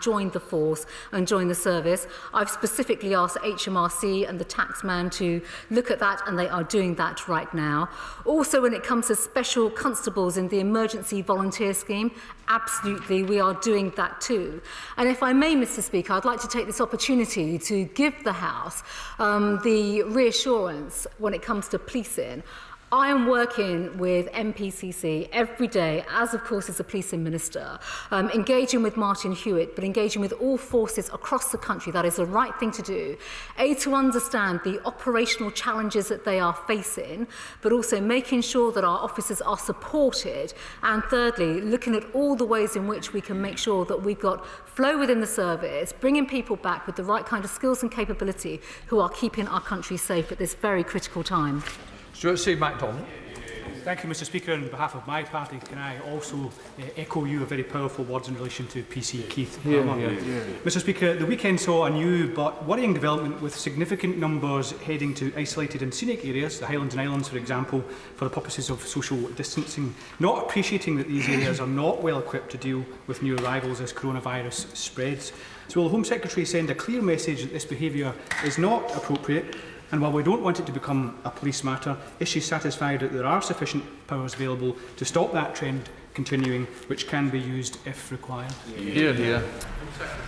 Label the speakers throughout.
Speaker 1: join the force and join the service. I've specifically asked HMRC and the taxman to look at that, and they are doing that right now. Also, when it comes to special constables in the emergency volunteer scheme, absolutely, we are doing that too. And if I may, Mr. Speaker, I'd like to take this opportunity to give the House the reassurance when it comes to policing. I am working with MPCC every day, as of course as a policing minister, engaging with Martin Hewitt, but engaging with all forces across the country. That is the right thing to do. To understand the operational challenges that they are facing, but also making sure that our officers are supported. And thirdly, looking at all the ways in which we can make sure that we've got flow within the service, bringing people back with the right kind of skills and capability who are keeping our country safe at this very critical time.
Speaker 2: Stuart C. MacDonald.
Speaker 3: Thank you, Mr. Speaker. On behalf of my party, can I also echo your very powerful words in relation to PC Keith Palmer. Mr. Speaker, the weekend saw a new but worrying development with significant numbers heading to isolated and scenic areas, the Highlands and Islands, for example, for the purposes of social distancing, not appreciating that these areas are not well equipped to deal with new arrivals as coronavirus spreads. So will the Home Secretary send a clear message that this behaviour is not appropriate? And while we don't want it to become a police matter, is she satisfied that there are sufficient powers available to stop that trend continuing, which can be used if required?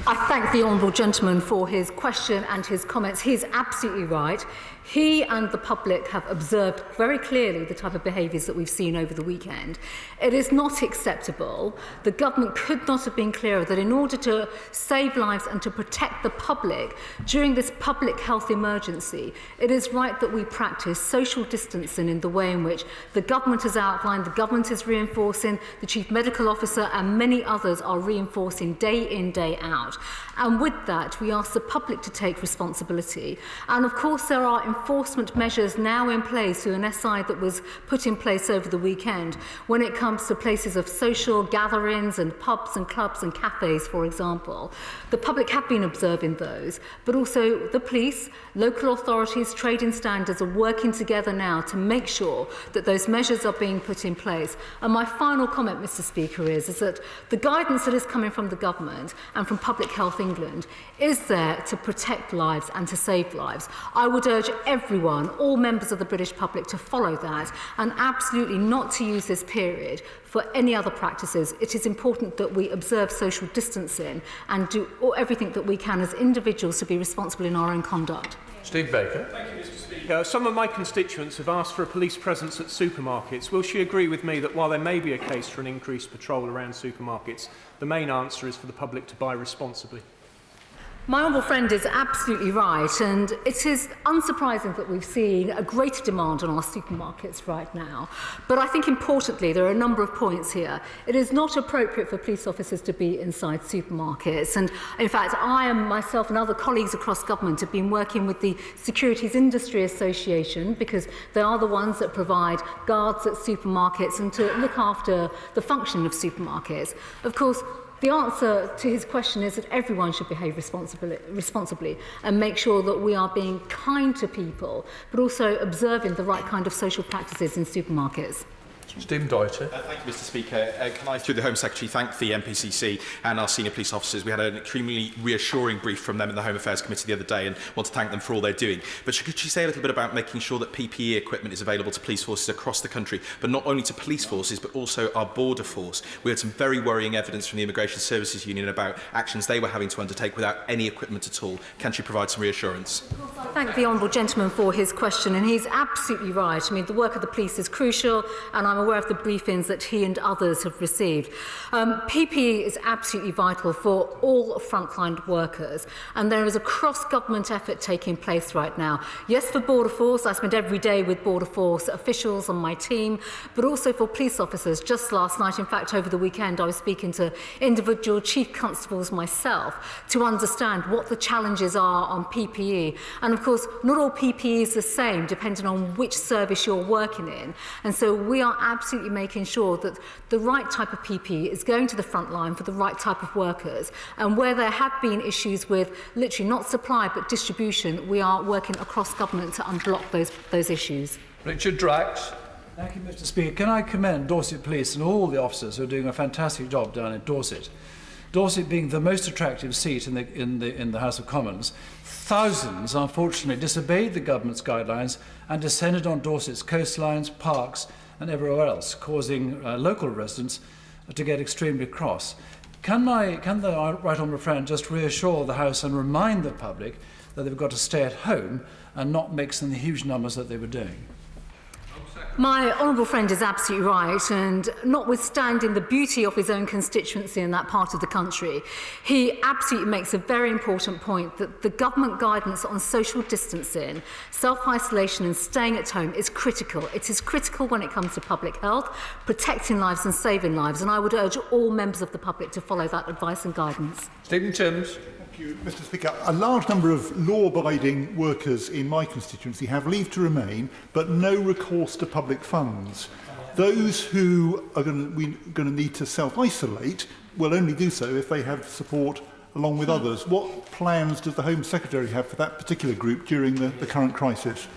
Speaker 1: I thank the honourable gentleman for his question and his comments. He is absolutely right. He and the public have observed very clearly the type of behaviours that we've seen over the weekend. It is not acceptable. The government could not have been clearer that in order to save lives and to protect the public during this public health emergency, it is right that we practice social distancing in the way in which the government has outlined, the government is reinforcing, the Chief Medical Officer and many others are reinforcing day in, day out. And with that, we ask the public to take responsibility. And of course, there are enforcement measures now in place through an SI that was put in place over the weekend when it comes to places of social gatherings and pubs and clubs and cafes, for example. The public have been observing those, but also the police, local authorities, trading standards are working together now to make sure that those measures are being put in place. And my final comment, Mr. Speaker, is that the guidance that is coming from the government and from Public Health England is there to protect lives and to save lives. I would urge everyone, all members of the British public, to follow that and absolutely not to use this period for any other practices. It is important that we observe social distancing and do everything that we can as individuals to be responsible in our own conduct.
Speaker 2: Steve Baker.
Speaker 4: Thank you, Mr. Speaker. Some of my constituents have asked for a police presence at supermarkets. Will she agree with me that while there may be a case for an increased patrol around supermarkets, the main answer is for the public to buy responsibly?
Speaker 1: My honourable friend is absolutely right, and it is unsurprising that we've seen a greater demand on our supermarkets right now. But I think importantly, there are a number of points here. It is not appropriate for police officers to be inside supermarkets. And in fact, I and myself and other colleagues across government have been working with the Securities Industry Association, because they are the ones that provide guards at supermarkets and to look after the function of supermarkets. Of course, the answer to his question is that everyone should behave responsibly and make sure that we are being kind to people, but also observing the right kind of social practices in supermarkets.
Speaker 2: Stephen Doherty.
Speaker 5: Thank you, Mr. Speaker. Can I, through the Home Secretary, thank the MPCC and our senior police officers. We had an extremely reassuring brief from them in the Home Affairs Committee the other day and want to thank them for all they're doing. But could she say a little bit about making sure that PPE equipment is available to police forces across the country, but not only to police forces, but also our border force? We had some very worrying evidence from the Immigration Services Union about actions they were having to undertake without any equipment at all. Can she provide some reassurance?
Speaker 1: I thank the honourable gentleman for his question, and he's absolutely right. I mean, the work of the police is crucial, and I'm aware of the briefings that he and others have received. PPE is absolutely vital for all frontline workers, and there is a cross-government effort taking place right now. Yes, for Border Force, I spend every day with Border Force officials on my team, but also for police officers. Just last night, in fact, over the weekend, I was speaking to individual chief constables myself to understand what the challenges are on PPE. And of course, not all PPE is the same, depending on which service you're working in. And so we are absolutely making sure that the right type of PPE is going to the front line for the right type of workers. And where there have been issues with literally not supply but distribution, we are working across government to unblock those issues.
Speaker 2: Richard Drax.
Speaker 6: Thank you, Mr. Speaker. Can I commend Dorset Police and all the officers who are doing a fantastic job down in Dorset? Dorset being the most attractive seat in the House of Commons, thousands unfortunately disobeyed the government's guidelines and descended on Dorset's coastlines, parks and everywhere else, causing local residents to get extremely cross. Can the Right Honourable Friend just reassure the House and remind the public that they've got to stay at home and not mix in the huge numbers that they were doing?
Speaker 1: My honourable friend is absolutely right, and notwithstanding the beauty of his own constituency in that part of the country, he absolutely makes a very important point that the government guidance on social distancing, self-isolation and staying at home is critical. It is critical when it comes to public health, protecting lives and saving lives, and I would urge all members of the public to follow that advice and guidance.
Speaker 2: Stephen Timms.
Speaker 7: Thank you, Mr. Speaker. A large number of law-abiding workers in my constituency have leave to remain, but no recourse to public funds. Those who are going to need to self-isolate will only do so if they have support along with others. What plans does the Home Secretary have for that particular group during the current crisis?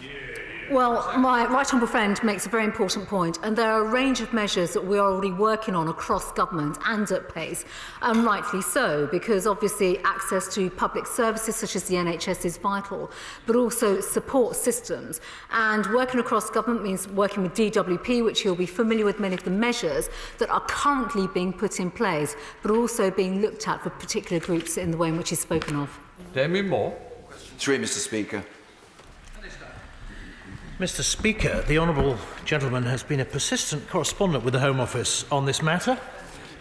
Speaker 1: Well, my right honourable friend makes a very important point, and there are a range of measures that we are already working on across government and at pace, and rightly so, because obviously access to public services such as the NHS is vital, but also support systems. And working across government means working with DWP, which you'll be familiar with many of the measures that are currently being put in place, but also being looked at for particular groups in the way in which is spoken of.
Speaker 2: Damien Moore.
Speaker 8: Through Mr. Speaker.
Speaker 9: Mr. Speaker, the honourable gentleman has been a persistent correspondent with the Home Office on this matter,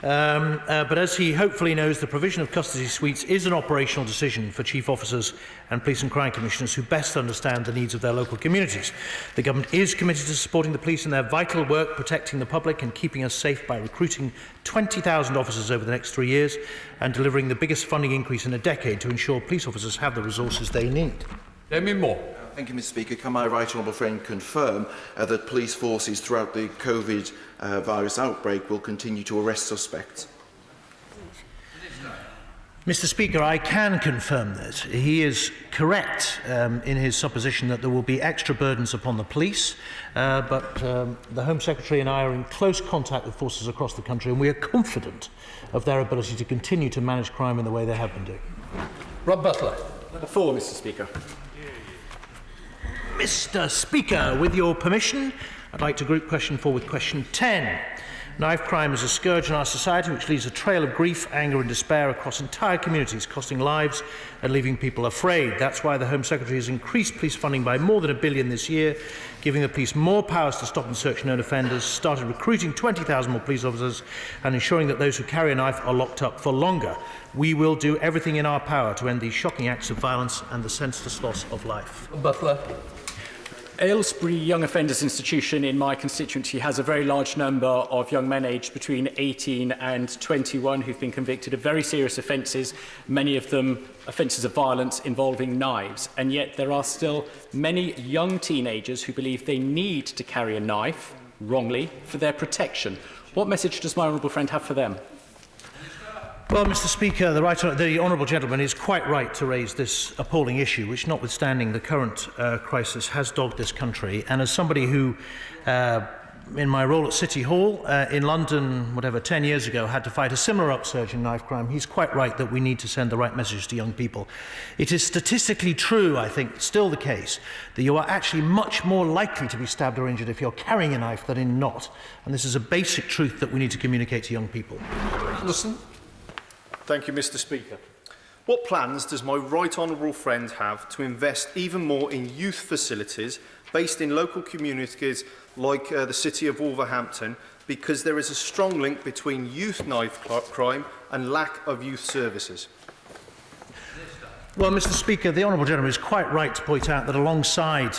Speaker 9: but as he hopefully knows, the provision of custody suites is an operational decision for chief officers and police and crime commissioners who best understand the needs of their local communities. The government is committed to supporting the police in their vital work, protecting the public and keeping us safe by recruiting 20,000 officers over the next 3 years and delivering the biggest funding increase in a decade to ensure police officers have the resources they need.
Speaker 2: Damien Moore.
Speaker 8: Thank you, Mr. Speaker. Can my right honourable friend confirm that police forces throughout the COVID virus outbreak will continue to arrest suspects?
Speaker 9: Mr. Speaker, I can confirm that. He is correct in his supposition that there will be extra burdens upon the police, but the Home Secretary and I are in close contact with forces across the country, and we are confident of their ability to continue to manage crime in the way they have been doing.
Speaker 2: Rob Butler.
Speaker 10: Number 4, Mr. Speaker.
Speaker 9: Mr. Speaker, with your permission, I'd like to group question 4 with question 10. Knife crime is a scourge in our society which leaves a trail of grief, anger and despair across entire communities, costing lives and leaving people afraid. That's why the Home Secretary has increased police funding by more than £1 billion this year, giving the police more powers to stop and search known offenders, started recruiting 20,000 more police officers and ensuring that those who carry a knife are locked up for longer. We will do everything in our power to end these shocking acts of violence and the senseless loss of life.
Speaker 2: Butler.
Speaker 10: Aylesbury Young Offenders Institution in my constituency has a very large number of young men aged between 18 and 21 who've been convicted of very serious offences, many of them offences of violence involving knives. And yet there are still many young teenagers who believe they need to carry a knife, wrongly, for their protection. What message does my honourable friend have for them?
Speaker 9: Well, Mr. Speaker, the honourable gentleman is quite right to raise this appalling issue, which, notwithstanding the current crisis, has dogged this country. And as somebody who, in my role at City Hall in London, 10 years ago, had to fight a similar upsurge in knife crime, he's quite right that we need to send the right message to young people. It is statistically true, I think, still the case, that you are actually much more likely to be stabbed or injured if you're carrying a knife than in not. And this is a basic truth that we need to communicate to young people.
Speaker 2: Anderson.
Speaker 11: Thank you, Mr. Speaker. What plans does my right honourable friend have to invest even more in youth facilities based in local communities like the city of Wolverhampton, because there is a strong link between youth knife crime and lack of youth services?
Speaker 9: Well, Mr. Speaker, the honourable gentleman is quite right to point out that alongside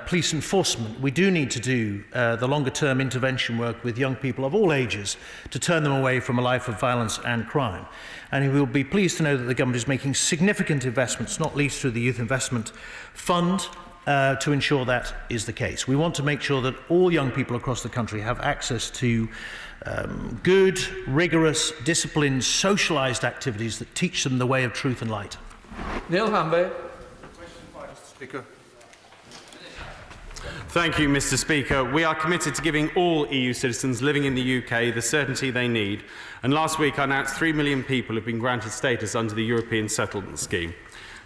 Speaker 9: police enforcement, we do need to do the longer-term intervention work with young people of all ages to turn them away from a life of violence and crime. And he will be pleased to know that the government is making significant investments, not least through the Youth Investment Fund, to ensure that is the case. We want to make sure that all young people across the country have access to good, rigorous, disciplined, socialised activities that teach them the way of truth and light.
Speaker 2: Neil Hanby.
Speaker 11: Question 5, Mr. Speaker.
Speaker 12: Thank you, Mr. Speaker. We are committed to giving all EU citizens living in the UK the certainty they need, and last week I announced 3 million people have been granted status under the European Settlement Scheme.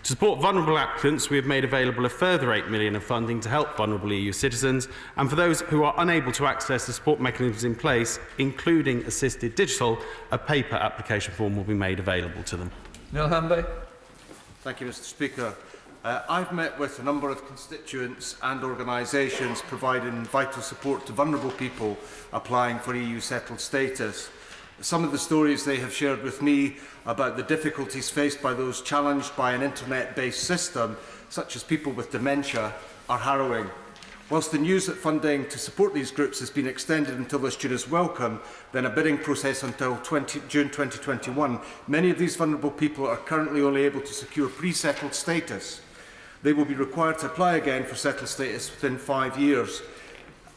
Speaker 12: To support vulnerable applicants, we have made available a further 8 million of funding to help vulnerable EU citizens, and for those who are unable to access the support mechanisms in place, including assisted digital, a paper application form will be made available to them.
Speaker 6: Neil Hanby.
Speaker 13: Thank you, Mr. Speaker. I've met with a number of constituents and organisations providing vital support to vulnerable people applying for EU settled status. Some of the stories they have shared with me about the difficulties faced by those challenged by an internet-based system, such as people with dementia, are harrowing. Whilst the news that funding to support these groups has been extended until this June is welcome, then a bidding process until June 2021, many of these vulnerable people are currently only able to secure pre-settled status. They will be required to apply again for settled status within 5 years.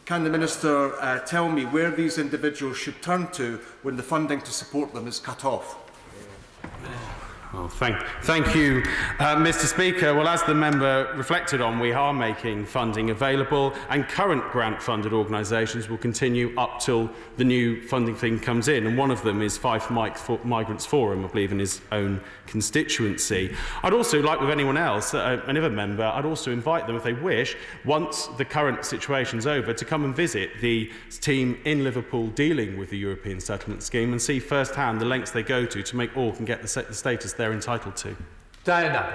Speaker 13: Can the Minister tell me where these individuals should turn to when the funding to support them is cut off?
Speaker 12: Well, thank you, Mr. Speaker. Well, as the member reflected on, we are making funding available, and current grant-funded organisations will continue up till the new funding thing comes in, and one of them is Fife Migrants Forum, I believe, in his own constituency. I'd also, like with anyone else, another member, I'd also invite them, if they wish, once the current situation's over, to come and visit the team in Liverpool dealing with the European Settlement Scheme and see firsthand the lengths they go to make all can get the status they're entitled to.
Speaker 6: Diana.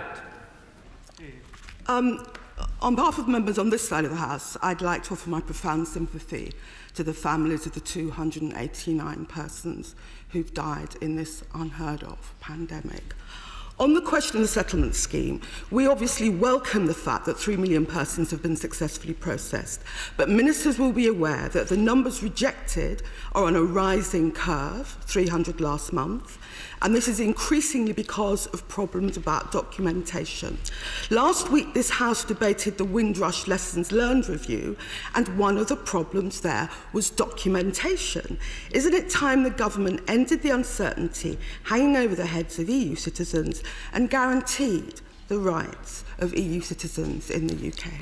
Speaker 14: On behalf of members on this side of the House, I'd like to offer my profound sympathy to the families of the 289 persons who've died in this unheard-of pandemic. On the question of the settlement scheme, we obviously welcome the fact that 3 million persons have been successfully processed, but ministers will be aware that the numbers rejected are on a rising curve, 300 last month, and this is increasingly because of problems about documentation. Last week, this House debated the Windrush Lessons Learned review, and one of the problems there was documentation. Isn't it time the government ended the uncertainty hanging over the heads of EU citizens and guaranteed the rights of EU citizens in the UK?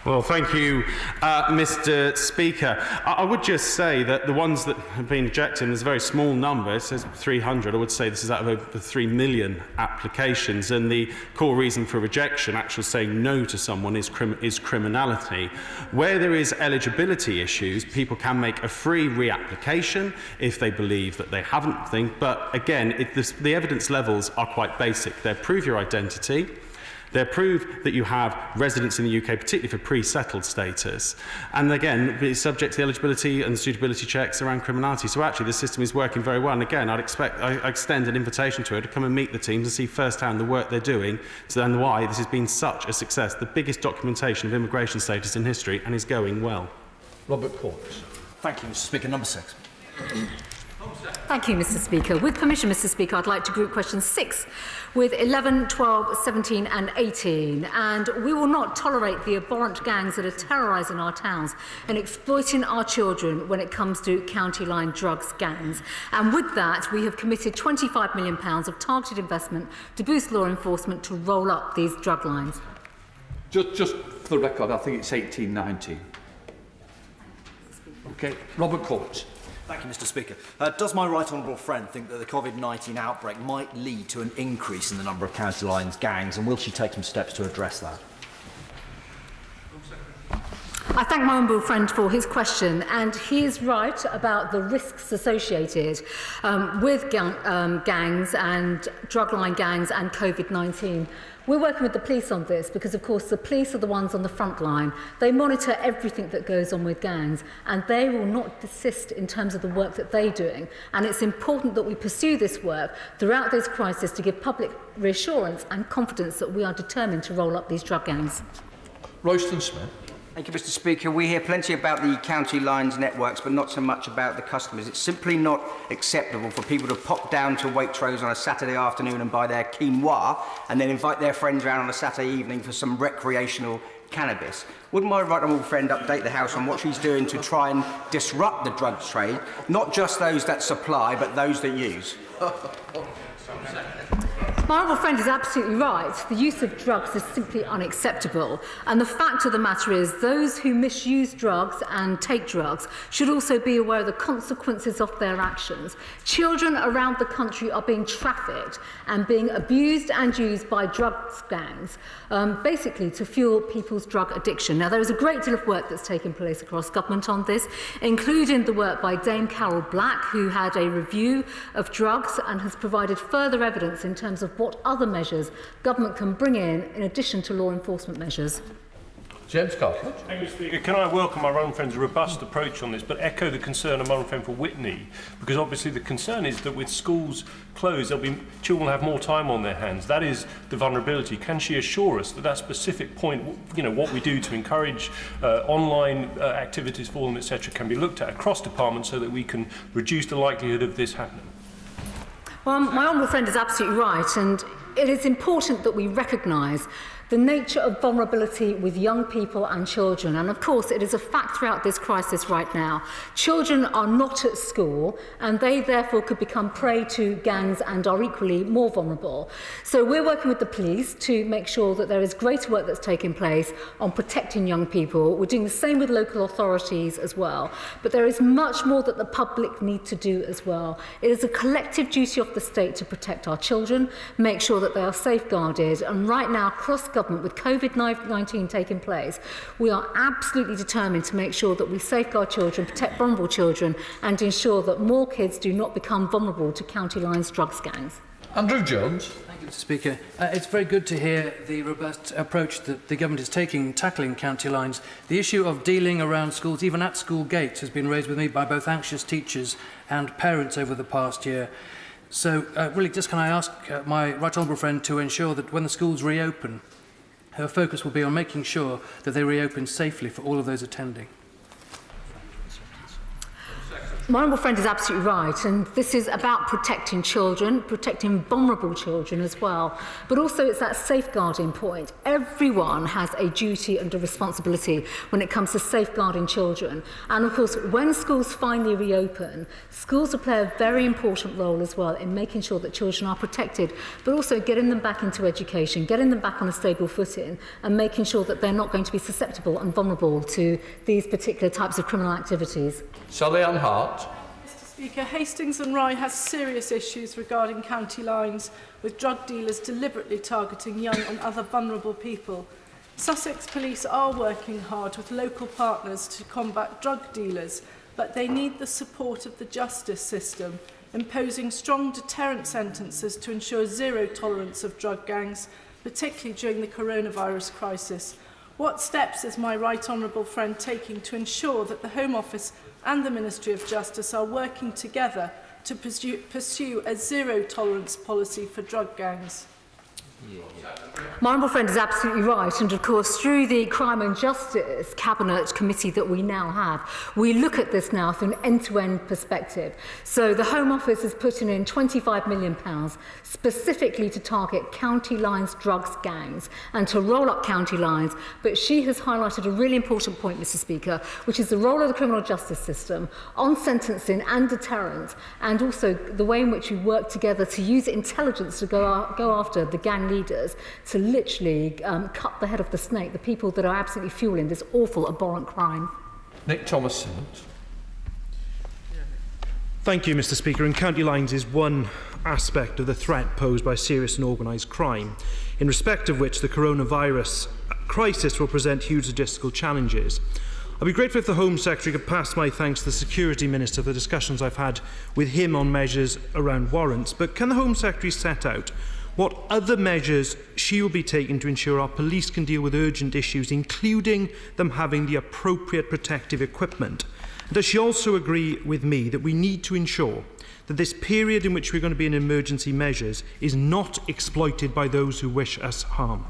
Speaker 12: Well, thank you, Mr. Speaker. I would just say that the ones that have been rejected, there's a very small number, it says 300. I would say this is out of over 3 million applications, and the core reason for rejection, actually saying no to someone, is criminality. Where there is eligibility issues, people can make a free reapplication if they believe that they haven't, but again, the evidence levels are quite basic. They prove your identity. They prove that you have residence in the UK, particularly for pre-settled status. And again, it's subject to the eligibility and suitability checks around criminality. So actually, the system is working very well. And again, I extend an invitation to her to come and meet the teams and see firsthand the work they're doing and why this has been such a success, the biggest documentation of immigration status in history, and is going well.
Speaker 6: Robert Courts.
Speaker 15: Thank you, Mr. Speaker. Number 6.
Speaker 1: Thank you, Mr. Speaker. With permission, Mr. Speaker, I'd like to group questions 6 with 11, 12, 17 and 18. And we will not tolerate the abhorrent gangs that are terrorising our towns and exploiting our children when it comes to county line drugs gangs. And with that, we have committed £25 million of targeted investment to boost law enforcement to roll up these drug lines.
Speaker 16: Just for the record, I think it's 1819. Okay, Robert Courts.
Speaker 15: Thank you, Mr. Speaker. Does my right honourable friend think that the COVID-19 outbreak might lead to an increase in the number of county lines gangs, and will she take some steps to address that?
Speaker 1: I thank my honourable friend for his question, and he is right about the risks associated with gangs and drug line gangs and COVID-19. We're working with the police on this because, of course, the police are the ones on the front line. They monitor everything that goes on with gangs, and they will not desist in terms of the work that they're doing. And it's important that we pursue this work throughout this crisis to give public reassurance and confidence that we are determined to roll up these drug gangs.
Speaker 6: Royston Smith.
Speaker 17: Thank you, Mr. Speaker. We hear plenty about the county lines networks, but not so much about the customers. It's simply not acceptable for people to pop down to Waitrose on a Saturday afternoon and buy their quinoa and then invite their friends around on a Saturday evening for some recreational cannabis. Would my right honourable friend update the House on what she's doing to try and disrupt the drugs trade, not just those that supply, but those that use?
Speaker 1: My honourable friend is absolutely right. The use of drugs is simply unacceptable. And the fact of the matter is those who misuse drugs and take drugs should also be aware of the consequences of their actions. Children around the country are being trafficked and being abused and used by drugs gangs, basically to fuel people's drug addiction. Now, there is a great deal of work that's taken place across government on this, including the work by Dame Carol Black, who had a review of drugs and has provided further evidence in terms of what other measures government can bring in addition to law enforcement measures.
Speaker 2: James Cartledge.
Speaker 18: Thank you, Speaker. Can I welcome my own friend's robust approach on this, but echo the concern of my own friend for Whitney, because obviously the concern is that with schools closed, children will have more time on their hands. That is the vulnerability. Can she assure us that that specific point, what we do to encourage online activities for them, etc., can be looked at across departments so that we can reduce the likelihood of this happening?
Speaker 1: Well, my honourable friend is absolutely right, and it is important that we recognise the nature of vulnerability with young people and children. And of course, it is a fact throughout this crisis right now. Children are not at school, and they therefore could become prey to gangs and are equally more vulnerable. So we're working with the police to make sure that there is greater work that's taking place on protecting young people. We're doing the same with local authorities as well. But there is much more that the public need to do as well. It is a collective duty of the state to protect our children, make sure that they are safeguarded. And right now, across government, with COVID-19 taking place, we are absolutely determined to make sure that we safeguard children, protect vulnerable children, and ensure that more kids do not become vulnerable to county lines drugs gangs.
Speaker 2: Andrew Jones.
Speaker 6: Thank you, Mr. Speaker. It's very good to hear the robust approach that the government is taking tackling county lines. The issue of dealing around schools, even at school gates, has been raised with me by both anxious teachers and parents over the past year. So, really, just can I ask my right honourable friend to ensure that when the schools reopen, her focus will be on making sure that they reopen safely for all of those attending.
Speaker 1: My honourable friend is absolutely right, and this is about protecting children, protecting vulnerable children as well. But also it's that safeguarding point. Everyone has a duty and a responsibility when it comes to safeguarding children. And of course, when schools finally reopen, schools will play a very important role as well in making sure that children are protected, but also getting them back into education, getting them back on a stable footing, and making sure that they're not going to be susceptible and vulnerable to these particular types of criminal activities.
Speaker 2: Sally Ann Hart.
Speaker 19: Mr. Speaker, Hastings and Rye has serious issues regarding county lines, with drug dealers deliberately targeting young and other vulnerable people. Sussex Police are working hard with local partners to combat drug dealers, but they need the support of the justice system, imposing strong deterrent sentences to ensure zero tolerance of drug gangs, particularly during the coronavirus crisis. What steps is my right honourable friend taking to ensure that the Home Office and the Ministry of Justice are working together to pursue a zero-tolerance policy for drug gangs?
Speaker 1: My honourable friend is absolutely right, and of course through the Crime and Justice Cabinet Committee that we now have, we look at this now through an end-to-end perspective. So the Home Office is putting in £25 million specifically to target county lines drugs gangs and to roll up county lines, but she has highlighted a really important point, Mr. Speaker, which is the role of the criminal justice system on sentencing and deterrent, and also the way in which we work together to use intelligence to go after the gang leaders to literally cut the head of the snake, the people that are absolutely fueling this awful, abhorrent crime.
Speaker 2: Nick Thomas.
Speaker 20: Thank you, Mr. Speaker. And county lines is one aspect of the threat posed by serious and organised crime, in respect of which the coronavirus crisis will present huge logistical challenges. I'd be grateful if the Home Secretary could pass my thanks to the Security Minister for the discussions I've had with him on measures around warrants. But can the Home Secretary set out what other measures she will be taking to ensure our police can deal with urgent issues, including them having the appropriate protective equipment? And does she also agree with me that we need to ensure that this period in which we're going to be in emergency measures is not exploited by those who wish us harm?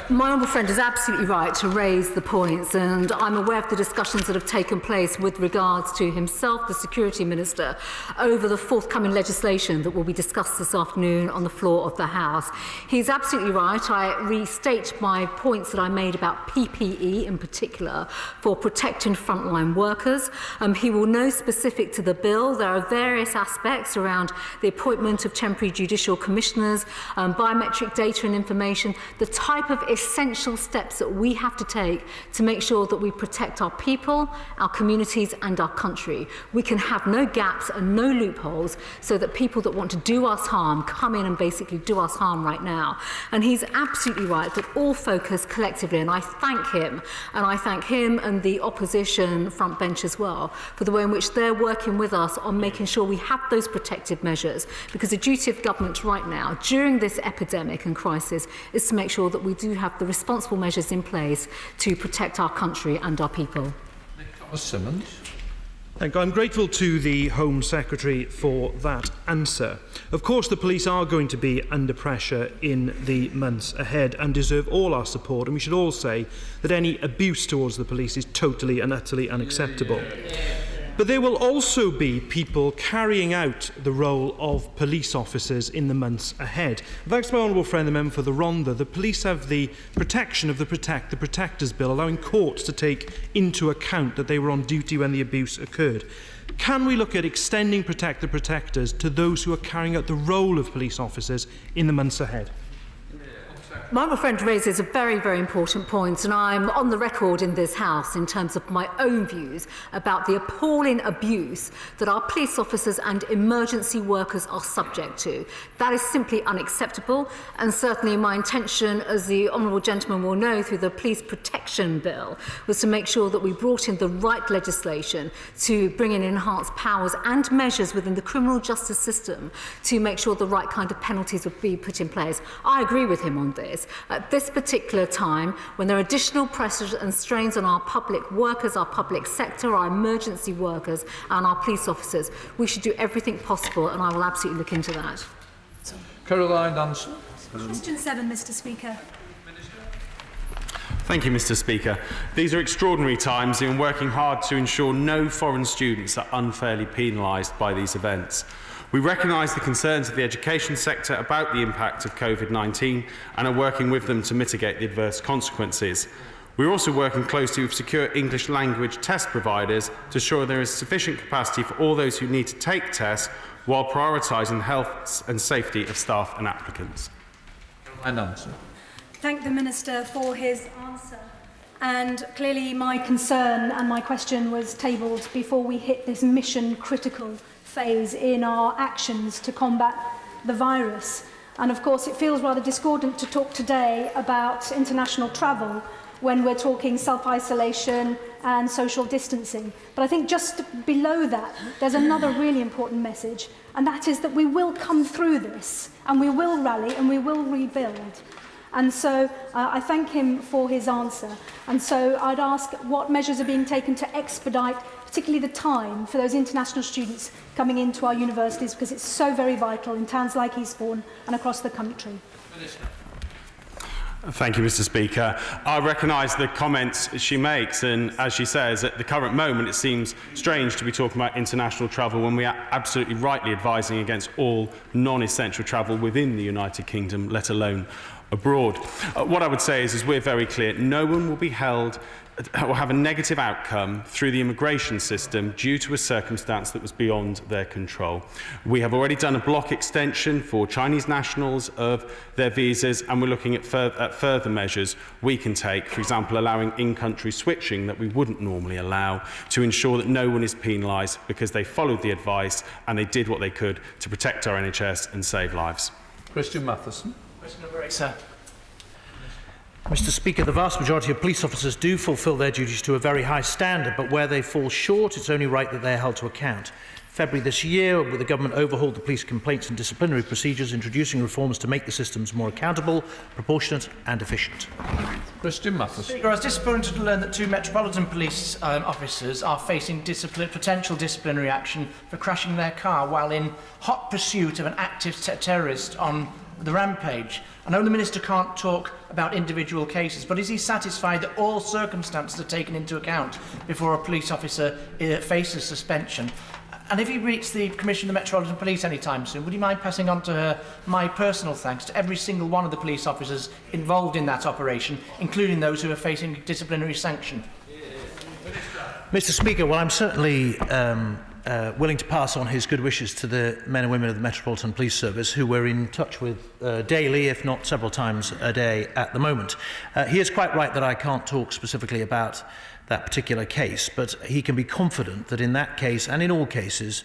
Speaker 1: My honourable friend is absolutely right to raise the points, and I'm aware of the discussions that have taken place with regards to himself, the Security Minister, over the forthcoming legislation that will be discussed this afternoon on the floor of the House. He's absolutely right. I restate my points that I made about PPE in particular for protecting frontline workers. He will know specific to the bill. There are various aspects around the appointment of temporary judicial commissioners, biometric data and information, the type of essential steps that we have to take to make sure that we protect our people, our communities and our country. We can have no gaps and no loopholes so that people that want to do us harm come in and basically do us harm right now. And he's absolutely right that all focus collectively, and I thank him and the opposition front bench as well for the way in which they're working with us on making sure we have those protective measures, because the duty of government right now during this epidemic and crisis is to make sure that we do have the responsible measures in place to protect our country and our people.
Speaker 2: Thomas Simmons.
Speaker 20: Thank you. I'm grateful to the Home Secretary for that answer. Of course, the police are going to be under pressure in the months ahead and deserve all our support, and we should all say that any abuse towards the police is totally and utterly unacceptable. But there will also be people carrying out the role of police officers in the months ahead. Thanks to my honourable friend, the member for the Rhondda, the police have the protection of the Protectors Bill, allowing courts to take into account that they were on duty when the abuse occurred. Can we look at extending Protect the Protectors to those who are carrying out the role of police officers in the months ahead?
Speaker 1: My honourable friend raises a very, very important point, and I'm on the record in this House in terms of my own views about the appalling abuse that our police officers and emergency workers are subject to. That is simply unacceptable, and certainly my intention, as the honourable gentleman will know through the Police Protection Bill, was to make sure that we brought in the right legislation to bring in enhanced powers and measures within the criminal justice system to make sure the right kind of penalties would be put in place. I agree with him on this. At this particular time, when there are additional pressures and strains on our public workers, our public sector, our emergency workers and our police officers, we should do everything possible, and I will absolutely look into that.
Speaker 2: Caroline Nansen.
Speaker 21: Question 7, Mr. Speaker.
Speaker 12: Thank you, Mr. Speaker. These are extraordinary times and working hard to ensure no foreign students are unfairly penalised by these events. We recognise the concerns of the education sector about the impact of COVID-19 and are working with them to mitigate the adverse consequences. We are also working closely with secure English language test providers to ensure there is sufficient capacity for all those who need to take tests while prioritising the health and safety of staff and applicants.
Speaker 21: Thank the Minister for his answer. And clearly my concern and my question was tabled before we hit this mission-critical phase in our actions to combat the virus. And of course it feels rather discordant to talk today about international travel when we're talking self-isolation and social distancing. But I think just below that there's another really important message, and that is that we will come through this and we will rally and we will rebuild. And so I thank him for his answer. And so I'd ask what measures are being taken to expedite particularly the time for those international students coming into our universities, because it's so very vital in towns like Eastbourne and across the country.
Speaker 12: Thank you, Mr. Speaker. I recognise the comments she makes, and as she says, at the current moment it seems strange to be talking about international travel when we are absolutely rightly advising against all non-essential travel within the United Kingdom, let alone abroad. What I would say is we're very clear, no one will be held or have a negative outcome through the immigration system due to a circumstance that was beyond their control. We have already done a block extension for Chinese nationals of their visas, and we're looking at further measures we can take, for example, allowing in-country switching that we wouldn't normally allow, to ensure that no one is penalised because they followed the advice and they did what they could to protect our NHS and save lives.
Speaker 2: Christian Matheson.
Speaker 9: Question number 8, sir. Mr. Speaker, the vast majority of police officers do fulfil their duties to a very high standard, but where they fall short, it's only right that they are held to account. February this year, the government overhauled the police complaints and disciplinary procedures, introducing reforms to make the systems more accountable, proportionate and efficient.
Speaker 2: Christian Matheson.
Speaker 22: Speaker, I was disappointed to learn that 2 Metropolitan Police officers are facing potential disciplinary action for crashing their car while in hot pursuit of an active terrorist on the rampage. I know the Minister can't talk about individual cases, but is he satisfied that all circumstances are taken into account before a police officer faces suspension? And if he meets the Commissioner of the Metropolitan Police anytime soon, would you mind passing on to her my personal thanks to every single one of the police officers involved in that operation, including those who are facing disciplinary sanction?
Speaker 9: Mr. Speaker, well, I'm certainly willing to pass on his good wishes to the men and women of the Metropolitan Police Service, who we're in touch with daily, if not several times a day at the moment. He is quite right that I can't talk specifically about that particular case, but he can be confident that in that case and in all cases,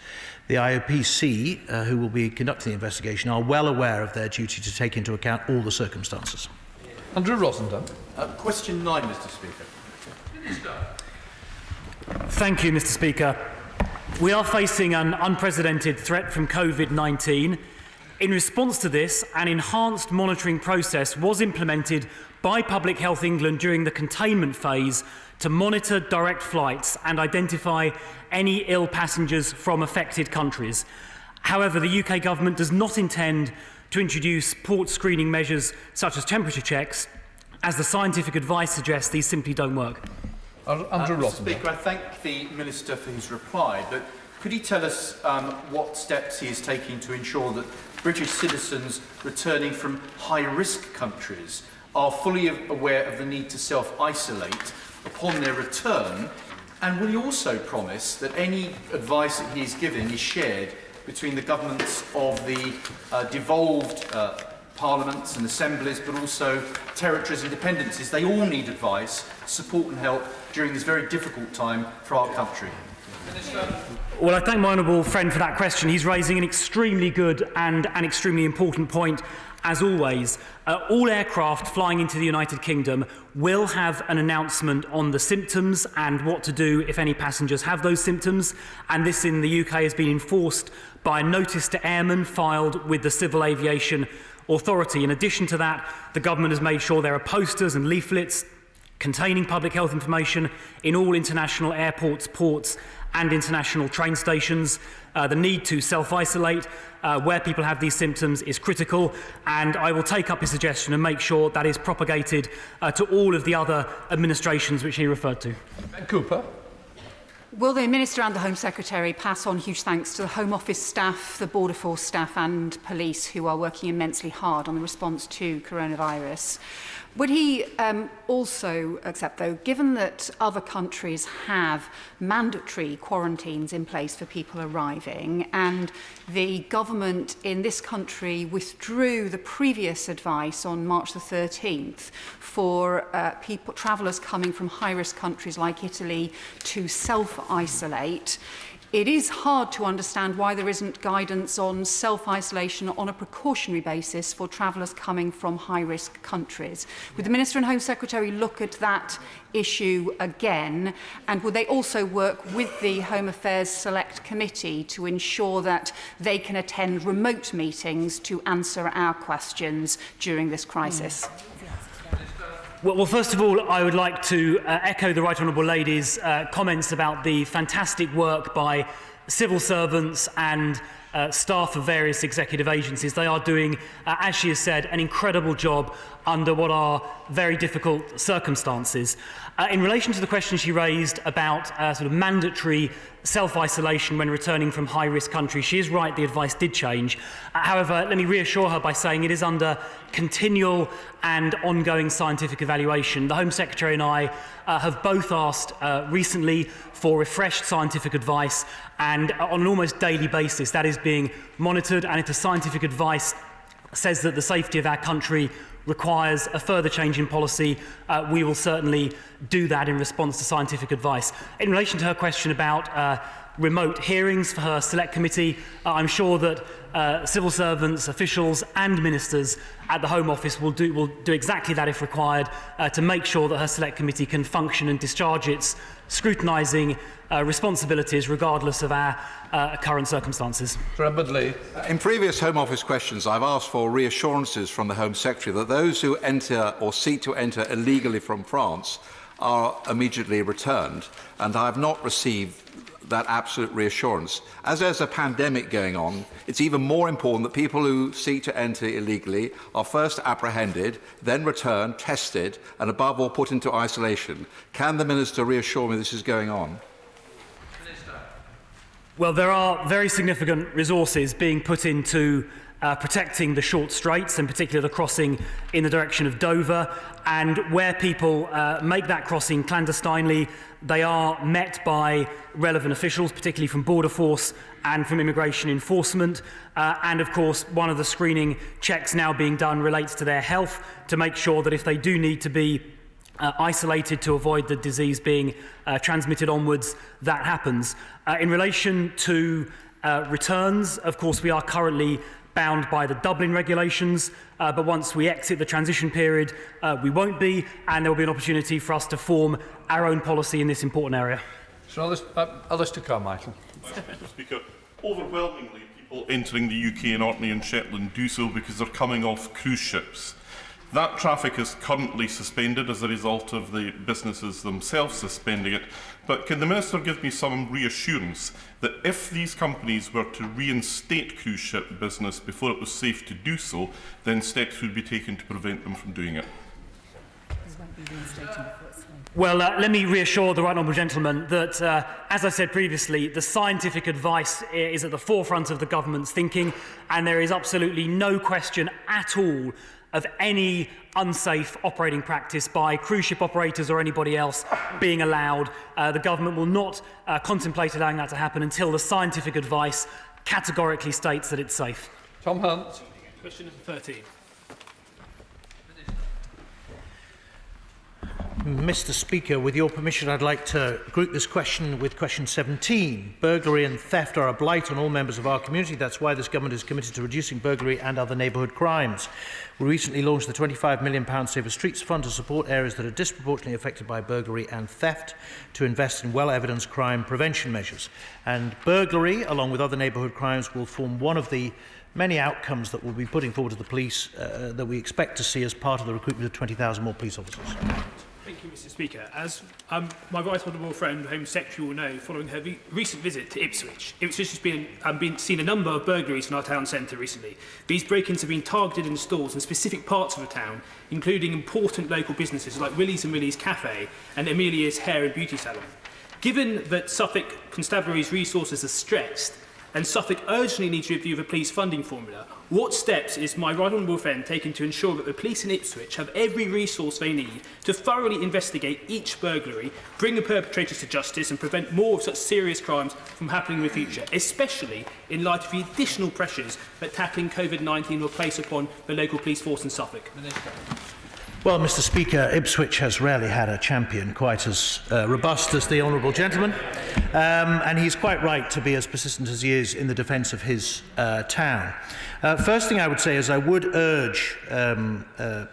Speaker 9: the IOPC, who will be conducting the investigation, are well aware of their duty to take into account all the circumstances.
Speaker 2: Andrew Rosendale.
Speaker 3: Question 9, Mr. Speaker.
Speaker 4: Thank you, Mr. Speaker. We are facing an unprecedented threat from COVID-19. In response to this, an enhanced monitoring process was implemented by Public Health England during the containment phase to monitor direct flights and identify any ill passengers from affected countries. However, the UK government does not intend to introduce port screening measures such as temperature checks, as the scientific advice suggests these simply don't work.
Speaker 3: Mr. Speaker, I thank the Minister for his reply, but could he tell us what steps he is taking to ensure that British citizens returning from high-risk countries are fully aware of the need to self-isolate upon their return, and will he also promise that any advice that he is giving is shared between the governments of the devolved parliaments and assemblies, but also territories and dependencies? They all need advice, support and help during this very difficult time for our country.
Speaker 4: Well, I thank my honourable friend for that question. He's raising an extremely good and an extremely important point. As always, all aircraft flying into the United Kingdom will have an announcement on the symptoms and what to do if any passengers have those symptoms. And this in the UK has been enforced by a notice to airmen filed with the Civil Aviation Authority. In addition to that, the government has made sure there are posters and leaflets containing public health information in all international airports, ports and international train stations. The need to self-isolate where people have these symptoms is critical, and I will take up his suggestion and make sure that is propagated to all of the other administrations which he referred to.
Speaker 2: Cooper.
Speaker 1: Will the Minister and the Home Secretary pass on huge thanks to the Home Office staff, the Border Force staff and police who are working immensely hard on the response to coronavirus? Would he also accept, though, given that other countries have mandatory quarantines in place for people arriving, and the government in this country withdrew the previous advice on March the 13th for travellers coming from high-risk countries like Italy to self-isolate, it is hard to understand why there isn't guidance on self-isolation on a precautionary basis for travellers coming from high-risk countries. Would the Minister and Home Secretary look at that issue again, and would they also work with the Home Affairs Select Committee to ensure that they can attend remote meetings to answer our questions during this crisis?
Speaker 4: Well, first of all, I would like to echo the Right Honourable Lady's comments about the fantastic work by civil servants and staff of various executive agencies. They are doing, as she has said, an incredible job under what are very difficult circumstances. In relation to the question she raised about sort of mandatory self-isolation when returning from high-risk countries, she is right, the advice did change. However, let me reassure her by saying it is under continual and ongoing scientific evaluation. The Home Secretary and I have both asked recently for refreshed scientific advice, and on an almost daily basis that is being monitored, and if the scientific advice says that the safety of our country requires a further change in policy, we will certainly do that in response to scientific advice. In relation to her question about remote hearings for her select committee, I'm sure that civil servants, officials and ministers at the Home Office will do exactly that if required, to make sure that her select committee can function and discharge its scrutinising responsibilities regardless of our current circumstances.
Speaker 23: In previous Home Office questions, I've asked for reassurances from the Home Secretary that those who enter or seek to enter illegally from France are immediately returned, and I have not received that absolute reassurance. As there's a pandemic going on, it's even more important that people who seek to enter illegally are first apprehended, then returned, tested, and above all put into isolation. Can the Minister reassure me this is going on?
Speaker 4: Well, there are very significant resources being put into protecting the short straits, in particular the crossing in the direction of Dover, and where people make that crossing clandestinely, they are met by relevant officials, particularly from Border Force and from immigration enforcement. And of course, one of the screening checks now being done relates to their health, to make sure that if they do need to be isolated to avoid the disease being transmitted onwards, that happens. In relation to returns, of course, we are currently bound by the Dublin regulations, but once we exit the transition period, we won't be, and there will be an opportunity for us to form our own policy in this important area.
Speaker 2: So, Alistair Carmichael.
Speaker 5: Mr. Speaker, overwhelmingly, people entering the UK in Orkney and Shetland do so because they're coming off cruise ships. That traffic is currently suspended as a result of the businesses themselves suspending it. But can the Minister give me some reassurance that if these companies were to reinstate cruise ship business before it was safe to do so, then steps would be taken to prevent them from doing it?
Speaker 4: Well, let me reassure the right honourable gentleman that, as I said previously, the scientific advice is at the forefront of the government's thinking, and there is absolutely no question at all of any unsafe operating practice by cruise ship operators or anybody else being allowed. The government will not contemplate allowing that to happen until the scientific advice categorically states that it's safe.
Speaker 2: Tom Hunt.
Speaker 7: Question number 13.
Speaker 9: Mr. Speaker, with your permission, I'd like to group this question with question 17. Burglary and theft are a blight on all members of our community. That's why this government is committed to reducing burglary and other neighbourhood crimes. We recently launched the £25 million Safer Streets Fund to support areas that are disproportionately affected by burglary and theft, to invest in well-evidenced crime prevention measures. And burglary, along with other neighbourhood crimes, will form one of the many outcomes that we'll be putting forward to the police that we expect to see as part of the recruitment of 20,000 more police officers.
Speaker 7: Thank you, Mr. Speaker. As my right honourable friend, Home Secretary, will know, following her recent visit to Ipswich, Ipswich has been seen a number of burglaries in our town centre recently. These break-ins have been targeted in stores in specific parts of the town, including important local businesses like Willie's and Willie's Cafe and Amelia's Hair and Beauty Salon. Given that Suffolk Constabulary's resources are stretched, and Suffolk urgently needs to review the police funding formula, what steps is my right honourable friend taking to ensure that the police in Ipswich have every resource they need to thoroughly investigate each burglary, bring the perpetrators to justice and prevent more of such serious crimes from happening in the future, especially in light of the additional pressures that tackling COVID-19 will place upon the local police force in Suffolk?
Speaker 9: Well, Mr. Speaker, Ipswich has rarely had a champion quite as robust as the honourable gentleman, and he's quite right to be as persistent as he is in the defence of his town. First thing I would say is I would urge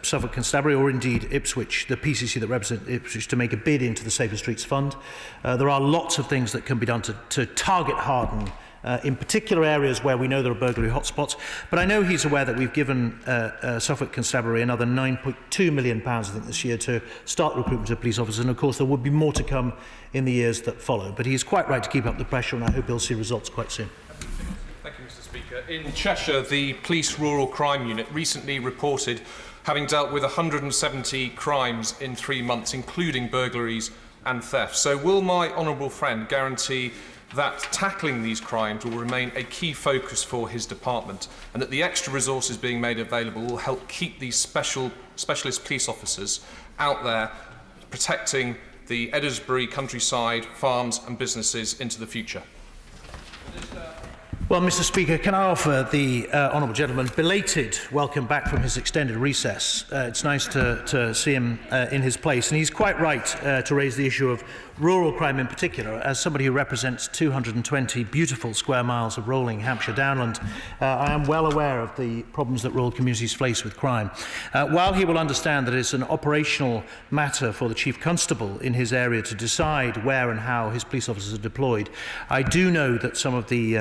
Speaker 9: Suffolk Constabulary, or indeed Ipswich, the PCC that represents Ipswich, to make a bid into the Safer Streets Fund. There are lots of things that can be done to target harden in particular areas where we know there are burglary hotspots. But I know he's aware that we've given Suffolk Constabulary another £9.2 million, I think, this year to start recruitment of police officers. And of course, there will be more to come in the years that follow. But he's quite right to keep up the pressure, and I hope he'll see results quite soon.
Speaker 8: Thank you, Mr. Speaker. In Cheshire, the Police Rural Crime Unit recently reported having dealt with 170 crimes in 3 months, including burglaries and theft. So will my honourable friend guarantee that tackling these crimes will remain a key focus for his department, and that the extra resources being made available will help keep these specialist police officers out there protecting the Edinburgh countryside, farms and businesses into the future?
Speaker 9: Well, Mr. Speaker, can I offer the honourable gentleman belated welcome back from his extended recess. It's nice to see him in his place, and he's quite right to raise the issue of rural crime in particular. As somebody who represents 220 beautiful square miles of rolling Hampshire downland, I am well aware of the problems that rural communities face with crime. While he will understand that it's an operational matter for the Chief Constable in his area to decide where and how his police officers are deployed, I do know that some of the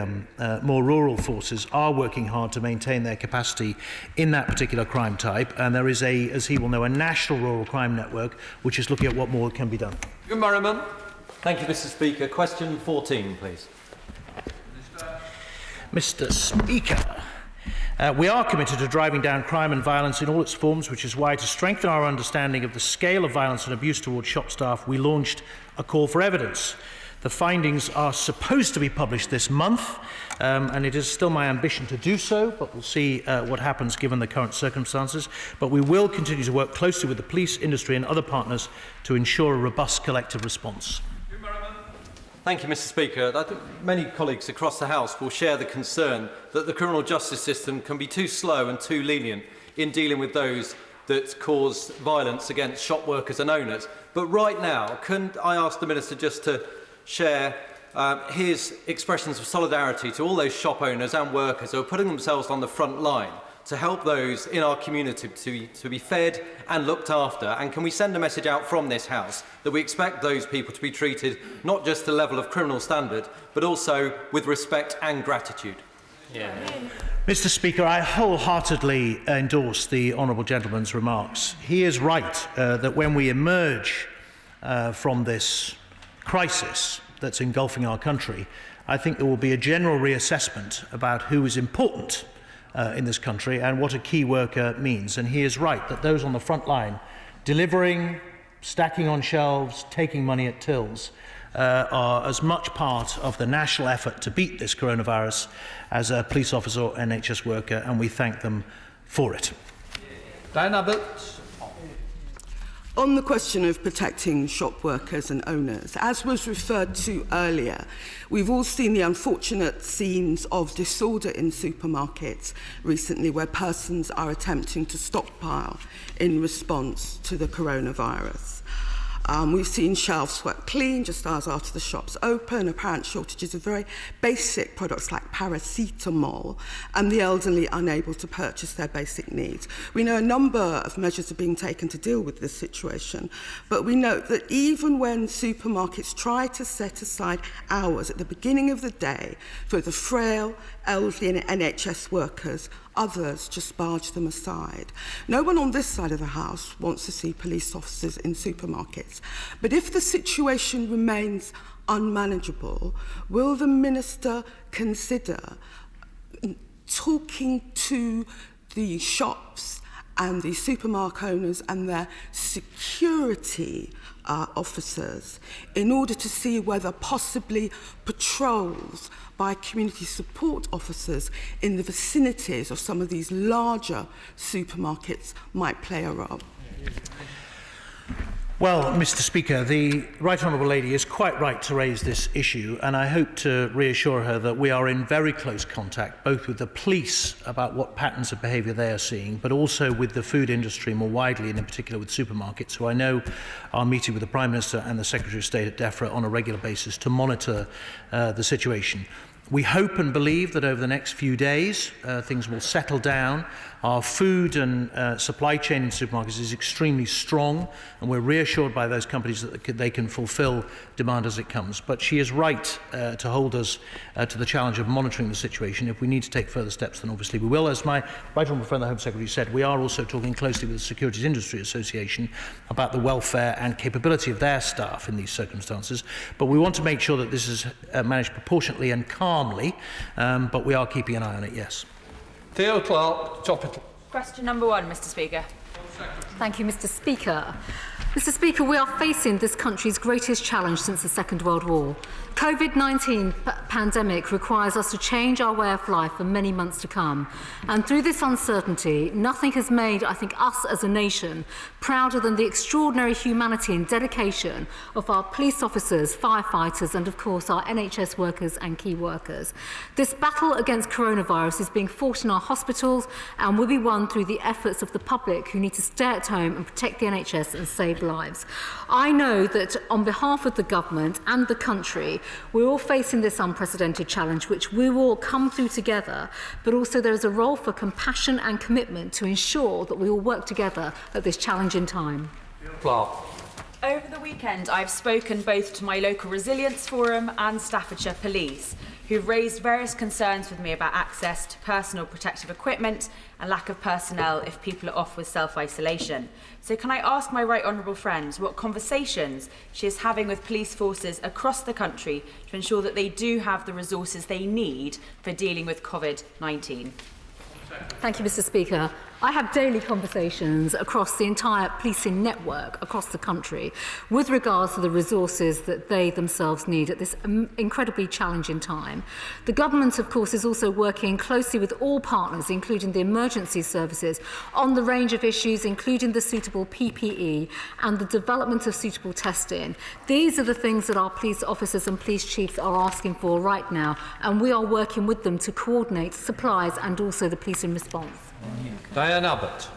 Speaker 9: more rural forces are working hard to maintain their capacity in that particular crime type, and there is a, as he will know, a national rural crime network which is looking at what more can be done.
Speaker 2: Merriman.
Speaker 10: Thank you, Mr. Speaker. Question 14, please.
Speaker 9: Mr. Speaker, we are committed to driving down crime and violence in all its forms, which is why, to strengthen our understanding of the scale of violence and abuse towards shop staff, we launched a call for evidence. The findings are supposed to be published this month, and it is still my ambition to do so, but we'll see what happens given the current circumstances. But we will continue to work closely with the police, industry and other partners to ensure a robust collective response.
Speaker 10: Thank you, Mr. Speaker. I think many colleagues across the House will share the concern that the criminal justice system can be too slow and too lenient in dealing with those that cause violence against shop workers and owners. But right now, can I ask the Minister just to share his expressions of solidarity to all those shop owners and workers who are putting themselves on the front line to help those in our community to be fed and looked after? And can we send a message out from this House that we expect those people to be treated not just to the level of criminal standard, but also with respect and gratitude?
Speaker 9: Yeah. Mr. Speaker, I wholeheartedly endorse the honourable gentleman's remarks. He is right that when we emerge from this crisis that's engulfing our country, I think there will be a general reassessment about who is important in this country and what a key worker means. And he is right that those on the front line, delivering, stacking on shelves, taking money at tills, are as much part of the national effort to beat this coronavirus as a police officer or NHS worker, and we thank them for it.
Speaker 2: Diane Abbott.
Speaker 14: On the question of protecting shop workers and owners, as was referred to earlier, we've all seen the unfortunate scenes of disorder in supermarkets recently where persons are attempting to stockpile in response to the coronavirus. We've seen shelves swept clean just hours after the shops open, apparent shortages of very basic products like paracetamol, and the elderly unable to purchase their basic needs. We know a number of measures are being taken to deal with this situation, but we note that even when supermarkets try to set aside hours at the beginning of the day for the frail, elderly and NHS workers, others just barge them aside. No one on this side of the House wants to see police officers in supermarkets. But if the situation remains unmanageable, will the Minister consider talking to the shops and the supermarket owners and their security officers in order to see whether possibly patrols by community support officers in the vicinities of some of these larger supermarkets might play a role?
Speaker 9: Well, Mr. Speaker, the Right Honourable Lady is quite right to raise this issue, and I hope to reassure her that we are in very close contact both with the police about what patterns of behaviour they are seeing, but also with the food industry more widely, and in particular with supermarkets, who I know are meeting with the Prime Minister and the Secretary of State at DEFRA on a regular basis to monitor the situation. We hope and believe that over the next few days things will settle down. Our food and supply chain in supermarkets is extremely strong, and we're reassured by those companies that they can fulfil demand as it comes. But she is right to hold us to the challenge of monitoring the situation. If we need to take further steps, then obviously we will. As my right honourable friend, the Home Secretary, said, we are also talking closely with the Securities Industry Association about the welfare and capability of their staff in these circumstances. But we want to make sure that this is managed proportionately and calmly, but we are keeping an eye on it, yes.
Speaker 2: Theo Clark, Topital.
Speaker 11: Question number 1, Mr. Speaker.
Speaker 1: Thank you, Mr. Speaker. Mr. Speaker, we are facing this country's greatest challenge since the Second World War. COVID-19 pandemic requires us to change our way of life for many months to come. And through this uncertainty, nothing has made, I think, us as a nation prouder than the extraordinary humanity and dedication of our police officers, firefighters, and of course our NHS workers and key workers. This battle against coronavirus is being fought in our hospitals and will be won through the efforts of the public who need to stay at home and protect the NHS and save lives. I know that on behalf of the government and the country, we're all facing this unprecedented challenge, which we will come through together, but also there is a role for compassion and commitment to ensure that we all work together at this challenging time.
Speaker 2: Clark.
Speaker 11: Over the weekend, I've spoken both to my local resilience forum and Staffordshire Police, who've raised various concerns with me about access to personal protective equipment and lack of personnel if people are off with self-isolation. So can I ask my right honourable friend what conversations she is having with police forces across the country to ensure that they do have the resources they need for dealing with COVID-19?
Speaker 1: Thank you, Mr. Speaker. I have daily conversations across the entire policing network across the country with regards to the resources that they themselves need at this incredibly challenging time. The government, of course, is also working closely with all partners, including the emergency services, on the range of issues, including the suitable PPE and the development of suitable testing. These are the things that our police officers and police chiefs are asking for right now, and we are working with them to coordinate supplies and also the policing response.
Speaker 2: Diane Abbott.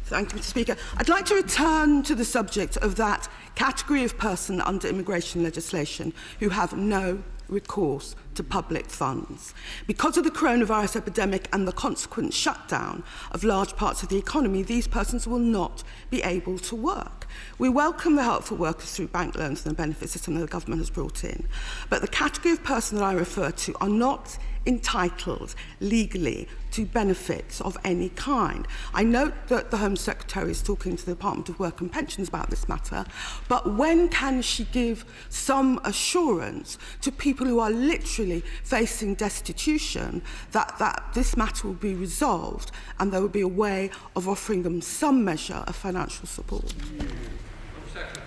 Speaker 14: Thank you, Mr. Speaker. I'd like to return to the subject of that category of person under immigration legislation who have no recourse to public funds. Because of the coronavirus epidemic and the consequent shutdown of large parts of the economy, these persons will not be able to work. We welcome the help for workers through bank loans and the benefit system that the government has brought in. But the category of person that I refer to are not entitled legally to benefits of any kind. I note that the Home Secretary is talking to the Department of Work and Pensions about this matter, but when can she give some assurance to people who are literally facing destitution that this matter will be resolved and there will be a way of offering them some measure of financial support?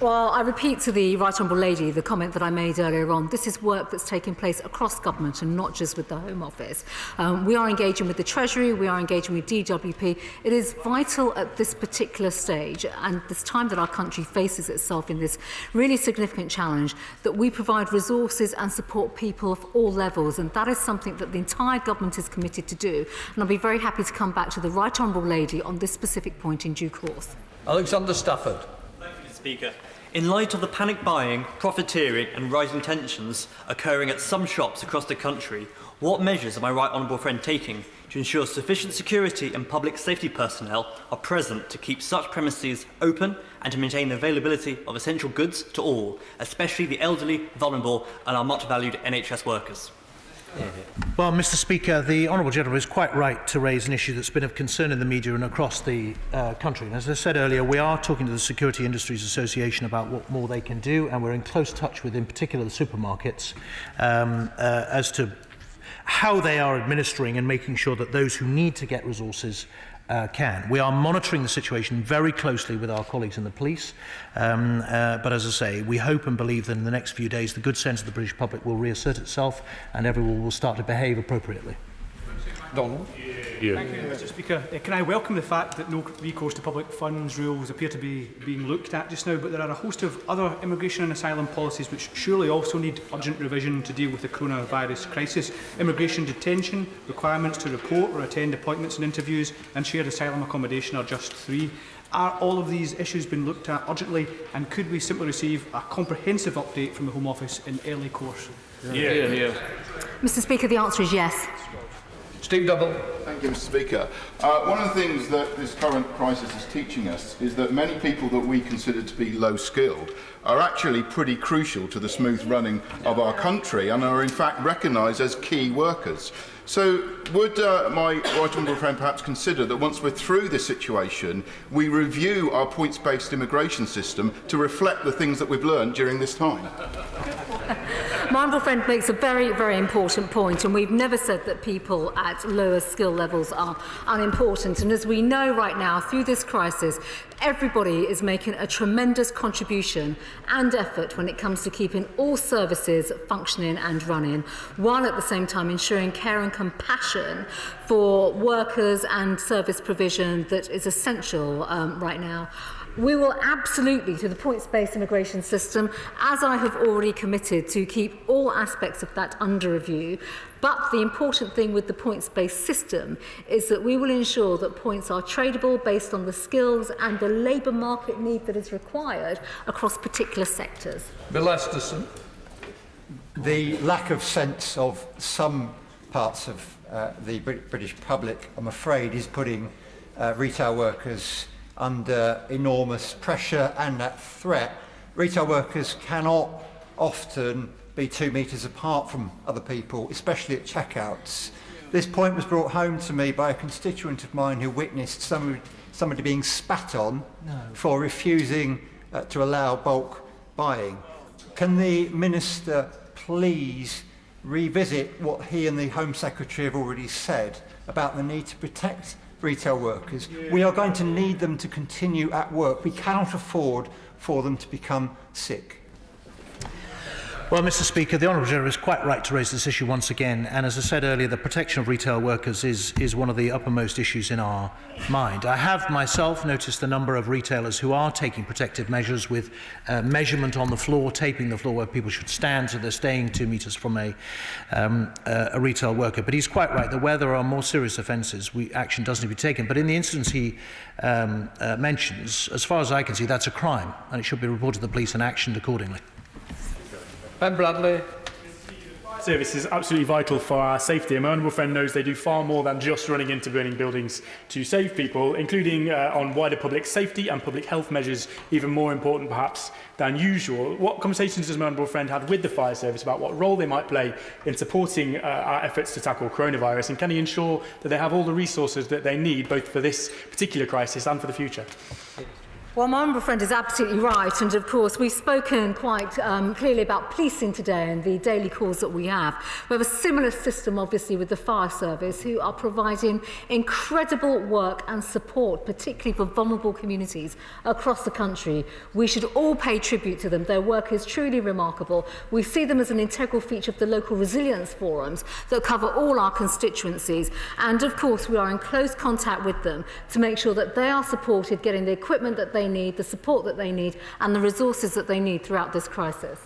Speaker 1: Well, I repeat to the Right Honourable Lady the comment that I made earlier on. This is work that's taking place across government and not just with the Home Office. We are engaging with the Treasury, we are engaging with DWP. It is vital at this particular stage and this time that our country faces itself in this really significant challenge that we provide resources and support people of all levels, and that is something that the entire government is committed to do. And I'll be very happy to come back to the Right Honourable Lady on this specific point in due course.
Speaker 2: Alexander Stafford.
Speaker 13: Speaker. In light of the panic buying, profiteering and rising tensions occurring at some shops across the country, what measures are my right honourable friend taking to ensure sufficient security and public safety personnel are present to keep such premises open and to maintain the availability of essential goods to all, especially the elderly, vulnerable and our much valued NHS workers?
Speaker 9: Well, Mr. Speaker, the Honourable Gentleman is quite right to raise an issue that's been of concern in the media and across the country. And as I said earlier, we are talking to the Security Industries Association about what more they can do, and we're in close touch with, in particular, the supermarkets as to how they are administering and making sure that those who need to get resources can. We are monitoring the situation very closely with our colleagues in the police, but as I say, we hope and believe that in the next few days the good sense of the British public will reassert itself and everyone will start to behave appropriately.
Speaker 2: Donald.
Speaker 7: Thank you, Mr. Speaker. Can I welcome the fact that no recourse to public funds rules appear to be being looked at just now, but there are a host of other immigration and asylum policies which surely also need urgent revision to deal with the coronavirus crisis. Immigration detention, requirements to report or attend appointments and interviews, and shared asylum accommodation are just three. Are all of these issues being looked at urgently, and could we simply receive a comprehensive update from the Home Office in early course?
Speaker 1: Mr. Speaker, the answer is yes.
Speaker 2: Steve Double.
Speaker 15: Thank you, Mr. Speaker. One of the things that this current crisis is teaching us is that many people that we consider to be low-skilled are actually pretty crucial to the smooth running of our country and are in fact recognised as key workers. So would my right honourable friend perhaps consider that once we're through this situation, we review our points-based immigration system to reflect the things that we've learned during this time?
Speaker 1: My honourable friend makes a very, very important point, and we've never said that people at lower skill levels are unimportant. And as we know right now, through this crisis, everybody is making a tremendous contribution and effort when it comes to keeping all services functioning and running, while at the same time ensuring care and compassion for workers and service provision that is essential right now. We will absolutely, through the points-based immigration system, as I have already committed, to keep all aspects of that under review. But the important thing with the points-based system is that we will ensure that points are tradable based on the skills and the labour market need that is required across particular sectors.
Speaker 2: Bill Esterson.
Speaker 16: The lack of sense of some parts of the British public, I'm afraid, is putting retail workers under enormous pressure and that threat. Retail workers cannot often be 2 metres apart from other people, especially at checkouts. This point was brought home to me by a constituent of mine who witnessed somebody being spat on for refusing to allow bulk buying. Can the Minister please revisit what he and the Home Secretary have already said about the need to protect retail workers? We are going to need them to continue at work. We cannot afford for them to become sick.
Speaker 9: Well, Mr. Speaker, the Honourable Gentleman is quite right to raise this issue once again, and as I said earlier, the protection of retail workers is one of the uppermost issues in our mind. I have myself noticed a number of retailers who are taking protective measures with measurement on the floor, taping the floor where people should stand, so they're staying 2 metres from a retail worker. But he's quite right that where there are more serious offences, action does need to be taken. But in the instance he mentions, as far as I can see, that's a crime, and it should be reported to the police and actioned accordingly.
Speaker 2: Ben Bradley.
Speaker 6: Service is absolutely vital for our safety, and my honourable friend knows they do far more than just running into burning buildings to save people, including on wider public safety and public health measures, even more important perhaps than usual. What conversations has my honourable friend had with the fire service about what role they might play in supporting our efforts to tackle coronavirus, and can he ensure that they have all the resources that they need both for this particular crisis and for the future?
Speaker 1: Well, my honourable friend is absolutely right, and of course we've spoken quite clearly about policing today and the daily calls that we have. We have a similar system obviously with the fire service, who are providing incredible work and support, particularly for vulnerable communities across the country. We should all pay tribute to them. Their work is truly remarkable. We see them as an integral feature of the local resilience forums that cover all our constituencies, and of course we are in close contact with them to make sure that they are supported, getting the equipment that they need, the support that they need, and the resources that they need throughout this crisis.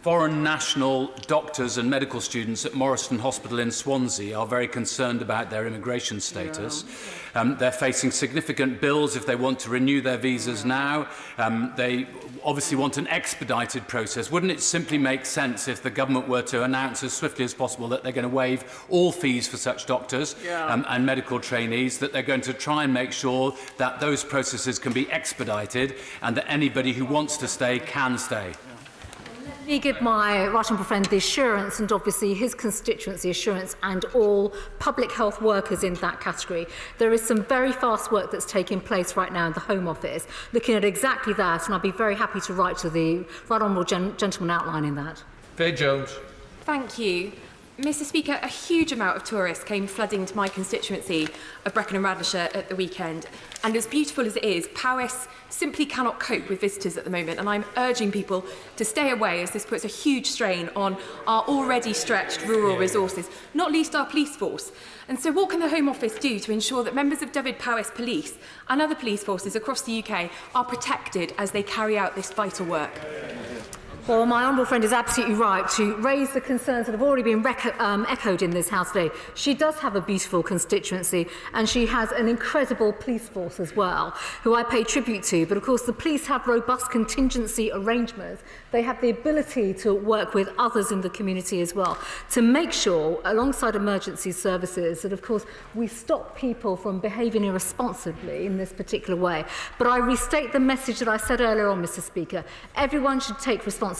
Speaker 17: Foreign national doctors and medical students at Morriston Hospital in Swansea are very concerned about their immigration status. They're facing significant bills if they want to renew their visas now. They obviously want an expedited process. Wouldn't it simply make sense if the government were to announce as swiftly as possible that they're going to waive all fees for such doctors and medical trainees, that they're going to try and make sure that those processes can be expedited and that anybody who wants to stay can stay?
Speaker 1: Let me give my right honourable friend the assurance, and obviously his constituency assurance, and all public health workers in that category. There is some very fast work that's taking place right now in the Home Office, looking at exactly that, and I'd be very happy to write to the right honourable gentleman outlining that.
Speaker 2: Faye Jones.
Speaker 18: Thank you. Mr. Speaker, a huge amount of tourists came flooding to my constituency of Brecon and Radnorshire at the weekend. And as beautiful as it is, Powys simply cannot cope with visitors at the moment. And I'm urging people to stay away, as this puts a huge strain on our already stretched rural resources, not least our police force. And so what can the Home Office do to ensure that members of Dyfed Powys Police and other police forces across the UK are protected as they carry out this vital work?
Speaker 1: Well, my honourable friend is absolutely right to raise the concerns that have already been echoed in this House today. She does have a beautiful constituency, and she has an incredible police force as well, who I pay tribute to. But of course, the police have robust contingency arrangements. They have the ability to work with others in the community as well, to make sure, alongside emergency services, that of course we stop people from behaving irresponsibly in this particular way. But I restate the message that I said earlier on, Mr. Speaker. Everyone should take responsibility,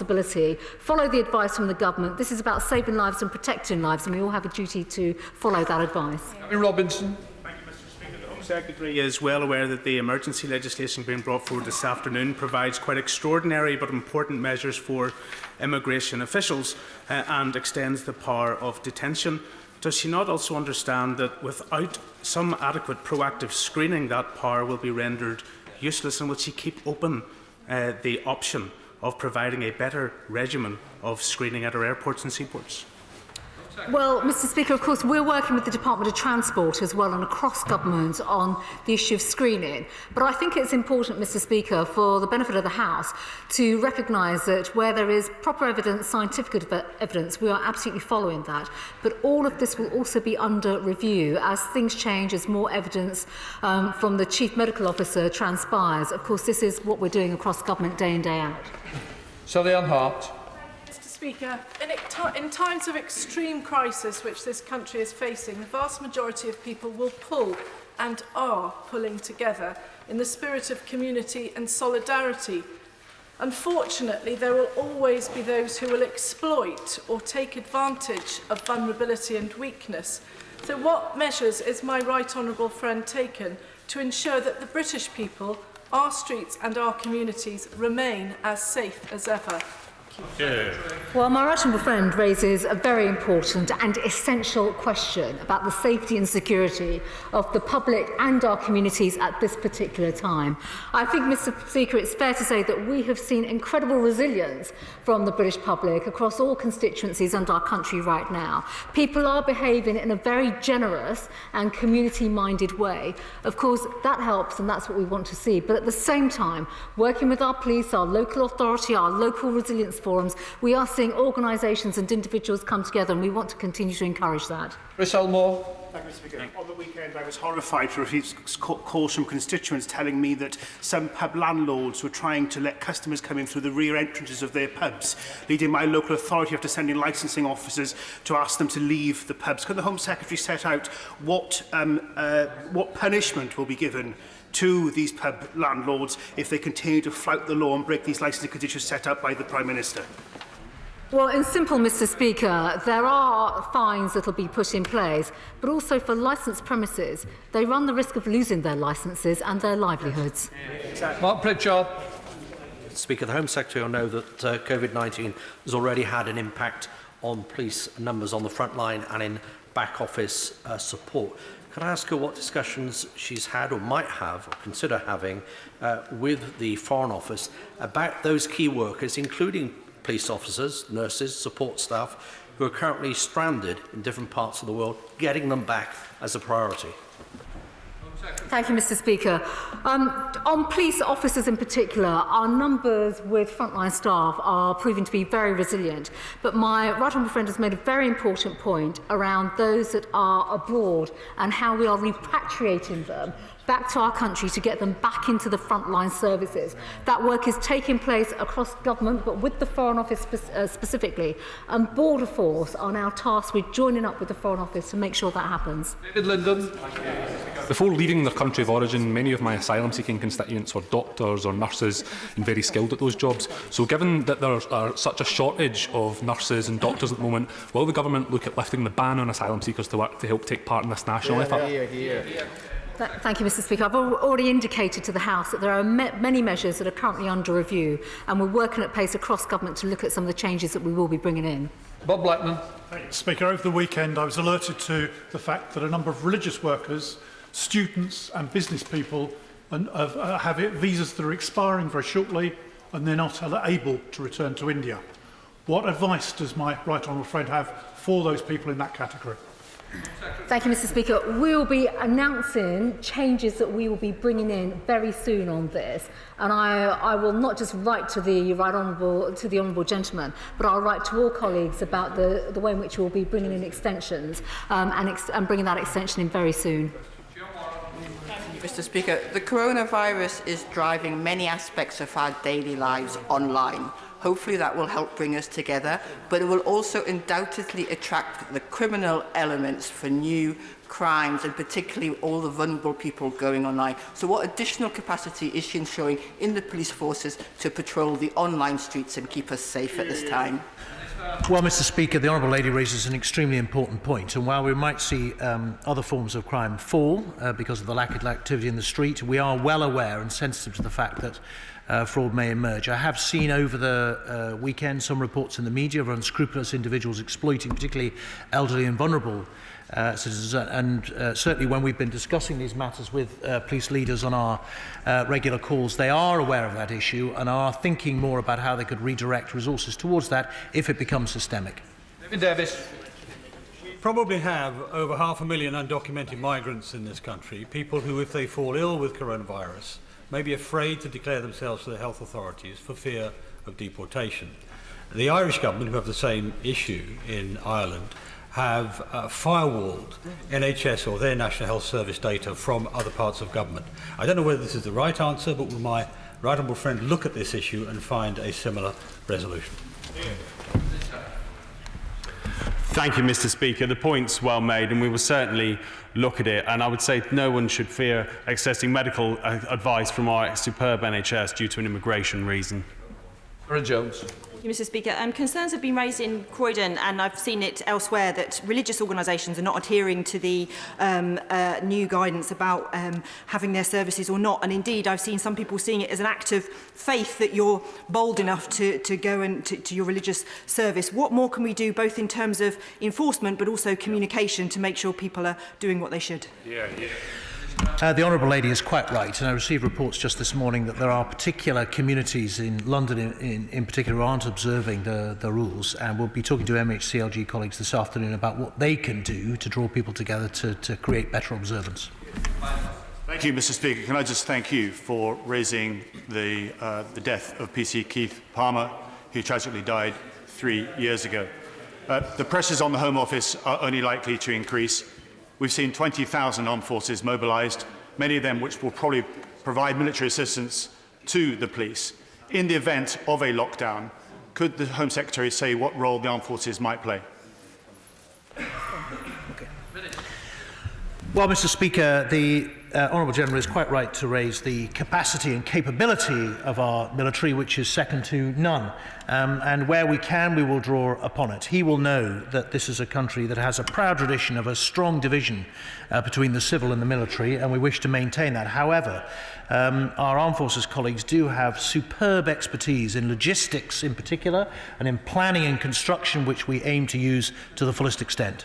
Speaker 1: follow the advice from the government. This is about saving lives and protecting lives, and we all have a duty to follow that advice.
Speaker 2: Robinson.
Speaker 6: Thank you, Mr. Speaker. The Home Secretary is well aware that the emergency legislation being brought forward this afternoon provides quite extraordinary but important measures for immigration officials and extends the power of detention. Does she not also understand that without some adequate proactive screening, that power will be rendered useless, and will she keep open the option of providing a better regimen of screening at our airports and seaports?
Speaker 1: Well, Mr. Speaker, of course, we're working with the Department of Transport as well and across government on the issue of screening. But I think it's important, Mr. Speaker, for the benefit of the House, to recognise that where there is proper evidence, scientific evidence, we are absolutely following that. But all of this will also be under review as things change, as more evidence from the Chief Medical Officer transpires. Of course, this is what we're doing across government day in, day out.
Speaker 2: Sally-Ann Hart.
Speaker 19: Speaker, in times of extreme crisis which this country is facing, the vast majority of people will pull and are pulling together in the spirit of community and solidarity. Unfortunately, there will always be those who will exploit or take advantage of vulnerability and weakness. So what measures is my right honourable friend taken to ensure that the British people, our streets and our communities remain as safe as ever?
Speaker 1: Well, my right honourable friend raises a very important and essential question about the safety and security of the public and our communities at this particular time. I think, Mr. Speaker, it's fair to say that we have seen incredible resilience from the British public across all constituencies and our country right now. People are behaving in a very generous and community-minded way. Of course, that helps, and that's what we want to see. But at the same time, working with our police, our local authority, our local resilience forums, we are seeing organisations and individuals come together, and we want to continue to encourage that.
Speaker 2: Chris Elmore.
Speaker 12: Thank you, Mr. Speaker. On the weekend, I was horrified to receive calls from constituents telling me that some pub landlords were trying to let customers come in through the rear entrances of their pubs, leading my local authority after sending licensing officers to ask them to leave the pubs. Can the Home Secretary set out what punishment will be given to these pub landlords if they continue to flout the law and break these licensing conditions set out by the Prime Minister?
Speaker 1: Well, in simple, Mr. Speaker, there are fines that will be put in place, but also for licensed premises, they run the risk of losing their licences and their livelihoods.
Speaker 2: Mark Pritchard.
Speaker 20: Speaker, the Home Secretary will know that COVID-19 has already had an impact on police numbers on the front line and in back office support. Can I ask her what discussions she's had or might have or consider having with the Foreign Office about those key workers, including police officers, nurses, support staff, who are currently stranded in different parts of the world, getting them back as a priority?
Speaker 1: Thank you, Mr. Speaker. On police officers in particular, our numbers with frontline staff are proving to be very resilient. But my right honourable friend has made a very important point around those that are abroad and how we are repatriating them back to our country to get them back into the frontline services. That work is taking place across government, but with the Foreign Office specifically. And Border Force are now tasked with joining up with the Foreign Office to make sure that happens.
Speaker 2: David Linden.
Speaker 21: Before leaving their country of origin, many of my asylum-seeking constituents were doctors or nurses and very skilled at those jobs. So given that there are such a shortage of nurses and doctors at the moment, will the government look at lifting the ban on asylum seekers to work to help take part in this national effort?
Speaker 1: Thank you, Mr. Speaker. I've already indicated to the House that there are many measures that are currently under review, and we're working at pace across government to look at some of the changes that we will be bringing in.
Speaker 2: Bob Blackman.
Speaker 24: Speaker, over the weekend I was alerted to the fact that a number of religious workers, students and business people have visas that are expiring very shortly and they're not able to return to India. What advice does my right honourable friend have for those people in that category?
Speaker 1: Thank you, Mr. Speaker. We will be announcing changes that we will be bringing in very soon on this, and I will not just write to the honourable gentleman, but I'll write to all colleagues about the way in which we will be bringing in extensions and bringing that extension in very soon.
Speaker 25: Mr. Speaker, the coronavirus is driving many aspects of our daily lives online. Hopefully that will help bring us together, but it will also undoubtedly attract the criminal elements for new crimes, and particularly all the vulnerable people going online. So what additional capacity is she ensuring in the police forces to patrol the online streets and keep us safe at this time?
Speaker 9: Well, Mr. Speaker, the Honourable Lady raises an extremely important point, and while we might see other forms of crime fall because of the lack of activity in the street, we are well aware and sensitive to the fact that fraud may emerge. I have seen over the weekend some reports in the media of unscrupulous individuals exploiting particularly elderly and vulnerable citizens, and certainly when we've been discussing these matters with police leaders on our regular calls, they are aware of that issue and are thinking more about how they could redirect resources towards that if it becomes systemic.
Speaker 2: David Davis.
Speaker 26: We probably have over 500,000 undocumented migrants in this country, people who, if they fall ill with coronavirus, may be afraid to declare themselves to the health authorities for fear of deportation. The Irish government, who have the same issue in Ireland, have firewalled NHS or their National Health Service data from other parts of government. I don't know whether this is the right answer, but will my right honourable friend look at this issue and find a similar resolution?
Speaker 27: Thank you, Mr. Speaker. The point's well made, and we will certainly look at it. And I would say no one should fear accessing medical advice from our superb NHS due to an immigration reason.
Speaker 2: Boris Jones.
Speaker 3: Thank you, Mr. Speaker. Concerns have been raised in Croydon, and I've seen it elsewhere, that religious organisations are not adhering to the new guidance about having their services or not. And indeed, I've seen some people seeing it as an act of faith that you're bold enough to go and to your religious service. What more can we do, both in terms of enforcement but also communication, to make sure people are doing what they should?
Speaker 9: The Honourable Lady is quite right, and I received reports just this morning that there are particular communities in London in particular who aren't observing the rules, and we'll be talking to MHCLG colleagues this afternoon about what they can do to draw people together to create better observance.
Speaker 4: Thank you, Mr. Speaker. Can I just thank you for raising the death of PC Keith Palmer, who tragically died 3 years ago. The pressures on the Home Office are only likely to increase. We've seen 20,000 armed forces mobilised, many of them which will probably provide military assistance to the police. In the event of a lockdown, could the Home Secretary say what role the armed forces might play?
Speaker 9: Well, Mr. Speaker, the Honourable Gentleman is quite right to raise the capacity and capability of our military, which is second to none. And where we can, we will draw upon it. He will know that this is a country that has a proud tradition of a strong division between the civil and the military, and we wish to maintain that. However, our armed forces colleagues do have superb expertise in logistics in particular, and in planning and construction, which we aim to use to the fullest extent.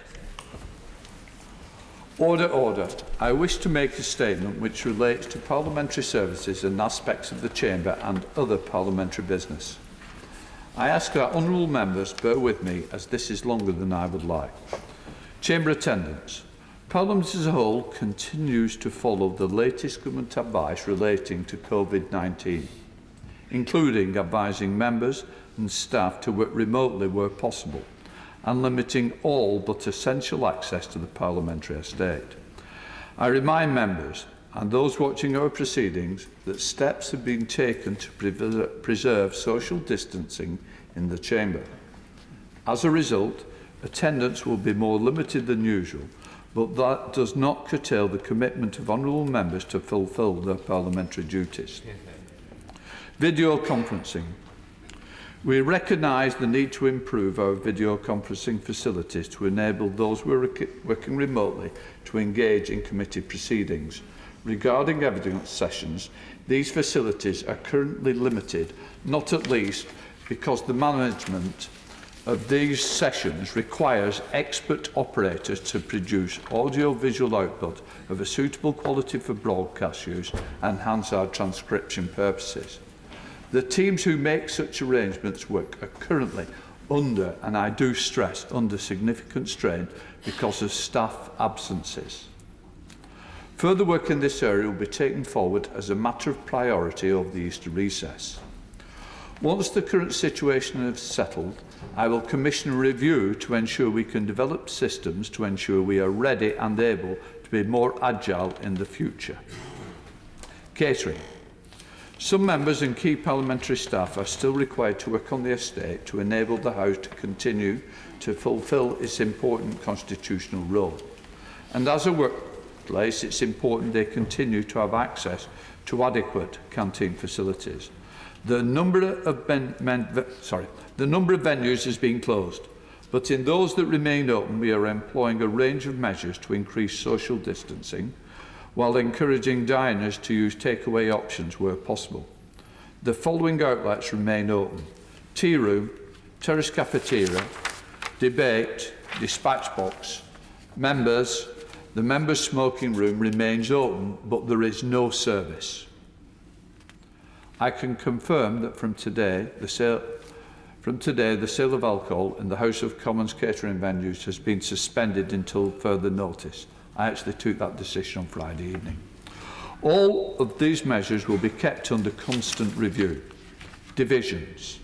Speaker 5: Order, order. I wish to make a statement which relates to parliamentary services and aspects of the Chamber and other parliamentary business. I ask that honourable members bear with me, as this is longer than I would like. Chamber attendance. Parliament as a whole continues to follow the latest government advice relating to COVID-19, including advising members and staff to work remotely where possible, and limiting all but essential access to the parliamentary estate. I remind members and those watching our proceedings that steps have been taken to preserve social distancing in the chamber. As a result, attendance will be more limited than usual, but that does not curtail the commitment of honourable members to fulfil their parliamentary duties. Video conferencing. We recognise the need to improve our video conferencing facilities to enable those working remotely to engage in committee proceedings. Regarding evidence sessions, these facilities are currently limited, not at least because the management of these sessions requires expert operators to produce audio-visual output of a suitable quality for broadcast use and Hansard transcription purposes. The teams who make such arrangements work are currently under, and I do stress, under significant strain because of staff absences. Further work in this area will be taken forward as a matter of priority over the Easter recess. Once the current situation is settled, I will commission a review to ensure we can develop systems to ensure we are ready and able to be more agile in the future. Catering. Some members and key parliamentary staff are still required to work on the estate to enable the House to continue to fulfil its important constitutional role. And as a workplace, it's important they continue to have access to adequate canteen facilities. The number of venues is being closed, but in those that remain open, we are employing a range of measures to increase social distancing, while encouraging diners to use takeaway options where possible. The following outlets remain open: tea room, terrace cafeteria, debate, dispatch box. The members' smoking room remains open, but there is no service. I can confirm that from today, the sale of alcohol in the House of Commons catering venues has been suspended until further notice. I actually took that decision on Friday evening. All of these measures will be kept under constant review. Divisions.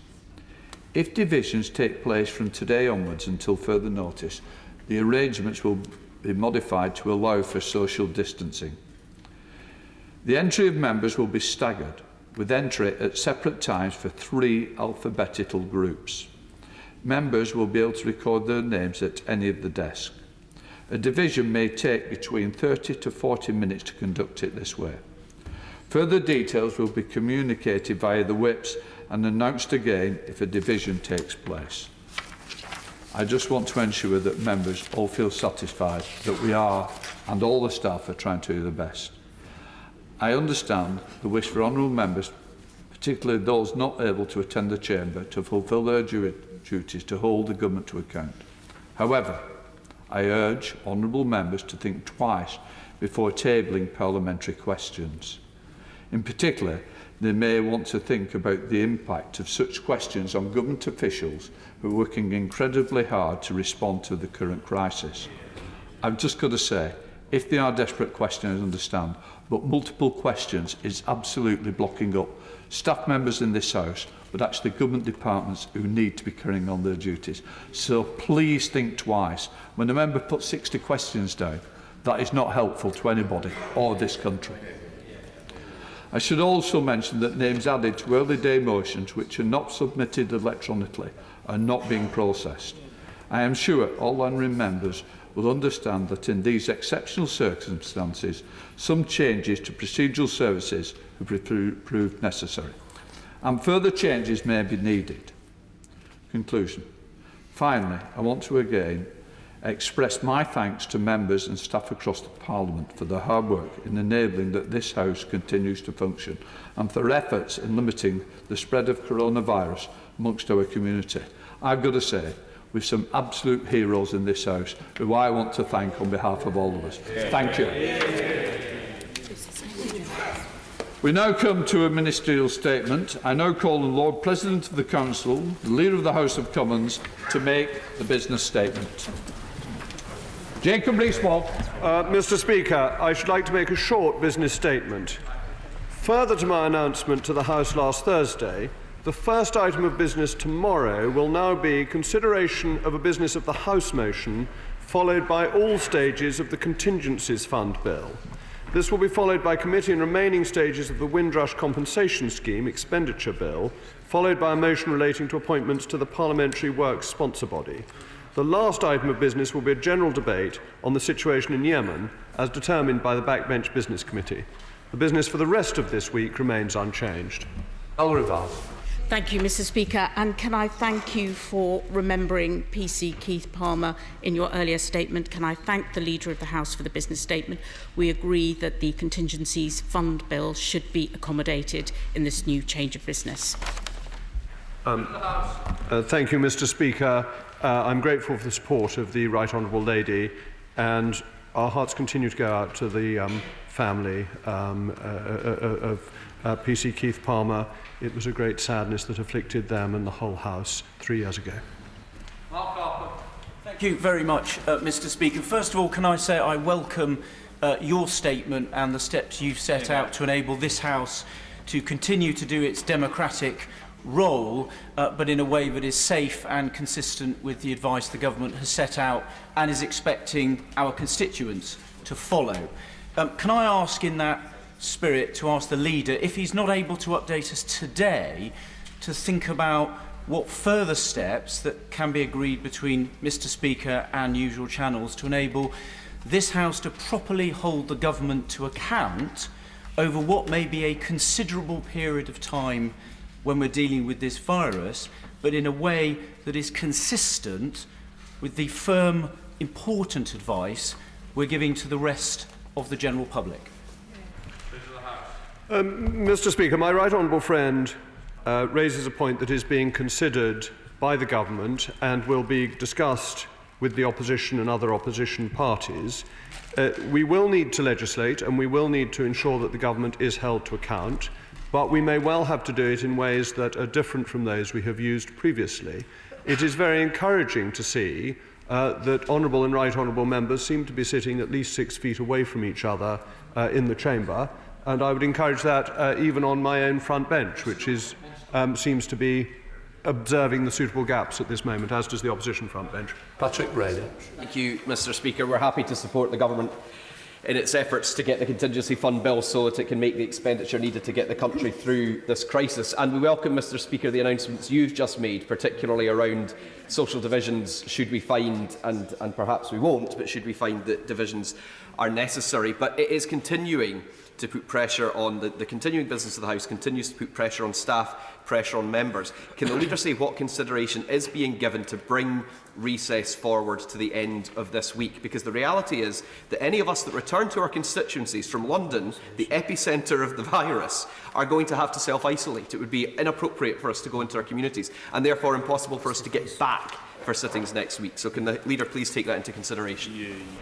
Speaker 5: If divisions take place from today onwards until further notice, the arrangements will be modified to allow for social distancing. The entry of members will be staggered, with entry at separate times for 3 alphabetical groups. Members will be able to record their names at any of the desks. A division may take between 30 to 40 minutes to conduct it this way. Further details will be communicated via the whips and announced again if a division takes place. I just want to ensure that members all feel satisfied that we are, and all the staff are trying to do the best. I understand the wish for honourable members, particularly those not able to attend the Chamber, to fulfil their duties to hold the Government to account. However, I urge honourable members to think twice before tabling parliamentary questions. In particular, they may want to think about the impact of such questions on government officials who are working incredibly hard to respond to the current crisis. I've just got to say, if they are desperate questions, I understand, but multiple questions is absolutely blocking up staff members in this House, but actually government departments who need to be carrying on their duties. So please think twice. When a member puts 60 questions down, that is not helpful to anybody or this country. I should also mention that names added to early day motions which are not submitted electronically are not being processed. I am sure all honourable members will understand that in these exceptional circumstances, some changes to procedural services have proved necessary, and further changes may be needed. Conclusion. Finally, I want to again express my thanks to members and staff across the Parliament for their hard work in enabling that this House continues to function, and for efforts in limiting the spread of coronavirus amongst our community. I've got to say, with some absolute heroes in this House, who I want to thank on behalf of all of us. Thank you. We now come to a ministerial statement. I now call on the Lord President of the Council, the Leader of the House of Commons, to make the business statement. Jacob Rees-Mogg.
Speaker 8: Mr. Speaker, I should like to make a short business statement. Further to my announcement to the House last Thursday, the first item of business tomorrow will now be consideration of a business of the House motion, followed by all stages of the Contingencies Fund Bill. This will be followed by committee and remaining stages of the Windrush Compensation Scheme Expenditure Bill, followed by a motion relating to appointments to the Parliamentary Works Sponsor Body. The last item of business will be a general debate on the situation in Yemen, as determined by the Backbench Business Committee. The business for the rest of this week remains unchanged.
Speaker 10: Thank you, Mr. Speaker, and can I thank you for remembering PC Keith Palmer in your earlier statement. Can I thank the Leader of the House for the business statement. We agree that the Contingencies Fund Bill should be accommodated in this new change of business.
Speaker 8: Thank you, Mr. Speaker. I'm grateful for the support of the Right Honourable Lady, and our hearts continue to go out to the family of PC Keith Palmer. It was a great sadness that afflicted them and the whole House 3 years ago.
Speaker 11: Thank you very much, Mr. Speaker. First of all, can I say I welcome your statement and the steps you've set out to enable this House to continue to do its democratic role, but in a way that is safe and consistent with the advice the government has set out and is expecting our constituents to follow. Can I ask in that spirit to ask the Leader, if he's not able to update us today, to think about what further steps that can be agreed between Mr. Speaker and usual channels to enable this House to properly hold the government to account over what may be a considerable period of time when we're dealing with this virus, but in a way that is consistent with the firm, important advice we're giving to the rest of the general public.
Speaker 8: Mr. Speaker, my right honourable friend raises a point that is being considered by the government and will be discussed with the opposition and other opposition parties. We will need to legislate and we will need to ensure that the government is held to account, but we may well have to do it in ways that are different from those we have used previously. It is very encouraging to see that honourable and right honourable members seem to be sitting at least 6 feet away from each other in the chamber, and I would encourage that even on my own front bench, which is, seems to be observing the suitable gaps at this moment, as does the opposition front bench.
Speaker 13: Patrick Brady. Thank you, Mr. Speaker. We're happy to support the government in its efforts to get the contingency fund bill so that it can make the expenditure needed to get the country through this crisis. And we welcome, Mr. Speaker, the announcements you've just made, particularly around social divisions, should we find, and perhaps we won't, but should we find that divisions are necessary. But it is continuing to put pressure on the continuing business of the House, continues to put pressure on staff, pressure on members. Can the Leader say what consideration is being given to bring recess forward to the end of this week? Because the reality is that any of us that return to our constituencies from London, the epicentre of the virus, are going to have to self-isolate. It would be inappropriate for us to go into our communities and therefore impossible for us to get back for sittings next week. So can the Leader please take that into consideration?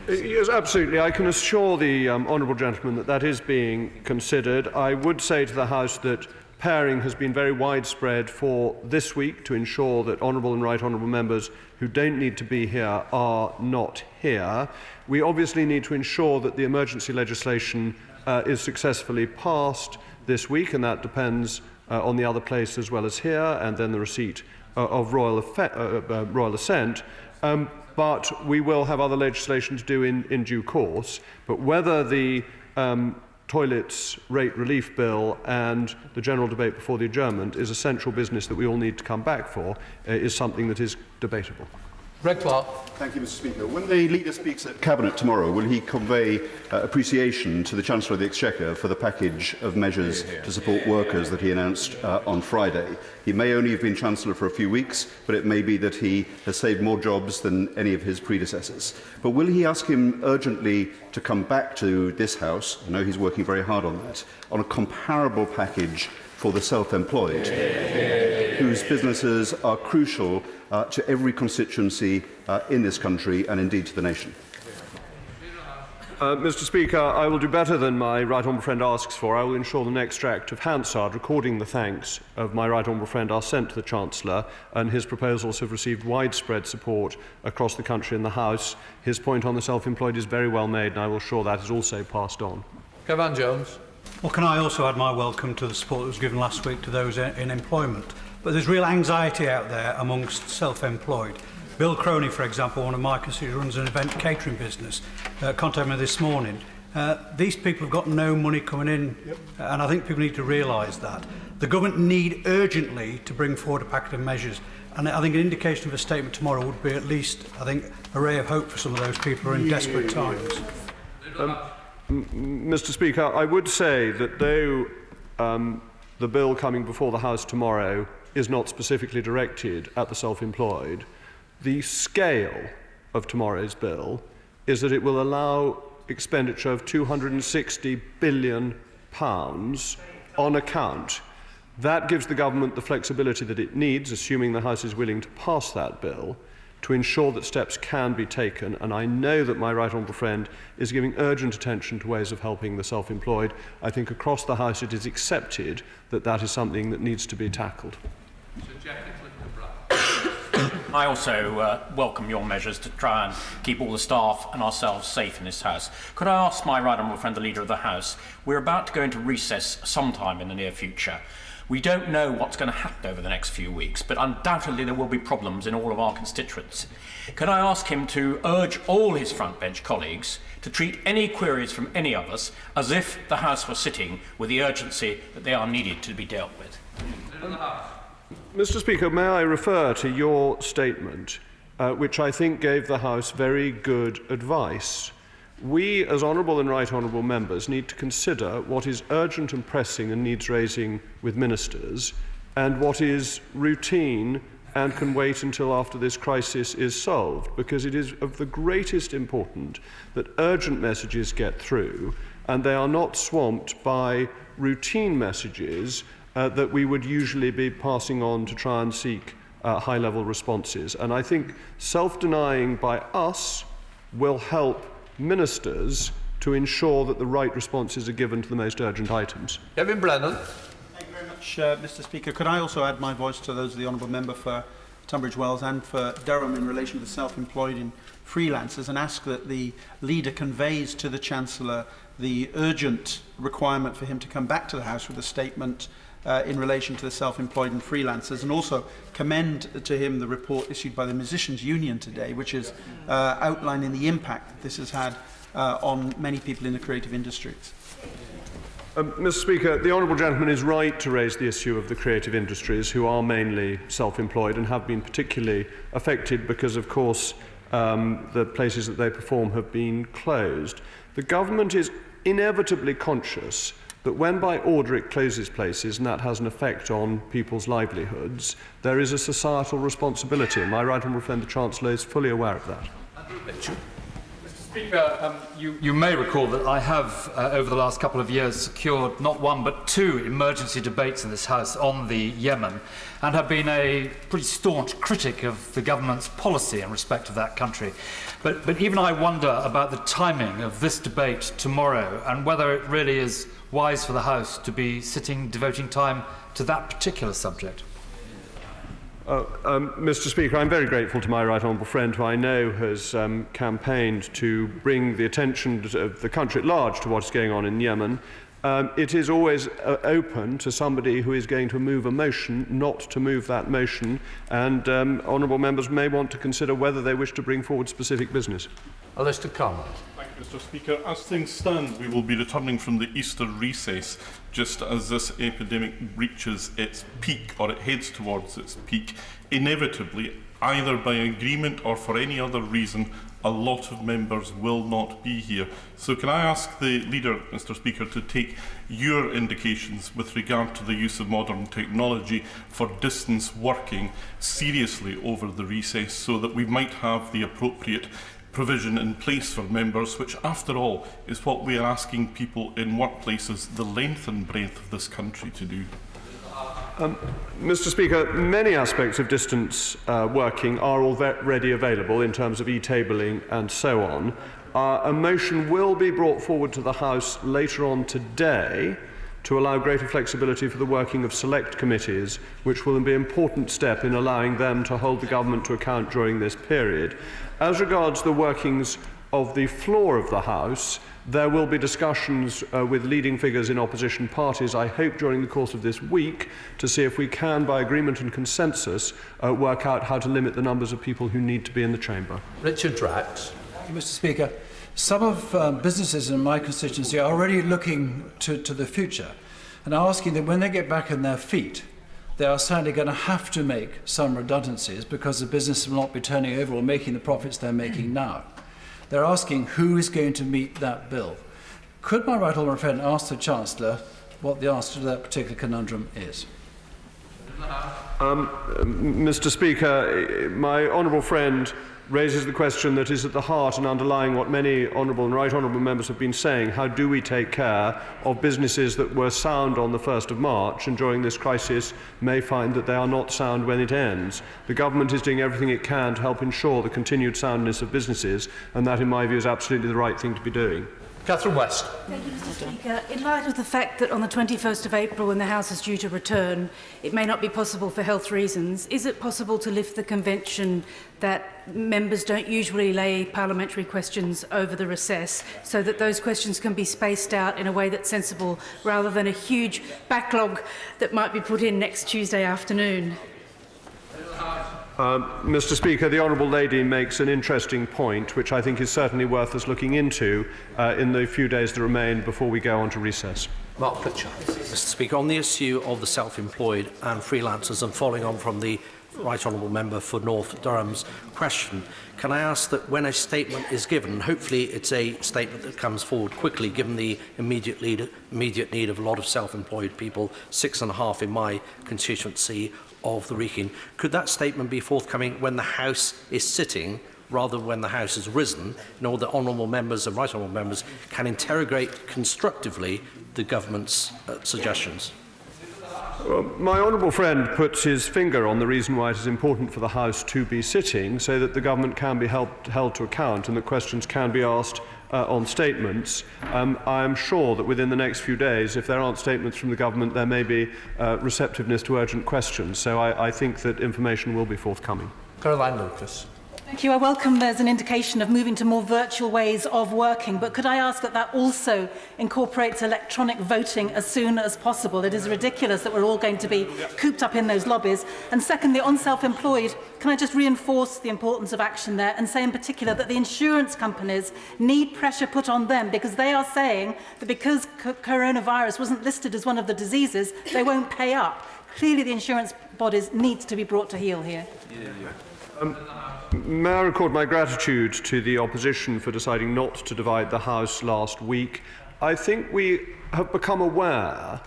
Speaker 8: Yes, absolutely. I can assure the honourable gentleman that that is being considered. I would say to the House that pairing has been very widespread for this week to ensure that honourable and right honourable members who don't need to be here are not here. We obviously need to ensure that the emergency legislation is successfully passed this week, and that depends on the other place as well as here, and then the receipt of royal assent. But we will have other legislation to do in due course. But whether the toilets rate relief bill and the general debate before the adjournment is essential business that we all need to come back for is something that is debatable.
Speaker 2: Greg Clark.
Speaker 7: Thank you, Mr. Speaker. When the Leader speaks at Cabinet tomorrow, will he convey appreciation to the Chancellor of the Exchequer for the package of measures to support workers that he announced on Friday? He may only have been Chancellor for a few weeks, but it may be that he has saved more jobs than any of his predecessors. But will he ask him urgently to come back to this House, I know he's working very hard on that, on a comparable package for the self-employed, whose businesses are crucial to every constituency in this country and indeed to the nation?
Speaker 8: Mr. Speaker, I will do better than my right honourable friend asks for. I will ensure the next extract of Hansard recording the thanks of my right honourable friend are sent to the Chancellor, and his proposals have received widespread support across the country in the House. His point on the self-employed is very well made, and I will ensure that is also passed on.
Speaker 2: Kevin Jones.
Speaker 26: Well, can I also add my welcome to the support that was given last week to those in employment? But there's real anxiety out there amongst self-employed. Bill Croney, for example, one of my constituents, runs an event catering business, contacted me this morning. These people have got no money coming in, and I think people need to realise that. The government need urgently to bring forward a packet of measures, and I think an indication of a statement tomorrow would be at least, I think, a ray of hope for some of those people who are in desperate times.
Speaker 8: Mr. Speaker, I would say that though the bill coming before the House tomorrow is not specifically directed at the self-employed, the scale of tomorrow's bill is that it will allow expenditure of £260 billion on account. That gives the government the flexibility that it needs, assuming the House is willing to pass that bill, to ensure that steps can be taken. And I know that my right honourable friend is giving urgent attention to ways of helping the self-employed. I think across the House it is accepted that that is something that needs to be tackled.
Speaker 14: I also welcome your measures to try and keep all the staff and ourselves safe in this House. Could I ask my right honourable friend, the Leader of the House, we're about to go into recess sometime in the near future. We don't know what's going to happen over the next few weeks, but undoubtedly there will be problems in all of our constituents. Can I ask him to urge all his frontbench colleagues to treat any queries from any of us as if the House were sitting with the urgency that they are needed to be dealt with?
Speaker 8: Mr. Speaker, may I refer to your statement, which I think gave the House very good advice. We, as honourable and right honourable members, need to consider what is urgent and pressing and needs raising with ministers, and what is routine and can wait until after this crisis is solved, because it is of the greatest importance that urgent messages get through and they are not swamped by routine messages that we would usually be passing on to try and seek high-level responses. And I think self-denying by us will help ministers to ensure that the right responses are given to the most urgent items.
Speaker 2: Kevin Brennan.
Speaker 15: Thank you very much, Mr. Speaker. Could I also add my voice to those of the honourable member for Tunbridge Wells and for Durham in relation to the self-employed and freelancers, and ask that the Leader conveys to the Chancellor the urgent requirement for him to come back to the House with a statement in relation to the self-employed and freelancers, and also commend to him the report issued by the Musicians' Union today, which is outlining the impact that this has had on many people in the creative industries.
Speaker 8: Mr. Speaker, the honourable gentleman is right to raise the issue of the creative industries, who are mainly self-employed and have been particularly affected because, of course, the places that they perform have been closed. The government is inevitably conscious that when by order it closes places, and that has an effect on people's livelihoods, there is a societal responsibility. And my right honourable friend the Chancellor is fully aware of that.
Speaker 6: Mr. Speaker, you may recall that I have, over the last couple of years, secured not one but two emergency debates in this House on the Yemen, and have been a pretty staunch critic of the government's policy in respect of that country. But even I wonder about the timing of this debate tomorrow, and whether it really is wise for the House to be devoting time to that particular subject.
Speaker 8: Mr. Speaker, I'm very grateful to my right honourable friend, who I know has campaigned to bring the attention of the country at large to what's going on in Yemen. It is always open to somebody who is going to move a motion not to move that motion, and honourable members may want to consider whether they wish to bring forward specific business.
Speaker 6: Alistair Carr.
Speaker 16: Thank you, Mr. Speaker. As things stand, we will be returning from the Easter recess just as this epidemic reaches its peak, or it heads towards its peak. Inevitably, either by agreement or for any other reason, a lot of members will not be here. So can I ask the Leader, Mr. Speaker, to take your indications with regard to the use of modern technology for distance working seriously over the recess, so that we might have the appropriate provision in place for members, which after all is what we are asking people in workplaces the length and breadth of this country to do.
Speaker 8: Mr. Speaker, many aspects of distance working are already available in terms of e-tabling and so on. A motion will be brought forward to the House later on today to allow greater flexibility for the working of select committees, which will be an important step in allowing them to hold the government to account during this period. As regards the workings of the floor of the House, there will be discussions with leading figures in opposition parties, I hope during the course of this week, to see if we can, by agreement and consensus, work out how to limit the numbers of people who need to be in the chamber.
Speaker 6: Richard Drax.
Speaker 26: Thank you, Mr. Speaker. Some of businesses in my constituency are already looking to the future and are asking that when they get back on their feet, they are sadly going to have to make some redundancies because the business will not be turning over or making the profits they're making now. They're asking who is going to meet that bill. Could my right honourable friend ask the Chancellor what the answer to that particular conundrum is?
Speaker 8: Mr. Speaker, my honourable friend raises the question that is at the heart and underlying what many honourable and right honourable members have been saying. How do we take care of businesses that were sound on the 1st of March and during this crisis may find that they are not sound when it ends? The government is doing everything it can to help ensure the continued soundness of businesses, and that, in my view, is absolutely the right thing to be doing.
Speaker 6: Catherine West.
Speaker 17: Thank you, Mr. Speaker. In light of the fact that on the 21st of April, when the House is due to return, it may not be possible for health reasons, is it possible to lift the convention that members don't usually lay parliamentary questions over the recess, so that those questions can be spaced out in a way that's sensible, rather than a huge backlog that might be put in next Tuesday afternoon?
Speaker 8: Mr. Speaker, the Honourable Lady makes an interesting point, which I think is certainly worth us looking into in the few days that remain before we go on to recess.
Speaker 6: Mark Pritchard.
Speaker 20: Mr. Speaker, on the issue of the self-employed and freelancers, and following on from the Right Honourable Member for North Durham's question, can I ask that when a statement is given, hopefully it's a statement that comes forward quickly, given the immediate need of a lot of self-employed people, 6.5 in my constituency of the Wrekin, could that statement be forthcoming when the House is sitting, rather than when the House has risen, in order that honourable members and right honourable members can interrogate constructively the government's suggestions?
Speaker 8: My honourable friend puts his finger on the reason why it is important for the House to be sitting, so that the government can be held to account and that questions can be asked on statements. I am sure that within the next few days, if there aren't statements from the government, there may be receptiveness to urgent questions. So I think that information will be forthcoming.
Speaker 6: Caroline Lucas.
Speaker 17: Thank you. I welcome there's an indication of moving to more virtual ways of working, but could I ask that that also incorporates electronic voting as soon as possible? It is ridiculous that we're all going to be cooped up in those lobbies. And secondly, on self-employed, can I just reinforce the importance of action there and say in particular that the insurance companies need pressure put on them, because they are saying that because coronavirus wasn't listed as one of the diseases, they won't pay up. Clearly the insurance bodies need to be brought to heel here.
Speaker 8: May I record my gratitude to the opposition for deciding not to divide the House last week. I think we have become aware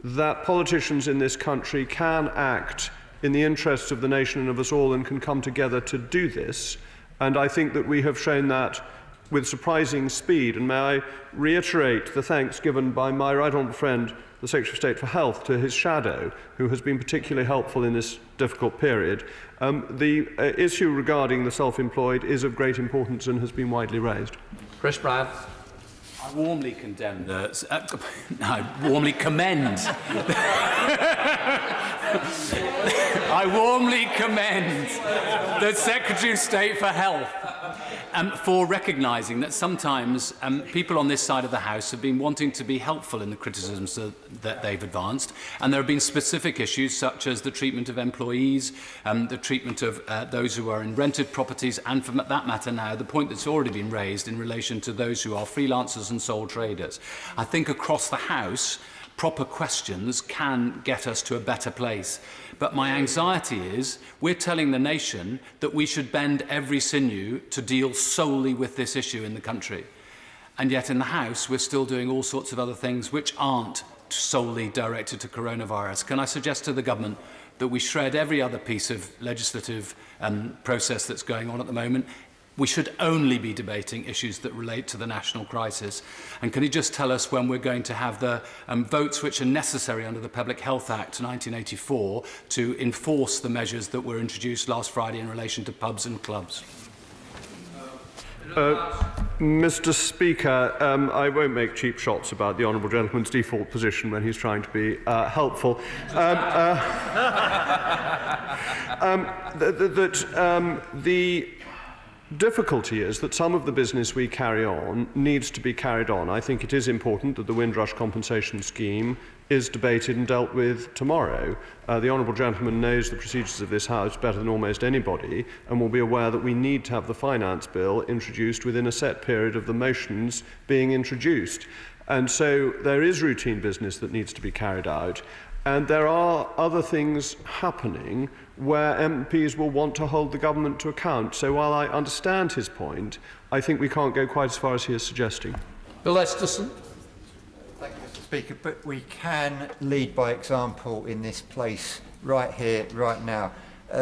Speaker 8: that politicians in this country can act in the interests of the nation and of us all and can come together to do this. And I think that we have shown that with surprising speed. And may I reiterate the thanks given by my right honourable friend, the Secretary of State for Health, to his shadow, who has been particularly helpful in this difficult period. The issue regarding the self-employed is of great importance and has been widely raised.
Speaker 2: Chris Brown.
Speaker 12: I warmly condemn I warmly commend. I warmly commend the Secretary of State for Health for recognising that sometimes people on this side of the House have been wanting to be helpful in the criticisms that they've advanced, and there have been specific issues such as the treatment of employees, the treatment of those who are in rented properties, and for that matter now, the point that's already been raised in relation to those who are freelancers and sole traders. I think across the House, proper questions can get us to a better place. But my anxiety is we're telling the nation that we should bend every sinew to deal solely with this issue in the country. And yet in the House, we're still doing all sorts of other things which aren't solely directed to coronavirus. Can I suggest to the government that we shred every other piece of legislative process that's going on at the moment? We should only be debating issues that relate to the national crisis. And can you just tell us when we're going to have the votes which are necessary under the Public Health Act 1984 to enforce the measures that were introduced last Friday in relation to pubs and clubs?
Speaker 8: Mr. Speaker, I won't make cheap shots about the honourable gentleman's default position when he's trying to be helpful. The difficulty is that some of the business we carry on needs to be carried on. I think it is important that the Windrush compensation scheme is debated and dealt with tomorrow. The honourable gentleman knows the procedures of this House better than almost anybody and will be aware that we need to have the finance bill introduced within a set period of the motions being introduced. And so there is routine business that needs to be carried out. And there are other things happening where MPs will want to hold the government to account. So while I understand his point, I think we can't go quite as far as he is suggesting.
Speaker 2: Bill Esterson.
Speaker 18: Thank you, Mr. Speaker. But we can lead by example in this place right here, right now.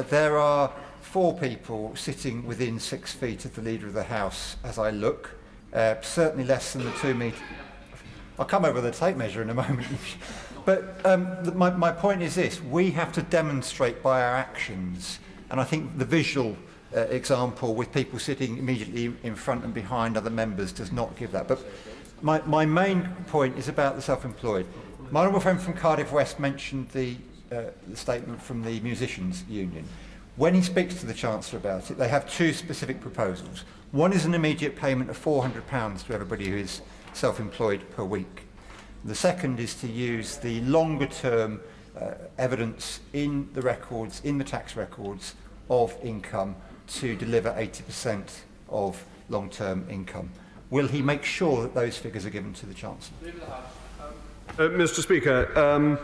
Speaker 18: There are 4 people sitting within 6 feet of the Leader of the House as I look, certainly less than the 2 metre. I'll come over the tape measure in a moment. But my point is this: we have to demonstrate by our actions, and I think the visual example with people sitting immediately in front and behind other members does not give that. But my main point is about the self-employed. My honourable friend from Cardiff West mentioned the statement from the Musicians' Union. When he speaks to the Chancellor about it, they have 2 specific proposals. One is an immediate payment of £400 to everybody who is self-employed per week. The second is to use the longer-term evidence in the records, in the tax records of income to deliver 80% of long-term income. Will he make sure that those figures are given to the Chancellor?
Speaker 8: Mr. Speaker,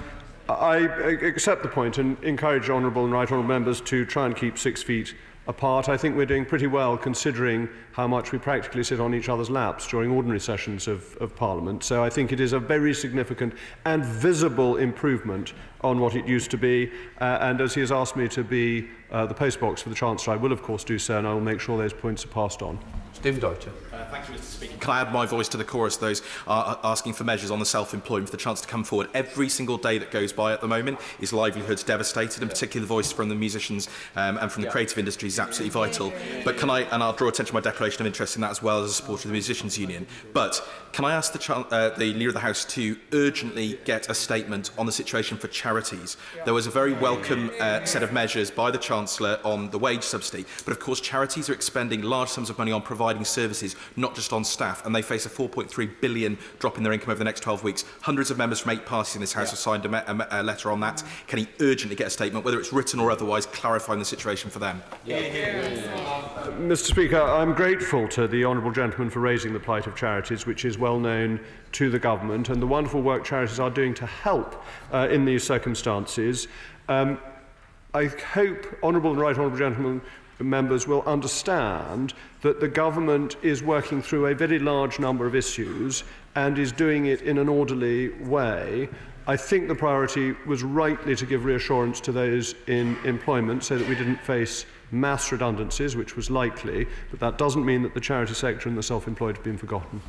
Speaker 8: I accept the point and encourage honourable and right honourable members to try and keep 6 feet apart. I think we're doing pretty well considering how much we practically sit on each other's laps during ordinary sessions of Parliament. So I think it is a very significant and visible improvement on what it used to be. And as he has asked me to be the postbox for the Chancellor, I will of course do so, and I will make sure those points are passed on.
Speaker 2: Stephen Deutscher.
Speaker 19: Thank you, Mr. Speaker. Can I add my voice to the chorus of those asking for measures on the self-employed for the chance to come forward? Every single day that goes by at the moment is livelihoods devastated, and particularly the voice from the musicians and from the creative industry is absolutely vital. But can I, and I'll draw attention to my declaration of interest in that as well as a supporter of the Musicians' Union, but can I ask the Leader of the House to urgently get a statement on the situation for charities? There was a very welcome set of measures by the Chancellor on the wage subsidy, but of course charities are expending large sums of money on providing services, not just on staff, and they face a 4.3 billion drop in their income over the next 12 weeks. Hundreds of members from 8 parties in this House have signed a letter on that. Can he urgently get a statement, whether it's written or otherwise, clarifying the situation for them?
Speaker 8: Mr. Speaker, I'm grateful to the honourable gentleman for raising the plight of charities, which is well known to the government, and the wonderful work charities are doing to help in these circumstances. I hope honourable and right honourable gentlemen members will understand that the government is working through a very large number of issues, and is doing it in an orderly way, I think the priority was rightly to give reassurance to those in employment so that we didn't face mass redundancies, which was likely, but that doesn't mean that the charity sector and the self-employed have been forgotten.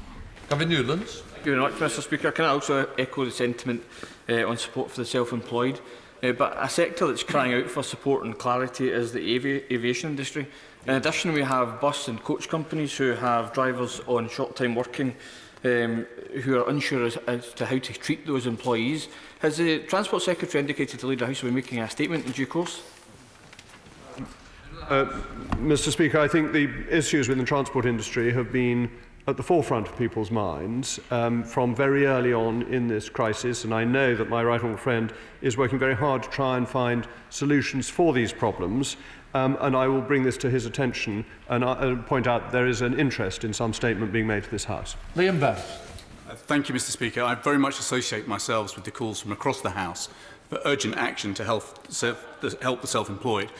Speaker 5: Gavin Newlands.
Speaker 1: Thank you very much, Mr Speaker. Can I also echo the sentiment on support for the self-employed? But a sector that's crying out for support and clarity is the aviation industry. In addition, we have bus and coach companies who have drivers on short-time working who are unsure as to how to treat those employees. Has the Transport Secretary indicated to Leader House we're making a statement in due course?
Speaker 8: Mr Speaker, I think the issues within the transport industry have been at the forefront of people's minds from very early on in this crisis, and I know that my right honourable friend is working very hard to try and find solutions for these problems, and I will bring this to his attention and point out there is an interest in some statement being made to this House.
Speaker 5: Liam Benn.
Speaker 21: Thank you, Mr Speaker. I very much associate myself with the calls from across the House for urgent action to help the self-employed.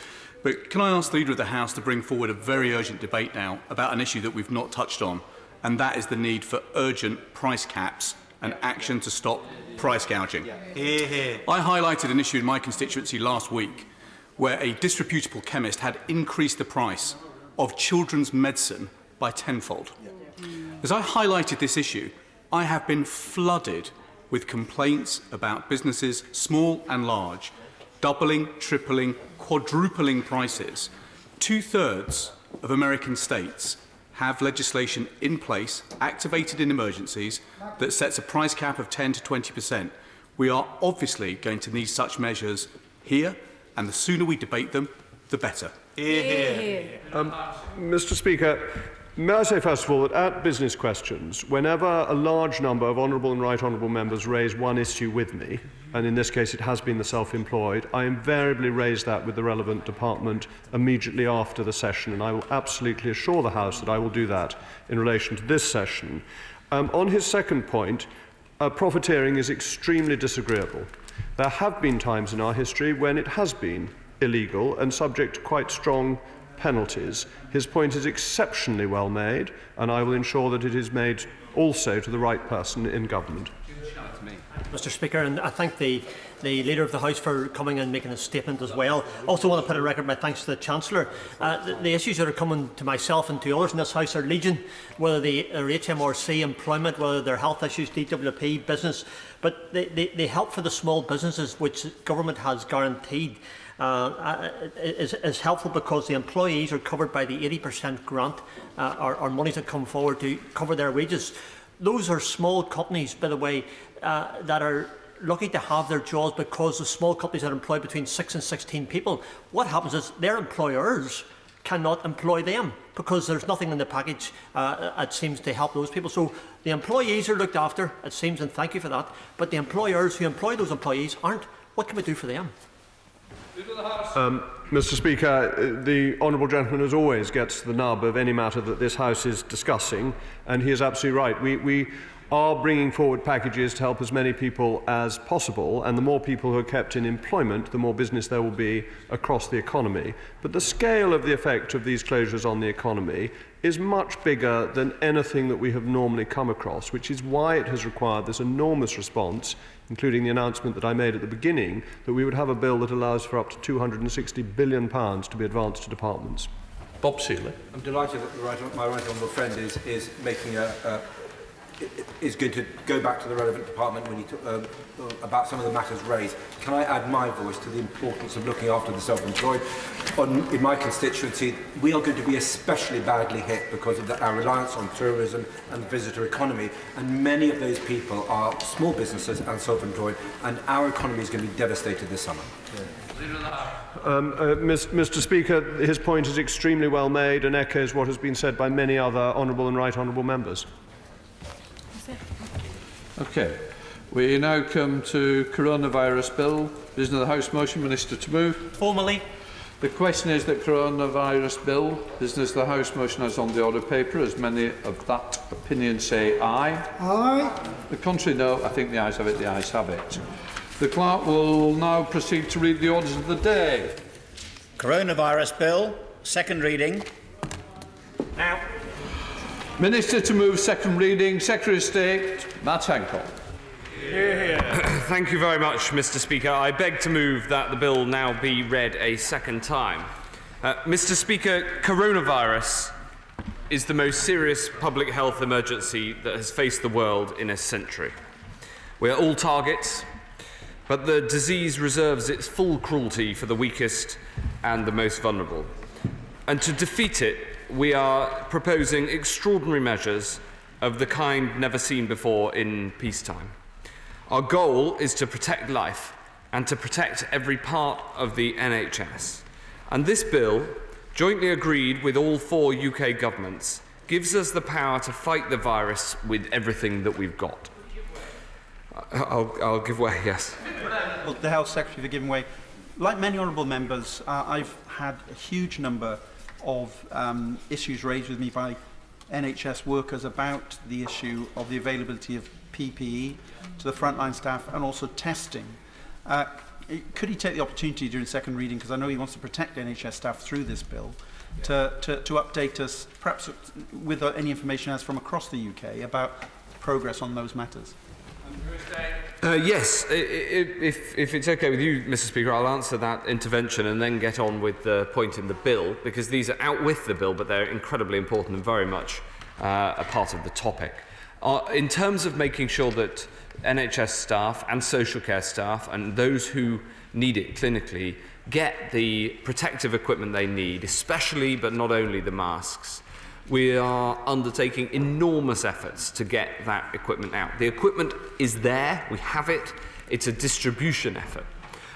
Speaker 21: But can I ask the Leader of the House to bring forward a very urgent debate now about an issue that we've not touched on, and that is the need for urgent price caps and action to stop price gouging.
Speaker 15: Hear, hear.
Speaker 21: I highlighted an issue in my constituency last week where a disreputable chemist had increased the price of children's medicine by tenfold. As I highlighted this issue, I have been flooded with complaints about businesses, small and large, doubling, tripling, quadrupling prices. 2/3 of American states have legislation in place, activated in emergencies, that sets a price cap of 10 to 20%. We are obviously going to need such measures here, and the sooner we debate them, the better.
Speaker 8: Mr Speaker, may I say first of all that at business questions, whenever a large number of honourable and right honourable members raise one issue with me, and in this case it has been the self-employed, I invariably raise that with the relevant department immediately after the session, and I will absolutely assure the House that I will do that in relation to this session. On his second point, profiteering is extremely disagreeable. There have been times in our history when it has been illegal and subject to quite strong penalties. His point is exceptionally well made, and I will ensure that it is made also to the right person in government.
Speaker 20: Mr Speaker, and I thank the Leader of the House for coming and making a statement as well. Also want to put a record my thanks to the Chancellor. The issues that are coming to myself and to others in this House are legion, whether they're HMRC, employment, whether they're health issues, DWP, business, but the help for the small businesses which government has guaranteed is helpful because the employees are covered by the 80% grant or monies that come forward to cover their wages. Those are small companies, by the way, that are lucky to have their jobs because the small companies that employ between 6 and 16 people. What happens is their employers cannot employ them because there's nothing in the package it seems to help those people. So the employees are looked after, it seems, and thank you for that, but the employers who employ those employees aren't. What can we do for them?
Speaker 8: Mr Speaker, the honourable gentleman as always gets to the nub of any matter that this House is discussing, and he is absolutely right. We are bringing forward packages to help as many people as possible, and the more people who are kept in employment, the more business there will be across the economy. But the scale of the effect of these closures on the economy is much bigger than anything that we have normally come across, which is why it has required this enormous response, including the announcement that I made at the beginning, that we would have a bill that allows for up to £260 billion to be advanced to departments.
Speaker 5: Bob Seeley.
Speaker 22: I'm delighted that my right honourable friend is making is going to go back to the relevant department when he about some of the matters raised. Can I add my voice to the importance of looking after the self-employed? In my constituency, we are going to be especially badly hit because of our reliance on tourism and the visitor economy, and many of those people are small businesses and self-employed, and our economy is going to be devastated this summer.
Speaker 8: Mr Speaker, his point is extremely well made and echoes what has been said by many other honourable and right honourable members.
Speaker 5: Okay. We now come to Coronavirus Bill. Business of the House motion. Minister to move.
Speaker 20: Formally.
Speaker 5: The question is that Coronavirus Bill. Business of the House motion is on the order paper. As many of that opinion say aye.
Speaker 23: Aye.
Speaker 5: The contrary no. I think the ayes have it. The ayes have it. The clerk will now proceed to read the orders of the day.
Speaker 23: Coronavirus Bill. Second reading.
Speaker 20: Now.
Speaker 5: Minister to move second reading. Secretary of State, Matt Henkel.
Speaker 3: Thank you very much, Mr. Speaker. I beg to move that the bill now be read a second time. Mr. Speaker, coronavirus is the most serious public health emergency that has faced the world in a century. We are all targets, but the disease reserves its full cruelty for the weakest and the most vulnerable. And to defeat it, we are proposing extraordinary measures of the kind never seen before in peacetime. Our goal is to protect life and to protect every part of the NHS. And this bill, jointly agreed with all 4 UK governments, gives us the power to fight the virus with everything that we've got. I'll give way, yes.
Speaker 15: Well, the Health Secretary for giving way. Like many honourable members, I've had a huge number of issues raised with me by NHS workers about the issue of the availability of PPE to the frontline staff and also testing. Could he take the opportunity during second reading, because I know he wants to protect NHS staff through this bill, to update us, perhaps with any information as from across the UK, about progress on those matters?
Speaker 3: Yes, if it's okay with you, Mr. Speaker, I'll answer that intervention and then get on with the point in the bill, because these are out with the bill, but they're incredibly important and very much a part of the topic. In terms of making sure that NHS staff and social care staff and those who need it clinically get the protective equipment they need, especially but not only the masks, we are undertaking enormous efforts to get that equipment out. The equipment is there, we have it, it's a distribution effort.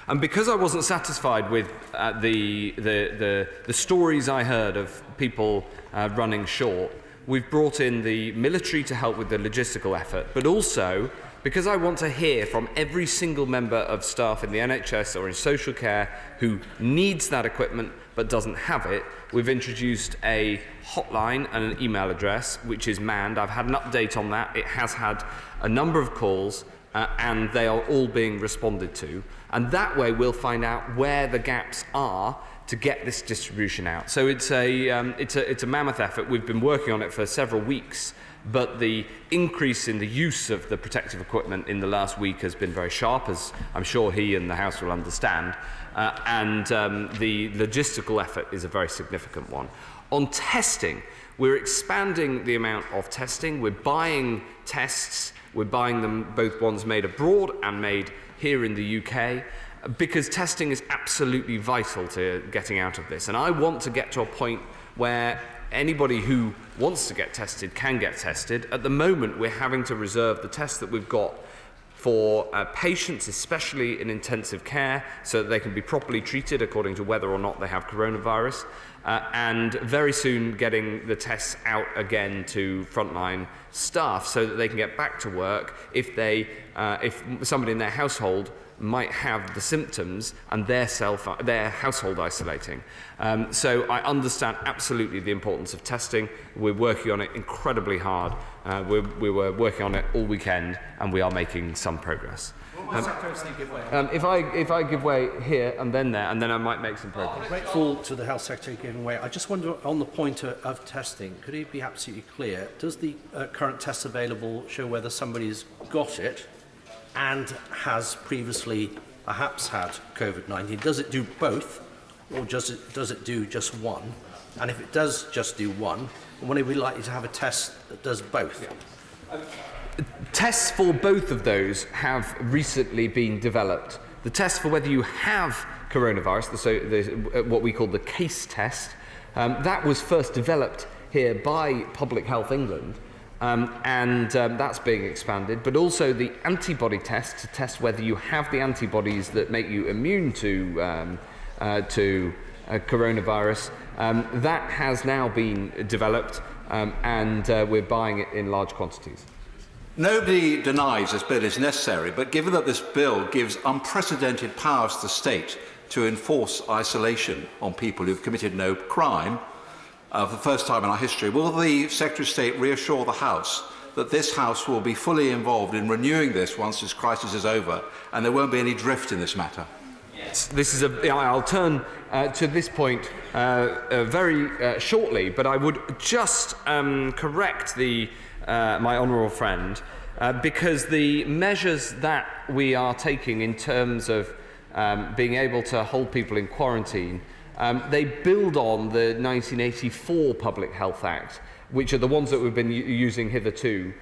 Speaker 3: And because I wasn't satisfied with the stories I heard of people running short, we've brought in the military to help with the logistical effort, but also because I want to hear from every single member of staff in the NHS or in social care who needs that equipment but doesn't have it, we've introduced a hotline and an email address which is manned. I've had an update on that. It has had a number of calls and they are all being responded to. And that way we'll find out where the gaps are to get this distribution out. So it's a mammoth effort. We've been working on it for several weeks, but the increase in the use of the protective equipment in the last week has been very sharp, as I'm sure he and the House will understand, and the logistical effort is a very significant one. On testing, we're expanding the amount of testing. We're buying tests. We're buying them, both ones made abroad and made here in the UK, because testing is absolutely vital to getting out of this. And I want to get to a point where anybody who wants to get tested can get tested. At the moment, we're having to reserve the tests that we've got for patients, especially in intensive care, so that they can be properly treated according to whether or not they have coronavirus, and very soon getting the tests out again to frontline staff so that they can get back to work if somebody in their household might have the symptoms and their household isolating. So I understand absolutely the importance of testing. We're working on it incredibly hard. We were working on it all weekend and we are making some progress. If I give way here and then there, and then I might make some progress.
Speaker 20: Grateful to the Health Secretary giving way. I just wonder, on the point of testing, could he be absolutely clear? Does the current test available show whether somebody's got it and has previously perhaps had COVID-19? Does it do both, or does it do just one? And if it does just do one, when are we likely to have a test that does both?
Speaker 3: Tests for both of those have recently been developed. The test for whether you have coronavirus, what we call the case test, that was first developed here by Public Health England. That's being expanded, but also the antibody test to test whether you have the antibodies that make you immune to coronavirus. That has now been developed, and we're buying it in large quantities.
Speaker 4: Nobody denies this bill is necessary, but given that this bill gives unprecedented powers to the state to enforce isolation on people who've committed no crime, for the first time in our history, will the Secretary of State reassure the House that this House will be fully involved in renewing this once this crisis is over and there won't be any drift in this matter?
Speaker 3: yet. I'll turn to this point very shortly, but I would just correct my honourable friend, because the measures that we are taking in terms of being able to hold people in quarantine, they build on the 1984 Public Health Act, which are the ones that we've been using hitherto.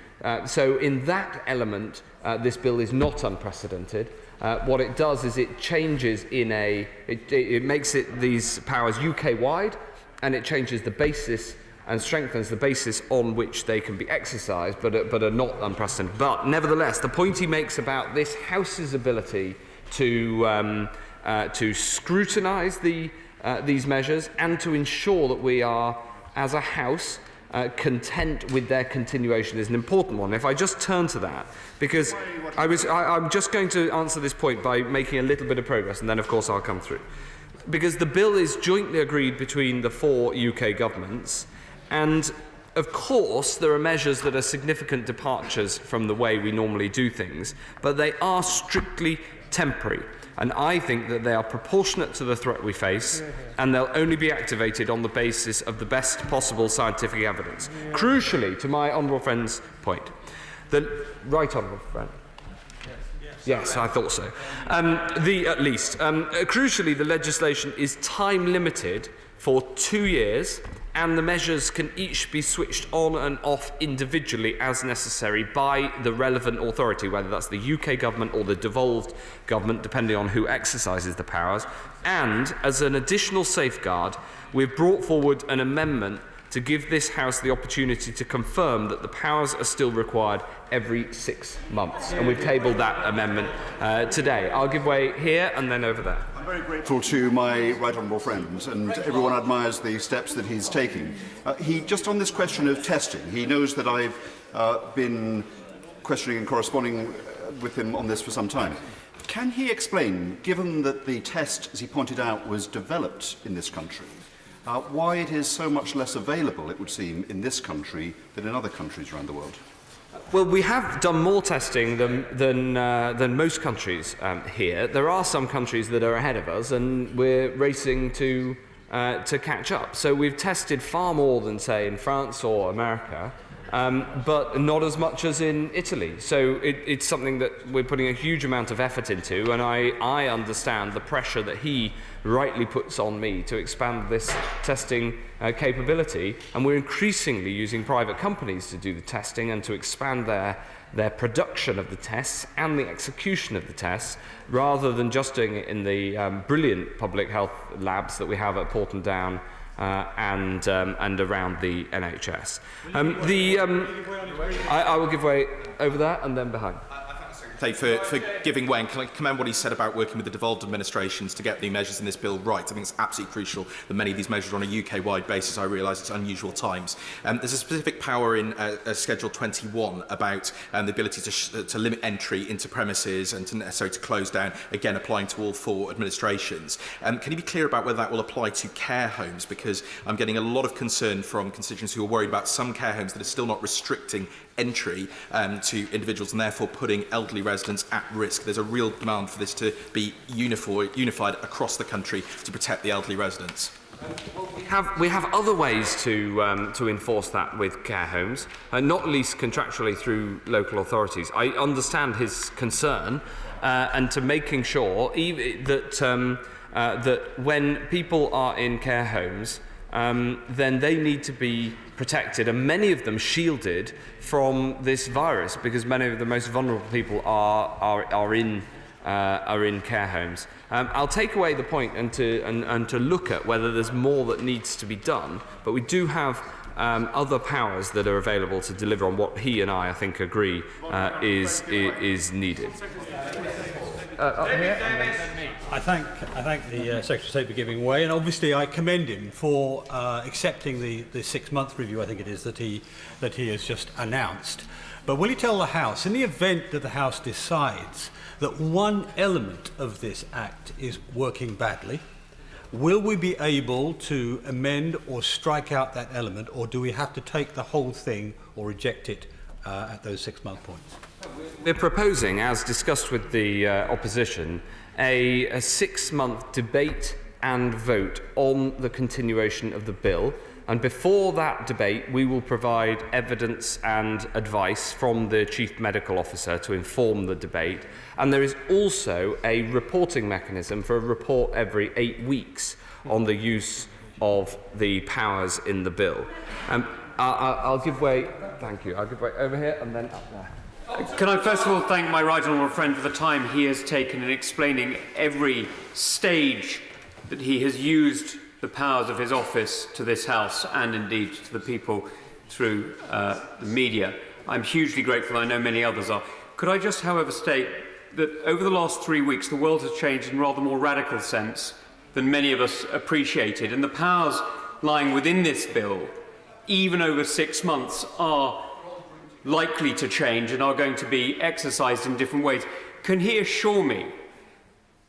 Speaker 3: So in that element, this bill is not unprecedented. What it does is it changes it makes these powers UK-wide, and it changes the basis and strengthens the basis on which they can be exercised, but are not unprecedented. But nevertheless, the point he makes about this House's ability to scrutinise these measures and to ensure that we are, as a House, content with their continuation is an important one. If I just turn to that, because I'm just going to answer this point by making a little bit of progress, and then of course I'll come through. Because the bill is jointly agreed between the 4 UK governments, and of course there are measures that are significant departures from the way we normally do things, but they are strictly temporary. And I think that they are proportionate to the threat we face, and they'll only be activated on the basis of the best possible scientific evidence. Crucially, to my honourable friend's point, the right honourable friend. Yes, I thought so. Crucially, the legislation is time limited for 2 years, and the measures can each be switched on and off individually as necessary by the relevant authority, whether that's the UK government or the devolved government, depending on who exercises the powers. And as an additional safeguard, we've brought forward an amendment to give this House the opportunity to confirm that the powers are still required every 6 months. And we've tabled that amendment today. I'll give way here and then over there.
Speaker 7: I'm very grateful to my right honourable friend, and everyone admires the steps that he's taking. Just on this question of testing, he knows that I've been questioning and corresponding with him on this for some time. Can he explain, given that the test, as he pointed out, was developed in this country, why it is so much less available, it would seem, in this country than in other countries around the world?
Speaker 3: Well, we have done more testing than most countries here. There are some countries that are ahead of us, and we're racing to catch up. So we've tested far more than, say, in France or America, but not as much as in Italy. So it's something that we're putting a huge amount of effort into, and I understand the pressure that he rightly puts on me to expand this testing capability, and we're increasingly using private companies to do the testing and to expand their production of the tests and the execution of the tests, rather than just doing it in the brilliant public health labs that we have at Porton Down and around the NHS. I will give way over there and then behind.
Speaker 19: For giving way, and can I commend what he said about working with the devolved administrations to get the measures in this bill right. I think it's absolutely crucial that many of these measures are on a UK-wide basis. I realise it's unusual times. There's a specific power in Schedule 21 about the ability to limit entry into premises and to close down, again applying to all 4 administrations. Can you be clear about whether that will apply to care homes? Because I'm getting a lot of concern from constituents who are worried about some care homes that are still not restricting entry to individuals and therefore putting elderly residents at risk. There's a real demand for this to be unified across the country to protect the elderly residents.
Speaker 3: We have other ways to enforce that with care homes, not least contractually through local authorities. I understand his concern, and to making sure that when people are in care homes, then they need to be protected, and many of them shielded from this virus, because many of the most vulnerable people are in care homes. I'll take away the point and to look at whether there's more that needs to be done, but we do have other powers that are available to deliver on what he and I think, agree is needed.
Speaker 26: I thank the Secretary of State for giving way, and obviously I commend him for accepting the 6-month review, I think it is, that he has just announced. But will he tell the House, in the event that the House decides that one element of this Act is working badly, will we be able to amend or strike out that element, or do we have to take the whole thing or reject it at those 6-month points?
Speaker 3: We're proposing, as discussed with the opposition, a 6-month debate and vote on the continuation of the bill. And before that debate, we will provide evidence and advice from the Chief Medical Officer to inform the debate. And there is also a reporting mechanism for a report every 8 weeks on the use of the powers in the bill. I'll give way. Thank you. I'll give way over here and then up there.
Speaker 9: Can I first of all thank my right honourable friend for the time he has taken in explaining every stage that he has used the powers of his office to this House and indeed to the people through the media. I'm hugely grateful. I know many others are. Could I just, however, state that over the last 3 weeks the world has changed in rather more radical sense than many of us appreciated, and the powers lying within this bill, even over 6 months, are likely to change and are going to be exercised in different ways. Can he assure me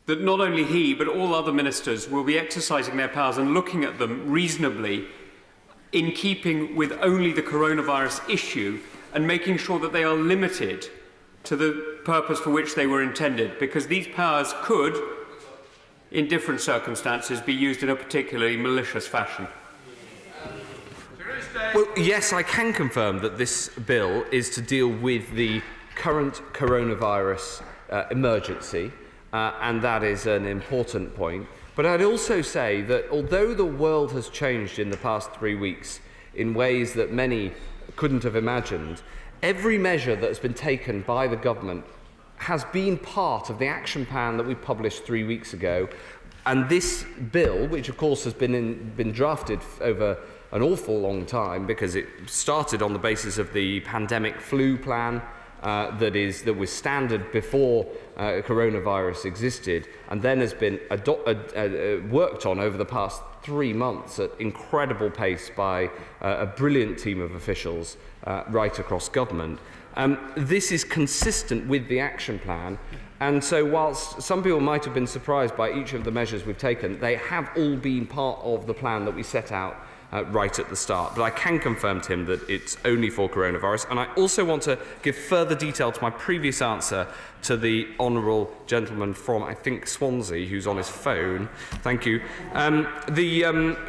Speaker 9: that not only he but all other ministers will be exercising their powers and looking at them reasonably in keeping with only the coronavirus issue and making sure that they are limited to the purpose for which they were intended? Because these powers could, in different circumstances, be used in a particularly malicious fashion.
Speaker 3: Well, yes, I can confirm that this bill is to deal with the current coronavirus emergency, and that is an important point. But I'd also say that although the world has changed in the past 3 weeks in ways that many couldn't have imagined, every measure that has been taken by the government has been part of the action plan that we published 3 weeks ago. And this bill, which of course has been drafted over an awful long time because it started on the basis of the pandemic flu plan that was standard before coronavirus existed, and then has been worked on over the past 3 months at incredible pace by a brilliant team of officials right across government. This is consistent with the action plan, and so whilst some people might have been surprised by each of the measures we've taken, they have all been part of the plan that we set out right at the start. But I can confirm to him that it's only for coronavirus. And I also want to give further detail to my previous answer to the honourable gentleman from, I think, Swansea, who's on his phone. Thank you.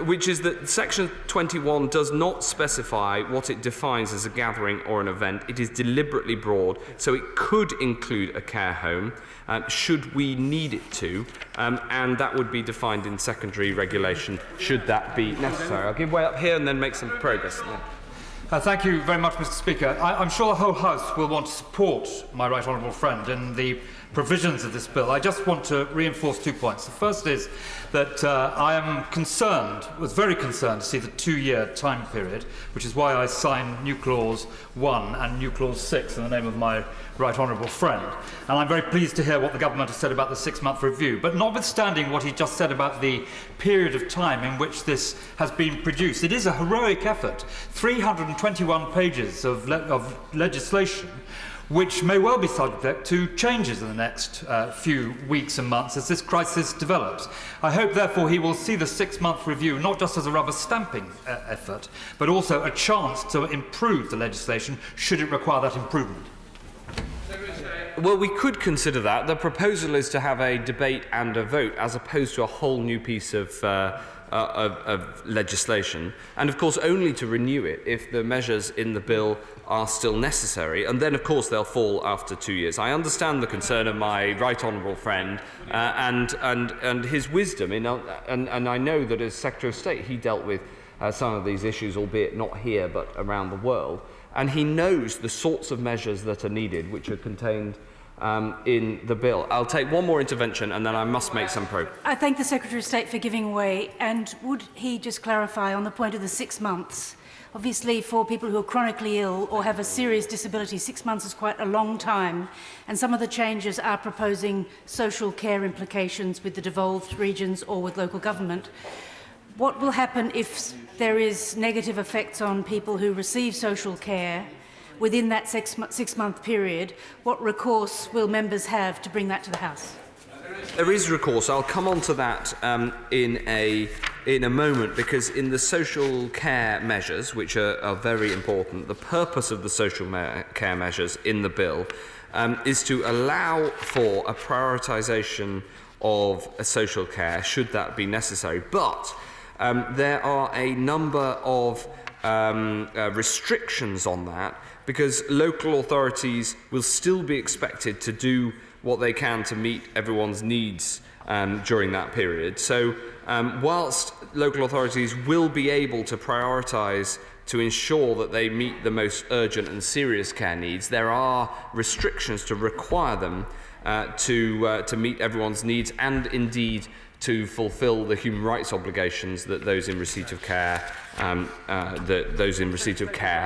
Speaker 3: Which is that Section 21 does not specify what it defines as a gathering or an event. It is deliberately broad, so it could include a care home, should we need it to, and that would be defined in secondary regulation, should that be necessary. I'll give way up here and then make some progress.
Speaker 6: Thank you very much, Mr. Speaker. I'm sure the whole House will want to support my right honourable friend in the provisions of this bill. I just want to reinforce 2 points. The first is that I am was very concerned to see the 2-year time period, which is why I signed new clause 1 and new clause 6 in the name of my right honourable friend. And I'm very pleased to hear what the government has said about the 6-month review. But notwithstanding what he just said about the period of time in which this has been produced, it is a heroic effort. 321 pages of legislation, which may well be subject to changes in the next few weeks and months as this crisis develops. I hope, therefore, he will see the 6-month review not just as a rubber stamping effort, but also a chance to improve the legislation, should it require that improvement.
Speaker 3: Well, we could consider that. The proposal is to have a debate and a vote, as opposed to a whole new piece of legislation, and of course only to renew it if the measures in the bill are still necessary, and then of course they'll fall after 2 years. I understand the concern of my right honourable friend and his wisdom, and I know that as Secretary of State he dealt with some of these issues, albeit not here but around the world, and he knows the sorts of measures that are needed, which are contained in the bill. I'll take one more intervention and then I must make some progress.
Speaker 17: I thank the Secretary of State for giving way, and would he just clarify on the point of the 6 months? Obviously, for people who are chronically ill or have a serious disability, 6 months is quite a long time, and some of the changes are proposing social care implications with the devolved regions or with local government. What will happen if there is negative effects on people who receive social care within that six-month period? What recourse will members have to bring that to the House?
Speaker 3: There is recourse. I'll come on to that in a in a moment, because in the social care measures, which are very important, the purpose of the social care measures in the bill is to allow for a prioritisation of social care, should that be necessary. But there are a number of restrictions on that, because local authorities will still be expected to do what they can to meet everyone's needs during that period. So whilst local authorities will be able to prioritise to ensure that they meet the most urgent and serious care needs, there are restrictions to require them to meet everyone's needs, and indeed to fulfil the human rights obligations that those in receipt of care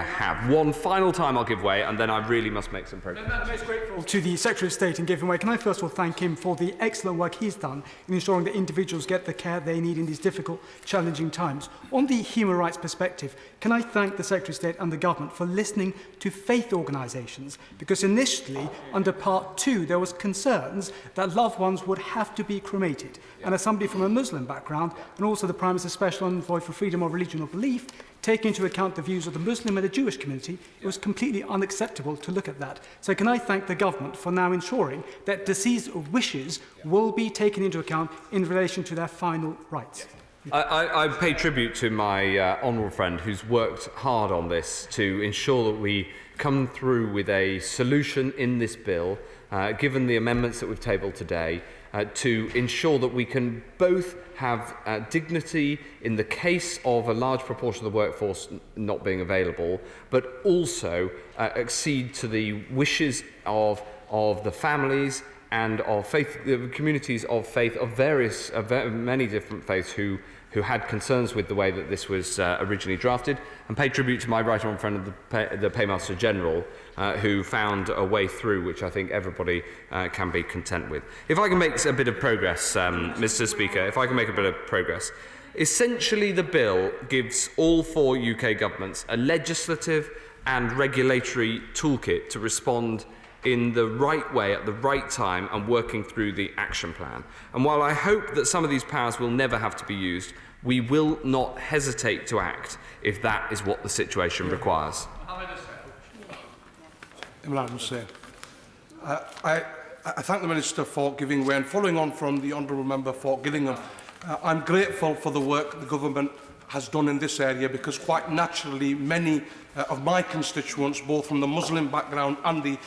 Speaker 3: have. One final time I'll give way, and then I really must make some progress.
Speaker 10: I'm most grateful to the Secretary of State in giving way. Can I first of all thank him for the excellent work he's done in ensuring that individuals get the care they need in these difficult, challenging times. On the human rights perspective, can I thank the Secretary of State and the government for listening to faith organisations? Because initially, under Part 2, there was concerns that loved ones would have to be cremated. And as somebody from a Muslim background, and also the Prime Minister's Special Envoy for Freedom of Religion or Belief, taking into account the views of the Muslim and the Jewish community, it was completely unacceptable to look at that. So can I thank the government for now ensuring that deceased wishes will be taken into account in relation to their final rights?
Speaker 3: I pay tribute to my honourable friend who's worked hard on this to ensure that we come through with a solution in this bill, given the amendments that we've tabled today, to ensure that we can both have dignity in the case of a large proportion of the workforce not being available, but also accede to the wishes of the families and of faith, the communities of faith of many different faiths who had concerns with the way that this was originally drafted, and pay tribute to my right honourable friend of the Paymaster General, who found a way through which I think everybody can be content with. If I can make a bit of progress, Mr. Speaker, if I can make a bit of progress. Essentially, the bill gives all 4 UK governments a legislative and regulatory toolkit to respond in the right way, at the right time, and working through the action plan. And while I hope that some of these powers will never have to be used, we will not hesitate to act if that is what the situation requires.
Speaker 11: I thank the Minister for giving way, and following on from the Honourable Member for Gillingham, I'm grateful for the work the Government has done in this area, because quite naturally many of my constituents, both from the Muslim background and the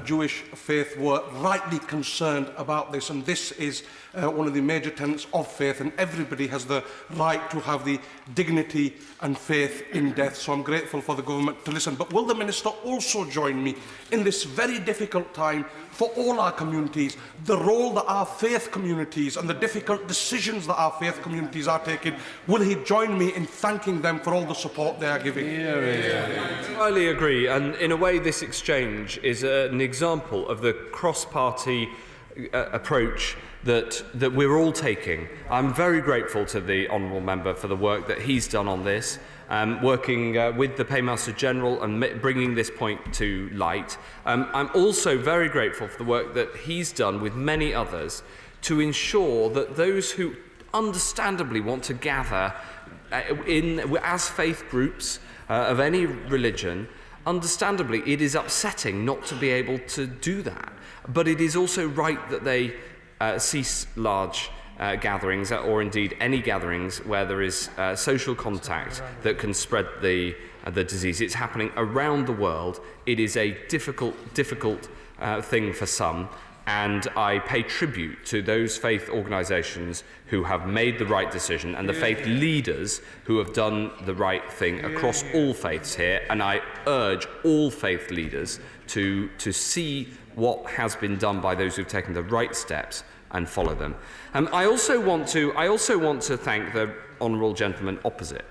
Speaker 11: Jewish faith, were rightly concerned about this, and this is one of the major tenets of faith, and everybody has the right to have the dignity and faith in death. So I'm grateful for the Government to listen. But will the Minister also join me in this very difficult time for all our communities, the role that our faith communities and the difficult decisions that our faith communities are taking? Will he join me in thanking them for all the support they are giving?
Speaker 3: I entirely agree, and in a way this exchange is an example of the cross-party approach that we're all taking. I'm very grateful to the Honourable Member for the work that he's done on this, working with the Paymaster General and bringing this point to light. I'm also very grateful for the work that he's done with many others to ensure that those who understandably want to gather as faith groups of any religion, understandably it is upsetting not to be able to do that. But it is also right that they cease large gatherings, or indeed any gatherings where there is social contact that can spread the disease. It's happening around the world. It is a difficult thing for some, and I pay tribute to those faith organisations who have made the right decision, and the faith leaders who have done the right thing across all faiths here, and I urge all faith leaders to see what has been done by those who've taken the right steps and follow them. I also want to thank the honourable gentleman opposite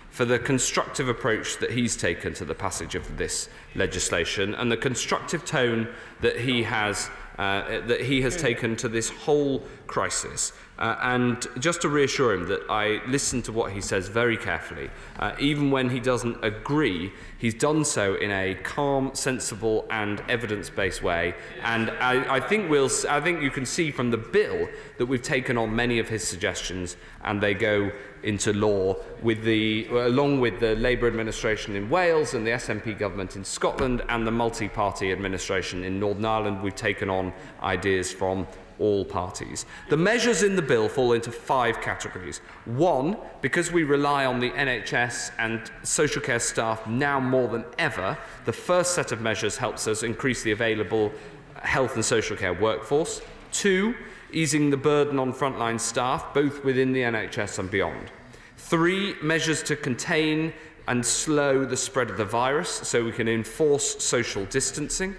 Speaker 3: for the constructive approach that he's taken to the passage of this legislation, and the constructive tone that he has that he has taken to this whole crisis. And just to reassure him that I listen to what he says very carefully, even when he doesn't agree, he's done so in a calm, sensible and evidence-based way. And I think you can see from the bill that we've taken on many of his suggestions, and they go into law along with the Labour administration in Wales and the SNP government in Scotland and the multi-party administration in Northern Ireland. We've taken on ideas from all parties. The measures in the bill fall into 5 categories. 1, because we rely on the NHS and social care staff now more than ever, the first set of measures helps us increase the available health and social care workforce. 2, easing the burden on frontline staff, both within the NHS and beyond. 3, measures to contain and slow the spread of the virus so we can enforce social distancing.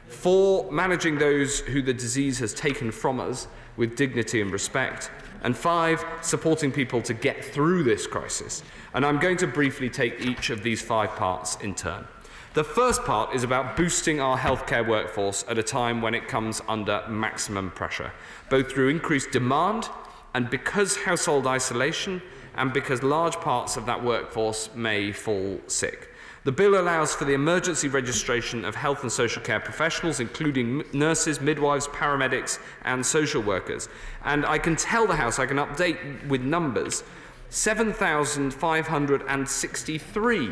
Speaker 3: 4, managing those who the disease has taken from us with dignity and respect. And 5, supporting people to get through this crisis. And I'm going to briefly take each of these 5 parts in turn. The first part is about boosting our healthcare workforce at a time when it comes under maximum pressure, both through increased demand and because household isolation and because large parts of that workforce may fall sick. The bill allows for the emergency registration of health and social care professionals, including nurses, midwives, paramedics and social workers. And I can tell the House, I can update with numbers, 7,563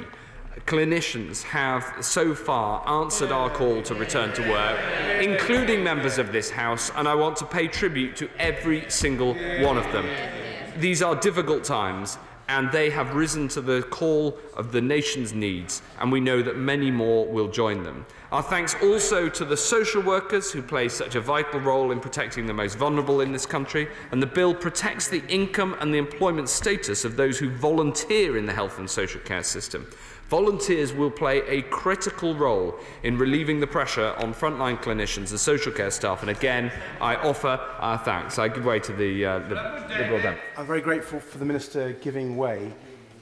Speaker 3: clinicians have so far answered our call to return to work, including members of this House, and I want to pay tribute to every single one of them. These are difficult times, and they have risen to the call of the nation's needs, and we know that many more will join them. Our thanks also to the social workers who play such a vital role in protecting the most vulnerable in this country, and the bill protects the income and the employment status of those who volunteer in the health and social care system. Volunteers will play a critical role in relieving the pressure on frontline clinicians and social care staff, and again, I offer our thanks. I give way to the Liberal Dem.
Speaker 13: I'm very grateful for the Minister giving way.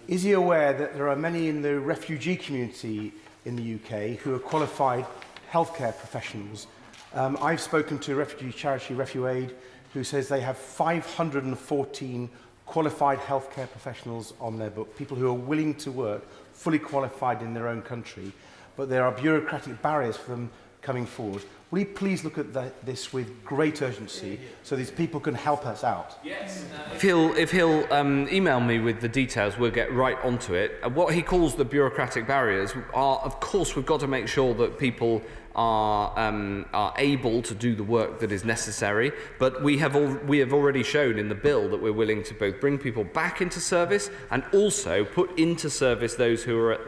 Speaker 13: Is he aware that there are many in the refugee community in the UK who are qualified healthcare professionals? I've spoken to refugee charity RefuAid, who says they have 514 qualified healthcare professionals on their book, people who are willing to work, fully qualified in their own country, but there are bureaucratic barriers for them coming forward. Will you please look at this with great urgency so these people can help us out?
Speaker 3: Yes. If he'll email me with the details, we'll get right onto it. What he calls the bureaucratic barriers are, of course, we've got to make sure that people are able to do the work that is necessary, but we have already shown in the bill that we're willing to both bring people back into service and also put into service those who are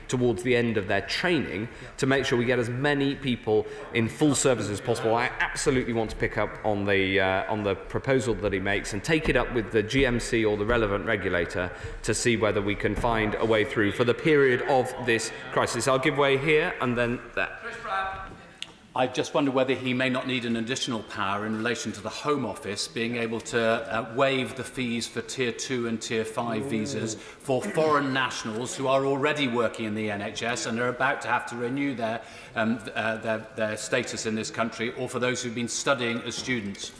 Speaker 3: towards the end of their training to make sure we get as many people in full service as possible. I absolutely want to pick up on the proposal that he makes and take it up with the GMC or the relevant regulator to see whether we can find a way through for the period of this crisis. I'll give way here and then there.
Speaker 12: I just wonder whether he may not need an additional power in relation to the Home Office being able to waive the fees for Tier 2 and Tier 5 visas for foreign nationals who are already working in the NHS and are about to have to renew their status in this country, or for those who've been studying as students.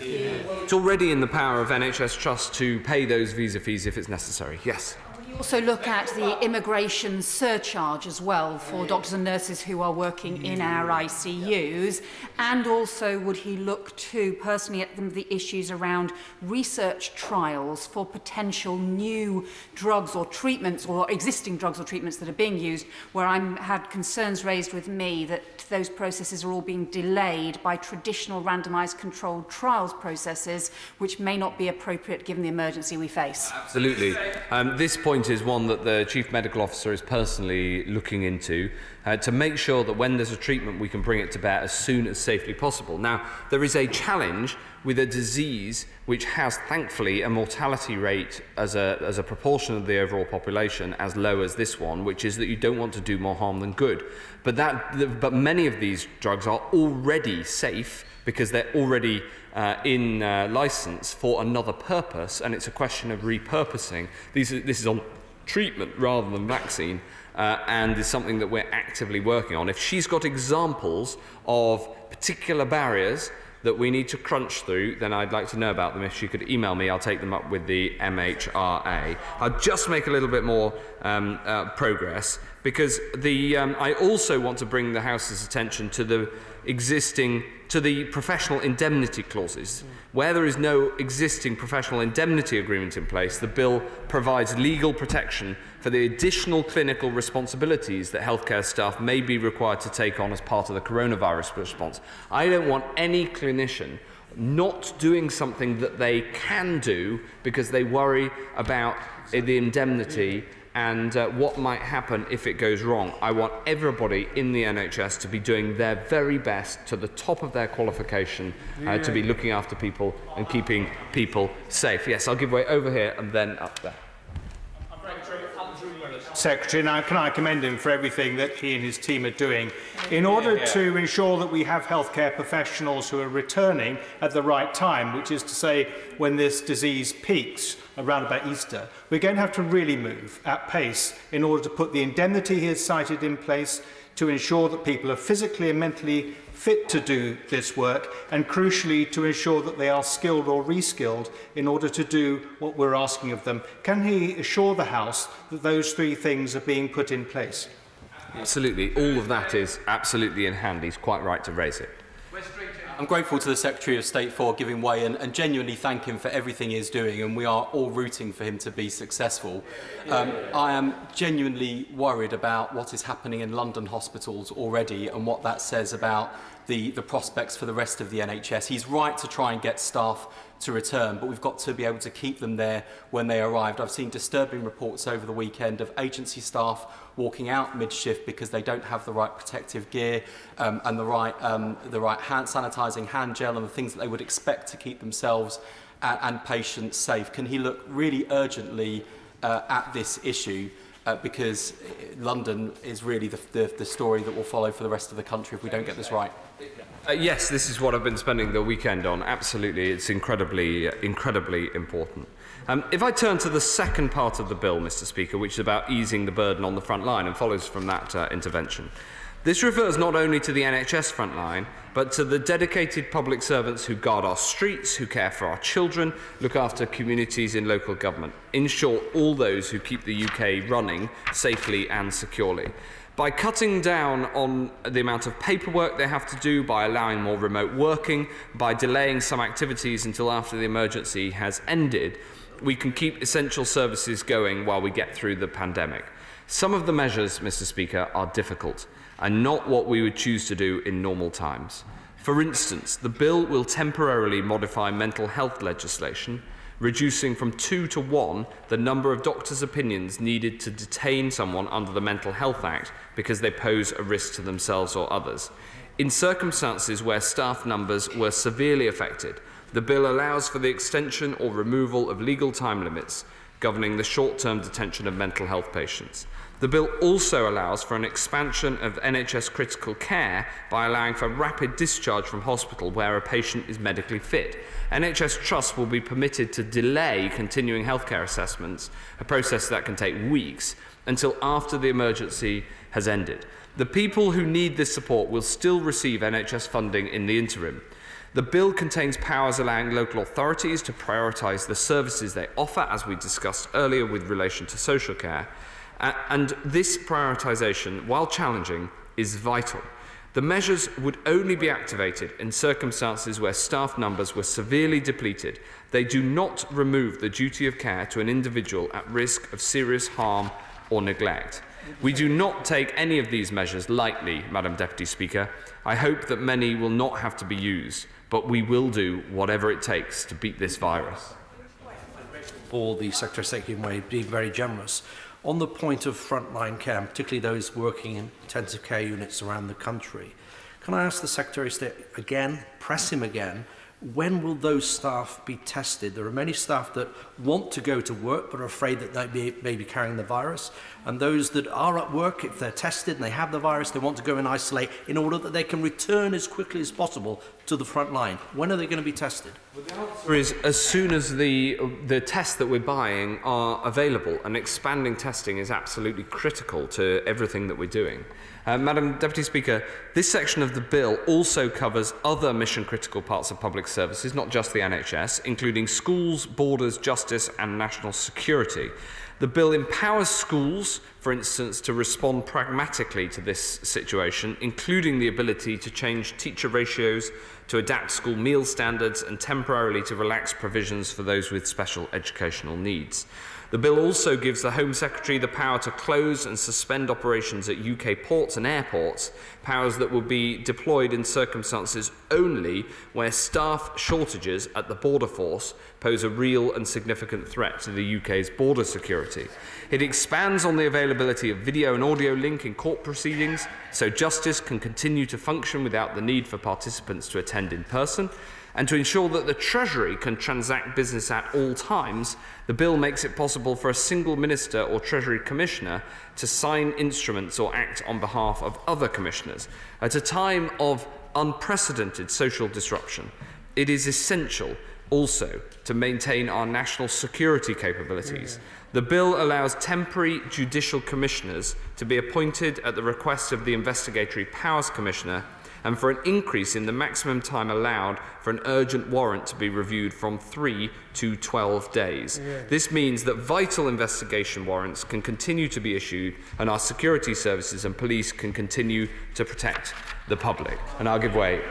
Speaker 3: It's already in the power of NHS Trust to pay those visa fees if it's necessary. Yes.
Speaker 14: You also look at the immigration surcharge as well for doctors and nurses who are working in our ICUs, and also would he look to personally at the issues around research trials for potential new drugs or treatments, or existing drugs or treatments that are being used, where I've had concerns raised with me that those processes are all being delayed by traditional randomised controlled trials processes, which may not be appropriate given the emergency we face.
Speaker 3: Absolutely. This point is one that the Chief Medical Officer is personally looking into to make sure that when there's a treatment we can bring it to bear as soon as safely possible. Now, there is a challenge with a disease which has, thankfully, a mortality rate as a proportion of the overall population as low as this one, which is that you don't want to do more harm than good. But many of these drugs are already safe because they're already in license for another purpose, and it's a question of repurposing. This is on treatment rather than vaccine, and is something that we're actively working on. If she's got examples of particular barriers that we need to crunch through, then I'd like to know about them. If she could email me, I'll take them up with the MHRA. I'll just make a little bit more progress, because I also want to bring the House's attention to the professional indemnity clauses. Where there is no existing professional indemnity agreement in place, the bill provides legal protection for the additional clinical responsibilities that healthcare staff may be required to take on as part of the coronavirus response. I don't want any clinician not doing something that they can do because they worry about the indemnity and what might happen if it goes wrong. I want everybody in the NHS to be doing their very best to the top of their qualification to be looking after people and keeping people safe. Yes, I'll give way over here and then up there.
Speaker 2: Secretary, now can I commend him for everything that he and his team are doing in order to ensure that we have healthcare professionals who are returning at the right time, which is to say when this disease peaks around about Easter. We're going to have to really move at pace in order to put the indemnity he has cited in place to ensure that people are physically and mentally fit to do this work, and crucially to ensure that they are skilled or reskilled in order to do what we're asking of them. Can he assure the House that those three things are being put in place?
Speaker 3: Absolutely. All of that is absolutely in hand. He's quite right to raise it.
Speaker 16: I'm grateful to the Secretary of State for giving way and genuinely thank him for everything he is doing, and we are all rooting for him to be successful. I am genuinely worried about what is happening in London hospitals already and what that says about the prospects for the rest of the NHS. He's right to try and get staff to return, but we've got to be able to keep them there when they arrived. I've seen disturbing reports over the weekend of agency staff walking out mid-shift because they don't have the right protective gear and the right hand sanitising hand gel and the things that they would expect to keep themselves and patients safe. Can he look really urgently at this issue? Because London is really the story that will follow for the rest of the country if we don't get this right.
Speaker 3: Yes, this is what I've been spending the weekend on. Absolutely, it's incredibly important. If I turn to the second part of the bill, Mr. Speaker, which is about easing the burden on the front line and follows from that intervention. This refers not only to the NHS front line, but to the dedicated public servants who guard our streets, who care for our children, look after communities in local government. In short, all those who keep the UK running safely and securely. By cutting down on the amount of paperwork they have to do, by allowing more remote working, by delaying some activities until after the emergency has ended, we can keep essential services going while we get through the pandemic. Some of the measures, Mr. Speaker, are difficult and not what we would choose to do in normal times. For instance, the bill will temporarily modify mental health legislation, reducing from 2 to 1 the number of doctors' opinions needed to detain someone under the Mental Health Act because they pose a risk to themselves or others. In circumstances where staff numbers were severely affected, the bill allows for the extension or removal of legal time limits governing the short-term detention of mental health patients. The bill also allows for an expansion of NHS critical care by allowing for rapid discharge from hospital where a patient is medically fit. NHS trusts will be permitted to delay continuing healthcare assessments, a process that can take weeks, until after the emergency has ended. The people who need this support will still receive NHS funding in the interim. The bill contains powers allowing local authorities to prioritise the services they offer, as we discussed earlier with relation to social care. And this prioritisation, while challenging, is vital. The measures would only be activated in circumstances where staff numbers were severely depleted. They do not remove the duty of care to an individual at risk of serious harm or neglect. We do not take any of these measures lightly, Madam Deputy Speaker. I hope that many will not have to be used, but we will do whatever it takes to beat this virus.
Speaker 20: For the Secretary of State giving way, being very generous. On the point of frontline care, particularly those working in intensive care units around the country, can I ask the Secretary of State again, press him again, when will those staff be tested? There are many staff that want to go to work but are afraid that they may be carrying the virus, and those that are at work, if they're tested and they have the virus, they want to go and isolate in order that they can return as quickly as possible to the front line? When are they going to be tested?
Speaker 3: The answer is as soon as the tests that we're buying are available, and expanding testing is absolutely critical to everything that we're doing. Madam Deputy Speaker, this section of the bill also covers other mission-critical parts of public services, not just the NHS, including schools, borders, justice and national security. The bill empowers schools, for instance, to respond pragmatically to this situation, including the ability to change teacher ratios, to adapt school meal standards and temporarily to relax provisions for those with special educational needs. The bill also gives the Home Secretary the power to close and suspend operations at UK ports and airports, powers that will be deployed in circumstances only where staff shortages at the border force pose a real and significant threat to the UK's border security. It expands on the availability of video and audio link in court proceedings, so justice can continue to function without the need for participants to attend in person. And to ensure that the Treasury can transact business at all times, the bill makes it possible for a single minister or Treasury Commissioner to sign instruments or act on behalf of other commissioners. At a time of unprecedented social disruption, it is essential also to maintain our national security capabilities. The bill allows temporary judicial commissioners to be appointed at the request of the Investigatory Powers Commissioner, and for an increase in the maximum time allowed for an urgent warrant to be reviewed from 3 to 12 days. This means that vital investigation warrants can continue to be issued and our security services and police can continue to protect the public. And I'll give way.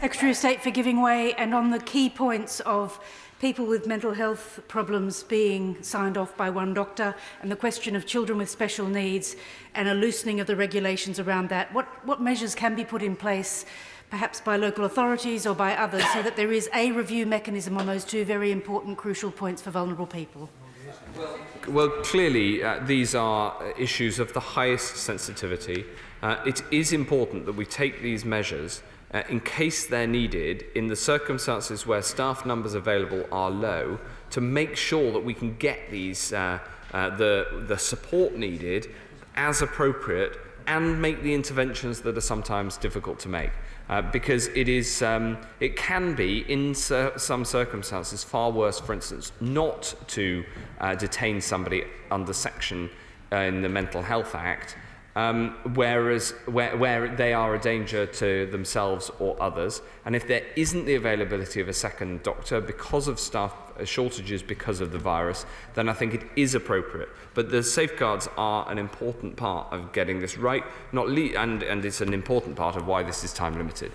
Speaker 17: Secretary of State for giving way, and on the key points of people with mental health problems being signed off by one doctor and the question of children with special needs and a loosening of the regulations around that, what measures can be put in place, perhaps by local authorities or by others, so that there is a review mechanism on those two very important, crucial points for vulnerable people?
Speaker 3: Well, clearly, these are issues of the highest sensitivity. It is important that we take these measures in case they're needed in the circumstances where staff numbers available are low, to make sure that we can get these the support needed as appropriate and make the interventions that are sometimes difficult to make. Because it can be, in some circumstances, far worse, for instance, not to detain somebody under section in the Mental Health Act, where they are a danger to themselves or others. And if there isn't the availability of a second doctor because of staff shortages because of the virus, then I think it is appropriate. But the safeguards are an important part of getting this right, and it's an important part of why this is time limited.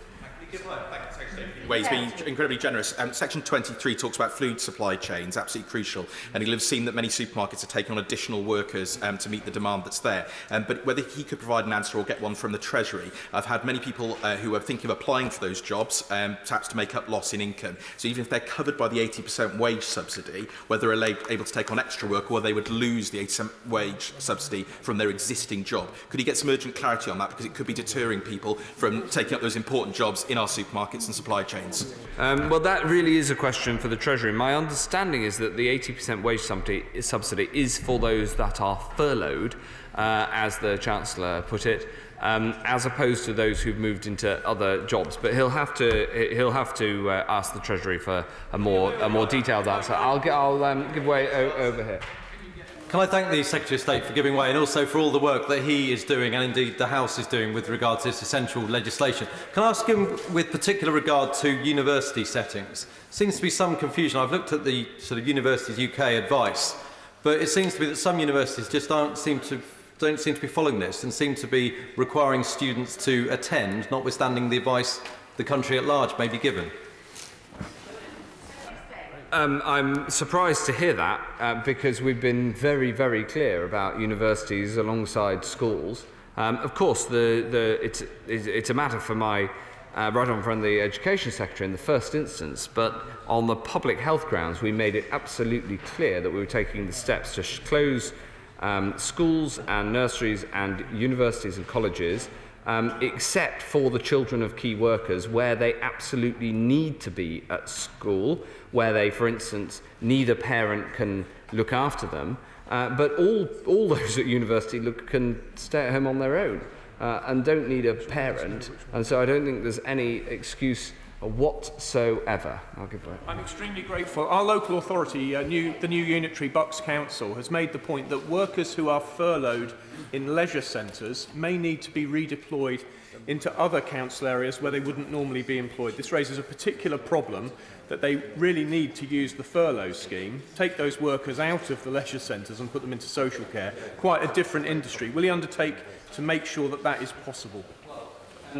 Speaker 19: He's been incredibly generous. Section 23 talks about food supply chains, absolutely crucial, and he'll have seen that many supermarkets are taking on additional workers to meet the demand that's there. But whether he could provide an answer or get one from the Treasury, I've had many people who are thinking of applying for those jobs, perhaps to make up loss in income. So even if they're covered by the 80% wage subsidy, whether they're able to take on extra work or they would lose the 80% wage subsidy from their existing job. Could he get some urgent clarity on that? Because it could be deterring people from taking up those important jobs in our supermarkets and supply chains.
Speaker 3: Well, that really is a question for the Treasury. My understanding is that the 80% wage subsidy is for those that are furloughed, as the Chancellor put it, as opposed to those who've moved into other jobs. But he'll have to ask the Treasury for a more detailed answer. I'll give way over here.
Speaker 1: Can I thank the Secretary of State for giving way, and also for all the work that he is doing, and indeed the House is doing, with regard to this essential legislation. Can I ask him, with particular regard to university settings? Seems to be some confusion. I've looked at the sort of Universities UK advice, but it seems to be that some universities just don't seem to be following this and seem to be requiring students to attend, notwithstanding the advice the country at large may be given.
Speaker 3: I'm surprised to hear that because we've been very, very clear about universities alongside schools. Of course, it's a matter for my right honourable friend, the Education Secretary, in the first instance, but on the public health grounds, we made it absolutely clear that we were taking the steps to close schools and nurseries and universities and colleges, except for the children of key workers, where they absolutely need to be at school, where they, for instance, neither parent can look after them, but all those at university can stay at home on their own and don't need a parent. And so I don't think there's any excuse whatsoever. I'll give way.
Speaker 18: I'm extremely grateful. Our local authority, the new Unitary Bucks Council, has made the point that workers who are furloughed in leisure centres may need to be redeployed into other council areas where they wouldn't normally be employed. This raises a particular problem that they really need to use the furlough scheme, take those workers out of the leisure centres and put them into social care, quite a different industry. Will he undertake to make sure that that is possible?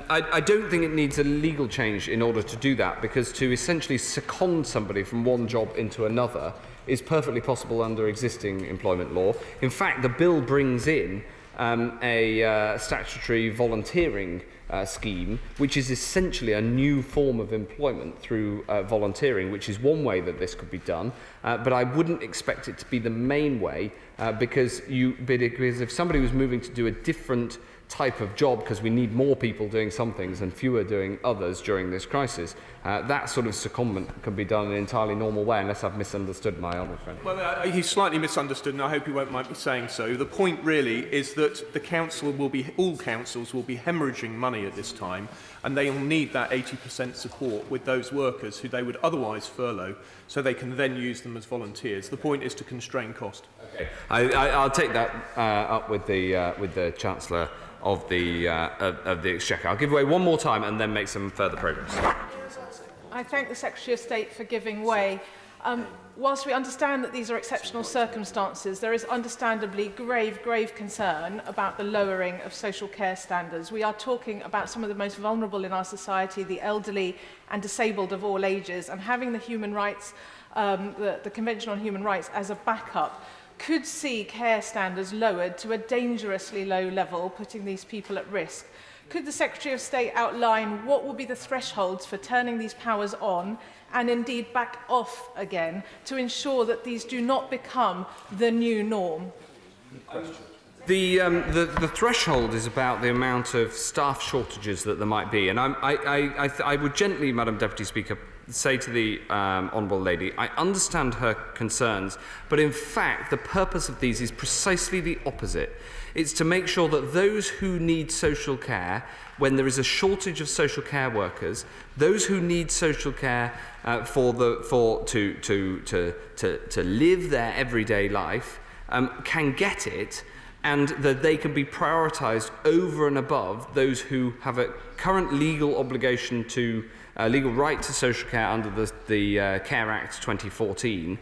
Speaker 3: I don't think it needs a legal change in order to do that, because to essentially second somebody from one job into another is perfectly possible under existing employment law. In fact, the bill brings in a statutory volunteering scheme, which is essentially a new form of employment through volunteering, which is one way that this could be done. But I wouldn't expect it to be the main way, because if somebody was moving to do a different type of job, because we need more people doing some things and fewer doing others during this crisis, that sort of secondment can be done in an entirely normal way, unless I've misunderstood my honourable friend.
Speaker 18: Well, he's slightly misunderstood, and I hope he won't mind me saying so. The point really is that the council will be, all councils will be hemorrhaging money at this time, and they will need that 80% support with those workers who they would otherwise furlough, so they can then use them as volunteers. The point is to constrain cost.
Speaker 3: Okay. I'll take that up with the Chancellor of the Exchequer. I'll give way one more time and then make some further progress.
Speaker 21: I thank the Secretary of State for giving way. Whilst we understand that these are exceptional circumstances, there is understandably grave concern about the lowering of social care standards. We are talking about some of the most vulnerable in our society, the elderly and disabled of all ages, and having the human rights, the Convention on Human Rights as a backup could see care standards lowered to a dangerously low level, putting these people at risk. Could the Secretary of State outline what will be the thresholds for turning these powers on and indeed back off again to ensure that these do not become the new norm?
Speaker 3: The threshold is about the amount of staff shortages that there might be, and I would gently, Madam Deputy Speaker, say to the Honourable Lady, I understand her concerns, but in fact the purpose of these is precisely the opposite. It's to make sure that those who need social care, when there is a shortage of social care workers, those who need social care to live their everyday life can get it, and that they can be prioritised over and above those who have a current legal obligation to legal right to social care under the Care Act 2014,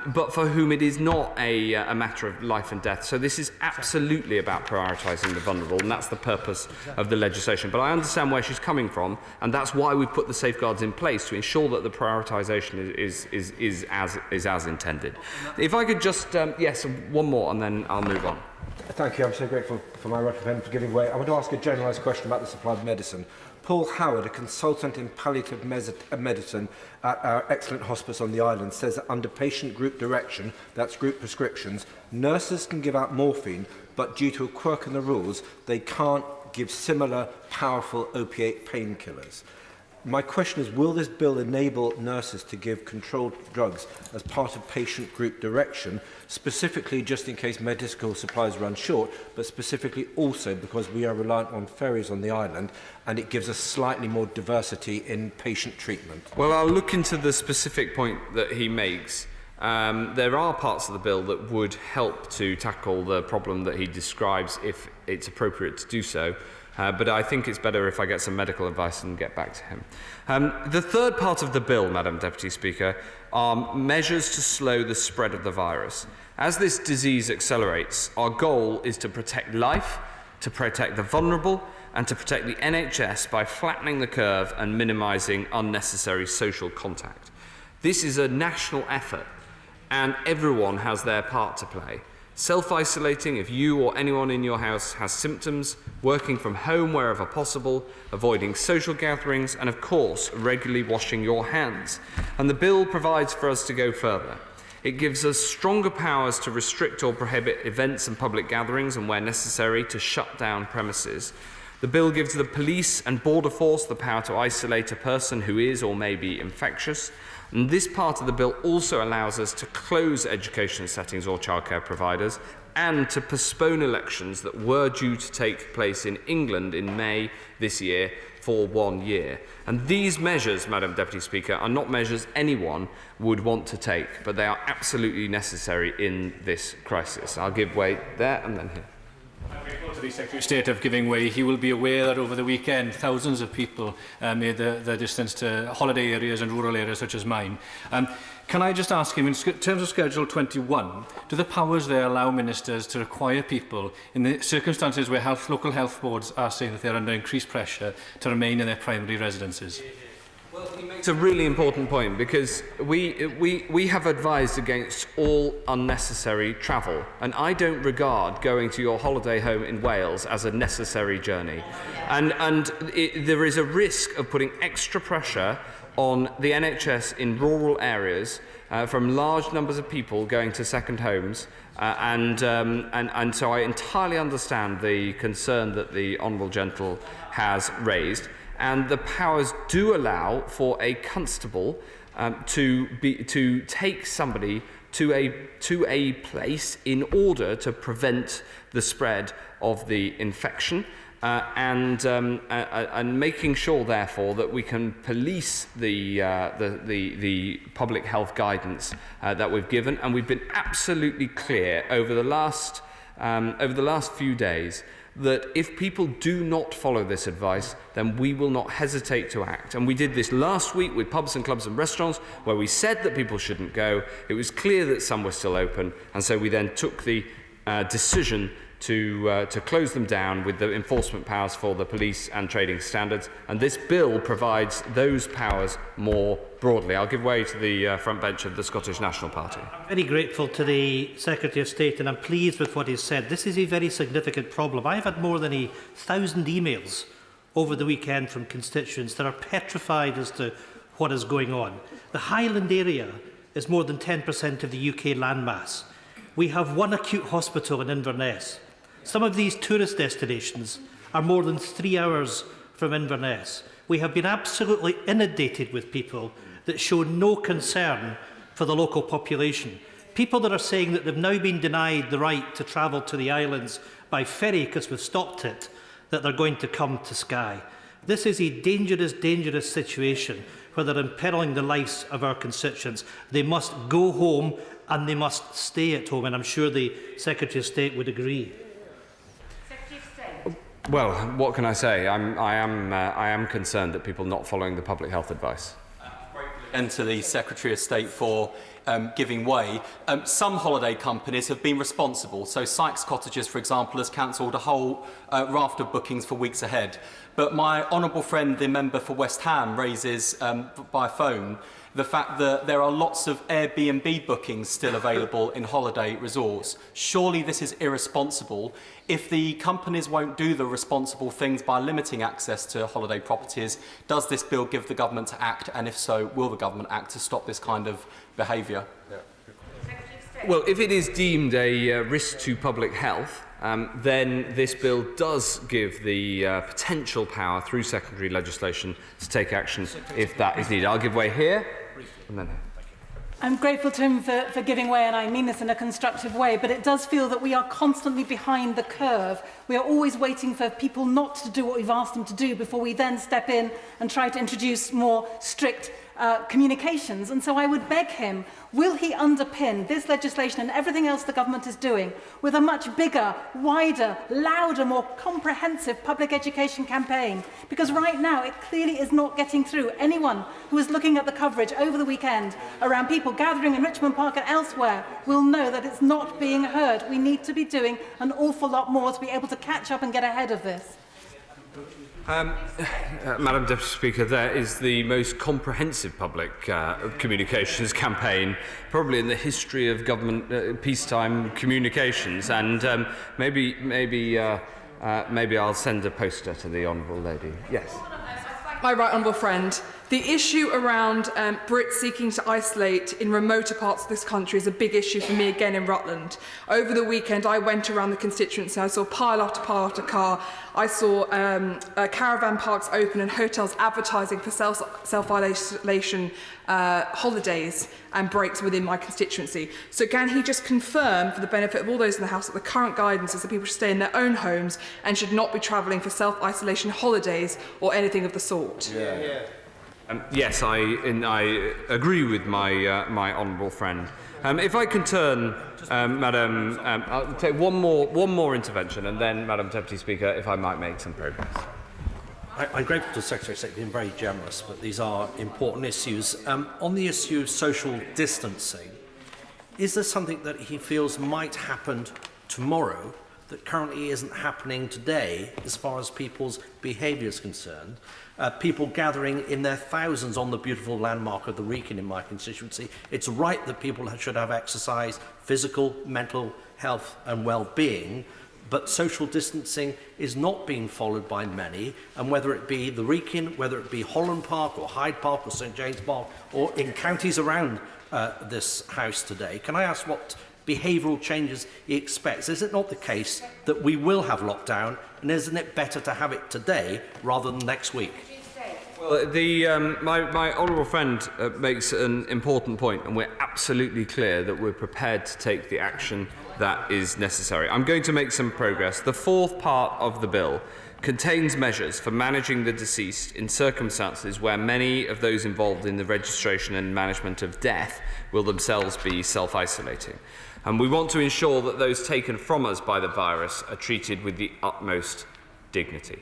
Speaker 3: but for whom it is not a matter of life and death. So this is absolutely about prioritising the vulnerable, and that's the purpose of the legislation. But I understand where she's coming from, and that's why we've put the safeguards in place, to ensure that the prioritisation is as intended. If I could just, yes, one more, and then I'll move on.
Speaker 22: Thank you. I'm so grateful for my right friend for giving way. I want to ask a generalised question about the supply of medicine. Paul Howard, a consultant in palliative medicine at our excellent hospice on the island, says that under patient group direction, that's group prescriptions, nurses can give out morphine, but due to a quirk in the rules, they can't give similar powerful opiate painkillers. My question is, will this bill enable nurses to give controlled drugs as part of patient group direction, specifically just in case medical supplies run short, but specifically also because we are reliant on ferries on the island and it gives us slightly more diversity in patient treatment?
Speaker 3: Well, I'll look into the specific point that he makes. There are parts of the bill that would help to tackle the problem that he describes if it's appropriate to do so. But I think it's better if I get some medical advice and get back to him. The third part of the bill, Madam Deputy Speaker, are measures to slow the spread of the virus. As this disease accelerates, our goal is to protect life, to protect the vulnerable, and to protect the NHS by flattening the curve and minimising unnecessary social contact. This is a national effort, and everyone has their part to play. Self-isolating if you or anyone in your house has symptoms, working from home wherever possible, avoiding social gatherings, and of course, regularly washing your hands. And the bill provides for us to go further. It gives us stronger powers to restrict or prohibit events and public gatherings, and where necessary, to shut down premises. The bill gives the police and border force the power to isolate a person who is or may be infectious. And this part of the bill also allows us to close education settings or childcare providers and to postpone elections that were due to take place in England in May this year for 1 year. And these measures, Madam Deputy Speaker, are not measures anyone would want to take, but they are absolutely necessary in this crisis. I'll give way there and then here.
Speaker 12: To the Secretary of State of giving way, he will be aware that over the weekend thousands of people made the distance to holiday areas and rural areas such as mine. Can I just ask him, in terms of Schedule 21, do the powers there allow ministers to require people, in the circumstances where local health boards are saying that they are under increased pressure, to remain in their primary residences?
Speaker 3: Well, he makes a really important point, because we have advised against all unnecessary travel, and I don't regard going to your holiday home in Wales as a necessary journey. There is a risk of putting extra pressure on the NHS in rural areas from large numbers of people going to second homes, and so I entirely understand the concern that the Honourable Gentle has raised. And the powers do allow for a constable to take somebody to a place in order to prevent the spread of the infection, and making sure, therefore, that we can police the public health guidance that we've given. And we've been absolutely clear over the last few days that if people do not follow this advice, then we will not hesitate to act. And we did this last week with pubs and clubs and restaurants, where we said that people shouldn't go. It was clear that some were still open, and so we then took the decision to close them down with the enforcement powers for the police and trading standards. And this bill provides those powers more broadly. I'll give way to the front bench of the Scottish National Party.
Speaker 20: I'm very grateful to the Secretary of State, and I'm pleased with what he said. This is a very significant problem. I've had more than 1,000 emails over the weekend from constituents that are petrified as to what is going on. The Highland area is more than 10% of the UK landmass. We have one acute hospital in Inverness. Some of these tourist destinations are more than 3 hours from Inverness. We have been absolutely inundated with people that show no concern for the local population. People that are saying that they've now been denied the right to travel to the islands by ferry because we've stopped it, that they're going to come to Skye. This is a dangerous, dangerous situation where they're imperilling the lives of our constituents. They must go home and they must stay at home, and I'm sure the Secretary of State would agree.
Speaker 3: Well, what can I say? I am concerned that people not following the public health advice.
Speaker 16: And to the Secretary of State for giving way. Some holiday companies have been responsible. So Sykes Cottages, for example, has cancelled a whole raft of bookings for weeks ahead. But my honourable friend, the member for West Ham, raises by phone the fact that there are lots of Airbnb bookings still available in holiday resorts. Surely this is irresponsible. If the companies won't do the responsible things by limiting access to holiday properties, does this bill give the government to act? And if so, will the government act to stop this kind of behaviour?
Speaker 3: Well, if it is deemed a risk to public health, then this bill does give the potential power through secondary legislation to take action if that is needed. I'll give way here and then here.
Speaker 17: I'm grateful to him for giving way, and I mean this in a constructive way, but it does feel that we are constantly behind the curve. We are always waiting for people not to do what we've asked them to do before we then step in and try to introduce more strict communications. And so I would beg him, will he underpin this legislation and everything else the government is doing with a much bigger, wider, louder, more comprehensive public education campaign? Because right now it clearly is not getting through. Anyone who is looking at the coverage over the weekend around people gathering in Richmond Park and elsewhere will know that it's not being heard. We need to be doing an awful lot more to be able to catch up and get ahead of this.
Speaker 3: Madam Deputy Speaker, there is the most comprehensive public communications campaign probably in the history of government peacetime communications, and maybe I'll send a poster to the honourable lady. Yes.
Speaker 5: My right honourable friend, The issue around Brits seeking to isolate in remoter parts of this country is a big issue for me again in Rutland. Over the weekend, I went around the constituency. I saw pile after car. I saw caravan parks open and hotels advertising for self-isolation holidays and breaks within my constituency. So can he just confirm, for the benefit of all those in the House, that the current guidance is that people should stay in their own homes and should not be travelling for self-isolation holidays or anything of the sort?
Speaker 3: Yes, I agree with my my honourable friend. If I can turn, Madam, I'll take one more intervention, and then, Madam Deputy Speaker, if I might make some progress.
Speaker 20: I'm grateful to the Secretary of State for being very generous, but these are important issues. On the issue of social distancing, is there something that he feels might happen tomorrow that currently isn't happening today as far as people's behaviour is concerned? People gathering in their thousands on the beautiful landmark of the Wrekin in my constituency. It's right that people should have exercise, physical, mental health and well-being, but social distancing is not being followed by many, and whether it be the Wrekin, whether it be Holland Park or Hyde Park or St James Park or in counties around this House today, can I ask what behavioural changes he expects? Is it not the case that we will have lockdown, and isn't it better to have it today rather than next week?
Speaker 3: Well, my honourable friend makes an important point, and we're absolutely clear that we're prepared to take the action that is necessary. I'm going to make some progress. The fourth part of the bill contains measures for managing the deceased in circumstances where many of those involved in the registration and management of death will themselves be self-isolating. And we want to ensure that those taken from us by the virus are treated with the utmost dignity,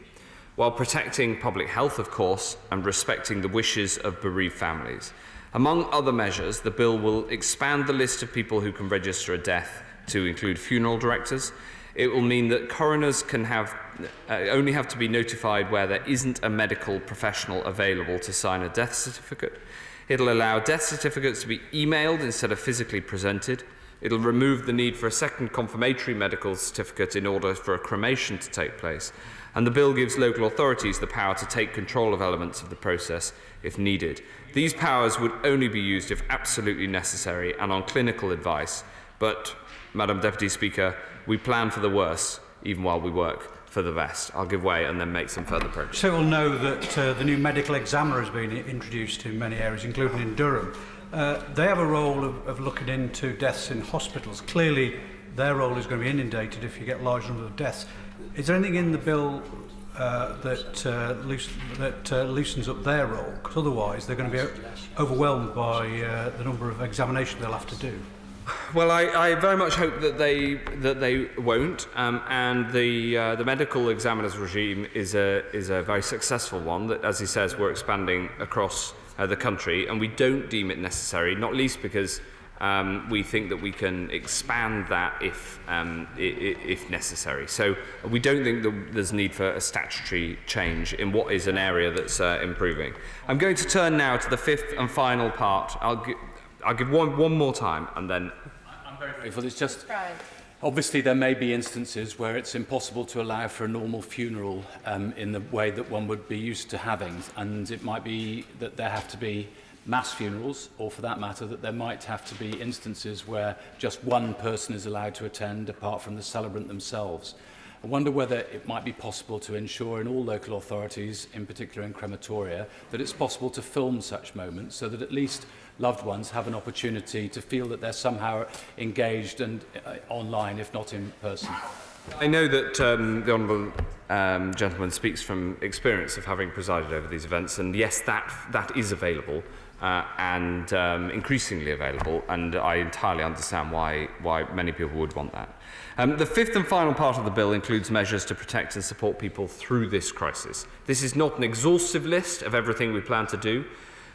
Speaker 3: while protecting public health, of course, and respecting the wishes of bereaved families. Among other measures, the bill will expand the list of people who can register a death to include funeral directors. It will mean that coroners can only have to be notified where there isn't a medical professional available to sign a death certificate. It'll allow death certificates to be emailed instead of physically presented. It'll remove the need for a second confirmatory medical certificate in order for a cremation to take place. And the bill gives local authorities the power to take control of elements of the process if needed. These powers would only be used if absolutely necessary and on clinical advice. But, Madam Deputy Speaker, we plan for the worst, even while we work for the best. I'll give way and then make some further progress.
Speaker 26: So we'll know that the new medical examiner has been introduced in many areas, including in Durham. They have a role of looking into deaths in hospitals. Clearly, their role is going to be inundated if you get large numbers of deaths. Is there anything in the bill that loosens up their role? Because otherwise, they're going to be overwhelmed by the number of examinations they'll have to do.
Speaker 3: Well, I very much hope that they won't, and the medical examiners regime is a very successful one that, as he says, we're expanding across the country, and we don't deem it necessary, not least because we think that we can expand that if necessary. So we don't think that there's need for a statutory change in what is an area that's improving. I'm going to turn now to the fifth and final part. I'll give one more time, and then...
Speaker 12: I'm very grateful. It's just... Obviously, there may be instances where it's impossible to allow for a normal funeral in the way that one would be used to having, and it might be that there have to be mass funerals, or for that matter, that there might have to be instances where just one person is allowed to attend apart from the celebrant themselves. I wonder whether it might be possible to ensure in all local authorities, in particular in crematoria, that it's possible to film such moments so that at least loved ones have an opportunity to feel that they're somehow engaged and online, if not in person.
Speaker 3: I know that the Honourable gentleman speaks from experience of having presided over these events, and yes, that is available and increasingly available, and I entirely understand why many people would want that. The fifth and final part of the bill includes measures to protect and support people through this crisis. This is not an exhaustive list of everything we plan to do,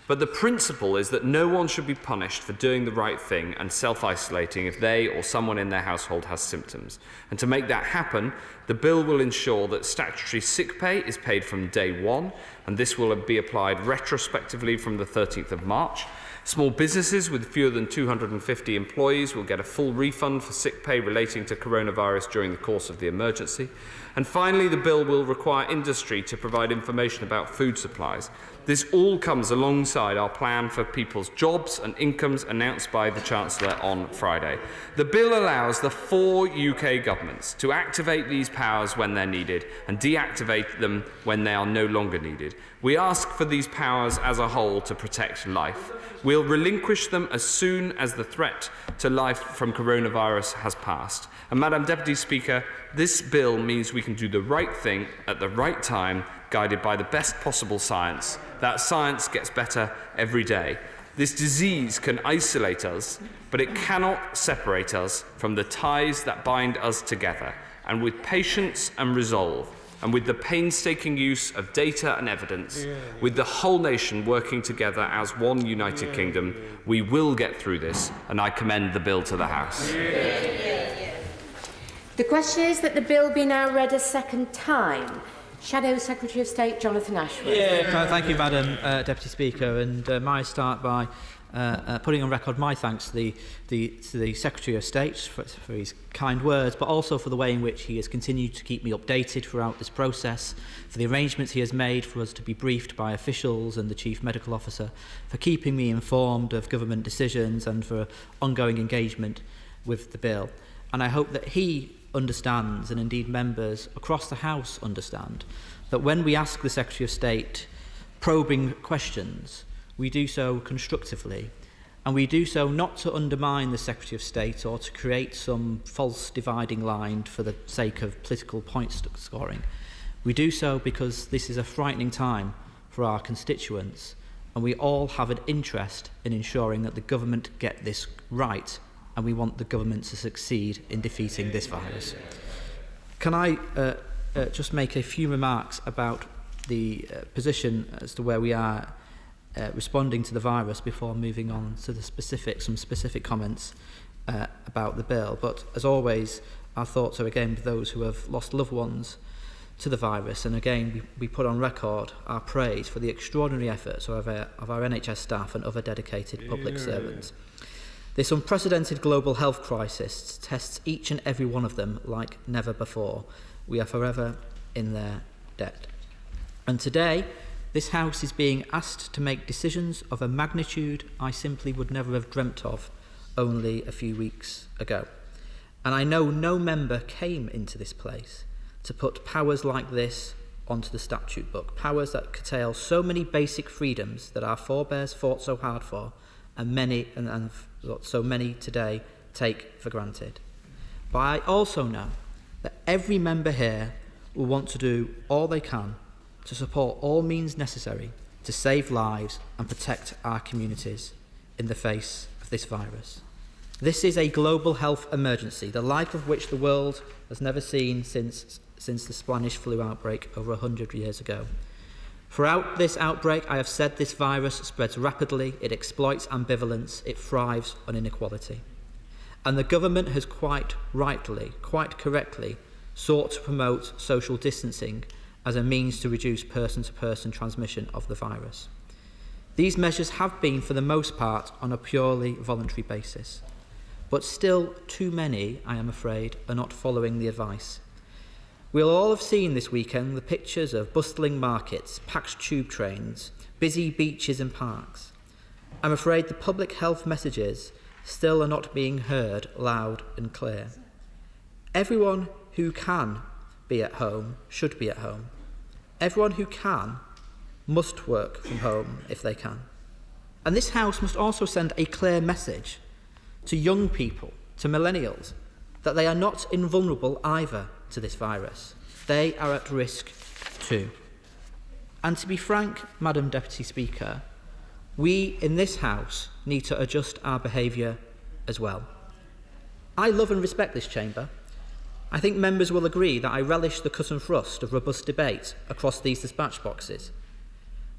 Speaker 3: but the principle is that no one should be punished for doing the right thing and self-isolating if they or someone in their household has symptoms. And to make that happen, the bill will ensure that statutory sick pay is paid from day one, and this will be applied retrospectively from the 13th of March. Small businesses with fewer than 250 employees will get a full refund for sick pay relating to coronavirus during the course of the emergency. And finally, the bill will require industry to provide information about food supplies. This all comes alongside our plan for people's jobs and incomes announced by the Chancellor on Friday. The bill allows the 4 UK governments to activate these powers when they're needed and deactivate them when they are no longer needed. We ask for these powers as a whole to protect life. We'll relinquish them as soon as the threat to life from coronavirus has passed. And Madam Deputy Speaker, this bill means we can do the right thing at the right time, guided by the best possible science. That science gets better every day. This disease can isolate us, but it cannot separate us from the ties that bind us together. And with patience and resolve, and with the painstaking use of data and evidence, with the whole nation working together as one United Kingdom, we will get through this, and I commend the bill to the House.
Speaker 4: The question is that the bill be now read a second time. Shadow Secretary of State Jonathan Ashworth.
Speaker 8: Thank you, Madam Deputy Speaker, and may I start by putting on record my thanks to the Secretary of State for his kind words, but also for the way in which he has continued to keep me updated throughout this process, for the arrangements he has made for us to be briefed by officials and the Chief Medical Officer, for keeping me informed of government decisions and for ongoing engagement with the bill. And I hope that he understands, and indeed members across the House understand, that when we ask the Secretary of State probing questions, we do so constructively, and we do so not to undermine the Secretary of State or to create some false dividing line for the sake of political point scoring. We do so because this is a frightening time for our constituents, and we all have an interest in ensuring that the government get this right, and we want the government to succeed in defeating this virus. Can I just make a few remarks about the position as to where we are responding to the virus before moving on to some specific comments about the bill? But as always, our thoughts are again with those who have lost loved ones to the virus, and again we put on record our praise for the extraordinary efforts of our NHS staff and other dedicated public servants. This unprecedented global health crisis tests each and every one of them like never before. We are forever in their debt. And today, this House is being asked to make decisions of a magnitude I simply would never have dreamt of only a few weeks ago. And I know no member came into this place to put powers like this onto the statute book, powers that curtail so many basic freedoms that our forebears fought so hard for, and so many today take for granted. But I also know that every member here will want to do all they can to support all means necessary to save lives and protect our communities in the face of this virus. This is a global health emergency, the like of which the world has never seen since the Spanish flu outbreak over 100 years ago. Throughout this outbreak, I have said this virus spreads rapidly, it exploits ambivalence, it thrives on inequality. And the government has quite rightly, quite correctly, sought to promote social distancing as a means to reduce person-to-person transmission of the virus. These measures have been, for the most part, on a purely voluntary basis. But still, too many, I am afraid, are not following the advice. We'll all have seen this weekend the pictures of bustling markets, packed tube trains, busy beaches and parks. I'm afraid the public health messages still are not being heard loud and clear. Everyone who can be at home should be at home. Everyone who can must work from home if they can. And this House must also send a clear message to young people, to millennials, that they are not invulnerable either to this virus. They are at risk too. And to be frank, Madam Deputy Speaker, we in this House need to adjust our behaviour as well. I love and respect this chamber. I think members will agree that I relish the cut and thrust of robust debate across these dispatch boxes.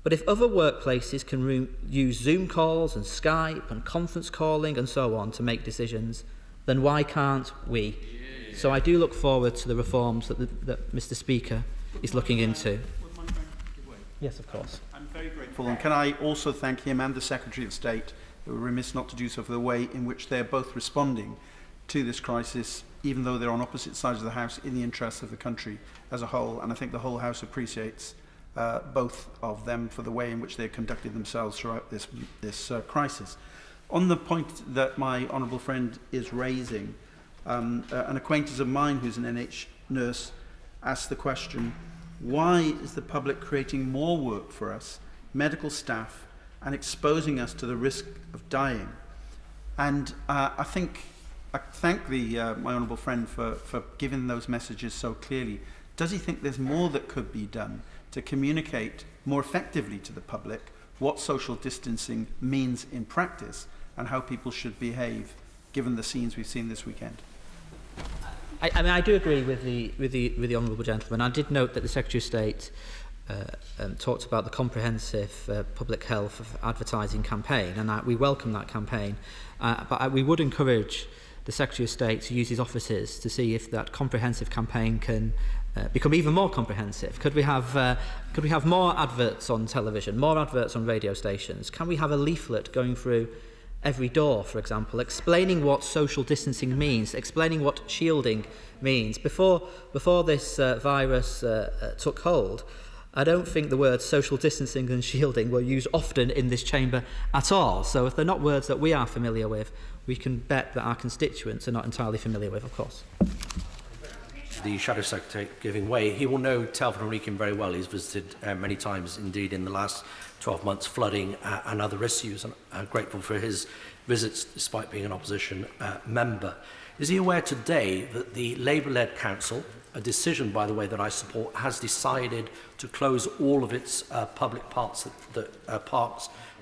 Speaker 8: But if other workplaces can use Zoom calls and Skype and conference calling and so on to make decisions, then why can't we? So I do look forward to the reforms that Mr. Speaker is looking into. Yes, of course.
Speaker 15: I'm very grateful, and can I also thank him and the Secretary of State, who were remiss not to do so, for the way in which they're both responding to this crisis, even though they're on opposite sides of the House, in the interests of the country as a whole. And I think the whole House appreciates both of them for the way in which they conducted themselves throughout this crisis. On the point that my honourable friend is raising, an acquaintance of mine who's an NH nurse asked the question, why is the public creating more work for us, medical staff, and exposing us to the risk of dying? And I thank my honourable friend for giving those messages so clearly. Does he think there's more that could be done to communicate more effectively to the public what social distancing means in practice and how people should behave, given the scenes we've seen this weekend?
Speaker 8: I mean, I do agree with the honourable gentleman. I did note that the Secretary of State talked about the comprehensive public health advertising campaign, and we welcome that campaign. But we would encourage the Secretary of State to use his offices to see if that comprehensive campaign can become even more comprehensive. Could we have more adverts on television, more adverts on radio stations? Can we have a leaflet going through every door, for example, explaining what social distancing means, explaining what shielding means? Before this virus took hold, I don't think the words social distancing and shielding were used often in this chamber at all. So if they're not words that we are familiar with, we can bet that our constituents are not entirely familiar with, of course.
Speaker 20: The Shadow Secretary giving way. He will know Telford and Wrekin very well. He's visited many times indeed in the last 12 months, flooding and other issues, and I'm grateful for his visits despite being an opposition member. Is he aware today that the Labour-led council, a decision, by the way, that I support, has decided to close all of its public parks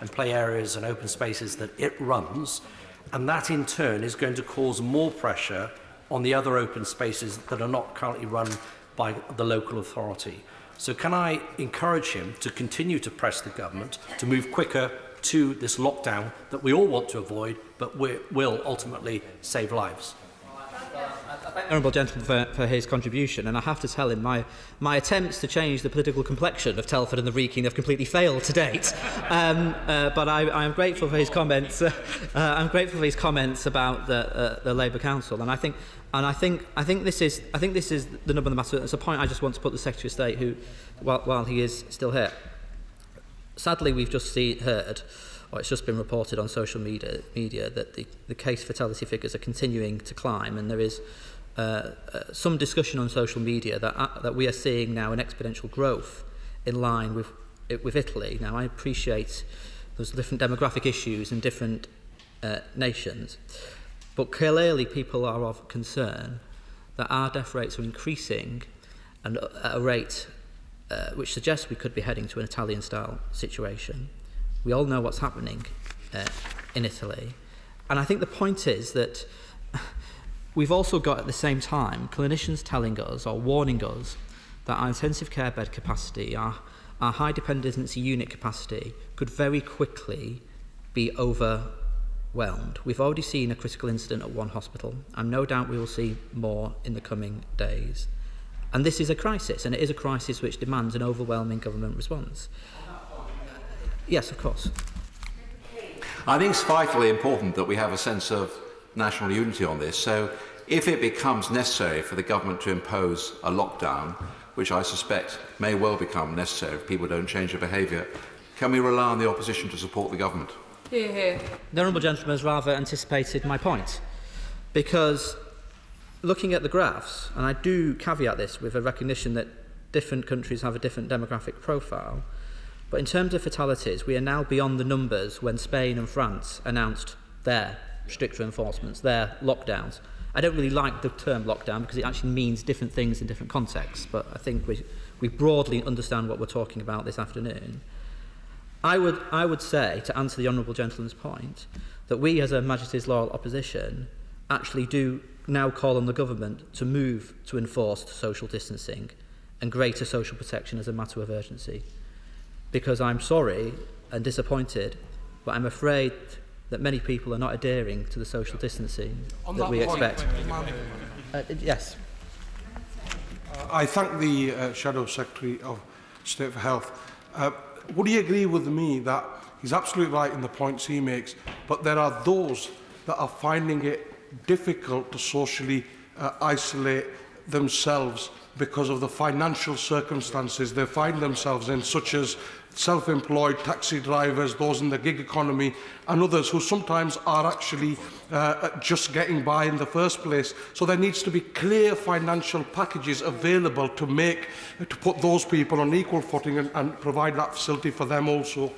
Speaker 20: and play areas and open spaces that it runs, and that in turn is going to cause more pressure on the other open spaces that are not currently run by the local authority? So can I encourage him to continue to press the government to move quicker to this lockdown that we all want to avoid, but will ultimately save lives?
Speaker 8: Honourable gentleman for his contribution, and I have to tell him my attempts to change the political complexion of Telford and the Wrekin have completely failed to date. But I am grateful for his comments. I'm grateful for his comments about the Labour Council, and I think this is the nub of the matter. It's a point I just want to put the Secretary of State, who, while he is still here. Sadly, we've just heard, or it's just been reported on social media that the case fatality figures are continuing to climb, and there is some discussion on social media that we are seeing now an exponential growth in line with Italy. Now, I appreciate there's different demographic issues in different nations, but clearly people are of concern that our death rates are increasing and at a rate which suggests we could be heading to an Italian-style situation. We all know what's happening in Italy. And I think the point is that we've also got at the same time clinicians telling us or warning us that our intensive care bed capacity, our high dependency unit capacity could very quickly be overwhelmed. We've already seen a critical incident at one hospital, and no doubt we will see more in the coming days. And this is a crisis, and it is a crisis which demands an overwhelming government response. Yes, of course.
Speaker 6: I think it's vitally important that we have a sense of national unity on this. So if it becomes necessary for the government to impose a lockdown, which I suspect may well become necessary if people don't change their behaviour, can we rely on the opposition to support the government?
Speaker 5: Hear, hear.
Speaker 8: The honourable gentleman has rather anticipated my point, because looking at the graphs, and I do caveat this with a recognition that different countries have a different demographic profile, but in terms of fatalities, we are now beyond the numbers when Spain and France announced their stricter enforcements, their lockdowns. I don't really like the term lockdown because it actually means different things in different contexts, but I think we broadly understand what we're talking about this afternoon. I would say, to answer the honourable gentleman's point, that we as a Majesty's Law opposition actually do now call on the government to move to enforced social distancing and greater social protection as a matter of urgency. Because I'm sorry and disappointed, but I'm afraid that many people are not adhering to the social distancing that we expect. Yes.
Speaker 11: I thank the Shadow Secretary of State for Health. Would he agree with me that he's absolutely right in the points he makes, but there are those that are finding it difficult to socially isolate themselves because of the financial circumstances they find themselves in, such as self-employed taxi drivers, those in the gig economy, and others who sometimes are actually just getting by in the first place. So there needs to be clear financial packages available to put those people on equal footing and provide that facility for them also.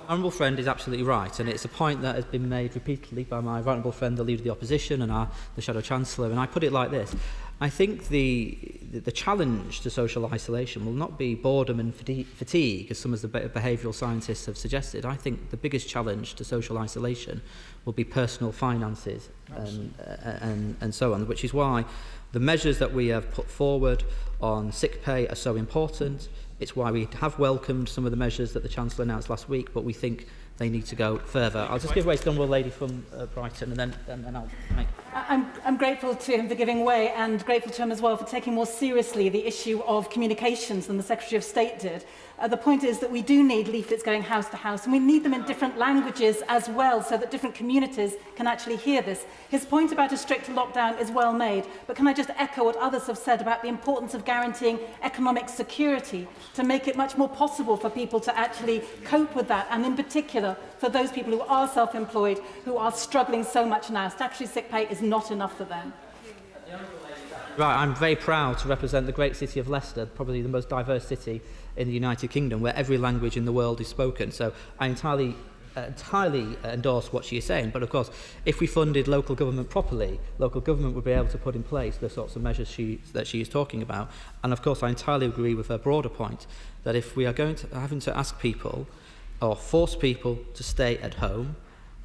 Speaker 8: Honourable friend is absolutely right, and it's a point that has been made repeatedly by my honourable friend, the Leader of the Opposition, and the Shadow Chancellor, and I put it like this. I think the challenge to social isolation will not be boredom and fatigue, as some of the behavioural scientists have suggested. I think the biggest challenge to social isolation will be personal finances and so on, which is why the measures that we have put forward on sick pay are so important. It's why we have welcomed some of the measures that the Chancellor announced last week, but we think they need to go further. I'll just give way to the honourable lady from Brighton, and then I'll make...
Speaker 17: I'm grateful to him for giving way, and grateful to him as well for taking more seriously the issue of communications than the Secretary of State did. The point is that we do need leaflets going house to house, and we need them in different languages as well, so that different communities can actually hear this. His point about a strict lockdown is well made, but can I just echo what others have said about the importance of guaranteeing economic security to make it much more possible for people to actually cope with that, and in particular for those people who are self-employed, who are struggling so much now. Statutory sick pay is not enough for them.
Speaker 8: Right, I'm very proud to represent the great city of Leicester, probably the most diverse city in the United Kingdom, where every language in the world is spoken. So I entirely endorse what she is saying. But of course, if we funded local government properly, local government would be able to put in place the sorts of measures that she is talking about. And of course, I entirely agree with her broader point that if we are having to ask people or force people to stay at home,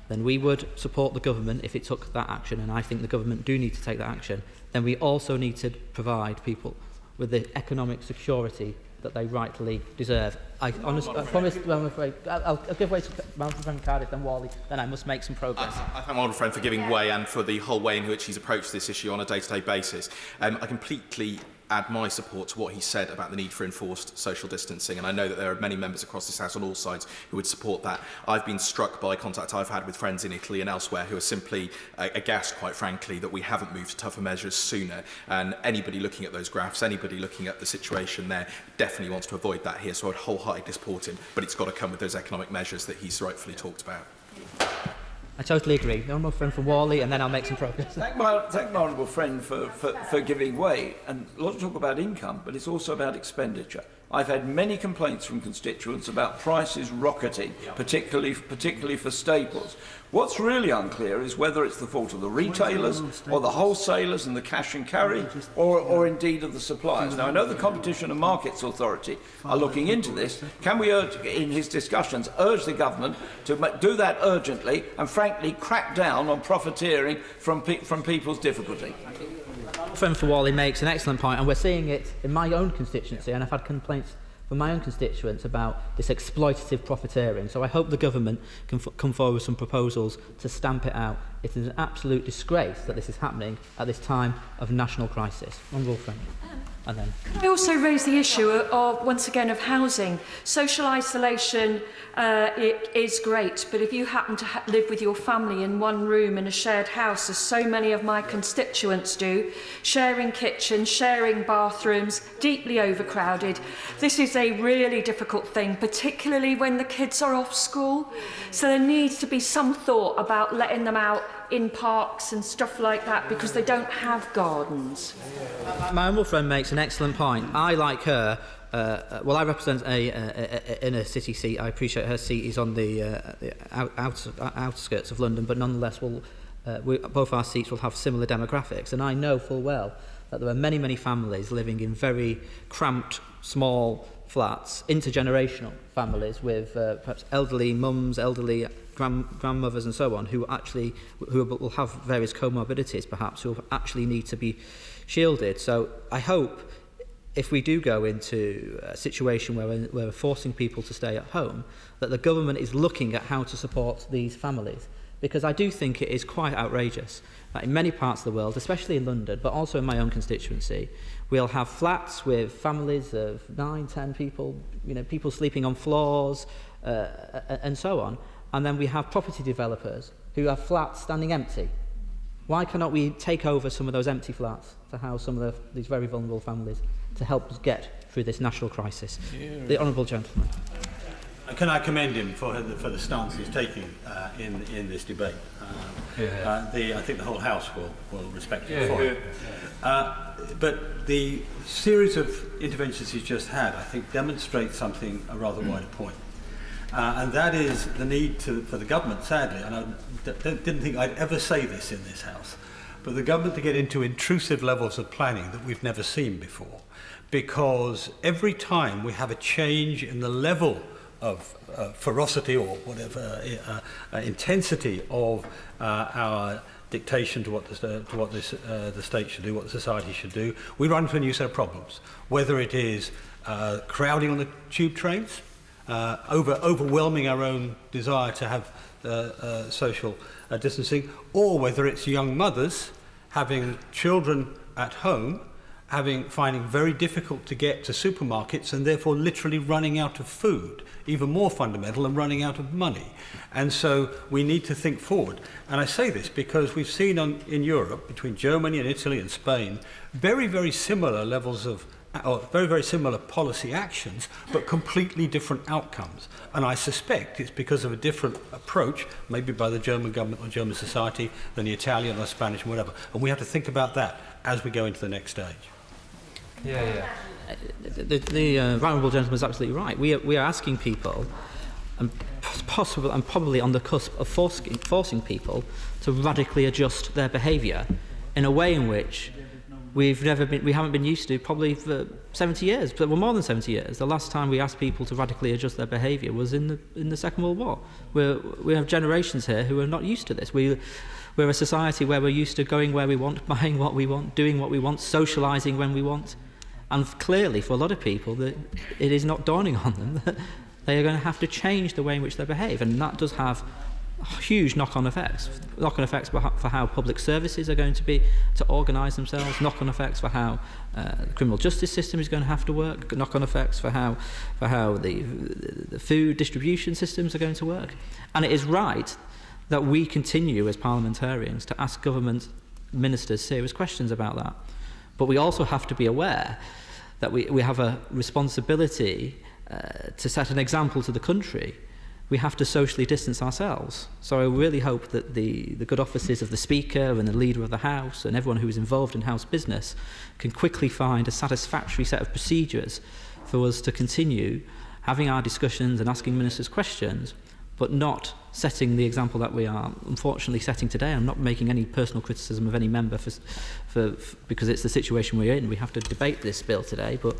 Speaker 8: then we would support the government if it took that action, and I think the government do need to take that action. Then we also need to provide people with the economic security that they rightly deserve. I promise, I'm afraid, I'll give way to my friend Cardiff, then Wally, then I must make some progress.
Speaker 19: I thank my honourable friend for giving way and for the whole way in which he's approached this issue on a day-to-day basis. I completely add my support to what he said about the need for enforced social distancing, and I know that there are many members across this House on all sides who would support that. I've been struck by contact I've had with friends in Italy and elsewhere who are simply aghast, quite frankly, that we haven't moved to tougher measures sooner, and anybody looking at those graphs, anybody looking at the situation there, definitely wants to avoid that here, so I'd wholeheartedly support him, but it's got to come with those economic measures that he's rightfully talked about.
Speaker 8: I totally agree. The honourable friend from Wally, and then I'll make some progress.
Speaker 7: Thank my honourable friend for giving way. And a lot of talk about income, but it's also about expenditure. I've had many complaints from constituents about prices rocketing, particularly for staples. What's really unclear is whether it's the fault of the retailers or the wholesalers and the cash and carry, or indeed of the suppliers. Now, I know the Competition and Markets Authority are looking into this. Can we, in his discussions, urge the government to do that urgently and, frankly, crack down on profiteering from people's difficulty?
Speaker 8: Friend for Wally makes an excellent point, and we're seeing it in my own constituency, and I've had complaints from my own constituents about this exploitative profiteering. So I hope the government can come forward with some proposals to stamp it out. It is an absolute disgrace that this is happening at this time of national crisis. Honourable friend. And then.
Speaker 9: Can I also raise the issue of once again of housing? Social isolation it is great, but if you happen to live with your family in one room in a shared house, as so many of my constituents do, sharing kitchens, sharing bathrooms, deeply overcrowded, this is a really difficult thing, particularly when the kids are off school. So there needs to be some thought about letting them out in parks and stuff like that, because they don't have gardens.
Speaker 8: My honourable friend makes an excellent point. I, like her, well, I represent in a city seat. I appreciate her seat is on the outskirts of London, but nonetheless, both our seats will have similar demographics. And I know full well that there are many, many families living in very cramped, small flats, intergenerational families with perhaps elderly mums, elderly grandmothers and so on, who will have various comorbidities perhaps, who actually need to be shielded. So I hope if we do go into a situation where we're forcing people to stay at home, that the government is looking at how to support these families. Because I do think it is quite outrageous that in many parts of the world, especially in London, but also in my own constituency, we'll have flats with families of 9, 10 people, people sleeping on floors, and so on. And then we have property developers who have flats standing empty. Why cannot we take over some of those empty flats to house some of these very vulnerable families to help us get through this national crisis? The Honourable Gentleman.
Speaker 26: Can I commend him for the stance he's taking in this debate? I think the whole House will respect him for it. But the series of interventions he's just had, I think, demonstrates something, a rather wider point. And that is the need for the government, sadly, and I didn't think I'd ever say this in this House, but the government to get into intrusive levels of planning that we've never seen before. Because every time we have a change in the level of ferocity or whatever intensity of our dictation to what the state should do, what the society should do, we run into a new set of problems. Whether it is crowding on the tube trains, overwhelming our own desire to have social distancing, or whether it's young mothers having children at home, finding very difficult to get to supermarkets and therefore literally running out of food, even more fundamental, and running out of money. And so we need to think forward. And I say this because we've seen in Europe, between Germany and Italy and Spain, very, very similar levels of very, very similar policy actions, but completely different outcomes. And I suspect it's because of a different approach, maybe by the German government or German society, than the Italian or Spanish or whatever. And we have to think about that as we go into the next stage.
Speaker 8: The honourable gentleman is absolutely right. We are asking people, and probably on the cusp of forcing people to radically adjust their behaviour in a way in which we haven't been used to probably for 70 years, but more than 70 years. The last time we asked people to radically adjust their behaviour was in the Second World War. We have generations here who are not used to this. We're a society where we're used to going where we want, buying what we want, doing what we want, socialising when we want. And clearly, for a lot of people, that it is not dawning on them that they are going to have to change the way in which they behave. And that does have huge knock-on effects. Knock-on effects for how public services are going to organise themselves, knock-on effects for how the criminal justice system is going to have to work, knock-on effects for how the food distribution systems are going to work. And it is right that we continue as parliamentarians to ask government ministers serious questions about that. But we also have to be aware that we have a responsibility to set an example to the country. We have to socially distance ourselves. So I really hope that the good offices of the Speaker and the Leader of the House and everyone who is involved in House business can quickly find a satisfactory set of procedures for us to continue having our discussions and asking ministers questions, but not setting the example that we are unfortunately setting today. I'm not making any personal criticism of any member because it's the situation we're in. We have to debate this bill today, but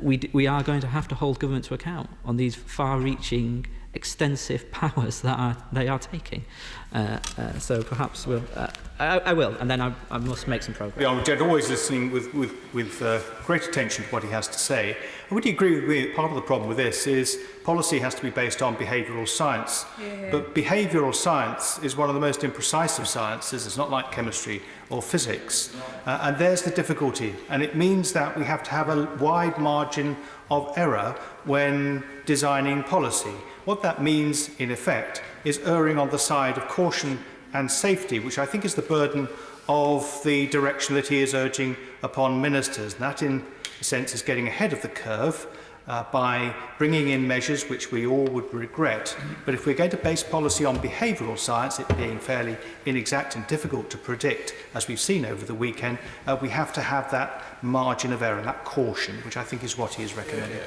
Speaker 8: we are going to have to hold government to account on these far-reaching, extensive powers that they are taking. So perhaps I will, and then I must make some progress.
Speaker 2: The Honourable Gentleman always listening with great attention to what he has to say. And would you agree with me that part of the problem with this is policy has to be based on behavioural science? But behavioural science is one of the most imprecise of sciences. It's not like chemistry or physics. And there's the difficulty. And it means that we have to have a wide margin of error when designing policy. What that means, in effect, is erring on the side of caution and safety, which I think is the burden of the direction that he is urging upon ministers. And that, in a sense, is getting ahead of the curve by bringing in measures which we all would regret. But if we're going to base policy on behavioural science, it being fairly inexact and difficult to predict, as we've seen over the weekend, we have to have that margin of error, that caution, which I think is what he is recommending.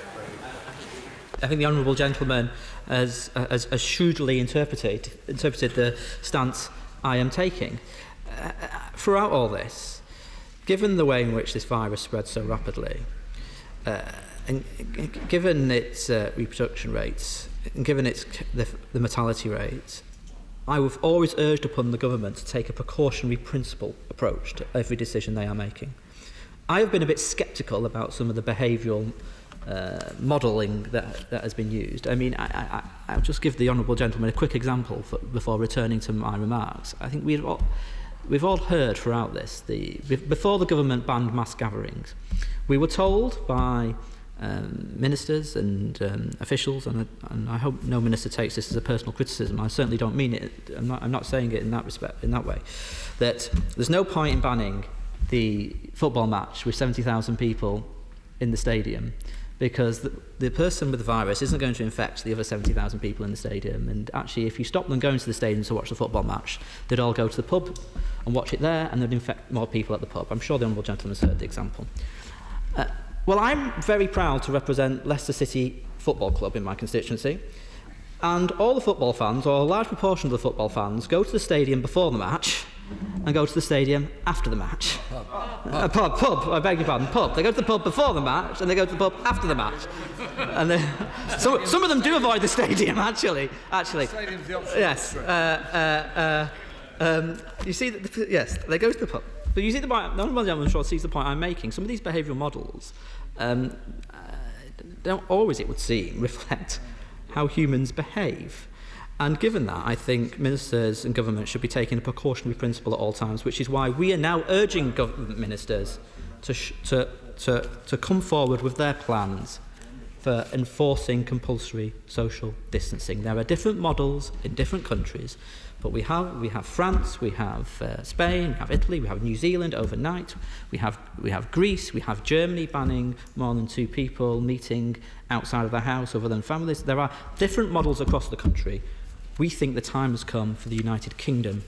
Speaker 8: I think the honourable gentleman has shrewdly interpreted the stance I am taking. Throughout all this, given the way in which this virus spreads so rapidly, and given its reproduction rates, and given the mortality rates, I have always urged upon the government to take a precautionary principle approach to every decision they are making. I have been a bit sceptical about some of the behavioural modelling that has been used. I mean, I'll just give the honourable gentleman a quick example before returning to my remarks. I think we've all heard throughout this, before the government banned mass gatherings, we were told by ministers and officials, and I hope no minister takes this as a personal criticism. I certainly don't mean it. I'm not saying it in that respect, in that way. That there's no point in banning the football match with 70,000 people in the stadium, because the person with the virus isn't going to infect the other 70,000 people in the stadium. And actually, if you stop them going to the stadium to watch the football match, they'd all go to the pub and watch it there, and they'd infect more people at the pub. I'm sure the Honourable Gentleman's heard the example. Well, I'm very proud to represent Leicester City Football Club in my constituency, and all the football fans, or a large proportion of the football fans, go to the stadium before the match and go to the stadium after the match. Pub, I beg your pardon, pub. They go to the pub before the match and they go to the pub after the match. And some of them do avoid the stadium, actually.
Speaker 10: Stadium's the opposite.
Speaker 8: Yes. You see, yes, they go to the pub. But you see the point, no one I'm sure sees the point I'm making. Some of these behavioural models don't always, it would seem, reflect how humans behave. And given that, I think ministers and government should be taking a precautionary principle at all times, which is why we are now urging government ministers to come forward with their plans for enforcing compulsory social distancing. There are different models in different countries, but we have France, we have Spain, we have Italy, we have New Zealand overnight, we have Greece, we have Germany banning more than 2 people meeting outside of their house other than families. There are different models across the country. We think the time has come for the United Kingdom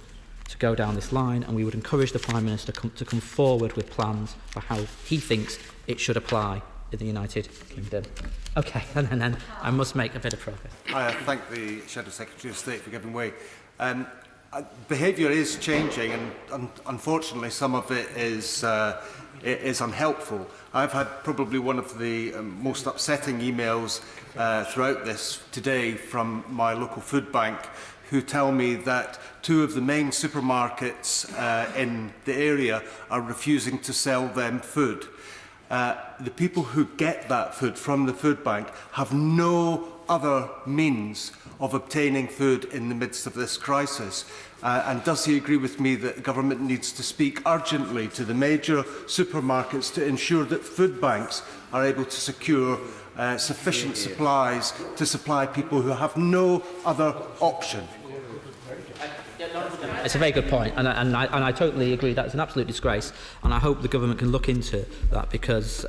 Speaker 8: to go down this line, and we would encourage the Prime Minister to come forward with plans for how he thinks it should apply in the United Kingdom. Okay, and then I must make a bit of progress.
Speaker 13: I thank the Shadow Secretary of State for giving way. Behaviour is changing, and unfortunately some of it is unhelpful. I've had probably one of the most upsetting emails throughout this today from my local food bank, who tell me that 2 of the main supermarkets in the area are refusing to sell them food. The people who get that food from the food bank have no other means of obtaining food in the midst of this crisis. And does he agree with me that the government needs to speak urgently to the major supermarkets to ensure that food banks are able to secure sufficient supplies to supply people who have no other option?
Speaker 8: It's a very good point, and I totally agree that it's an absolute disgrace, and I hope the government can look into that, because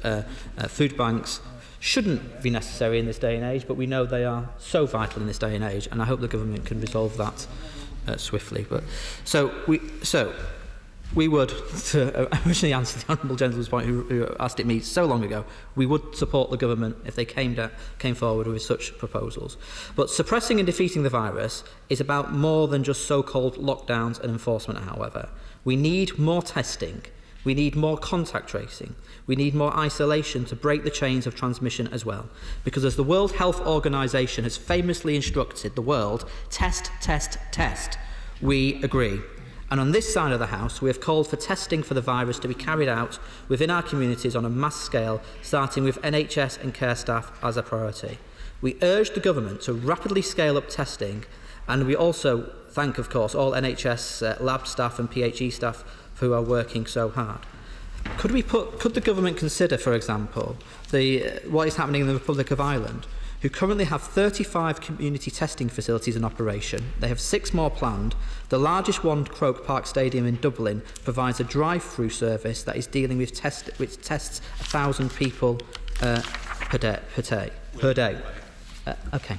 Speaker 8: food banks shouldn't be necessary in this day and age, but we know they are so vital in this day and age, and I hope the government can resolve that swiftly. But so we would, to originally answer the Honourable Gentleman's point who asked it me so long ago, we would support the government if they came forward with such proposals. But suppressing and defeating the virus is about more than just so-called lockdowns and enforcement, however. We need more testing. We need more contact tracing. We need more isolation to break the chains of transmission as well. Because as the World Health Organization has famously instructed the world, test, test, test, we agree. And on this side of the House, we have called for testing for the virus to be carried out within our communities on a mass scale, starting with NHS and care staff as a priority. We urge the government to rapidly scale up testing, and we also thank, of course, all NHS lab staff and PHE staff who are working so hard. Could the government consider, for example, what is happening in the Republic of Ireland, who currently have 35 community testing facilities in operation? They have 6 more planned. The largest one, Croke Park Stadium in Dublin, provides a drive-through service that is dealing with which tests 1,000 people per day. Okay.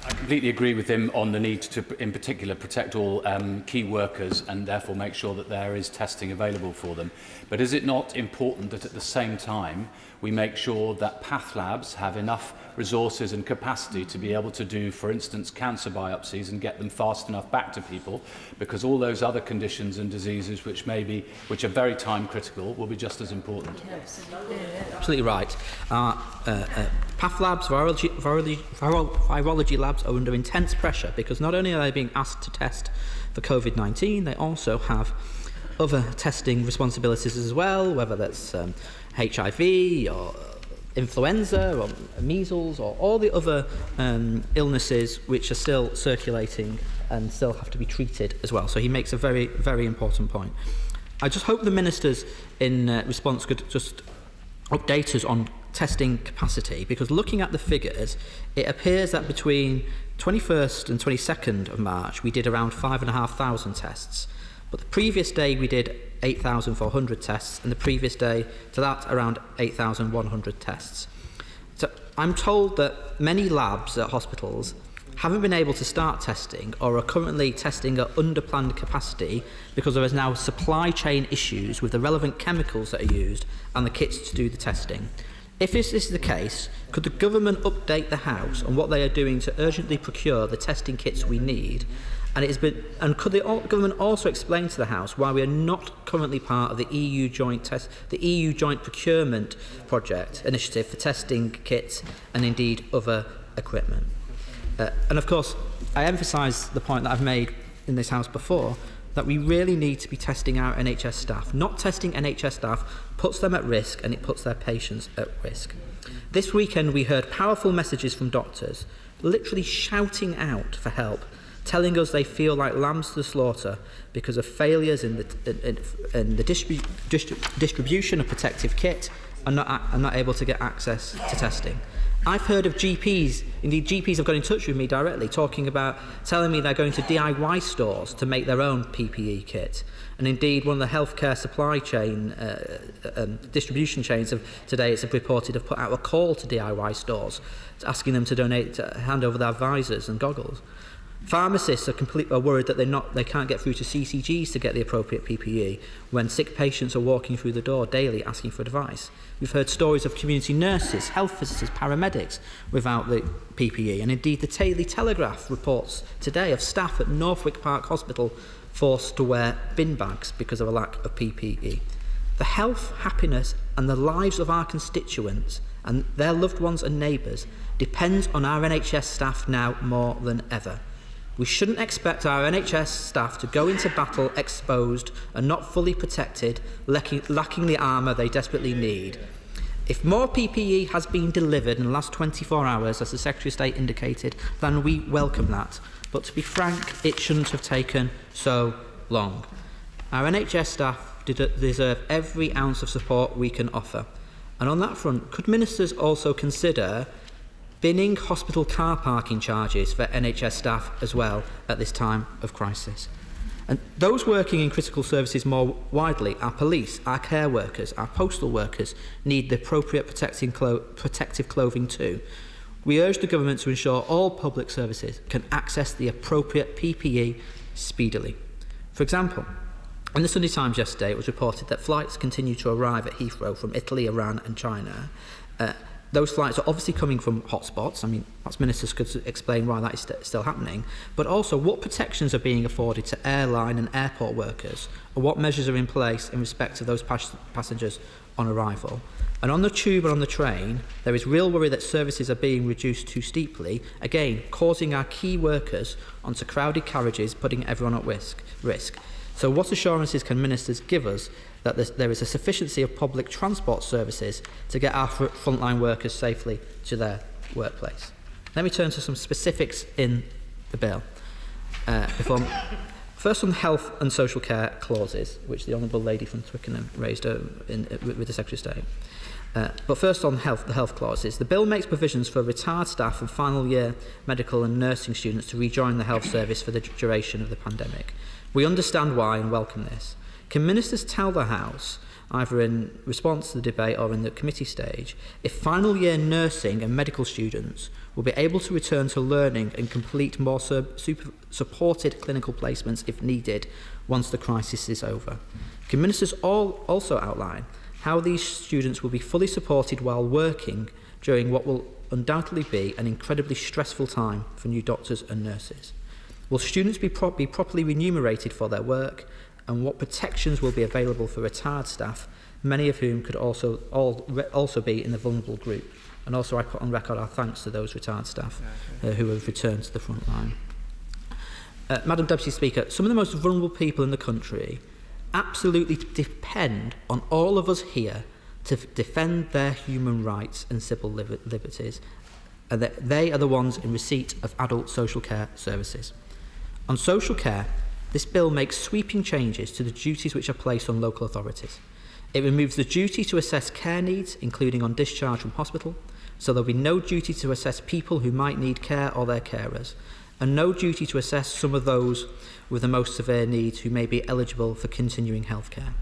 Speaker 12: I completely agree with him on the need to, in particular, protect all key workers and therefore make sure that there is testing available for them. But is it not important that at the same time we make sure that path labs have enough resources and capacity to be able to do, for instance, cancer biopsies and get them fast enough back to people, because all those other conditions and diseases which are very time critical will be just as important.
Speaker 8: Absolutely right. Path labs, virology labs are under intense pressure, because not only are they being asked to test for COVID-19, they also have other testing responsibilities as well, whether that's HIV or influenza or measles or all the other illnesses which are still circulating and still have to be treated as well. So he makes a very, very important point. I just hope the ministers in response could just update us on testing capacity, because looking at the figures, it appears that between 21st and 22nd of March, we did around 5,500 tests. But the previous day, we did 8,400 tests, and the previous day to that, around 8,100 tests. So I'm told that many labs at hospitals haven't been able to start testing or are currently testing at under-planned capacity because there is now supply chain issues with the relevant chemicals that are used and the kits to do the testing. If this is the case, could the government update the House on what they are doing to urgently procure the testing kits we need? And could the government also explain to the House why we are not currently part of the EU joint procurement project initiative for testing kits and indeed other equipment? And of course, I emphasise the point that I've made in this House before, that we really need to be testing our NHS staff. Not testing NHS staff puts them at risk, and it puts their patients at risk. This weekend we heard powerful messages from doctors, literally shouting out for help, telling us they feel like lambs to the slaughter because of failures in the distribution of protective kit and not able to get access to testing. I've heard of GPs, indeed GPs have got in touch with me directly, telling me they're going to DIY stores to make their own PPE kit. And indeed, one of the healthcare supply chain, distribution chains of today, it's reported, have put out a call to DIY stores, asking them to hand over their visors and goggles. Pharmacists are worried that they can't get through to CCGs to get the appropriate PPE when sick patients are walking through the door daily asking for advice. We've heard stories of community nurses, health visitors, paramedics without the PPE. And indeed, the Daily Telegraph reports today of staff at Northwick Park Hospital forced to wear bin bags because of a lack of PPE. The health, happiness and the lives of our constituents and their loved ones and neighbours depends on our NHS staff now more than ever. We shouldn't expect our NHS staff to go into battle exposed and not fully protected, lacking the armour they desperately need. If more PPE has been delivered in the last 24 hours, as the Secretary of State indicated, then we welcome that. But to be frank, it shouldn't have taken so long. Our NHS staff deserve every ounce of support we can offer. And on that front, could ministers also consider binning hospital car parking charges for NHS staff as well at this time of crisis? And those working in critical services more widely, our police, our care workers, our postal workers, need the appropriate protective clothing too. We urge the government to ensure all public services can access the appropriate PPE speedily. For example, in the Sunday Times yesterday, it was reported that flights continue to arrive at Heathrow from Italy, Iran and China. Those flights are obviously coming from hotspots. I mean, perhaps ministers could explain why that is still happening. But also, what protections are being afforded to airline and airport workers, or what measures are in place in respect to those passengers on arrival? And on the tube and on the train, there is real worry that services are being reduced too steeply, again, causing our key workers onto crowded carriages, putting everyone at risk. So what assurances can ministers give us that there is a sufficiency of public transport services to get our frontline workers safely to their workplace? Let me turn to some specifics in the bill. First on the health and social care clauses, which the Honourable Lady from Twickenham raised with the Secretary of State. But first on the health clauses, the bill makes provisions for retired staff and final year medical and nursing students to rejoin the health service for the duration of the pandemic. We understand why and welcome this. Can ministers tell the House, either in response to the debate or in the committee stage, if final year nursing and medical students will be able to return to learning and complete more supported clinical placements if needed once the crisis is over? Can ministers also outline how these students will be fully supported while working during what will undoubtedly be an incredibly stressful time for new doctors and nurses? Will students be properly remunerated for their work? And what protections will be available for retired staff, many of whom could also be in the vulnerable group? And also I put on record our thanks to those retired staff who have returned to the front line. Madam Deputy Speaker, some of the most vulnerable people in the country absolutely depend on all of us here to defend their human rights and civil liberties, and that they are the ones in receipt of adult social care services. On social care, this bill makes sweeping changes to the duties which are placed on local authorities. It removes the duty to assess care needs, including on discharge from hospital, so there'll be no duty to assess people who might need care or their carers, and no duty to assess some of those with the most severe needs who may be eligible for continuing health care.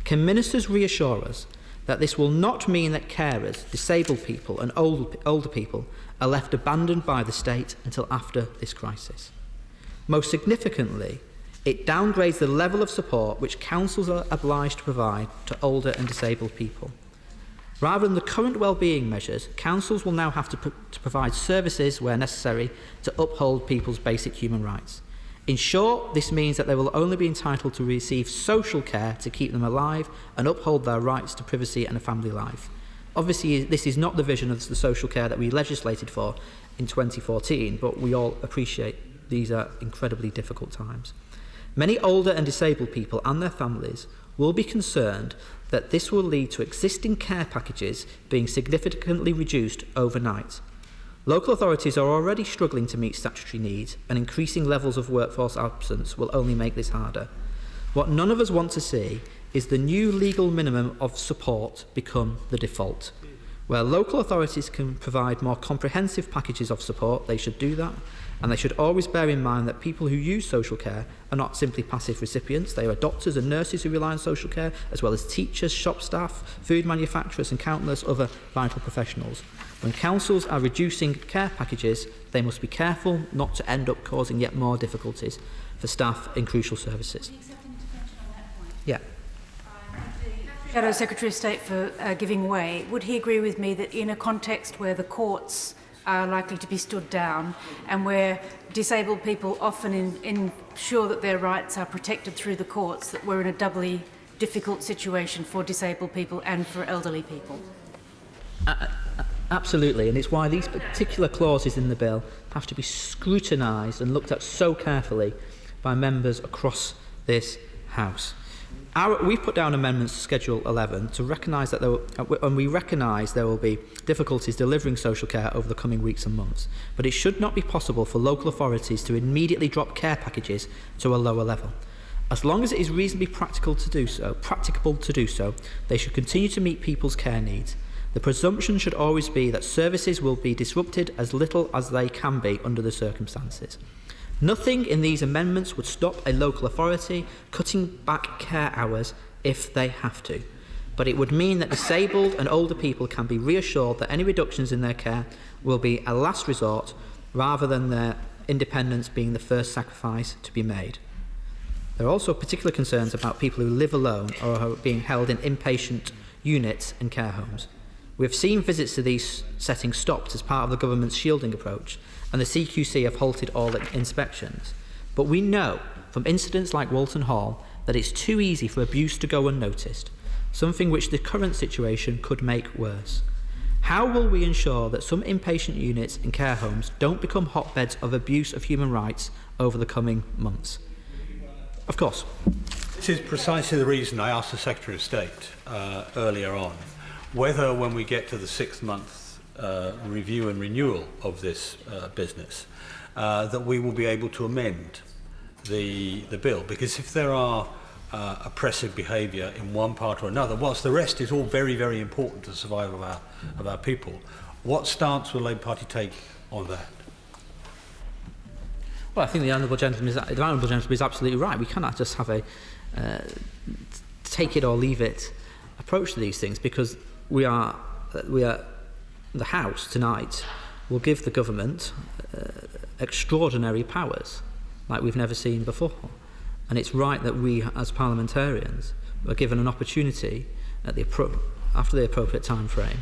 Speaker 8: Can ministers reassure us that this will not mean that carers, disabled people and older people are left abandoned by the state until after this crisis? Most significantly, it downgrades the level of support which councils are obliged to provide to older and disabled people. Rather than the current wellbeing measures, councils will now have to provide services where necessary to uphold people's basic human rights. In short, this means that they will only be entitled to receive social care to keep them alive and uphold their rights to privacy and a family life. Obviously, this is not the vision of the social care that we legislated for in 2014, but we all appreciate these are incredibly difficult times. Many older and disabled people and their families will be concerned that this will lead to existing care packages being significantly reduced overnight. Local authorities are already struggling to meet statutory needs, and increasing levels of workforce absence will only make this harder. What none of us want to see is the new legal minimum of support become the default. Where local authorities can provide more comprehensive packages of support, they should do that, and they should always bear in mind that people who use social care are not simply passive recipients. They are doctors and nurses who rely on social care, as well as teachers, shop staff, food manufacturers and countless other vital professionals. When councils are reducing care packages, they must be careful not to end up causing yet more difficulties for staff in crucial services. Yeah.
Speaker 17: Shadow Secretary of State for giving way. Would he agree with me that in a context where the courts are likely to be stood down and where disabled people often ensure that their rights are protected through the courts, that we're in a doubly difficult situation for disabled people and for elderly people?
Speaker 8: Absolutely, and it's why these particular clauses in the bill have to be scrutinised and looked at so carefully by members across this House. We've put down amendments to Schedule 11 to recognise that we recognise there will be difficulties delivering social care over the coming weeks and months, but it should not be possible for local authorities to immediately drop care packages to a lower level. As long as it is reasonably practicable to do so, they should continue to meet people's care needs. The presumption should always be that services will be disrupted as little as they can be under the circumstances. Nothing in these amendments would stop a local authority cutting back care hours if they have to, but it would mean that disabled and older people can be reassured that any reductions in their care will be a last resort rather than their independence being the first sacrifice to be made. There are also particular concerns about people who live alone or are being held in inpatient units and care homes. We have seen visits to these settings stopped as part of the government's shielding approach, and the CQC have halted all inspections. But we know from incidents like Walton Hall that it's too easy for abuse to go unnoticed, something which the current situation could make worse. How will we ensure that some inpatient units and care homes don't become hotbeds of abuse of human rights over the coming months? Of course.
Speaker 26: This is precisely the reason I asked the Secretary of State earlier on whether, when we get to the 6-month review and renewal of this business, that we will be able to amend the bill. Because if there are oppressive behaviour in one part or another, whilst the rest is all very, very important to the survival of our people, what stance will the Labour Party take on that?
Speaker 8: Well, I think the Honourable Gentleman is absolutely right. We cannot just have a take it or leave it approach to these things, because we are the House tonight will give the government extraordinary powers like we've never seen before, and it's right that we as parliamentarians are given an opportunity at after the appropriate time frame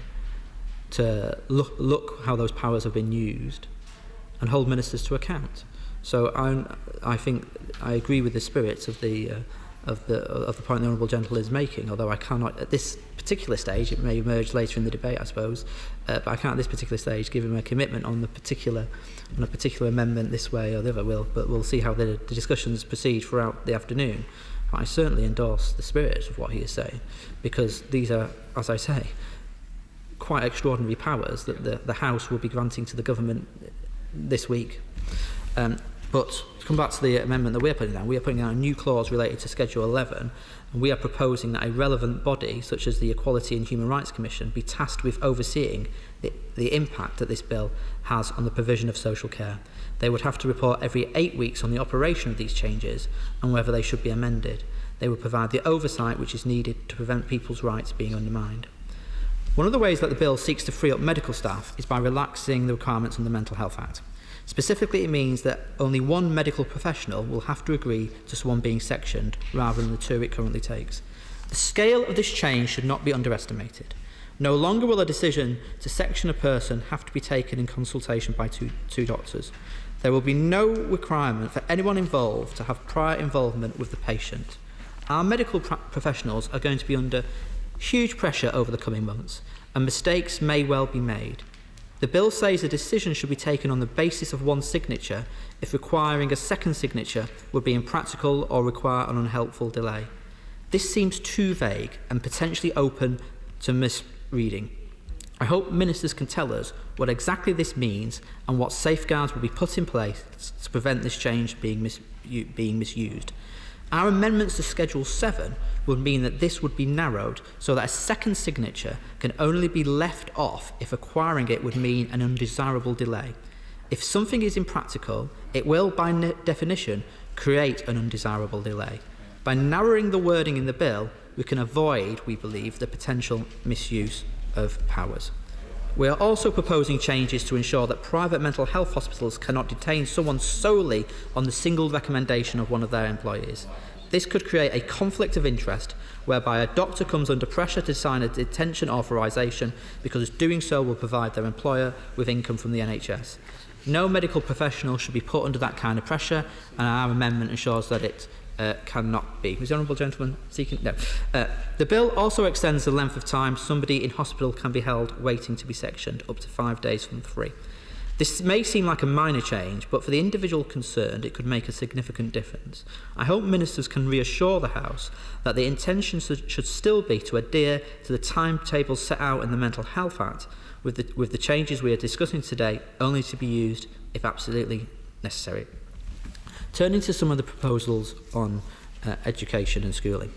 Speaker 8: to look how those powers have been used and hold ministers to account. So I think I agree with the spirit of the point the Honourable Gentleman is making, although I cannot at this particular stage, it may emerge later in the debate I suppose, but I can't at this particular stage give him a commitment on a particular amendment this way or the other. But we'll see how the discussions proceed throughout the afternoon. But I certainly endorse the spirit of what he is saying, because these are, as I say, quite extraordinary powers that the House will be granting to the government this week. But to come back to the amendment that we are putting down a new clause related to Schedule 11, and we are proposing that a relevant body, such as the Equality and Human Rights Commission, be tasked with overseeing the impact that this bill has on the provision of social care. They would have to report every 8 weeks on the operation of these changes and whether they should be amended. They would provide the oversight which is needed to prevent people's rights being undermined. One of the ways that the bill seeks to free up medical staff is by relaxing the requirements on the Mental Health Act. Specifically, it means that only one medical professional will have to agree to someone being sectioned rather than the 2 it currently takes. The scale of this change should not be underestimated. No longer will a decision to section a person have to be taken in consultation by two doctors. There will be no requirement for anyone involved to have prior involvement with the patient. Our medical professionals are going to be under huge pressure over the coming months, and mistakes may well be made. The bill says a decision should be taken on the basis of one signature if requiring a second signature would be impractical or require an unhelpful delay. This seems too vague and potentially open to misreading. I hope ministers can tell us what exactly this means and what safeguards will be put in place to prevent this change being misused. Our amendments to Schedule 7 would mean that this would be narrowed so that a second signature can only be left off if acquiring it would mean an undesirable delay. If something is impractical, it will, by definition, create an undesirable delay. By narrowing the wording in the bill, we can avoid, we believe, the potential misuse of powers. We are also proposing changes to ensure that private mental health hospitals cannot detain someone solely on the single recommendation of one of their employees. This could create a conflict of interest whereby a doctor comes under pressure to sign a detention authorisation because doing so will provide their employer with income from the NHS. No medical professional should be put under that kind of pressure, and our amendment ensures that it cannot be. Was the honourable gentleman seeking? No. The bill also extends the length of time somebody in hospital can be held waiting to be sectioned, up to 5 days from 3. This may seem like a minor change, but for the individual concerned, it could make a significant difference. I hope ministers can reassure the House that the intention should still be to adhere to the timetable set out in the Mental Health Act, with the changes we are discussing today only to be used if absolutely necessary. Turning to some of the proposals on education and schooling.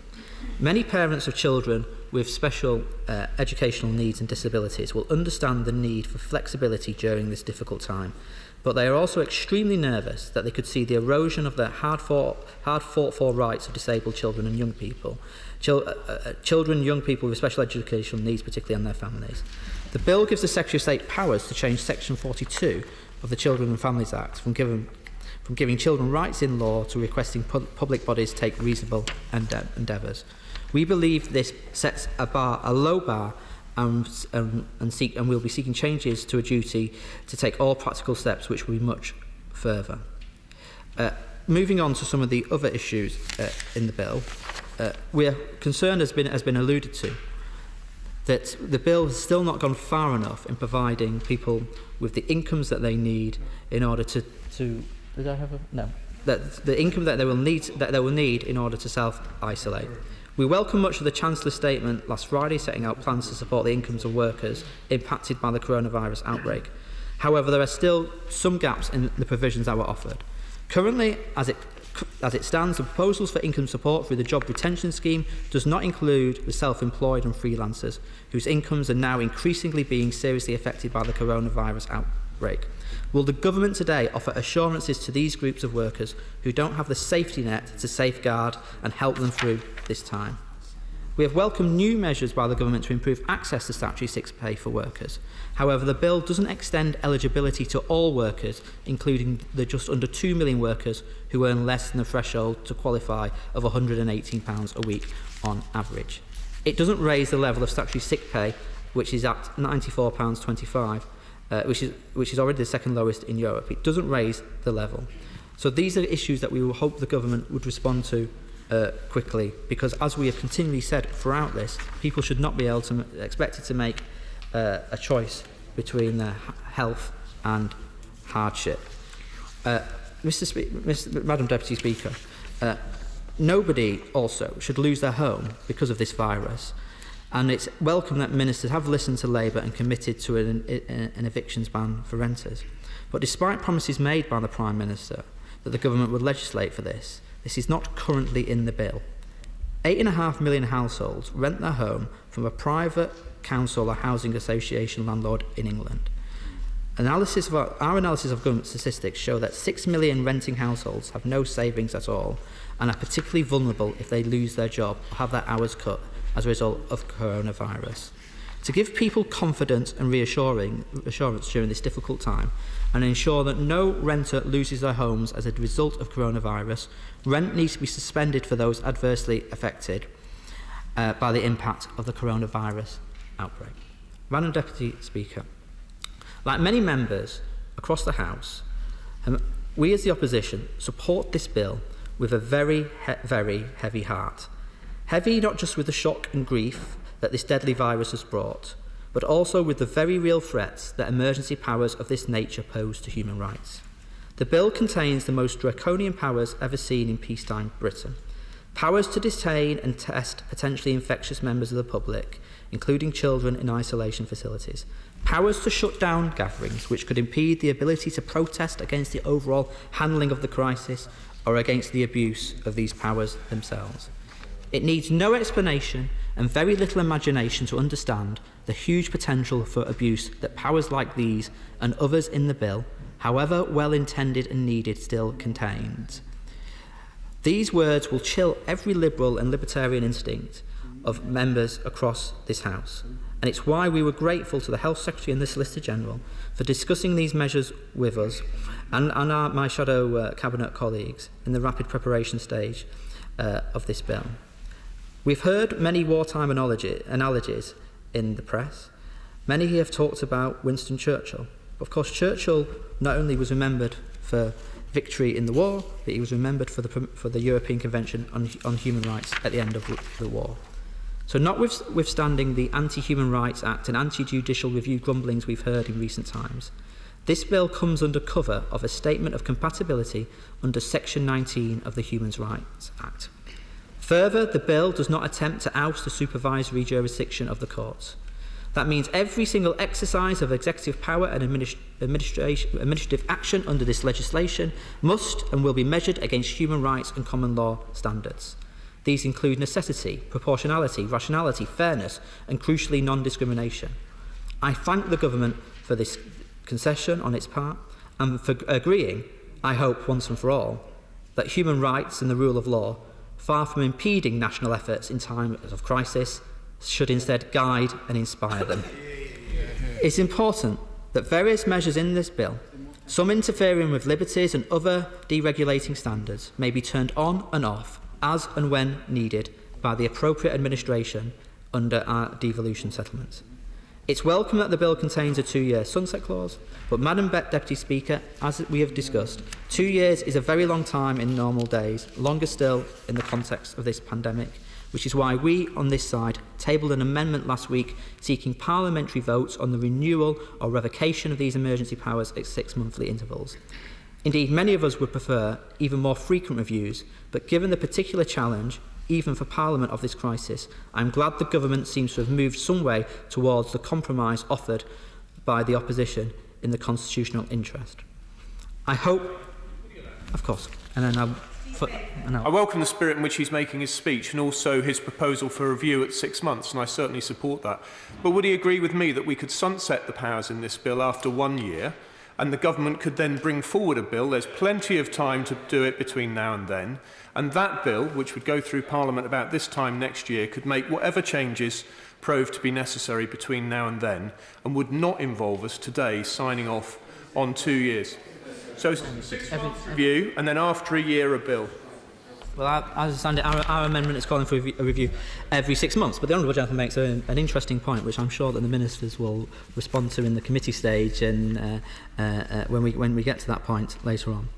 Speaker 8: Many parents of children with special educational needs and disabilities will understand the need for flexibility during this difficult time, but they are also extremely nervous that they could see the erosion of their hard-fought-for rights of disabled children and young people, young people with special educational needs, particularly, and their families. The bill gives the Secretary of State powers to change Section 42 of the Children and Families Act from giving children rights in law to requesting public bodies take reasonable endeavours. We believe this sets a low bar and we'll be seeking changes to a duty to take all practical steps which will be much further. Moving on to some of the other issues in the bill, we are concerned, has been alluded to, that the bill has still not gone far enough in providing people with the incomes that they need in order to did I have a no? That the income that they will need in order to self-isolate. We welcome much of the Chancellor's statement last Friday setting out plans to support the incomes of workers impacted by the coronavirus outbreak. However, there are still some gaps in the provisions that were offered. Currently, as it stands, the proposals for income support through the Job Retention Scheme does not include the self-employed and freelancers, whose incomes are now increasingly being seriously affected by the coronavirus outbreak. Will the government today offer assurances to these groups of workers who don't have the safety net to safeguard and help them through this time? We have welcomed new measures by the government to improve access to statutory sick pay for workers. However, the bill doesn't extend eligibility to all workers, including the just under 2 million workers who earn less than the threshold to qualify of £118 a week on average. It doesn't raise the level of statutory sick pay, which is at £94.25, which is already the second lowest in Europe. It doesn't raise the level. So these are issues that we will hope the government would respond to quickly, because as we have continually said throughout this, people should not be expected to make a choice between their health and hardship. Madam Deputy Speaker, nobody also should lose their home because of this virus. And it's welcome that ministers have listened to Labour and committed to an evictions ban for renters. But despite promises made by the Prime Minister that the government would legislate for this. This is not currently in the bill. 8.5 million households rent their home from a private council or housing association landlord in England. Our analysis of government statistics show that 6 million renting households have no savings at all and are particularly vulnerable if they lose their job or have their hours cut as a result of coronavirus. To give people confidence and reassurance during this difficult time and ensure that no renter loses their homes as a result of coronavirus, rent needs to be suspended for those adversely affected by the impact of the coronavirus outbreak. Madam Deputy Speaker, like many members across the House, we as the opposition support this bill with a very heavy heart. Heavy not just with the shock and grief that this deadly virus has brought, but also with the very real threats that emergency powers of this nature pose to human rights. The bill contains the most draconian powers ever seen in peacetime Britain. Powers to detain and test potentially infectious members of the public, including children in isolation facilities. Powers to shut down gatherings, which could impede the ability to protest against the overall handling of the crisis or against the abuse of these powers themselves. It needs no explanation and very little imagination to understand the huge potential for abuse that powers like these and others in the bill, however well intended and needed, still contains. These words will chill every liberal and libertarian instinct of members across this House, and it's why we were grateful to the Health Secretary and the Solicitor General for discussing these measures with us and my shadow Cabinet colleagues in the rapid preparation stage of this bill. We've heard many wartime analogies in the press. Many have talked about Winston Churchill. Of course, Churchill not only was remembered for victory in the war, but he was remembered for the European Convention on Human Rights at the end of the war. So notwithstanding the Anti-Human Rights Act and anti-judicial review grumblings we've heard in recent times, this bill comes under cover of a statement of compatibility under Section 19 of the Human Rights Act. Further, the bill does not attempt to oust the supervisory jurisdiction of the courts. That means every single exercise of executive power and administrative action under this legislation must and will be measured against human rights and common law standards. These include necessity, proportionality, rationality, fairness, and crucially non-discrimination. I thank the government for this concession on its part and for agreeing, I hope once and for all, that human rights and the rule of law, far from impeding national efforts in times of crisis, should instead guide and inspire them. It's important that various measures in this bill, some interfering with liberties and other deregulating standards, may be turned on and off as and when needed by the appropriate administration under our devolution settlements. It's welcome that the bill contains a 2-year sunset clause, but Madam Deputy Speaker, as we have discussed, 2 years is a very long time in normal days, longer still in the context of this pandemic, which is why we on this side tabled an amendment last week seeking parliamentary votes on the renewal or revocation of these emergency powers at 6 monthly intervals. Indeed, many of us would prefer even more frequent reviews, but given the particular challenge, even for Parliament of this crisis, I am glad the government seems to have moved some way towards the compromise offered by the opposition in the constitutional interest. I hope, of course, and then I
Speaker 18: welcome the spirit in which he's making his speech and also his proposal for review at 6 months, and I certainly support that. But would he agree with me that we could sunset the powers in this bill after 1 year, and the government could then bring forward a bill? There's plenty of time to do it between now and then, and that bill, which would go through Parliament about this time next year, could make whatever changes prove to be necessary between now and then, and would not involve us today signing off on 2 years. So 6 months review, and then after a year a bill.
Speaker 8: Well, as I understand it, our amendment is calling for a review every 6 months, but the Honourable Gentleman makes an interesting point, which I'm sure that the Ministers will respond to in the committee stage and when we get to that point later on.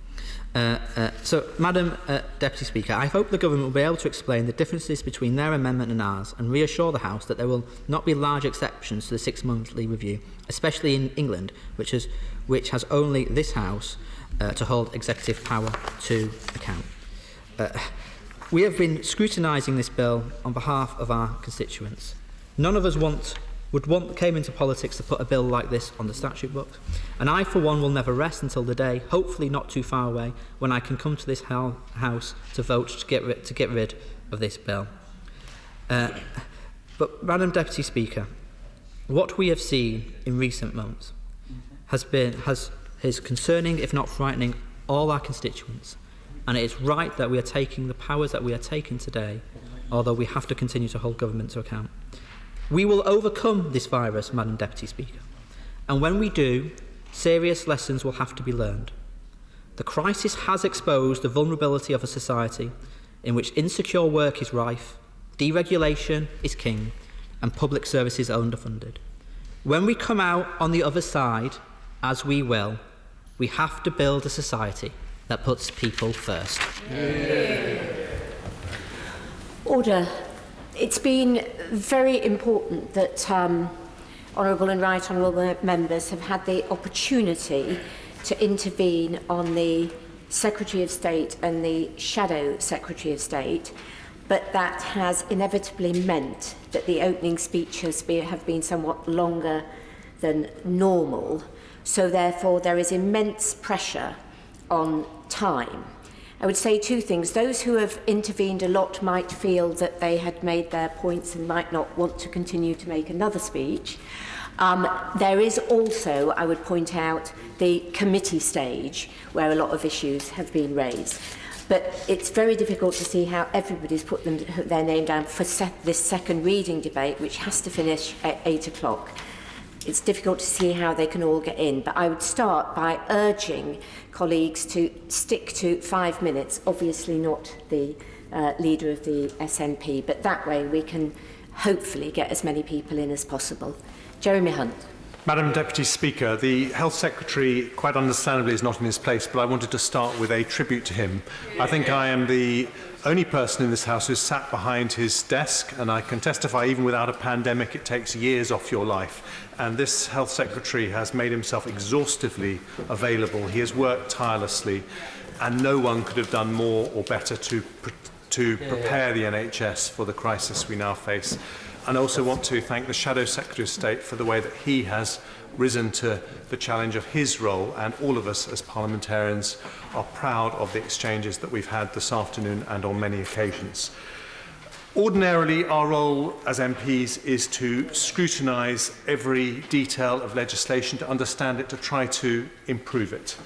Speaker 8: So, Madam Deputy Speaker, I hope the Government will be able to explain the differences between their amendment and ours and reassure the House that there will not be large exceptions to the 6 monthly review, especially in England, which has only this House to hold executive power to account. We have been scrutinising this bill on behalf of our constituents. None of us want came into politics to put a bill like this on the statute books. And I, for one, will never rest until the day, hopefully not too far away, when I can come to this House to vote to get rid of this bill. But, Madam Deputy Speaker, what we have seen in recent months is concerning, if not frightening, all our constituents. And it is right that we are taking the powers that we are taking today, although we have to continue to hold government to account. We will overcome this virus, Madam Deputy Speaker. And when we do, serious lessons will have to be learned. The crisis has exposed the vulnerability of a society in which insecure work is rife, deregulation is king, and public services are underfunded. When we come out on the other side, as we will, we have to build a society that puts people first.
Speaker 4: Order. It's been very important that Honourable and Right Honourable members have had the opportunity to intervene on the Secretary of State and the Shadow Secretary of State, but that has inevitably meant that the opening speeches have been somewhat longer than normal, so therefore there is immense pressure on time. I would say two things. Those who have intervened a lot might feel that they had made their points and might not want to continue to make another speech. There is also, I would point out, the committee stage where a lot of issues have been raised. But it's very difficult to see how everybody's put their name down for this second reading debate, which has to finish at 8 o'clock. It's difficult to see how they can all get in, but I would start by urging colleagues to stick to 5 minutes, obviously not the leader of the SNP, but that way we can hopefully get as many people in as possible. Jeremy Hunt.
Speaker 1: Madam Deputy Speaker, the Health Secretary, quite understandably, is not in his place, but I wanted to start with a tribute to him. I think I am the only person in this House who's sat behind his desk, and I can testify even without a pandemic, it takes years off your life. And this Health Secretary has made himself exhaustively available. He has worked tirelessly, and no one could have done more or better to prepare the NHS for the crisis we now face. And I also want to thank the Shadow Secretary of State for the way that he has risen to the challenge of his role, and all of us as parliamentarians are proud of the exchanges that we've had this afternoon and on many occasions. Ordinarily, our role as MPs is to scrutinise every detail of legislation, to understand it, to try to improve it.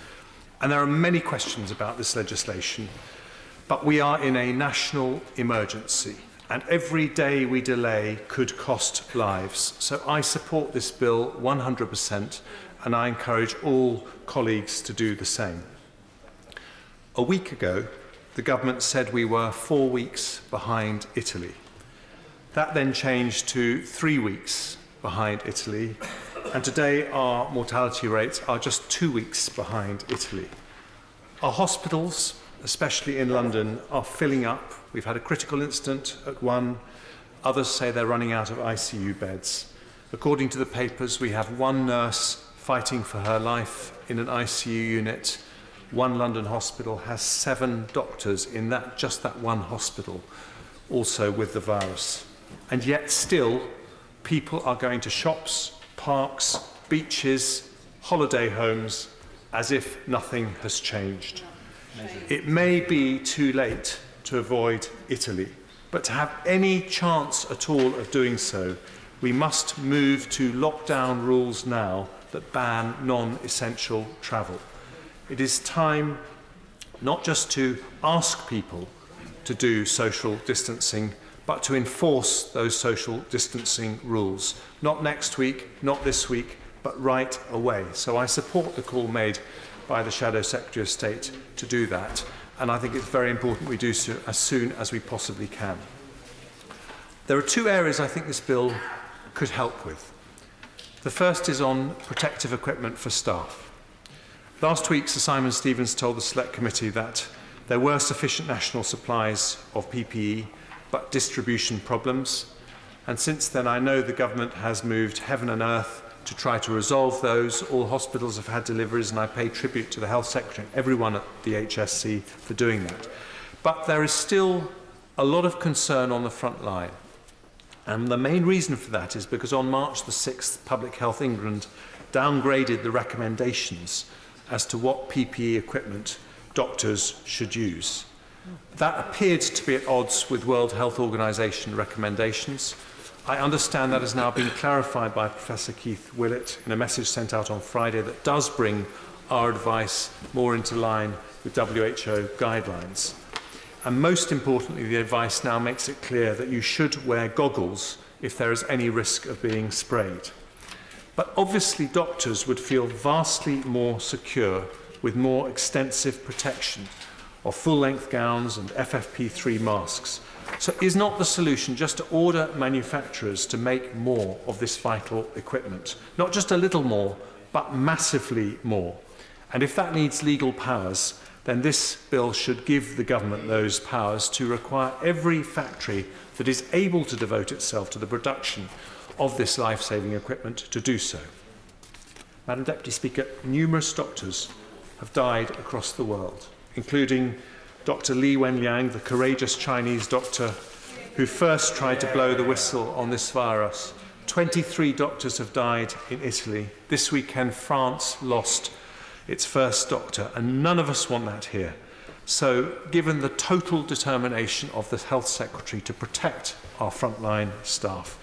Speaker 1: And there are many questions about this legislation, but we are in a national emergency, and every day we delay could cost lives. So I support this bill 100%, and I encourage all colleagues to do the same. A week ago, the government said we were 4 weeks behind Italy. That then changed to 3 weeks behind Italy, and today our mortality rates are just 2 weeks behind Italy. Our hospitals, especially in London, are filling up. We've had a critical incident at one. Others say they're running out of ICU beds. According to the papers, we have one nurse fighting for her life in an ICU unit. One London hospital has 7 doctors in just that one hospital, also with the virus. And yet still, people are going to shops, parks, beaches, holiday homes, as if nothing has changed. It may be too late to avoid Italy, but to have any chance at all of doing so, we must move to lockdown rules now that ban non-essential travel. It is time not just to ask people to do social distancing, but to enforce those social distancing rules. Not next week, not this week, but right away. So I support the call made by the Shadow Secretary of State to do that, and I think it's very important we do so as soon as we possibly can. There are 2 areas I think this bill could help with. The first is on protective equipment for staff. Last week, Sir Simon Stevens told the Select Committee that there were sufficient national supplies of PPE, but distribution problems. And since then, I know the government has moved heaven and earth to try to resolve those. All hospitals have had deliveries, and I pay tribute to the Health Secretary and everyone at the HSC for doing that. But there is still a lot of concern on the front line. And the main reason for that is because on March the 6th, Public Health England downgraded the recommendations as to what PPE equipment doctors should use. That appeared to be at odds with World Health Organization recommendations. I understand that has now been clarified by Professor Keith Willett in a message sent out on Friday that does bring our advice more into line with WHO guidelines. And most importantly, the advice now makes it clear that you should wear goggles if there is any risk of being sprayed. But obviously doctors would feel vastly more secure with more extensive protection of full-length gowns and FFP3 masks. So is not the solution just to order manufacturers to make more of this vital equipment? Not just a little more, but massively more. And if that needs legal powers, then this bill should give the government those powers to require every factory that is able to devote itself to the production of this life-saving equipment to do so. Madam Deputy Speaker, numerous doctors have died across the world, including Dr. Li Wenliang, the courageous Chinese doctor who first tried to blow the whistle on this virus. 23 doctors have died in Italy. This weekend, France lost its first doctor, and none of us want that here. So, given the total determination of the Health Secretary to protect our frontline staff,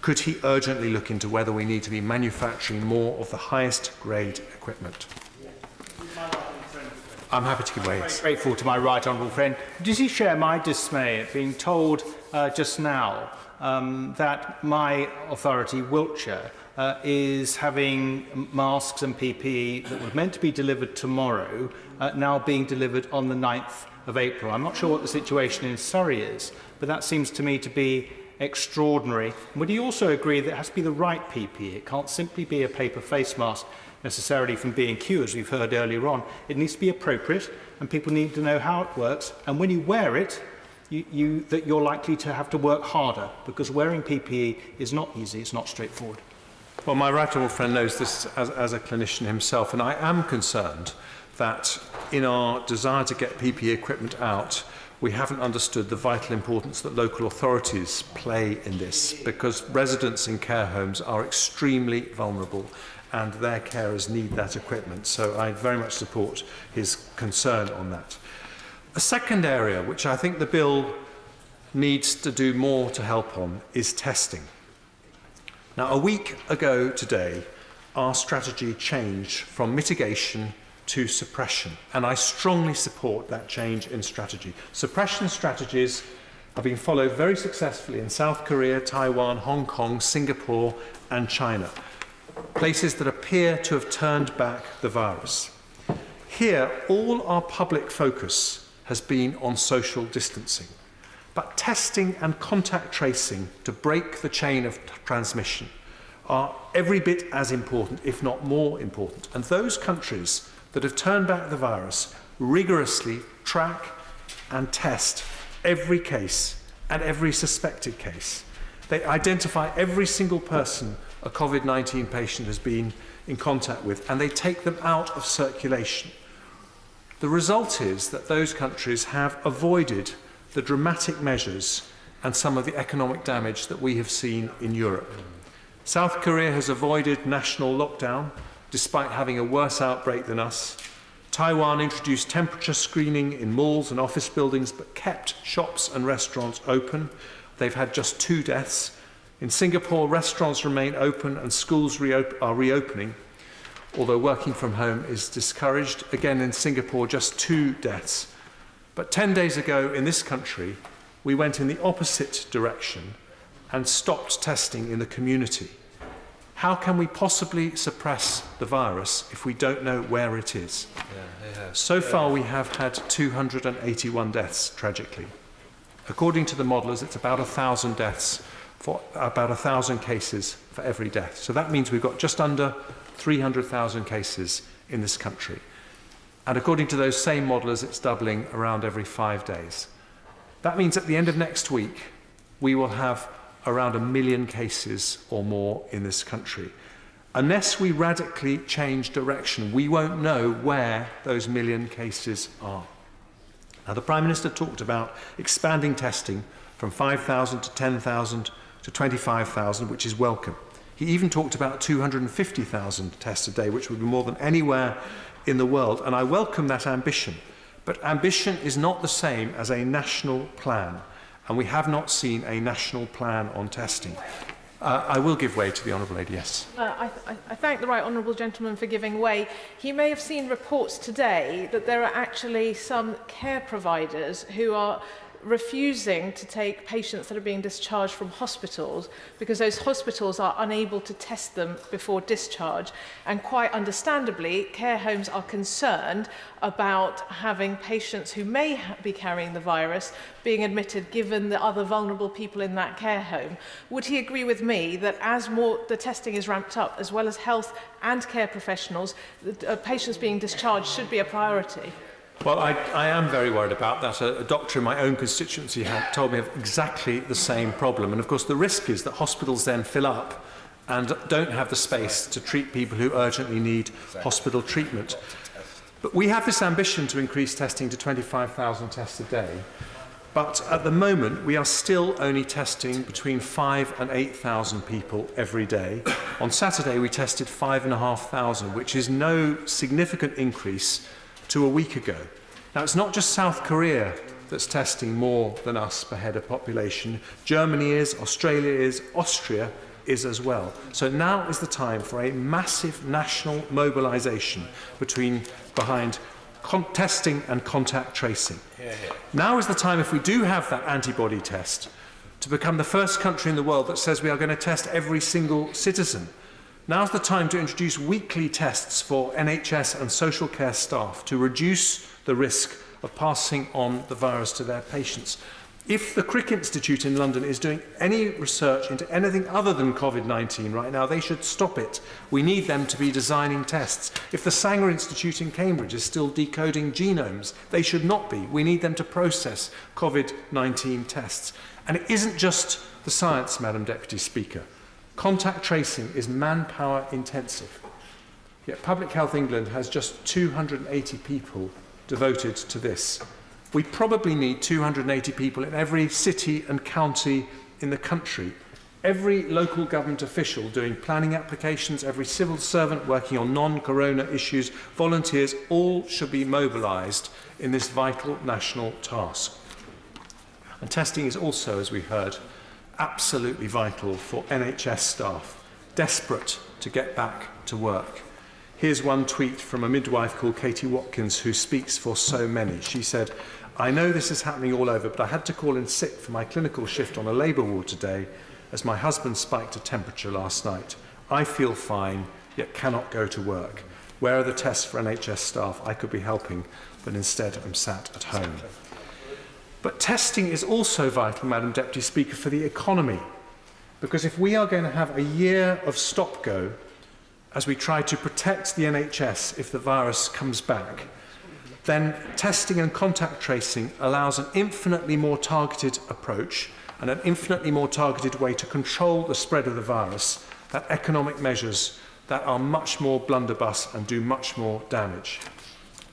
Speaker 1: could he urgently look into whether we need to be manufacturing more of the highest grade equipment? I'm happy to give way.
Speaker 2: Grateful to my right honourable friend. Does he share my dismay at being told just now that my authority, Wiltshire, is having masks and PPE that were meant to be delivered tomorrow, now being delivered on the 9th of April? I'm not sure what the situation in Surrey is, but that seems to me to be extraordinary. Would he also agree that it has to be the right PPE? It can't simply be a paper face mask necessarily from B&Q, as we've heard earlier on. It needs to be appropriate, and people need to know how it works. And when you wear it, that you're likely to have to work harder, because wearing PPE is not easy, it's not straightforward.
Speaker 1: Well, my right honourable friend knows this as a clinician himself, and I am concerned that in our desire to get PPE equipment out, we haven't understood the vital importance that local authorities play in this, because residents in care homes are extremely vulnerable and their carers need that equipment. So I very much support his concern on that. A second area which I think the bill needs to do more to help on is testing. Now, a week ago today, our strategy changed from mitigation to suppression, and I strongly support that change in strategy. Suppression strategies have been followed very successfully in South Korea, Taiwan, Hong Kong, Singapore and China, places that appear to have turned back the virus. Here, all our public focus has been on social distancing, but testing and contact tracing to break the chain of transmission are every bit as important, if not more important. And those countries that have turned back the virus rigorously track and test every case and every suspected case. They identify every single person a COVID-19 patient has been in contact with, and they take them out of circulation. The result is that those countries have avoided the dramatic measures and some of the economic damage that we have seen in Europe. South Korea has avoided national lockdown, despite having a worse outbreak than us. Taiwan introduced temperature screening in malls and office buildings, but kept shops and restaurants open. They've had just 2 deaths. In Singapore, restaurants remain open and schools are reopening, although working from home is discouraged. Again, in Singapore, just 2 deaths. But 10 days ago in this country, we went in the opposite direction and stopped testing in the community. How can we possibly suppress the virus if we don't know where it is? So far, we have had 281 deaths, tragically. According to the modellers, it's about 1,000 deaths for about 1,000 cases for every death. So that means we've got just under 300,000 cases in this country. And according to those same modellers, it's doubling around every 5 days. That means at the end of next week, we will have around 1 million cases or more in this country. Unless we radically change direction, we won't know where those 1 million cases are. Now, the Prime Minister talked about expanding testing from 5,000 to 10,000 to 25,000, which is welcome. He even talked about 250,000 tests a day, which would be more than anywhere in the world, and I welcome that ambition. But ambition is not the same as a national plan, and we have not seen a national plan on testing. I will give way to the Honourable Lady, yes.
Speaker 10: I thank the right honourable gentleman for giving way. He may have seen reports today that there are actually some care providers who are refusing to take patients that are being discharged from hospitals because those hospitals are unable to test them before discharge. And quite understandably, care homes are concerned about having patients who may be carrying the virus being admitted given the other vulnerable people in that care home. Would he agree with me that as the testing is ramped up, as well as health and care professionals, patients being discharged should be a priority?
Speaker 1: Well, I am very worried about that. A doctor in my own constituency told me of exactly the same problem. And of course, the risk is that hospitals then fill up and don't have the space to treat people who urgently need hospital treatment. But we have this ambition to increase testing to 25,000 tests a day. But at the moment, we are still only testing between 5,000 and 8,000 people every day. On Saturday, we tested 5,500, which is no significant increase to a week ago. Now, it's not just South Korea that's testing more than us per head of population. Germany is, Australia is, Austria is as well. So now is the time for a massive national mobilisation behind testing and contact tracing. Now is the time, if we do have that antibody test, to become the first country in the world that says we are going to test every single citizen. Now's the time to introduce weekly tests for NHS and social care staff to reduce the risk of passing on the virus to their patients. If the Crick Institute in London is doing any research into anything other than COVID-19 right now, they should stop it. We need them to be designing tests. If the Sanger Institute in Cambridge is still decoding genomes, they should not be. We need them to process COVID-19 tests. And it isn't just the science, Madam Deputy Speaker. Contact tracing is manpower intensive. Yet Public Health England has just 280 people devoted to this. We probably need 280 people in every city and county in the country. Every local government official doing planning applications, every civil servant working on non-corona issues, volunteers, all should be mobilised in this vital national task. And testing is also, as we heard, absolutely vital for NHS staff, desperate to get back to work. Here's one tweet from a midwife called Katie Watkins, who speaks for so many. She said, "I know this is happening all over, but I had to call in sick for my clinical shift on a labour ward today as my husband spiked a temperature last night. I feel fine, yet cannot go to work. Where are the tests for NHS staff? I could be helping, but instead I'm sat at home." But testing is also vital, Madam Deputy Speaker, for the economy. Because if we are going to have a year of stop-go as we try to protect the NHS if the virus comes back, then testing and contact tracing allows an infinitely more targeted approach and an infinitely more targeted way to control the spread of the virus than economic measures that are much more blunderbuss and do much more damage.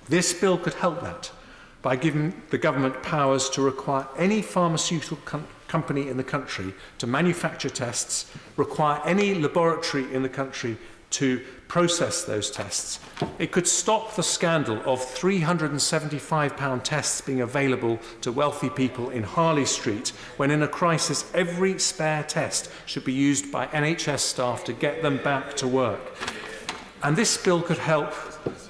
Speaker 1: This bill could help that by giving the government powers to require any pharmaceutical company in the country to manufacture tests, require any laboratory in the country to process those tests. It could stop the scandal of £375 tests being available to wealthy people in Harley Street, when in a crisis every spare test should be used by NHS staff to get them back to work. And this bill could help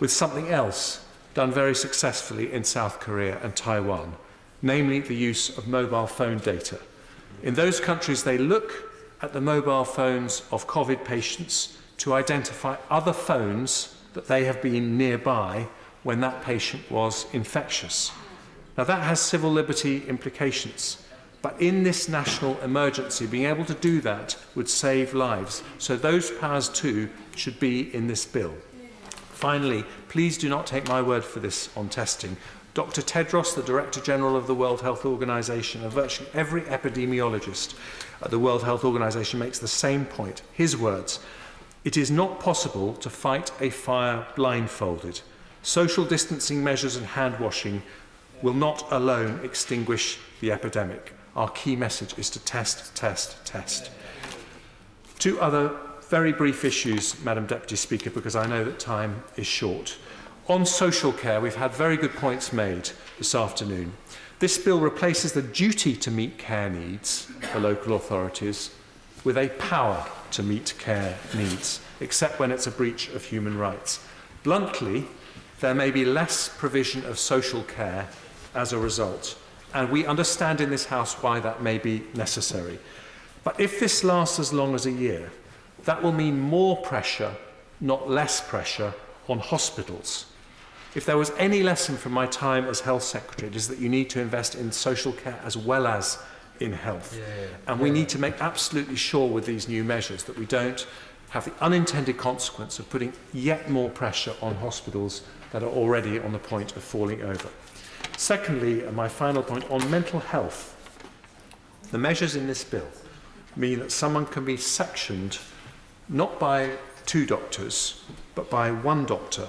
Speaker 1: with something else done very successfully in South Korea and Taiwan, namely the use of mobile phone data. In those countries, they look at the mobile phones of COVID patients to identify other phones that they have been nearby when that patient was infectious. Now, that has civil liberty implications, but in this national emergency, being able to do that would save lives. So those powers too should be in this bill. Finally, please do not take my word for this on testing. Dr. Tedros, the Director General of the World Health Organization, and virtually every epidemiologist at the World Health Organization makes the same point. His words: "It is not possible to fight a fire blindfolded. Social distancing measures and hand washing will not alone extinguish the epidemic. our key message is to test, test, test. Two other very brief issues, Madam Deputy Speaker, because I know that time is short. On social care, we've had very good points made this afternoon. This bill replaces the duty to meet care needs for local authorities with a power to meet care needs, except when it's a breach of human rights. Bluntly, there may be less provision of social care as a result, and we understand in this House why that may be necessary. But if this lasts as long as a year, that will mean more pressure, not less pressure, on hospitals. If there was any lesson from my time as Health Secretary, it is that you need to invest in social care as well as in health. And we need to make absolutely sure with these new measures that we don't have the unintended consequence of putting yet more pressure on hospitals that are already on the point of falling over. Secondly, and my final point, on mental health, the measures in this bill mean that someone can be sectioned not by 2 doctors, but by 1 doctor,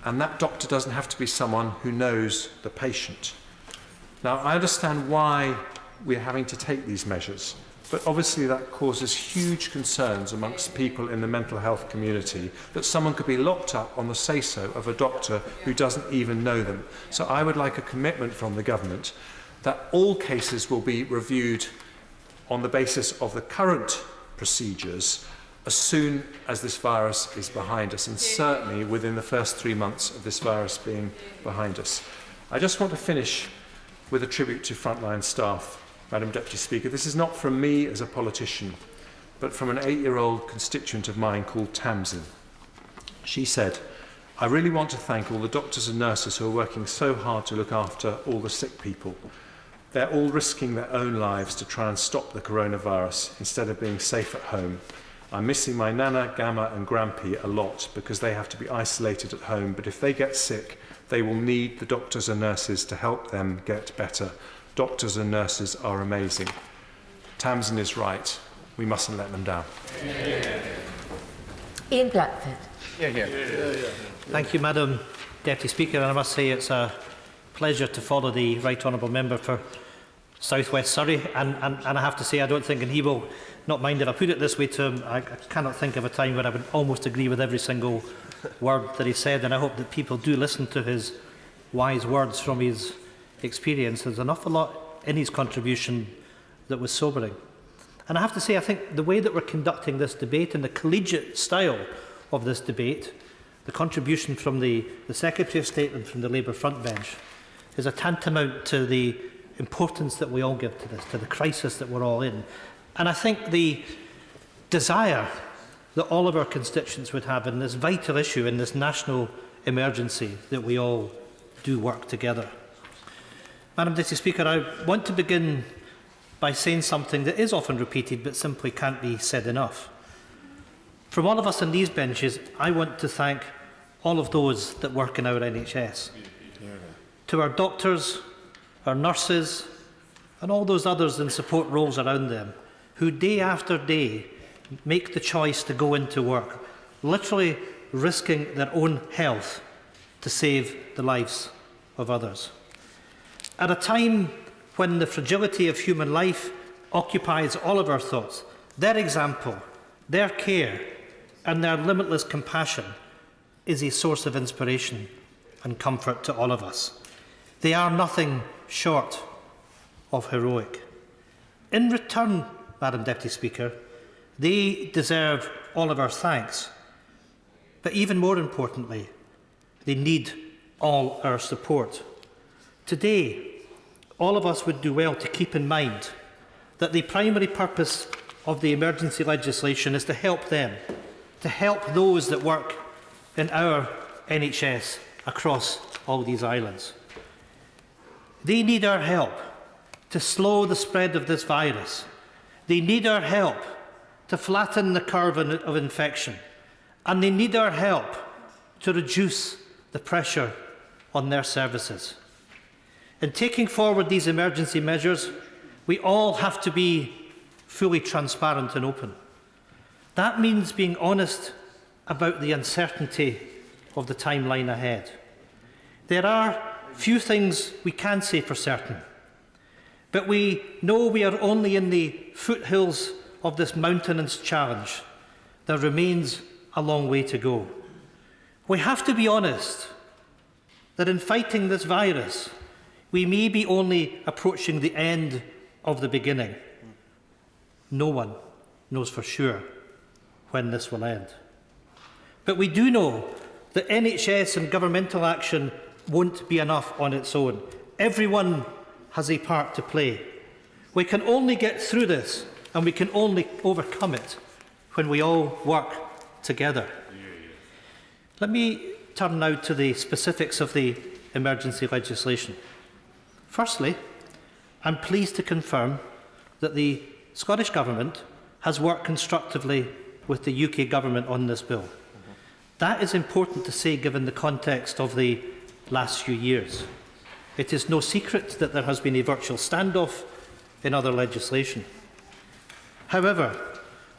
Speaker 1: and that doctor doesn't have to be someone who knows the patient. Now, I understand why we're having to take these measures, but obviously that causes huge concerns amongst people in the mental health community that someone could be locked up on the say-so of a doctor who doesn't even know them. So I would like a commitment from the government that all cases will be reviewed on the basis of the current procedures as soon as this virus is behind us, and certainly within the first 3 months of this virus being behind us. I just want to finish with a tribute to frontline staff, Madam Deputy Speaker. This is not from me as a politician, but from an 8-year-old constituent of mine called Tamsin. She said, "I really want to thank all the doctors and nurses who are working so hard to look after all the sick people. They're all risking their own lives to try and stop the coronavirus instead of being safe at home. I'm missing my Nana, Gamma and Grampy a lot because they have to be isolated at home, but if they get sick, they will need the doctors and nurses to help them get better. Doctors and nurses are amazing." Tamsin is right. We mustn't let them down.
Speaker 4: Ian Blackford.
Speaker 20: Thank you, Madam Deputy Speaker. And I must say it's a pleasure to follow the Right Honourable Member for South West Surrey. And I have to say, I don't think, and he will not mind if I put it this way to him, I cannot think of a time where I would almost agree with every single word that he said. And I hope that people do listen to his wise words from his experience. There's an awful lot in his contribution that was sobering. And I have to say, I think the way that we're conducting this debate and the collegiate style of this debate, the contribution from the Secretary of State and from the Labour front bench, is a tantamount to the importance that we all give to this, to the crisis that we're all in. And I think the desire that all of our constituents would have in this vital issue, in this national emergency, that we all do work together. Madam Deputy Speaker, I want to begin by saying something that is often repeated but simply can't be said enough. From all of us on these benches, I want to thank all of those that work in our NHS. To our doctors, our nurses, and all those others in support roles around them, who day after day make the choice to go into work, literally risking their own health to save the lives of others. At a time when the fragility of human life occupies all of our thoughts, their example, their care, and their limitless compassion is a source of inspiration and comfort to all of us. They are nothing short of heroic. In return, Madam Deputy Speaker, they deserve all of our thanks. But even more importantly, they need all our support. Today, all of us would do well to keep in mind that the primary purpose of the emergency legislation is to help them, to help those that work in our NHS across all these islands. They need our help to slow the spread of this virus. They need our help to flatten the curve of infection. And they need our help to reduce the pressure on their services. In taking forward these emergency measures, we all have to be fully transparent and open. That means being honest about the uncertainty of the timeline ahead. There are few things we can say for certain, But we know we are only in the foothills of this mountainous challenge. There remains a long way to go. We have to be honest that in fighting this virus, we may be only approaching the end of the beginning. No one knows for sure when this will end. But we do know that NHS and governmental action won't be enough on its own. Everyone has a part to play. We can only get through this, and we can only overcome it when we all work together. Let me turn now to the specifics of the emergency legislation. Firstly, I'm pleased to confirm that the Scottish Government has worked constructively with the UK Government on this bill. That is important to say given the context of the last few years. It is no secret that there has been a virtual standoff in other legislation. However,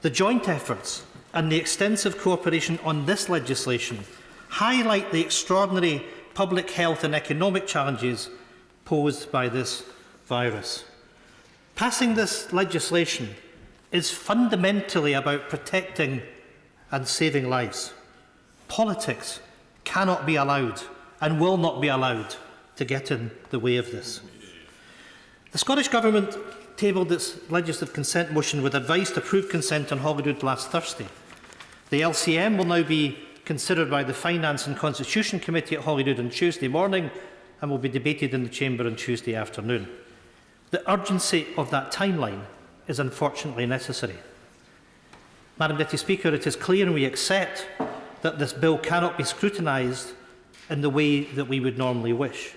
Speaker 20: the joint efforts and the extensive cooperation on this legislation highlight the extraordinary public health and economic challenges posed by this virus. Passing this legislation is fundamentally about protecting and saving lives. Politics cannot be allowed and will not be allowed to get in the way of this. The Scottish Government tabled its legislative consent motion with advice to approve consent on Holyrood last Thursday. The LCM will now be considered by the Finance and Constitution Committee at Holyrood on Tuesday morning and will be debated in the Chamber on Tuesday afternoon. The urgency of that timeline is unfortunately necessary. Madam Deputy Speaker, it is clear and we accept that this bill cannot be scrutinised in the way that we would normally wish.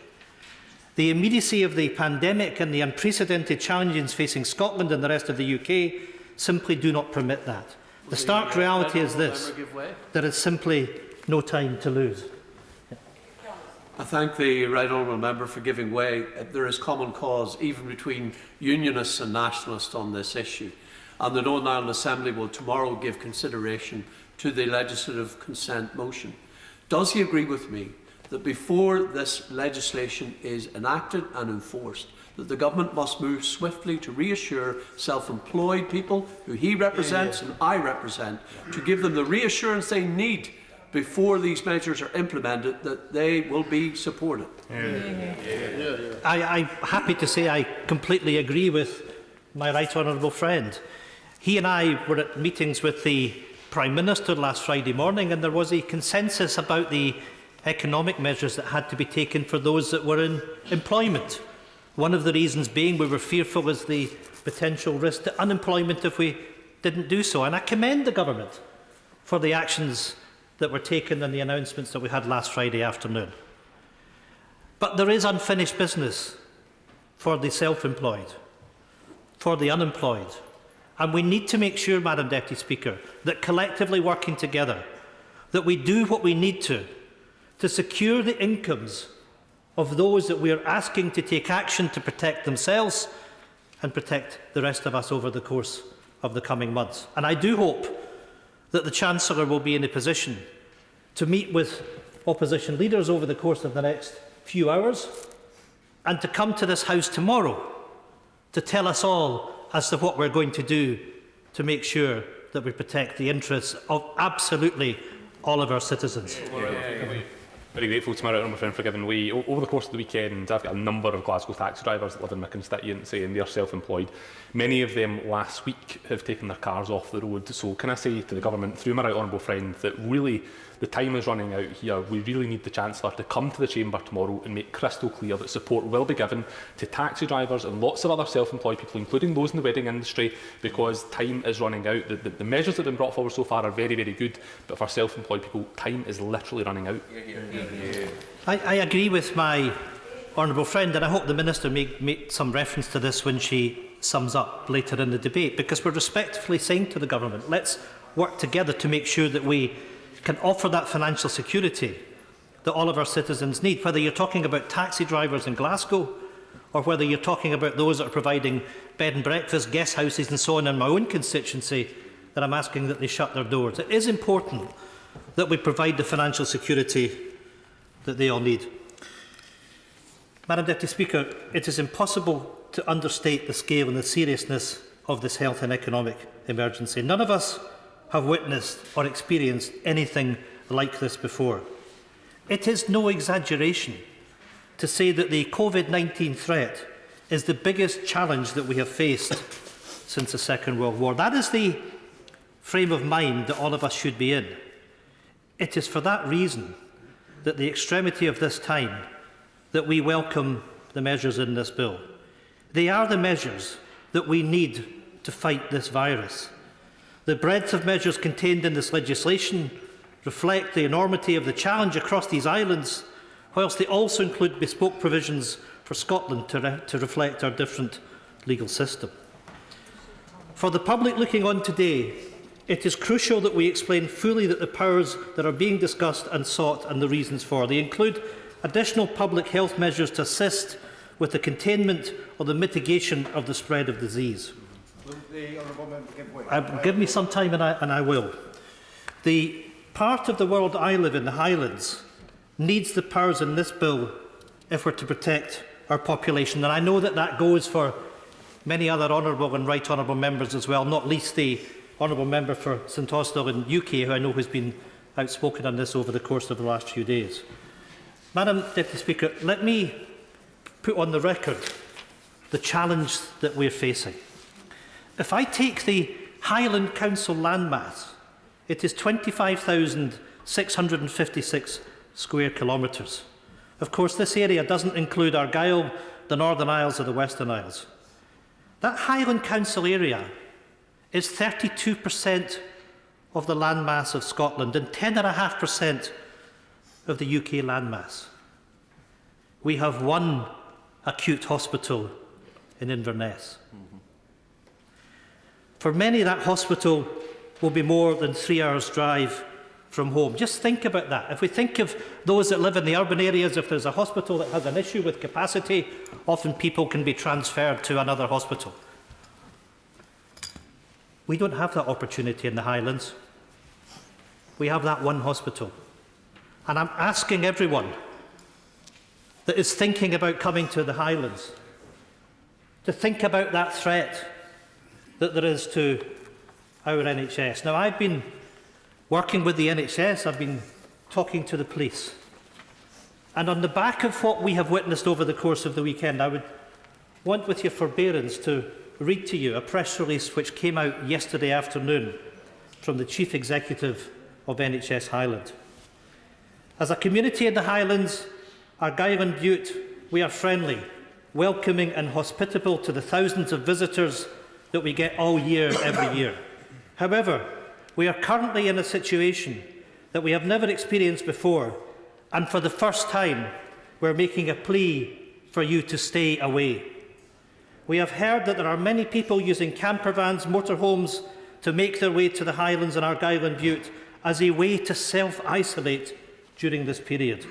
Speaker 20: The immediacy of the pandemic and the unprecedented challenges facing Scotland and the rest of the UK simply do not permit that. The stark reality is this: there is simply no time to lose.
Speaker 14: I thank the right honourable member for giving way. There is common cause even between unionists and nationalists on this issue, and the Northern Ireland Assembly will tomorrow give consideration to the legislative consent motion. Does he agree with me that before this legislation is enacted and enforced, that the government must move swiftly to reassure self-employed people who he represents and I represent, to give them the reassurance they need before these measures are implemented that they will be supported?
Speaker 20: I'm happy to say I completely agree with my right honourable friend. He and I were at meetings with the Prime Minister last Friday morning, and there was a consensus about the economic measures that had to be taken for those that were in employment. One of the reasons being we were fearful was the potential risk to unemployment if we didn't do so. And I commend the government for the actions that were taken and the announcements that we had last Friday afternoon. But there is unfinished business for the self-employed, for the unemployed. And we need to make sure, Madam Deputy Speaker, that collectively working together, that we do what we need to secure the incomes of those that we are asking to take action to protect themselves and protect the rest of us over the course of the coming months. And I do hope that the Chancellor will be in a position to meet with opposition leaders over the course of the next few hours and to come to this House tomorrow to tell us all as to what we're going to do to make sure that we protect the interests of absolutely all of our citizens.
Speaker 21: Very grateful to my right honourable friend for giving way. Over the course of the weekend, I've got a number of Glasgow taxi drivers that live in my constituency and they're self-employed. Many of them last week have taken their cars off the road. So can I say to the government, through my right honourable friend, that really the time is running out here. We really need the Chancellor to come to the Chamber tomorrow and make crystal clear that support will be given to taxi drivers and lots of other self-employed people, including those in the wedding industry, because time is running out. The measures that have been brought forward so far are very, very good, but for self-employed people, time is literally running out.
Speaker 20: I agree with my honourable friend, and I hope the Minister make some reference to this when she sums up later in the debate, because we're respectfully saying to the government, let's work together to make sure that we can offer that financial security that all of our citizens need, whether you're talking about taxi drivers in Glasgow or whether you're talking about those that are providing bed and breakfast, guest houses and so on in my own constituency, that I'm asking that they shut their doors. It is important that we provide the financial security that they all need. Madam Deputy Speaker, it is impossible
Speaker 3: to understate the scale and the seriousness of this health and economic emergency. None of us have witnessed or experienced anything like this before. It is no exaggeration to say that the COVID-19 threat is the biggest challenge that we have faced since the Second World War. That is the frame of mind that all of us should be in. It is for that reason that the extremity of this time that we welcome the measures in this bill. They are the measures that we need to fight this virus. The breadth of measures contained in this legislation reflect the enormity of the challenge across these islands, whilst they also include bespoke provisions for Scotland to reflect our different legal system. For the public looking on today, it is crucial that we explain fully that the powers that are being discussed and sought and the reasons for. They include additional public health measures to assist with the containment or the mitigation of the spread of disease.
Speaker 13: Will the honourable member give way?
Speaker 3: Give me some time and I will. The part of the world I live in, the Highlands, needs the powers in this bill if we're to protect our population. And I know that that goes for many other honourable and right honourable members as well, not least the honourable member for St Austell in UK, who I know has been outspoken on this over the course of the last few days. Madam Deputy Speaker, let me put on the record the challenge that we're facing. If I take the Highland Council landmass, it is 25,656 square kilometres. Of course, this area doesn't include Argyll, the Northern Isles or the Western Isles. That Highland Council area is 32% of the landmass of Scotland and 10.5% of the UK landmass. We have one acute hospital in Inverness. For many, that hospital will be more than 3 hours' drive from home. Just think about that. If we think of those that live in the urban areas, if there's a hospital that has an issue with capacity, often people can be transferred to another hospital. We don't have that opportunity in the Highlands. We have that one hospital. And I'm asking everyone that is thinking about coming to the Highlands to think about that threat that there is to our NHS. Now, I've been working with the NHS, I've been talking to the police. And on the back of what we have witnessed over the course of the weekend, I would want, with your forbearance, to read to you a press release which came out yesterday afternoon from the Chief Executive of NHS Highland. As a community in the Highlands, Argyll and Bute, we are friendly, welcoming and hospitable to the thousands of visitors that we get all year, every year. However, we are currently in a situation that we have never experienced before, and for the first time, we're making a plea for you to stay away. We have heard that there are many people using camper vans, motorhomes to make their way to the Highlands and Argyll and Bute as a way to self-isolate during this period.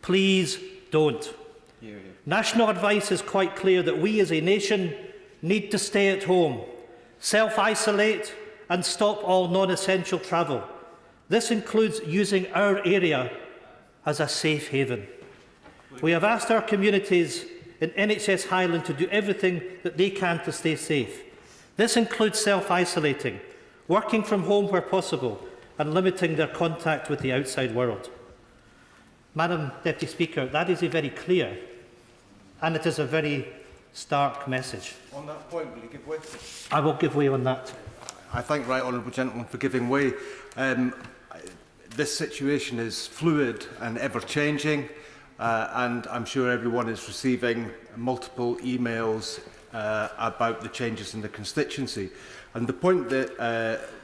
Speaker 3: Please don't. National advice is quite clear that we as a nation need to stay at home, self-isolate and stop all non-essential travel. This includes using our area as a safe haven. We have asked our communities in NHS Highland to do everything that they can to stay safe. This includes self-isolating, working from home where possible and limiting their contact with the outside world. Madam Deputy Speaker, that is a very clear and it is a very stark message.
Speaker 13: On that point, will you give way?
Speaker 3: I will give way on that.
Speaker 13: I thank right honourable gentleman for giving way. This situation is fluid and ever-changing, and I'm sure everyone is receiving multiple emails about the changes in the constituency. And the point that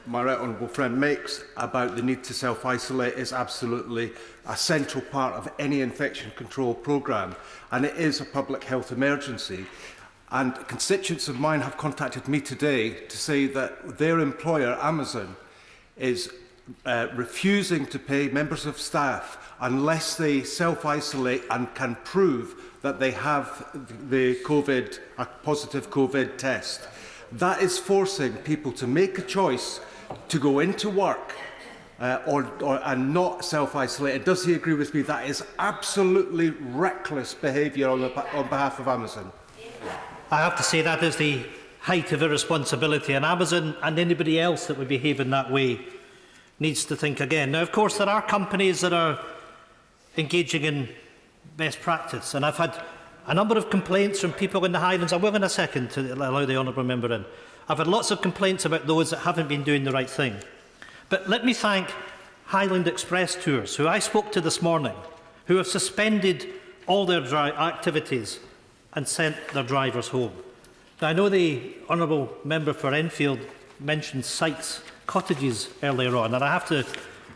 Speaker 13: my right honourable friend makes about the need to self-isolate is absolutely a central part of any infection control programme, and it is a public health emergency. And constituents of mine have contacted me today to say that their employer, Amazon, is refusing to pay members of staff unless they self-isolate and can prove that they have a positive COVID test. That is forcing people to make a choice to go into work and not self-isolate. Does he agree with me? That is absolutely reckless behaviour on behalf of Amazon.
Speaker 3: I have to say that is the height of irresponsibility, and Amazon and anybody else that would behave in that way needs to think again. Now, of course, there are companies that are engaging in best practice, and I've had a number of complaints from people in the Highlands. I will in a second to allow the honourable member in. I've had lots of complaints about those that haven't been doing the right thing. But let me thank Highland Express Tours, who I spoke to this morning, who have suspended all their activities and sent their drivers home. Now, I know the honourable member for Enfield mentioned Sykes Cottages earlier on, and I have to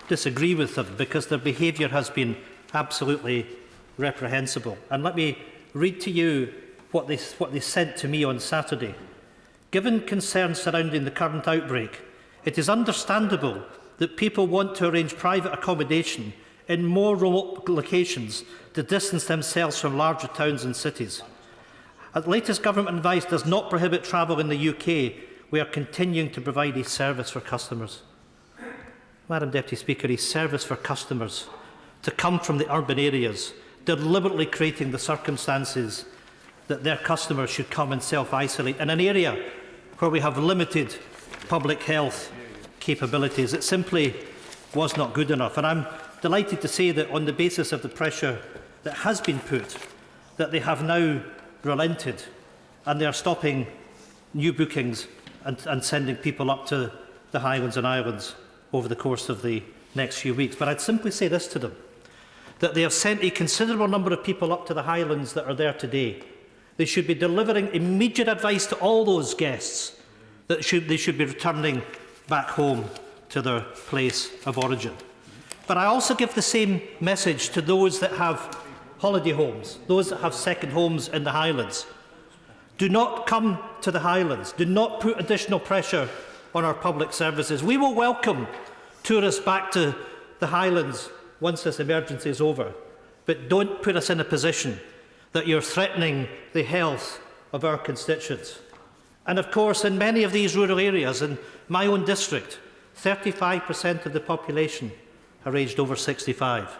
Speaker 3: disagree with them because their behaviour has been absolutely reprehensible. And let me read to you what they sent to me on Saturday. Given concerns surrounding the current outbreak, it is understandable that people want to arrange private accommodation in more remote locations to distance themselves from larger towns and cities. As the latest government advice does not prohibit travel in the UK, we are continuing to provide a service for customers. Madam Deputy Speaker, a service for customers to come from the urban areas, deliberately creating the circumstances that their customers should come and self-isolate in an area where we have limited public health capabilities. It simply was not good enough. And I'm delighted to say that on the basis of the pressure that has been put, that they have now relented and they are stopping new bookings and sending people up to the Highlands and Islands over the course of the next few weeks. But I'd simply say this to them, that they have sent a considerable number of people up to the Highlands that are there today. They should be delivering immediate advice to all those guests that they should be returning back home to their place of origin. But I also give the same message to those that have holiday homes, those that have second homes in the Highlands. Do not come to the Highlands. Do not put additional pressure on our public services. We will welcome tourists back to the Highlands once this emergency is over, but don't put us in a position that you're threatening the health of our constituents. And of course, in many of these rural areas, in my own district, 35% of the population are aged over 65.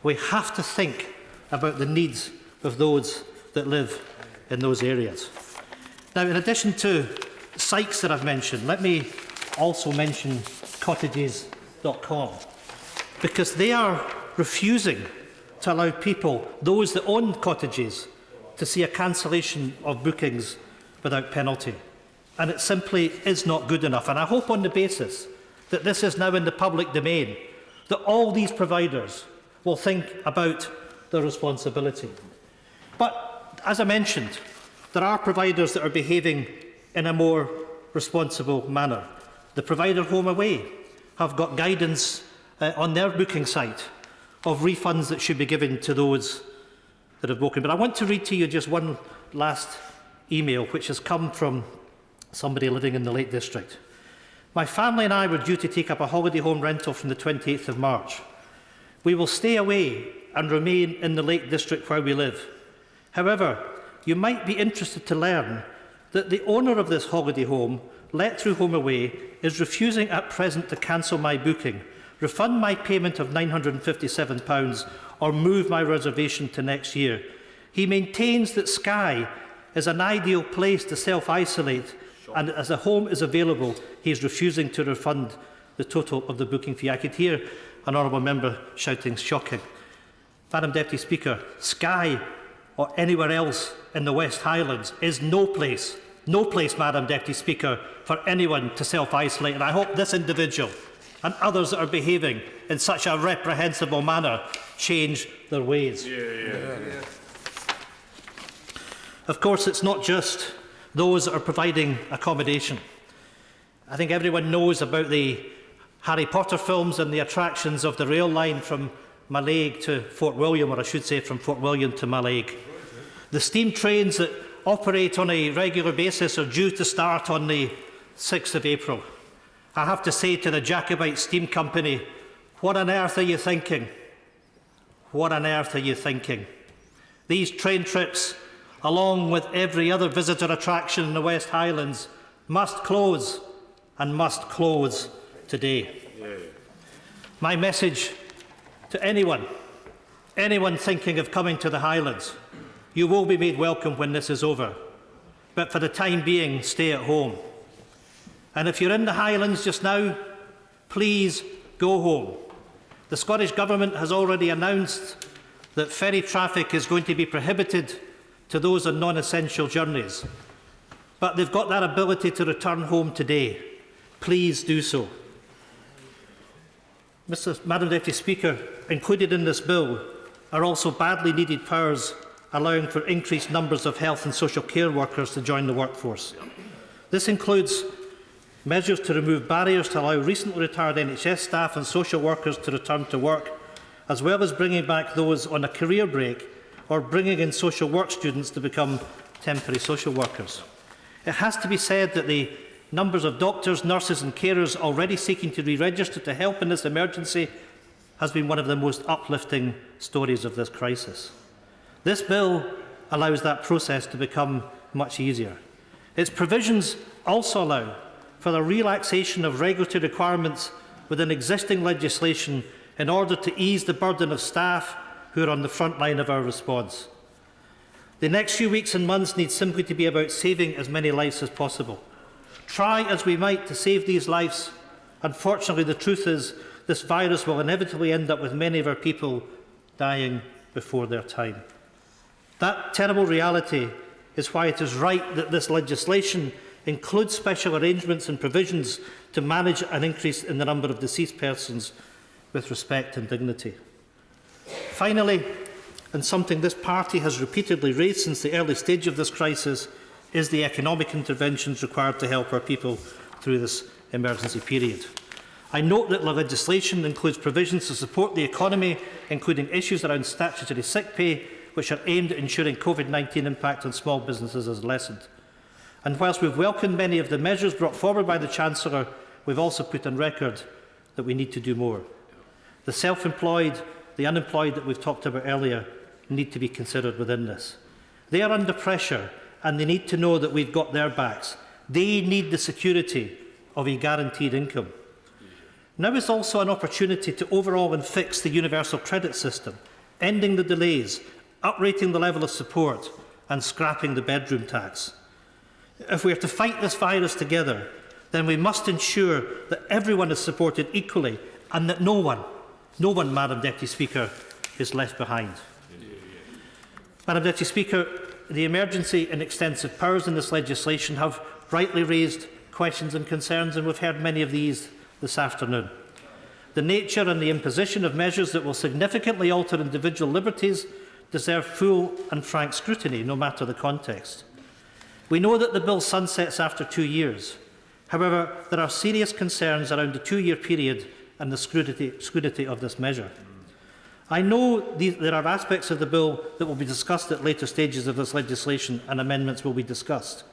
Speaker 3: We have to think about the needs of those that live in those areas. Now, in addition to Sykes that I've mentioned, let me also mention cottages.com, because they are refusing to allow people, those that own cottages, to see a cancellation of bookings without penalty. And it simply is not good enough. And I hope on the basis that this is now in the public domain, that all these providers will think about their responsibility. But as I mentioned, there are providers that are behaving in a more responsible manner. The provider Home Away have got guidance on their booking site of refunds that should be given to those that have broken. But I want to read to you just one last email, which has come from somebody living in the Lake District. My family and I were due to take up a holiday home rental from the 28th of March. We will stay away and remain in the Lake District where we live. However, you might be interested to learn that the owner of this holiday home, let through Home Away, is refusing at present to cancel my booking, refund my payment of £957 or move my reservation to next year. He maintains that Skye is an ideal place to self-isolate, and as a home is available, he is refusing to refund the total of the booking fee. I could hear an honourable member shouting, shocking. Madam Deputy Speaker, Skye or anywhere else in the West Highlands is no place, Madam Deputy Speaker, for anyone to self-isolate. And I hope this individual and others that are behaving in such a reprehensible manner change their ways. Of course, it's not just those that are providing accommodation. I think everyone knows about the Harry Potter films and the attractions of the rail line from Mallaig to Fort William, or I should say from Fort William to Mallaig. The steam trains that operate on a regular basis are due to start on the 6th of April. I have to say to the Jacobite Steam Company, what on earth are you thinking? What on earth are you thinking? These train trips, along with every other visitor attraction in the West Highlands, must close, and must close today. My message to anyone thinking of coming to the Highlands, you will be made welcome when this is over. but for the time being, stay at home. And if you're in the Highlands just now, please go home. The Scottish Government has already announced that ferry traffic is going to be prohibited to those on non-essential journeys. But they've got that ability to return home today. Please do so. Madam Deputy Speaker, included in this bill are also badly needed powers allowing for increased numbers of health and social care workers to join the workforce. This includes measures to remove barriers to allow recently retired NHS staff and social workers to return to work, as well as bringing back those on a career break or bringing in social work students to become temporary social workers. It has to be said that the numbers of doctors, nurses and carers already seeking to re-register to help in this emergency has been one of the most uplifting stories of this crisis. This bill allows that process to become much easier. Its provisions also allow for the relaxation of regulatory requirements within existing legislation in order to ease the burden of staff who are on the front line of our response. The next few weeks and months need simply to be about saving as many lives as possible. Try as we might to save these lives, unfortunately the truth is this virus will inevitably end up with many of our people dying before their time. That terrible reality is why it is right that this legislation includes special arrangements and provisions to manage an increase in the number of deceased persons with respect and dignity. Finally, and something this party has repeatedly raised since the early stage of this crisis, is the economic interventions required to help our people through this emergency period. I note that the legislation includes provisions to support the economy, including issues around statutory sick pay, which are aimed at ensuring COVID-19 impact on small businesses is lessened. And whilst we've welcomed many of the measures brought forward by the Chancellor, we've also put on record that we need to do more. The self-employed, the unemployed that we've talked about earlier, need to be considered within this. They are under pressure and they need to know that we've got their backs. They need the security of a guaranteed income. Now is also an opportunity to overhaul and fix the universal credit system, ending the delays, uprating the level of support and scrapping the bedroom tax. If we are to fight this virus together, then we must ensure that everyone is supported equally and that no one, Madam Deputy Speaker, is left behind. Madam Deputy Speaker, the emergency and extensive powers in this legislation have rightly raised questions and concerns, and we've heard many of these this afternoon. The nature and the imposition of measures that will significantly alter individual liberties deserve full and frank scrutiny, no matter the context. We know that the bill sunsets after 2 years. However, there are serious concerns around the 2-year period and the scrutiny of this measure. I know there are aspects of the bill that will be discussed at later stages of this legislation and amendments will be discussed.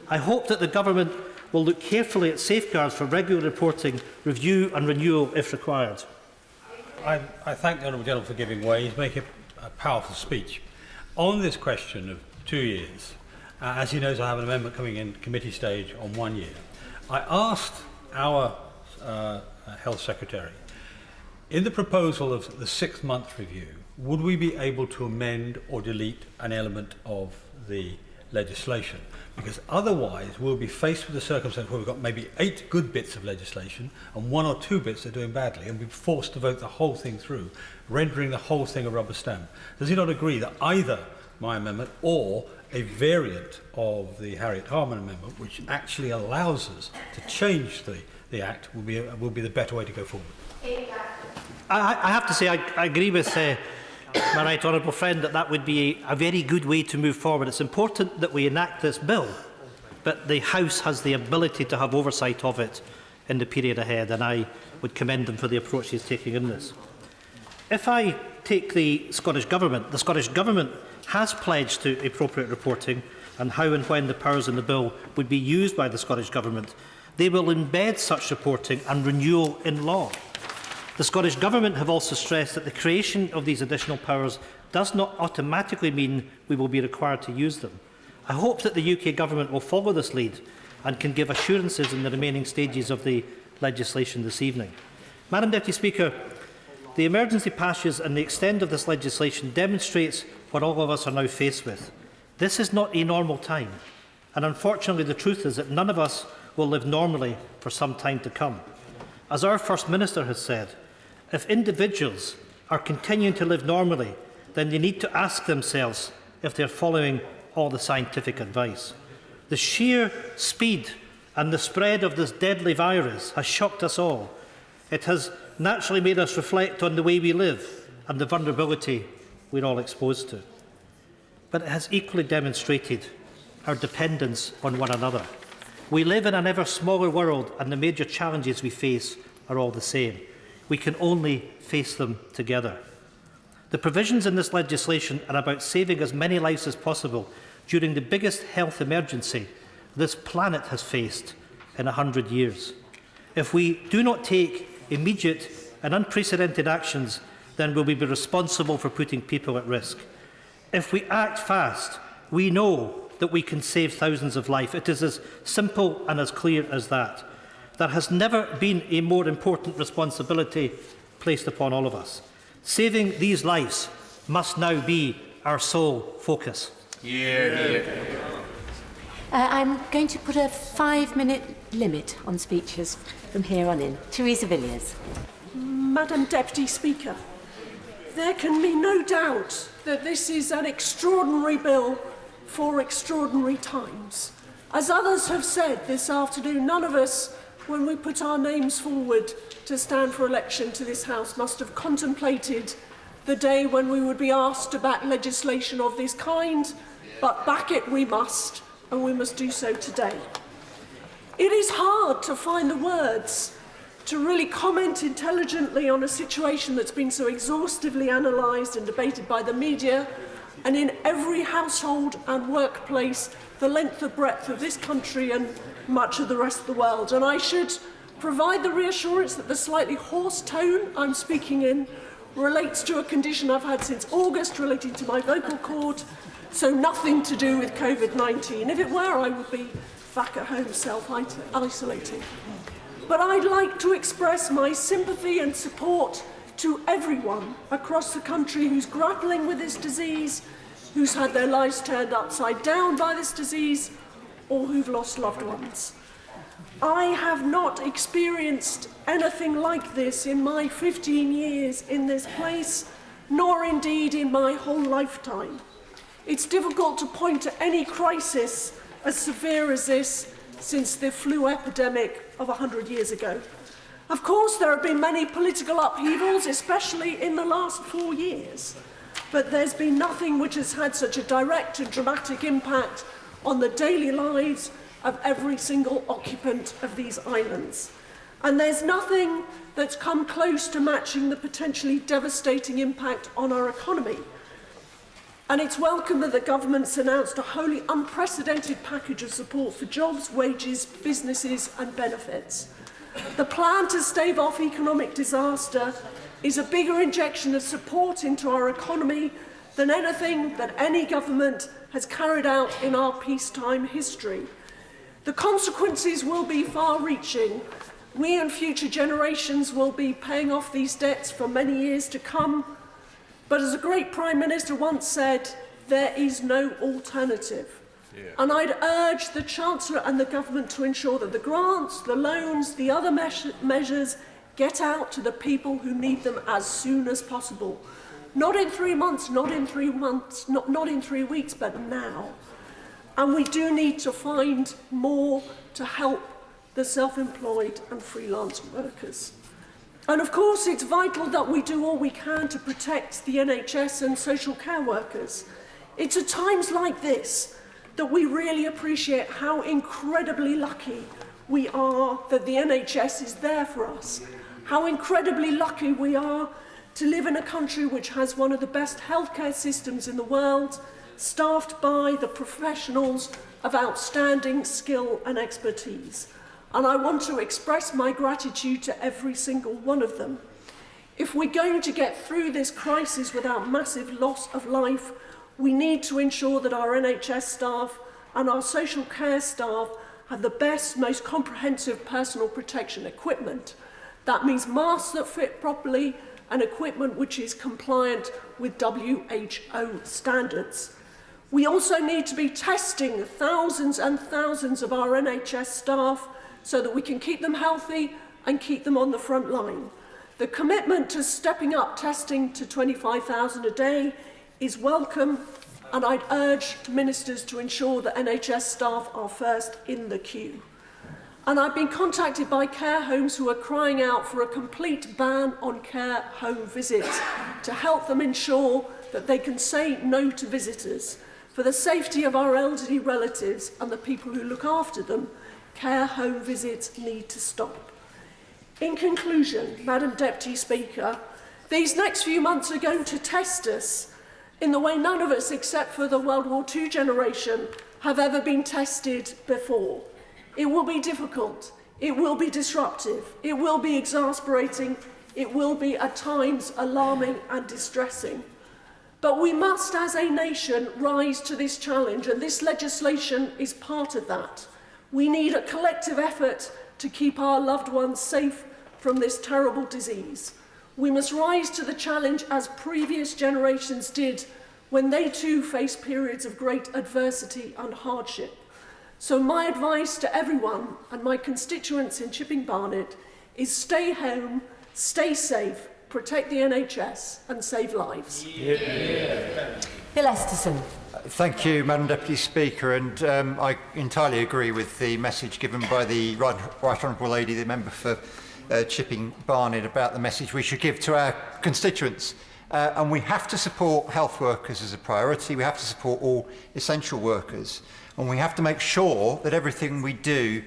Speaker 3: I hope that the Government will look carefully at safeguards for regular reporting, review and renewal if required.
Speaker 26: I thank the Honourable Gentleman for giving way. He's making a powerful speech. On this question of 2 years, as he knows, I have an amendment coming in committee stage on 1 year. I asked our Health Secretary, in the proposal of the 6-month review, would we be able to amend or delete an element of the legislation? Because otherwise we'll be faced with a circumstance where we've got maybe 8 good bits of legislation and 1 or 2 bits that are doing badly, and we'll be forced to vote the whole thing through, rendering the whole thing a rubber stamp. Does he not agree that either my amendment or a variant of the Harriet Harman amendment, which actually allows us to change the Act, will be the better way to go forward?
Speaker 3: I have to say I agree with my right honourable friend that would be a very good way to move forward. It's important that we enact this bill, but the House has the ability to have oversight of it in the period ahead, and I would commend them for the approach he's taking in this. If I take the Scottish Government has pledged to appropriate reporting and how and when the powers in the bill would be used by the Scottish Government. They will embed such reporting and renewal in law. The Scottish Government have also stressed that the creation of these additional powers does not automatically mean we will be required to use them. I hope that the UK Government will follow this lead and can give assurances in the remaining stages of the legislation this evening. Madam Deputy Speaker, the emergency passages and the extent of this legislation demonstrates what all of us are now faced with. This is not a normal time. And unfortunately, the truth is that none of us will live normally for some time to come. As our First Minister has said, if individuals are continuing to live normally, then they need to ask themselves if they are following all the scientific advice. The sheer speed and the spread of this deadly virus has shocked us all. It has naturally made us reflect on the way we live and the vulnerability we're all exposed to. But it has equally demonstrated our dependence on one another. We live in an ever smaller world, and the major challenges we face are all the same. We can only face them together. The provisions in this legislation are about saving as many lives as possible during the biggest health emergency this planet has faced in 100 years. If we do not take immediate and unprecedented actions, then will we be responsible for putting people at risk. If we act fast, we know that we can save thousands of lives. It is as simple and as clear as that. There has never been a more important responsibility placed upon all of us. Saving these lives must now be our sole focus.
Speaker 4: I'm going to put a 5-minute limit on speeches from here on in. Theresa Villiers.
Speaker 15: Madam Deputy Speaker, there can be no doubt that this is an extraordinary bill for extraordinary times. As others have said this afternoon, none of us, when we put our names forward to stand for election to this House, must have contemplated the day when we would be asked to back legislation of this kind, but back it we must, and we must do so today. It is hard to find the words to really comment intelligently on a situation that's been so exhaustively analysed and debated by the media and in every household and workplace the length and breadth of this country and much of the rest of the world. And I should provide the reassurance that the slightly hoarse tone I'm speaking in relates to a condition I've had since August relating to my vocal cord, so nothing to do with COVID-19. If it were, I would be back at home self-isolating. But I'd like to express my sympathy and support to everyone across the country who's grappling with this disease, who's had their lives turned upside down by this disease, or who've lost loved ones. I have not experienced anything like this in my 15 years in this place, nor indeed in my whole lifetime. It's difficult to point to any crisis as severe as this since the flu epidemic of 100 years ago. Of course, there have been many political upheavals, especially in the last 4 years, but there's been nothing which has had such a direct and dramatic impact on the daily lives of every single occupant of these islands. And there's nothing that's come close to matching the potentially devastating impact on our economy. And it's welcome that the government's announced a wholly unprecedented package of support for jobs, wages, businesses and benefits. The plan to stave off economic disaster is a bigger injection of support into our economy than anything that any government has carried out in our peacetime history. The consequences will be far-reaching. We and future generations will be paying off these debts for many years to come. But as a great Prime Minister once said, there is no alternative. And I'd urge the Chancellor and the Government to ensure that the grants, the loans, the other measures get out to the people who need them as soon as possible. Not in 3 months, not in 3 months, not in 3 weeks, but now. And we do need to find more to help the self-employed and freelance workers. And of course, it's vital that we do all we can to protect the NHS and social care workers. It's at times like this that we really appreciate how incredibly lucky we are that the NHS is there for us. How incredibly lucky we are to live in a country which has one of the best healthcare systems in the world, staffed by the professionals of outstanding skill and expertise. And I want to express my gratitude to every single one of them. If we're going to get through this crisis without massive loss of life, we need to ensure that our NHS staff and our social care staff have the best, most comprehensive personal protection equipment. That means masks that fit properly and equipment which is compliant with WHO standards. We also need to be testing thousands and thousands of our NHS staff so that we can keep them healthy and keep them on the front line. The commitment to stepping up testing to 25,000 a day is welcome, and I'd urge ministers to ensure that NHS staff are first in the queue. And I've been contacted by care homes who are crying out for a complete ban on care home visits to help them ensure that they can say no to visitors. For the safety of our elderly relatives and the people who look after them, care home visits need to stop. In conclusion, Madam Deputy Speaker, these next few months are going to test us in the way none of us, except for the World War II generation, have ever been tested before. It will be difficult, it will be disruptive, it will be exasperating, it will be at times alarming and distressing. But we must, as a nation, rise to this challenge, and this legislation is part of that. We need a collective effort to keep our loved ones safe from this terrible disease. We must rise to the challenge as previous generations did when they too faced periods of great adversity and hardship. So my advice to everyone and my constituents in Chipping Barnet is stay home, stay safe, protect the NHS and save lives.
Speaker 4: Bill Esterson.
Speaker 6: Thank you, Madam Deputy Speaker, and I entirely agree with the message given by the Right Honourable Lady, the member for Chipping Barnet, about the message we should give to our constituents. And we have to support health workers as a priority. We have to support all essential workers. And we have to make sure that everything we do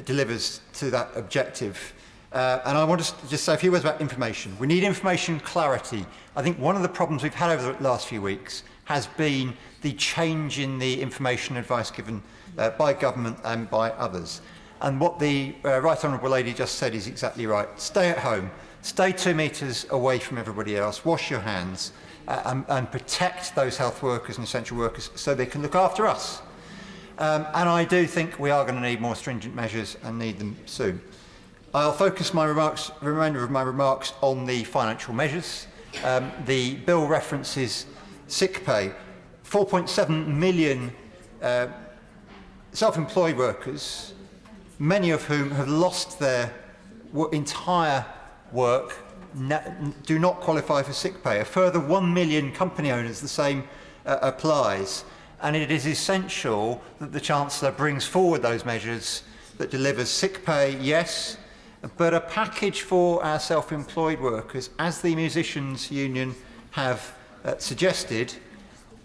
Speaker 6: delivers to that objective. And I want to just say a few words about information. We need information clarity. I think one of the problems we've had over the last few weeks has been the change in the information advice given by government and by others. And what the Right Honourable Lady just said is exactly right. Stay at home. Stay 2 metres away from everybody else. Wash your hands and protect those health workers and essential workers so they can look after us. And I do think we are going to need more stringent measures and need them soon. I'll focus my remainder of my remarks on the financial measures. The bill references sick pay. 4.7 million self-employed workers, many of whom have lost their entire work, do not qualify for sick pay. A further 1 million company owners, the same applies. And it is essential that the Chancellor brings forward those measures that delivers sick pay, yes, but a package for our self-employed workers, as the Musicians' Union have suggested,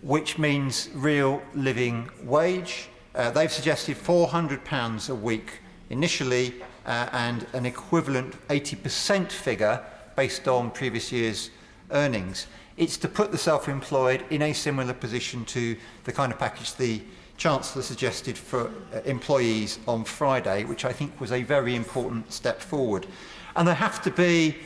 Speaker 6: which means real living wage. They've suggested £400 a week initially, and an equivalent 80% figure based on previous year's earnings. It's to put the self-employed in a similar position to the kind of package the Chancellor suggested for employees on Friday, which I think was a very important step forward. And there have to be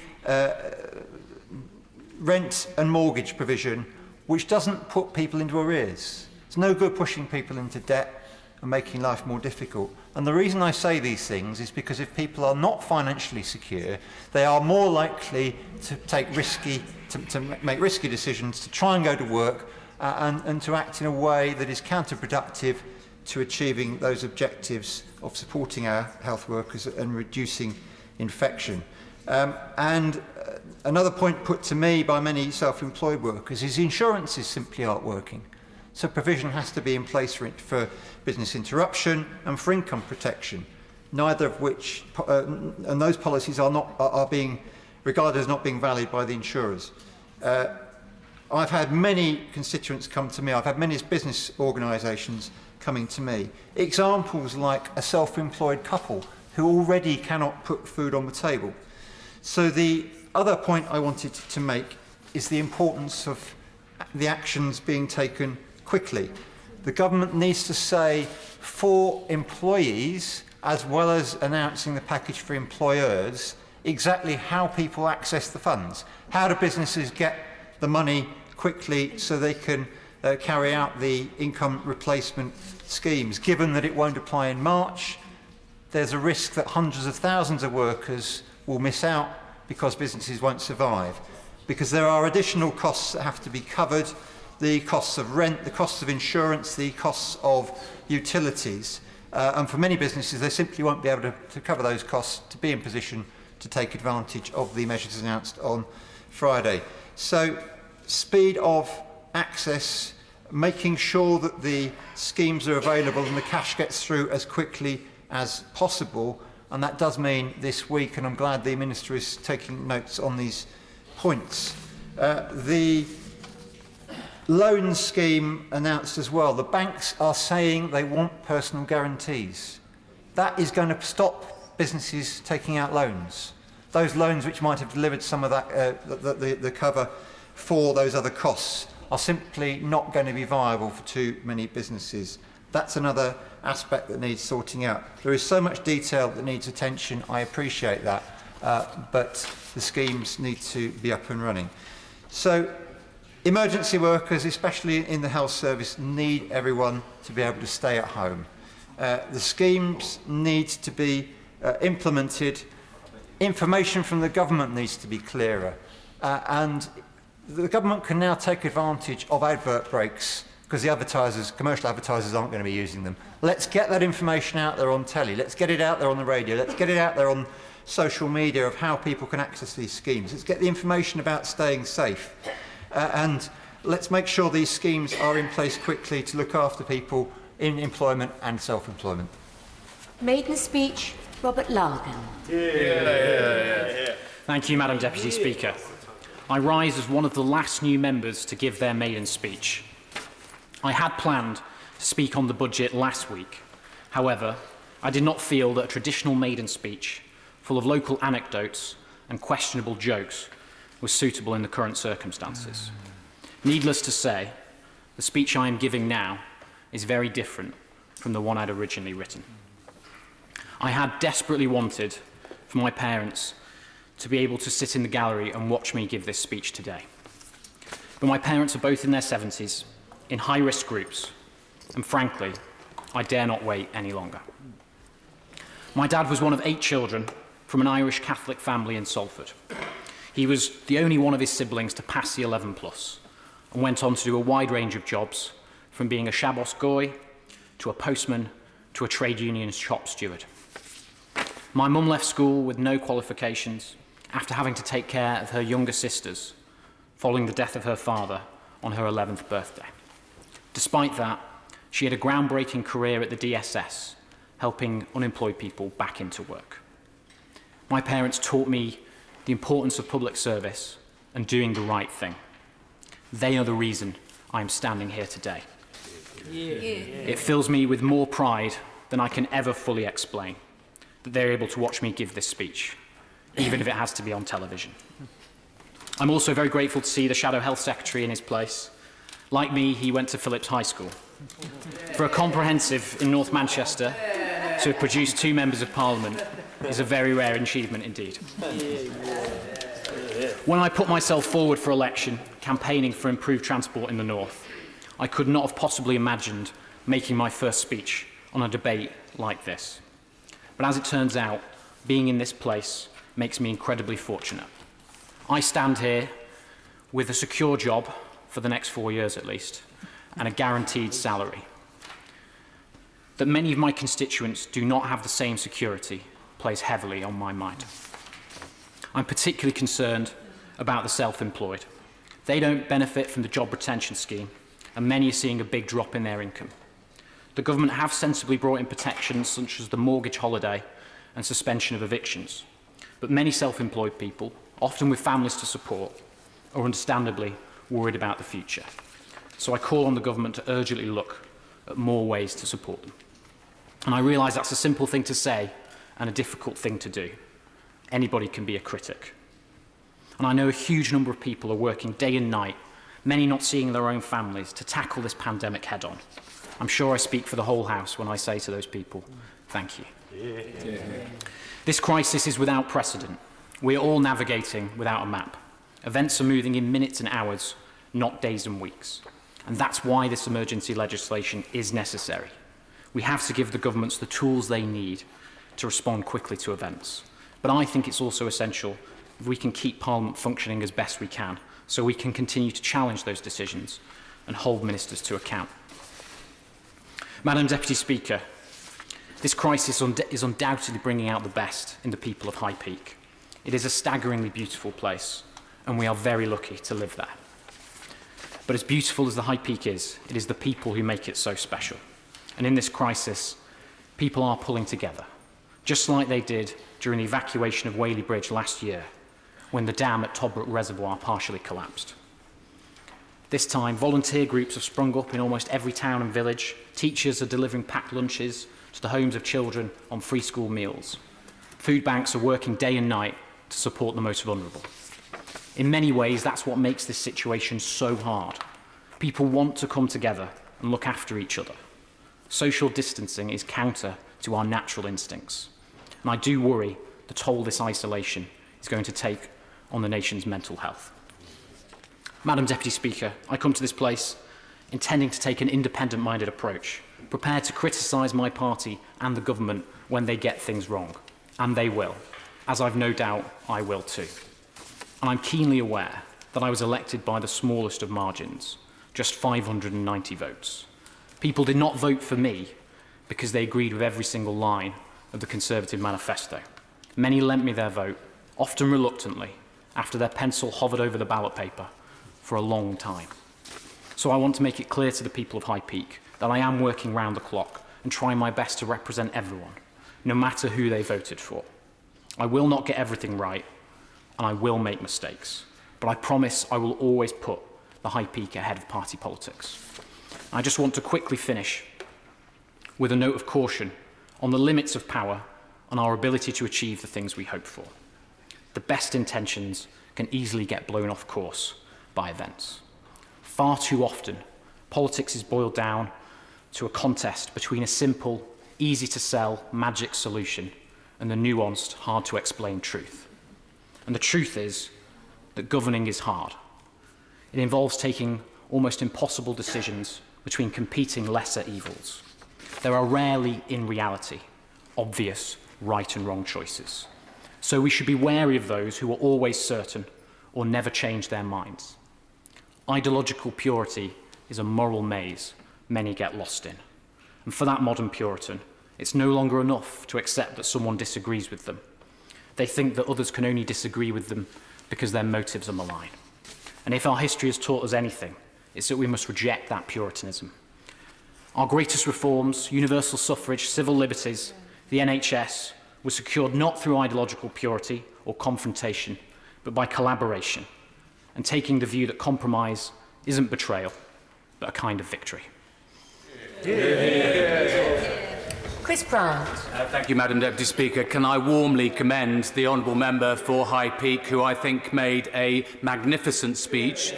Speaker 6: rent and mortgage provision which doesn't put people into arrears. It's no good pushing people into debt and making life more difficult. And the reason I say these things is because if people are not financially secure, they are more likely to take make risky decisions, to try and go to work, and to act in a way that is counterproductive to achieving those objectives of supporting our health workers and reducing infection. Another point put to me by many self-employed workers is insurances simply aren't working. So provision has to be in place for business interruption and for income protection, neither of which, and those policies are being regarded as not being valid by the insurers. I've had many constituents come to me, I've had many business organisations coming to me. Examples like a self-employed couple who already cannot put food on the table. So the other point I wanted to make is the importance of the actions being taken quickly. The government needs to say for employees, as well as announcing the package for employers, exactly how people access the funds. How do businesses get the money quickly so they can carry out the income replacement schemes? Given that it won't apply in March, there's a risk that hundreds of thousands of workers will miss out because businesses won't survive. Because there are additional costs that have to be covered. the costs of rent, the costs of insurance, the costs of utilities. And for many businesses, they simply won't be able to cover those costs to be in position to take advantage of the measures announced on Friday. So, speed of access, making sure that the schemes are available and the cash gets through as quickly as possible, and that does mean this week, and I'm glad the Minister is taking notes on these points. The loan scheme announced as well. The banks are saying they want personal guarantees. That is going to stop businesses taking out loans. Those loans which might have delivered some of that, the cover for those other costs, are simply not going to be viable for too many businesses. That's another aspect that needs sorting out. There is so much detail that needs attention. I appreciate that, but the schemes need to be up and running. So, emergency workers, especially in the health service, need everyone to be able to stay at home. The schemes need to be implemented. Information from the government needs to be clearer. And the government can now take advantage of advert breaks because the advertisers, commercial advertisers, aren't going to be using them. Let's get that information out there on telly. Let's get it out there on the radio. Let's get it out there on social media of how people can access these schemes. Let's get the information about staying safe. And let's make sure these schemes are in place quickly to look after people in employment and self-employment.
Speaker 4: Maiden speech, Robert Largan.
Speaker 5: Thank you, Madam Deputy Speaker. I rise as one of the last new members to give their maiden speech. I had planned to speak on the budget last week. However, I did not feel that a traditional maiden speech, full of local anecdotes and questionable jokes, was suitable in the current circumstances. Needless to say, the speech I am giving now is very different from the one I'd originally written. I had desperately wanted for my parents to be able to sit in the gallery and watch me give this speech today. But my parents are both in their 70s, in high-risk groups, and frankly, I dare not wait any longer. My dad was one of 8 children from an Irish Catholic family in Salford. He was the only one of his siblings to pass the 11+, and went on to do a wide range of jobs, from being a Shabbos goy, to a postman, to a trade union shop steward. My mum left school with no qualifications after having to take care of her younger sisters following the death of her father on her 11th birthday. Despite that, she had a groundbreaking career at the DSS, helping unemployed people back into work. My parents taught me the importance of public service and doing the right thing. They are the reason I am standing here today. It fills me with more pride than I can ever fully explain that they're able to watch me give this speech, even if it has to be on television. I'm also very grateful to see the Shadow Health Secretary in his place. Like me, he went to Phillips High School. For a comprehensive in North Manchester to have produced 2 members of Parliament is a very rare achievement indeed. When I put myself forward for election, campaigning for improved transport in the North, I could not have possibly imagined making my first speech on a debate like this. But as it turns out, being in this place makes me incredibly fortunate. I stand here with a secure job for the next 4 years at least, and a guaranteed salary. That many of my constituents do not have the same security plays heavily on my mind. I'm particularly concerned about the self-employed. They don't benefit from the job retention scheme, and many are seeing a big drop in their income. The government have sensibly brought in protections such as the mortgage holiday and suspension of evictions. But many self-employed people, often with families to support, are understandably worried about the future. So I call on the government to urgently look at more ways to support them. And I realise that's a simple thing to say and a difficult thing to do. Anybody can be a critic. And I know a huge number of people are working day and night, many not seeing their own families, to tackle this pandemic head-on. I'm sure I speak for the whole House when I say to those people, thank you. Yeah. This crisis is without precedent. We are all navigating without a map. Events are moving in minutes and hours, not days and weeks. And that's why this emergency legislation is necessary. We have to give the governments the tools they need to respond quickly to events. But I think it's also essential if we can keep Parliament functioning as best we can, so we can continue to challenge those decisions and hold ministers to account. Madam Deputy Speaker, this crisis is undoubtedly bringing out the best in the people of High Peak. It is a staggeringly beautiful place, and we are very lucky to live there. But as beautiful as the High Peak is, it is the people who make it so special. And in this crisis, people are pulling together, just like they did during the evacuation of Whaley Bridge last year, when the dam at Tobruk Reservoir partially collapsed. This time, volunteer groups have sprung up in almost every town and village. Teachers are delivering packed lunches to the homes of children on free school meals. Food banks are working day and night to support the most vulnerable. In many ways, that's what makes this situation so hard. People want to come together and look after each other. Social distancing is counter to our natural instincts. And I do worry the toll this isolation is going to take on the nation's mental health. Madam Deputy Speaker, I come to this place intending to take an independent-minded approach, prepared to criticise my party and the government when they get things wrong. And they will, as I've no doubt I will too. And I'm keenly aware that I was elected by the smallest of margins, just 590 votes. People did not vote for me because they agreed with every single line of the Conservative manifesto. Many lent me their vote, often reluctantly, after their pencil hovered over the ballot paper for a long time. So I want to make it clear to the people of High Peak that I am working round the clock and trying my best to represent everyone, no matter who they voted for. I will not get everything right, and I will make mistakes, but I promise I will always put the High Peak ahead of party politics. I just want to quickly finish with a note of caution on the limits of power and our ability to achieve the things we hope for. The best intentions can easily get blown off course by events. Far too often, politics is boiled down to a contest between a simple, easy-to-sell magic solution and the nuanced, hard-to-explain truth. And the truth is that governing is hard. It involves taking almost impossible decisions between competing lesser evils. There are rarely, in reality, obvious right and wrong choices. So we should be wary of those who are always certain or never change their minds. Ideological purity is a moral maze many get lost in. And for that modern Puritan, it's no longer enough to accept that someone disagrees with them. They think that others can only disagree with them because their motives are malign. And if our history has taught us anything, it's that we must reject that Puritanism. Our greatest reforms, universal suffrage, civil liberties, the NHS, were secured not through ideological purity or confrontation, but by collaboration, and taking the view that compromise isn't betrayal, but a kind of victory.
Speaker 4: Chris Brown.
Speaker 12: Thank you, Madam Deputy Speaker. Can I warmly commend the Honourable Member for High Peak, who I think made a magnificent speech.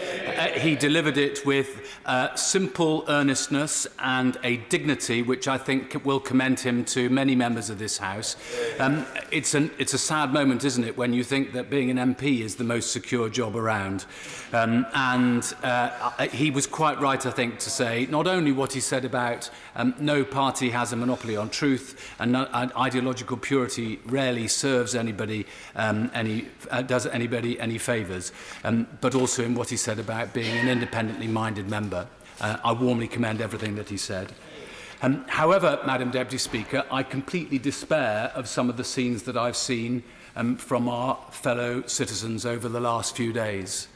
Speaker 12: He delivered it with simple earnestness and a dignity which I think will commend him to many members of this House. It's a sad moment, isn't it, when you think that being an MP is the most secure job around. He was quite right, I think, to say not only what he said about no party has a monopoly on truth, and ideological purity rarely serves anybody, does anybody any favours, but also in what he said about being an independently minded member. I warmly commend everything that he said. However, Madam Deputy Speaker, I completely despair of some of the scenes that I've seen from our fellow citizens over the last few days.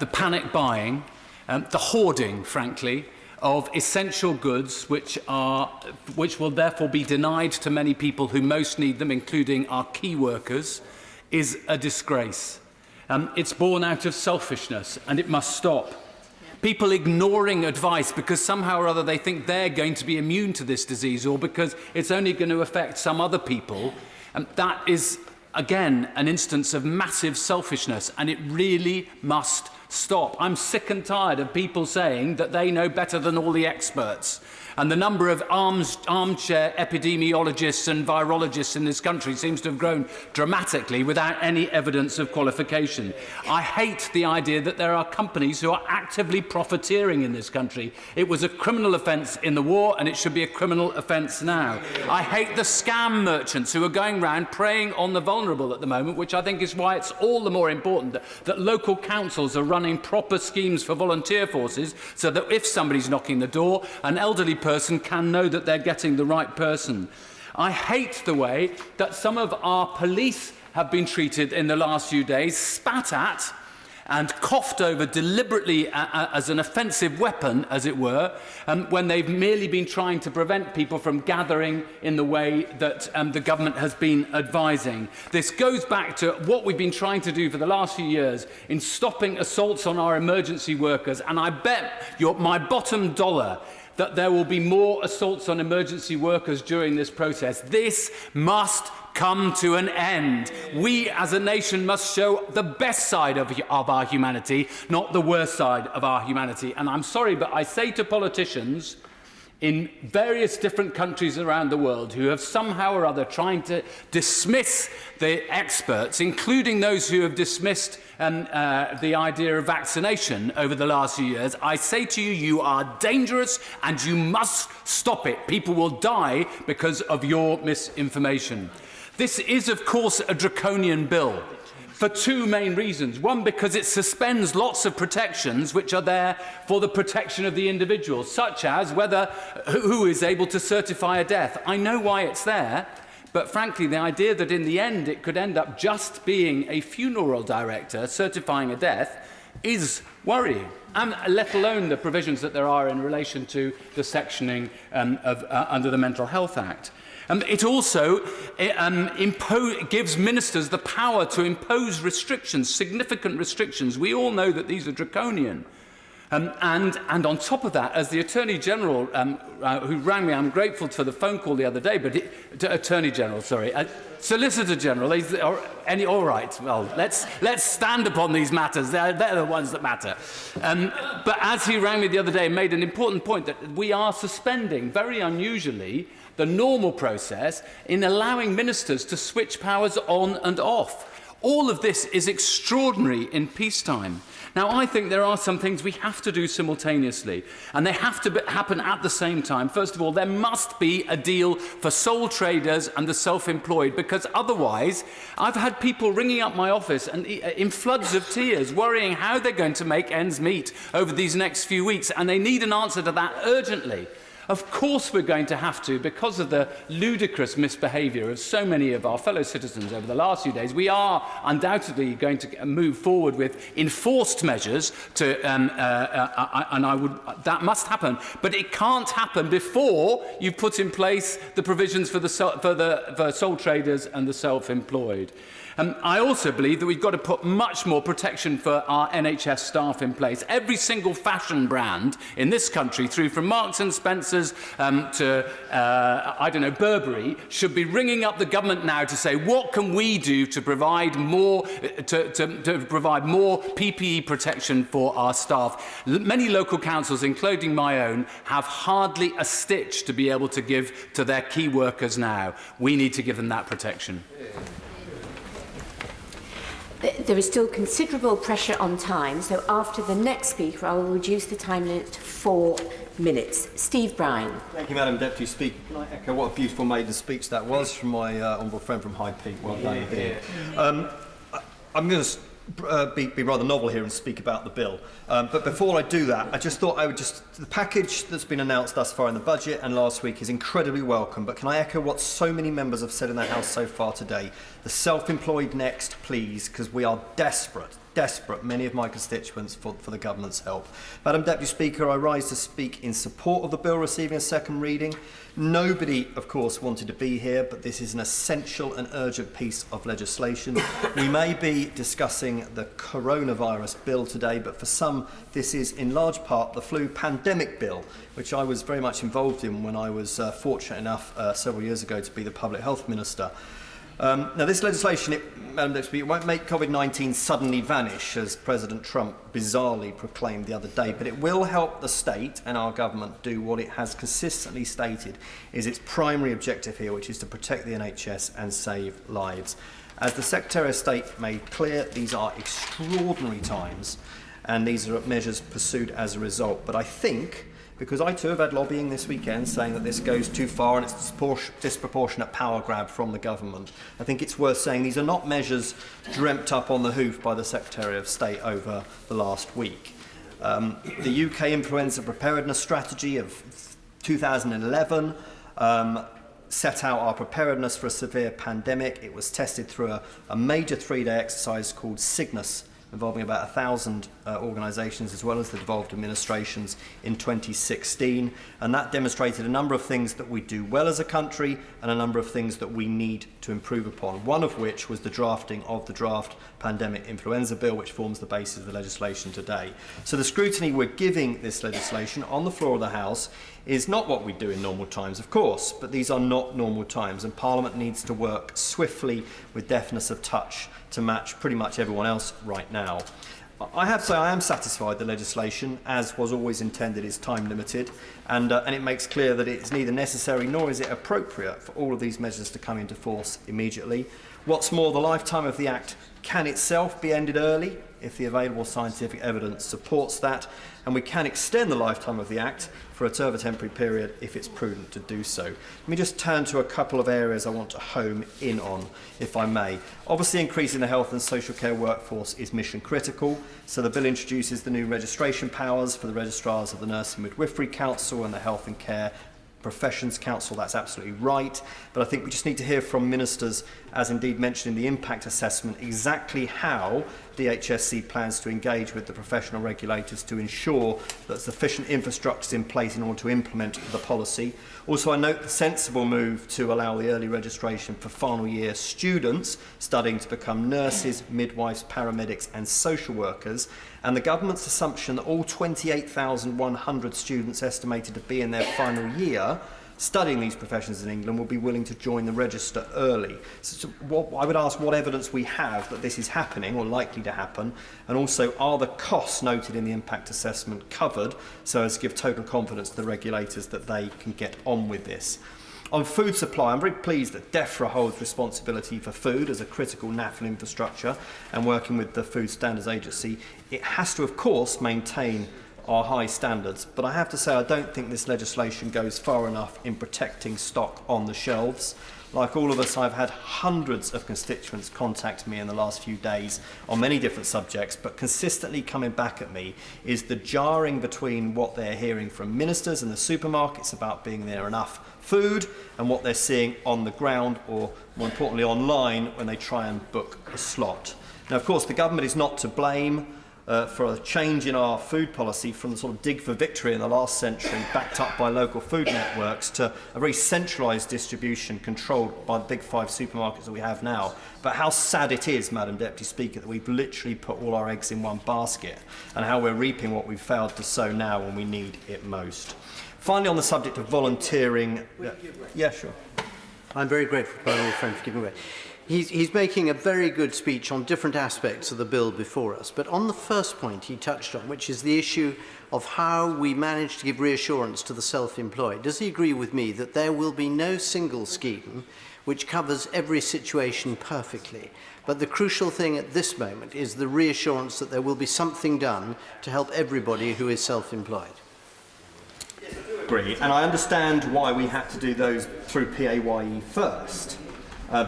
Speaker 12: The panic buying, the hoarding, frankly, of essential goods which will therefore be denied to many people who most need them, including our key workers, is a disgrace. It's born out of selfishness, and it must stop. People ignoring advice because somehow or other they think they're going to be immune to this disease, or because it's only going to affect some other people, that is, again, an instance of massive selfishness, and it really must stop. I'm sick and tired of people saying that they know better than all the experts. And the number of armchair epidemiologists and virologists in this country seems to have grown dramatically without any evidence of qualification. I hate the idea that there are companies who are actively profiteering in this country. It was a criminal offence in the war, and it should be a criminal offence now. I hate the scam merchants who are going around preying on the vulnerable at the moment, which I think is why it's all the more important that local councils are running proper schemes for volunteer forces, so that if somebody's knocking the door, an elderly person can know that they're getting the right person. I hate the way that some of our police have been treated in the last few days, spat at and coughed over deliberately as an offensive weapon, as it were, when they've merely been trying to prevent people from gathering in the way that the government has been advising. This goes back to what we've been trying to do for the last few years in stopping assaults on our emergency workers, and I bet my bottom dollar that there will be more assaults on emergency workers during this process. This must come to an end. We as a nation must show the best side of our humanity, not the worst side of our humanity. And I'm sorry, but I say to politicians in various different countries around the world who have somehow or other trying to dismiss the experts, including those who have dismissed the idea of vaccination over the last few years, I say to you, you are dangerous and you must stop it. People will die because of your misinformation. This is, of course, a draconian bill for two main reasons. One, because it suspends lots of protections which are there for the protection of the individual, such as who is able to certify a death. I know why it's there, but frankly, the idea that in the end it could end up just being a funeral director certifying a death is worrying, and let alone the provisions that there are in relation to the sectioning under the Mental Health Act. It also gives ministers the power to impose restrictions, significant restrictions. We all know that these are draconian. And on top of that, as the Attorney General, who rang me, I'm grateful for the phone call the other day, but Attorney General, sorry, Solicitor General, all right, well, let's stand upon these matters. They're the ones that matter. But as he rang me the other day, made an important point that we are suspending, very unusually, the normal process in allowing ministers to switch powers on and off. All of this is extraordinary in peacetime. Now, I think there are some things we have to do simultaneously, and they have to happen at the same time. First of all, there must be a deal for sole traders and the self-employed, because otherwise, I've had people ringing up my office and in floods of tears, worrying how they're going to make ends meet over these next few weeks, and they need an answer to that urgently. Of course we're going to have to, because of the ludicrous misbehaviour of so many of our fellow citizens over the last few days, we are undoubtedly going to move forward with enforced measures to, that must happen, but it can't happen before you've put in place the provisions for sole traders and the self-employed. I also believe that we've got to put much more protection for our NHS staff in place. Every single fashion brand in this country, through from Marks and Spencer's to, I don't know, Burberry, should be ringing up the government now to say, what can we do to provide more, to provide more PPE protection for our staff? Many local councils, including my own, have hardly a stitch to be able to give to their key workers now. We need to give them that protection.
Speaker 4: There is still considerable pressure on time, so after the next speaker, I will reduce the time limit to 4 minutes. Steve Bryan. Thank you, Madam Deputy Speaker. Can I echo what a beautiful maiden speech that was from my honourable friend from High Peak? Well done, here. I'm going to be rather novel here and speak about the bill. But before I do that, I just thought I would the package that's been announced thus far in the budget and last week is incredibly welcome, but can I echo what so many members have said in the House so far today? The self-employed next, please, because we are desperate, many of my constituents, for the government's help. Madam Deputy Speaker, I rise to speak in support of the bill receiving a second reading. Nobody, of course, wanted to be here, but this is an essential and urgent piece of legislation. We may be discussing the coronavirus bill today, but for some, this is in large part the flu pandemic bill, which I was very much involved in when I was fortunate enough several years ago to be the Public Health Minister.
Speaker 11: Now, this legislation, Madam Deputy Speaker, won't make COVID-19 suddenly vanish, as President Trump bizarrely proclaimed the other day, but it will help the state and our government do what it has consistently stated is its primary objective here, which is to protect the NHS and save lives. As the Secretary of State made clear, these are extraordinary times, and these are measures pursued as a result. But I think, because I too have had lobbying this weekend saying that this goes too far and it's disproportionate power grab from the government, I think it's worth saying these are not measures dreamt up on the hoof by the Secretary of State over the last week. The UK Influenza Preparedness Strategy of 2011 set out our preparedness for a severe pandemic. It was tested through a major three-day exercise called Cygnus, involving about 1,000 organisations as well as the devolved administrations in 2016, and that demonstrated a number of things that we do well as a country and a number of things that we need to improve upon, one of which was the drafting of the draft pandemic influenza bill, which forms the basis of the legislation today. So the scrutiny we're giving this legislation on the floor of the House is not what we do in normal times, of course, but these are not normal times, and Parliament needs to work swiftly with deftness of touch to match pretty much everyone else right now. I have to say I am satisfied the legislation, as was always intended, is time limited, and it makes clear that it's neither necessary nor is it appropriate for all of these measures to come into force immediately. What's more, the lifetime of the Act can itself be ended early if the available scientific evidence supports that, and we can extend the lifetime of the Act for a temporary period if it's prudent to do so. Let me just turn to a couple of areas I want to home in on, if I may. Obviously, increasing the health and social care workforce is mission critical, so the bill introduces the new registration powers for the registrars of the Nursing Midwifery Council and the Health and Care Professions Council. That's absolutely right, but I think we just need to hear from ministers, as indeed mentioned in the impact assessment, exactly how DHSC plans to engage with the professional regulators to ensure that sufficient infrastructure is in place in order to implement the policy. Also, I note the sensible move to allow the early registration for final year students studying to become nurses, midwives, paramedics and social workers, and the government's assumption that all 28,100 students estimated to be in their final year studying these professions in England will be willing to join the register early. So I would ask what evidence we have that this is happening or likely to happen, and also are the costs noted in the impact assessment covered so as to give total confidence to the regulators that they can get on with this. On food supply, I'm very pleased that DEFRA holds responsibility for food as a critical national infrastructure, and working with the Food Standards Agency, it has to, of course, maintain our high standards, but I have to say I don't think this legislation goes far enough in protecting stock on the shelves. Like all of us, I've had hundreds of constituents contact me in the last few days on many different subjects, but consistently coming back at me is the jarring between what they're hearing from ministers and the supermarkets about being there enough food and what they're seeing on the ground, or more importantly online, when they try and book a slot. Now, of course, the government is not to blame for a change in our food policy from the sort of dig for victory in the last century, backed up by local food networks, to a very centralised distribution controlled by the big five supermarkets that we have now. But how sad it is, Madam Deputy Speaker, that we've literally put all our eggs in one basket, and how we're reaping what we've failed to sow now when we need it most. Finally, on the subject of volunteering... Yeah, sure.
Speaker 16: I'm very grateful to my old friend for giving way. He's making a very good speech on different aspects of the bill before us, but on the first point he touched on, which is the issue of how we manage to give reassurance to the self-employed, does he agree with me that there will be no single scheme which covers every situation perfectly, but the crucial thing at this moment is the reassurance that there will be something done to help everybody who is self-employed?
Speaker 11: Agree, and I understand why we had to do those through PAYE first.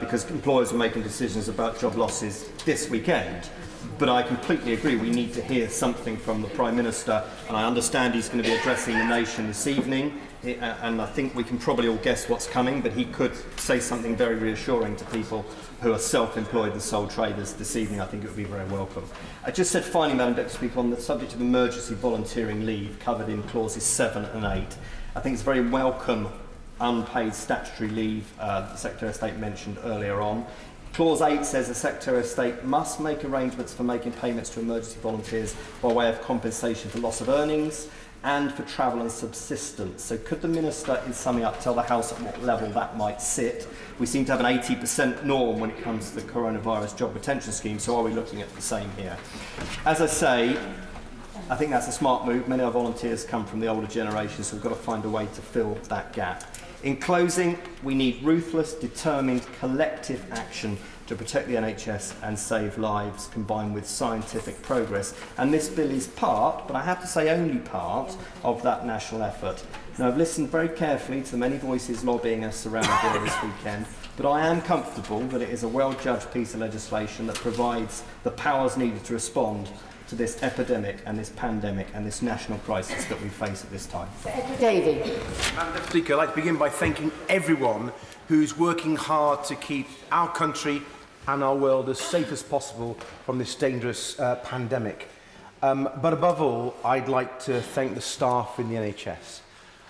Speaker 11: Because employers were making decisions about job losses this weekend. But I completely agree, we need to hear something from the Prime Minister, and I understand he's going to be addressing the nation this evening, and I think we can probably all guess what's coming, but he could say something very reassuring to people who are self-employed and sole traders this evening. I think it would be very welcome. I just said finally, Madam Deputy Speaker, on the subject of emergency volunteering leave covered in clauses 7 and 8, I think it's very welcome unpaid statutory leave the Secretary of State mentioned earlier on. Clause 8 says the Secretary of State must make arrangements for making payments to emergency volunteers by way of compensation for loss of earnings. and for travel and subsistence. So could the Minister, in summing up, tell the House at what level that might sit? We seem to have an 80% norm when it comes to the coronavirus job retention scheme, so are we looking at the same here? As I say, I think that's a smart move. Many of our volunteers come from the older generation, so we've got to find a way to fill that gap. In closing, we need ruthless, determined, collective action to protect the NHS and save lives, combined with scientific progress. And this bill is part, but I have to say only part, of that national effort. Now, I've listened very carefully to the many voices lobbying us around the bill this weekend, but I am comfortable that it is a well-judged piece of legislation that provides the powers needed to respond to this epidemic and this pandemic and this national crisis that we face at this time.
Speaker 4: David.
Speaker 7: Madam Speaker, I'd like to begin by thanking everyone who's working hard to keep our country and our world as safe as possible from this dangerous pandemic. But above all, I'd like to thank the staff in the NHS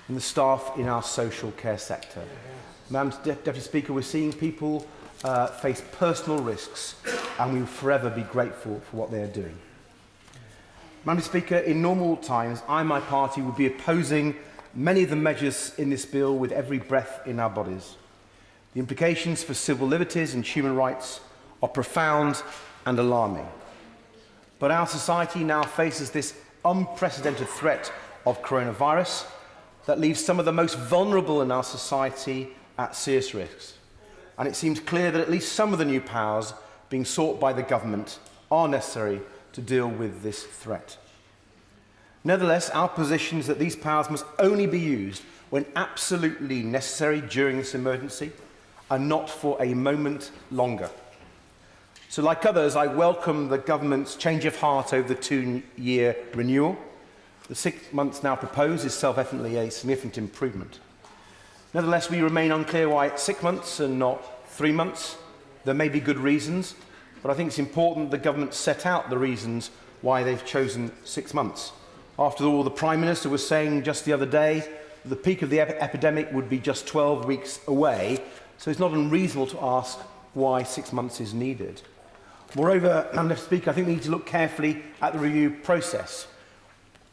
Speaker 7: and the staff in our social care sector. Madam Deputy Speaker, we're seeing people face personal risks, and we will forever be grateful for what they are doing. Madam Speaker, in normal times, I and my party would be opposing many of the measures in this bill with every breath in our bodies. The implications for civil liberties and human rights are profound and alarming. But our society now faces this unprecedented threat of coronavirus that leaves some of the most vulnerable in our society at serious risks. And it seems clear that at least some of the new powers being sought by the government are necessary to deal with this threat. Nevertheless, our position is that these powers must only be used when absolutely necessary during this emergency and not for a moment longer. So, like others, I welcome the government's change of heart over the 2-year renewal. The 6 months now proposed is self-evidently a significant improvement. Nevertheless, we remain unclear why it's 6 months and not 3 months. There may be good reasons, but I think it's important the government set out the reasons why they've chosen 6 months. After all, the Prime Minister was saying just the other day that the peak of the epidemic would be just 12 weeks away, so it's not unreasonable to ask why 6 months is needed. Moreover, Madam Speaker, I think we need to look carefully at the review process.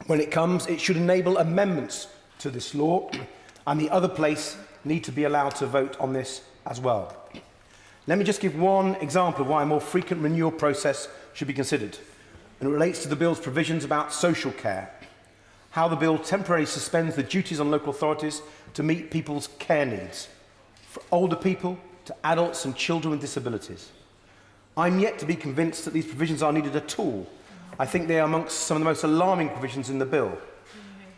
Speaker 7: When it comes, it should enable amendments to this law, and the other place need to be allowed to vote on this as well. Let me just give one example of why a more frequent renewal process should be considered. And it relates to the bill's provisions about social care. How the bill temporarily suspends the duties on local authorities to meet people's care needs, from older people to adults and children with disabilities. I'm yet to be convinced that these provisions are needed at all. I think they are amongst some of the most alarming provisions in the bill.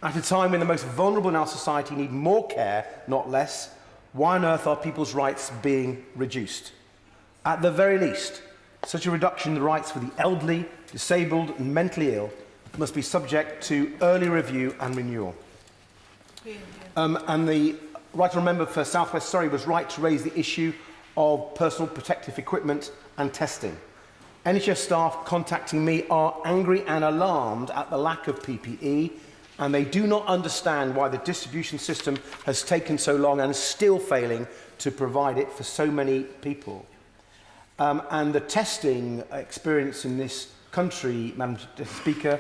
Speaker 7: At a time when the most vulnerable in our society need more care, not less, why on earth are people's rights being reduced? At the very least, such a reduction in the rights for the elderly, disabled and mentally ill must be subject to early review and renewal. And the Right Honourable Member for South West Surrey was right to raise the issue of personal protective equipment and testing. NHS staff contacting me are angry and alarmed at the lack of PPE, and they do not understand why the distribution system has taken so long and is still failing to provide it for so many people. And the testing experience in this country, Madam Speaker,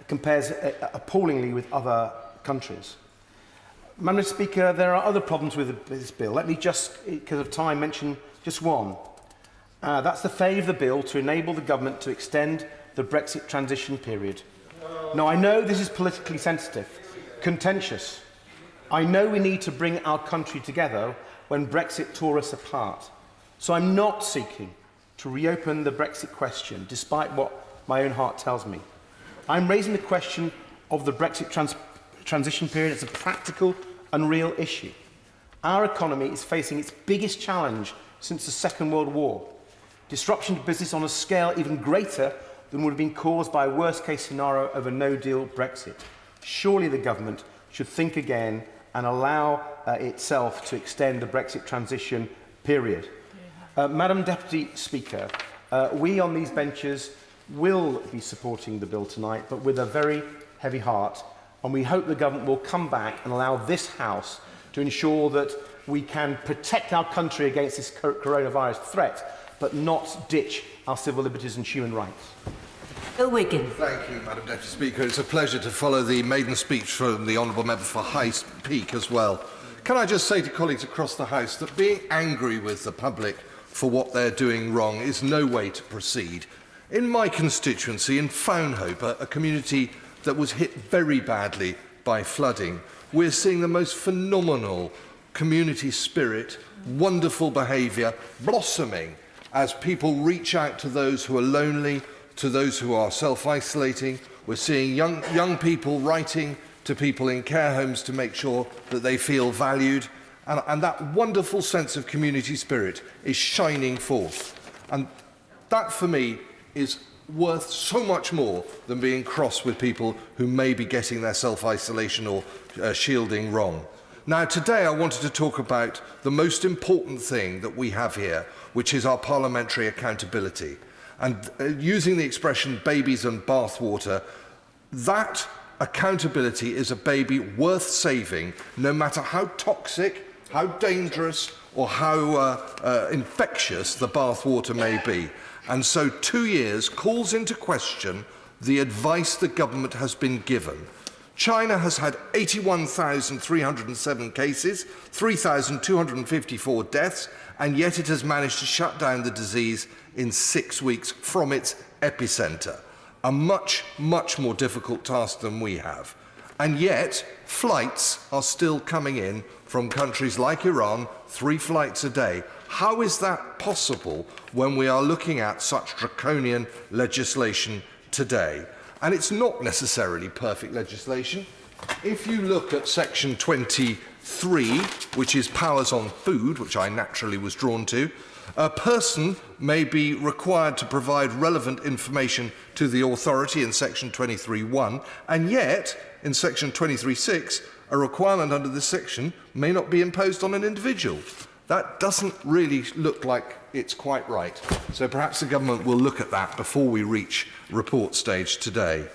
Speaker 7: compares appallingly with other countries. Madam Speaker, there are other problems with this bill. Let me just, because of time, mention just one. That's the failure of the bill to enable the government to extend the Brexit transition period. Now, I know this is politically sensitive, contentious. I know we need to bring our country together when Brexit tore us apart. So I'm not seeking to reopen the Brexit question, despite what my own heart tells me. I'm raising the question of the Brexit transition period as a practical and real issue. Our economy is facing its biggest challenge since the Second World War. Disruption to business on a scale even greater than would have been caused by a worst-case scenario of a no-deal Brexit. Surely the government should think again and allow itself to extend the Brexit transition period. Madam Deputy Speaker, we on these benches will be supporting the bill tonight, but with a very heavy heart, and we hope the government will come back and allow this House to ensure that we can protect our country against this coronavirus threat, but not ditch our civil liberties and human rights.
Speaker 4: Bill Wiggin.
Speaker 9: Thank you, Madam Deputy Speaker. It's a pleasure to follow the maiden speech from the Honourable Member for High Peak as well. Can I just say to colleagues across the House that being angry with the public for what they're doing wrong is no way to proceed. In my constituency, in Fownhope, a community that was hit very badly by flooding, we're seeing the most phenomenal community spirit, wonderful behaviour blossoming as people reach out to those who are lonely, to those who are self-isolating. We're seeing young people writing to people in care homes to make sure that they feel valued. And that wonderful sense of community spirit is shining forth. And that, for me, is worth so much more than being cross with people who may be getting their self-isolation or shielding wrong. Now, today I wanted to talk about the most important thing that we have here, which is our parliamentary accountability. And using the expression babies and bathwater, that accountability is a baby worth saving, no matter how toxic, how dangerous or how infectious the bathwater may be. And so 2 years calls into question the advice the government has been given. China has had 81,307 cases, 3,254 deaths, and yet it has managed to shut down the disease in 6 weeks from its epicentre. A much, much more difficult task than we have. And yet, flights are still coming in from countries like Iran, 3 flights a day. How is that possible when we are looking at such draconian legislation today? And it's not necessarily perfect legislation. If you look at section 23, which is powers on food, which I naturally was drawn to, a person may be required to provide relevant information to the authority in section 23.1, and yet, in section 23.6, a requirement under this section may not be imposed on an individual. That doesn't really look like it's quite right. So perhaps the government will look at that before we reach report stage today.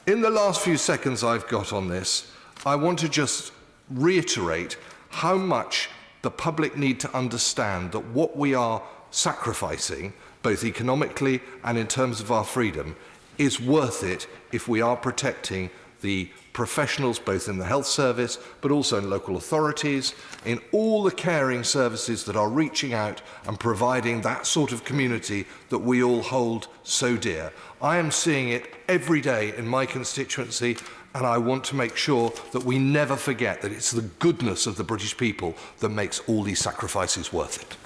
Speaker 9: In the last few seconds I've got on this, I want to just reiterate how much the public need to understand that what we are sacrificing, both economically and in terms of our freedom, is worth it if we are protecting the professionals, both in the health service, but also in local authorities, in all the caring services that are reaching out and providing that sort of community that we all hold so dear. I am seeing it every day in my constituency, and I want to make sure that we never forget that it's the goodness of the British people that makes all these sacrifices worth it.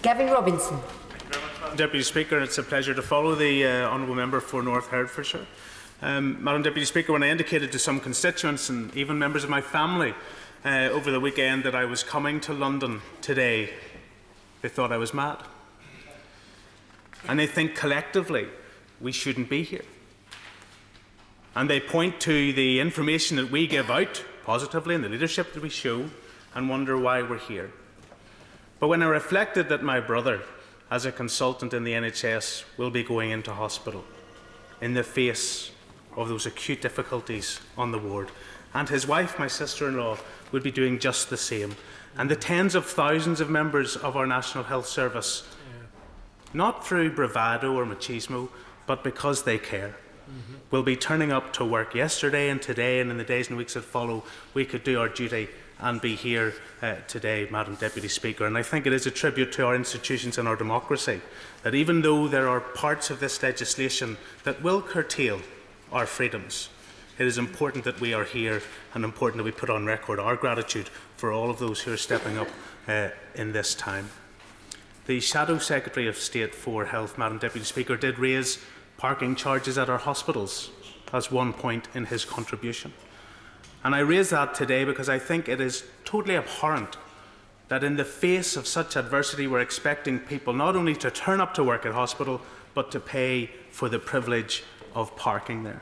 Speaker 4: Gavin Robinson.
Speaker 2: Deputy Speaker, it's a pleasure to follow the Honourable Member for North Hertfordshire. Madam Deputy Speaker, when I indicated to some constituents and even members of my family over the weekend that I was coming to London today, they thought I was mad. And they think collectively we shouldn't be here. And they point to the information that we give out positively and the leadership that we show and wonder why we're here. But when I reflected that my brother, as a consultant in the NHS, will be going into hospital in the face of those acute difficulties on the ward, and his wife, my sister-in-law, would be doing just the same, and the tens of thousands of members of our National Health Service, not through bravado or machismo, but because they care, will be turning up to work yesterday and today and in the days and weeks that follow. We could do our duty and be here today, Madam Deputy Speaker. And I think it is a tribute to our institutions and our democracy that even though there are parts of this legislation that will curtail our freedoms, it is important that we are here and important that we put on record our gratitude for all of those who are stepping up in this time. The Shadow Secretary of State for Health, Madam Deputy Speaker, did raise parking charges at our hospitals as one point in his contribution. And I raise that today because I think it is totally abhorrent that in the face of such adversity we're expecting people not only to turn up to work at hospital but to pay for the privilege of parking there.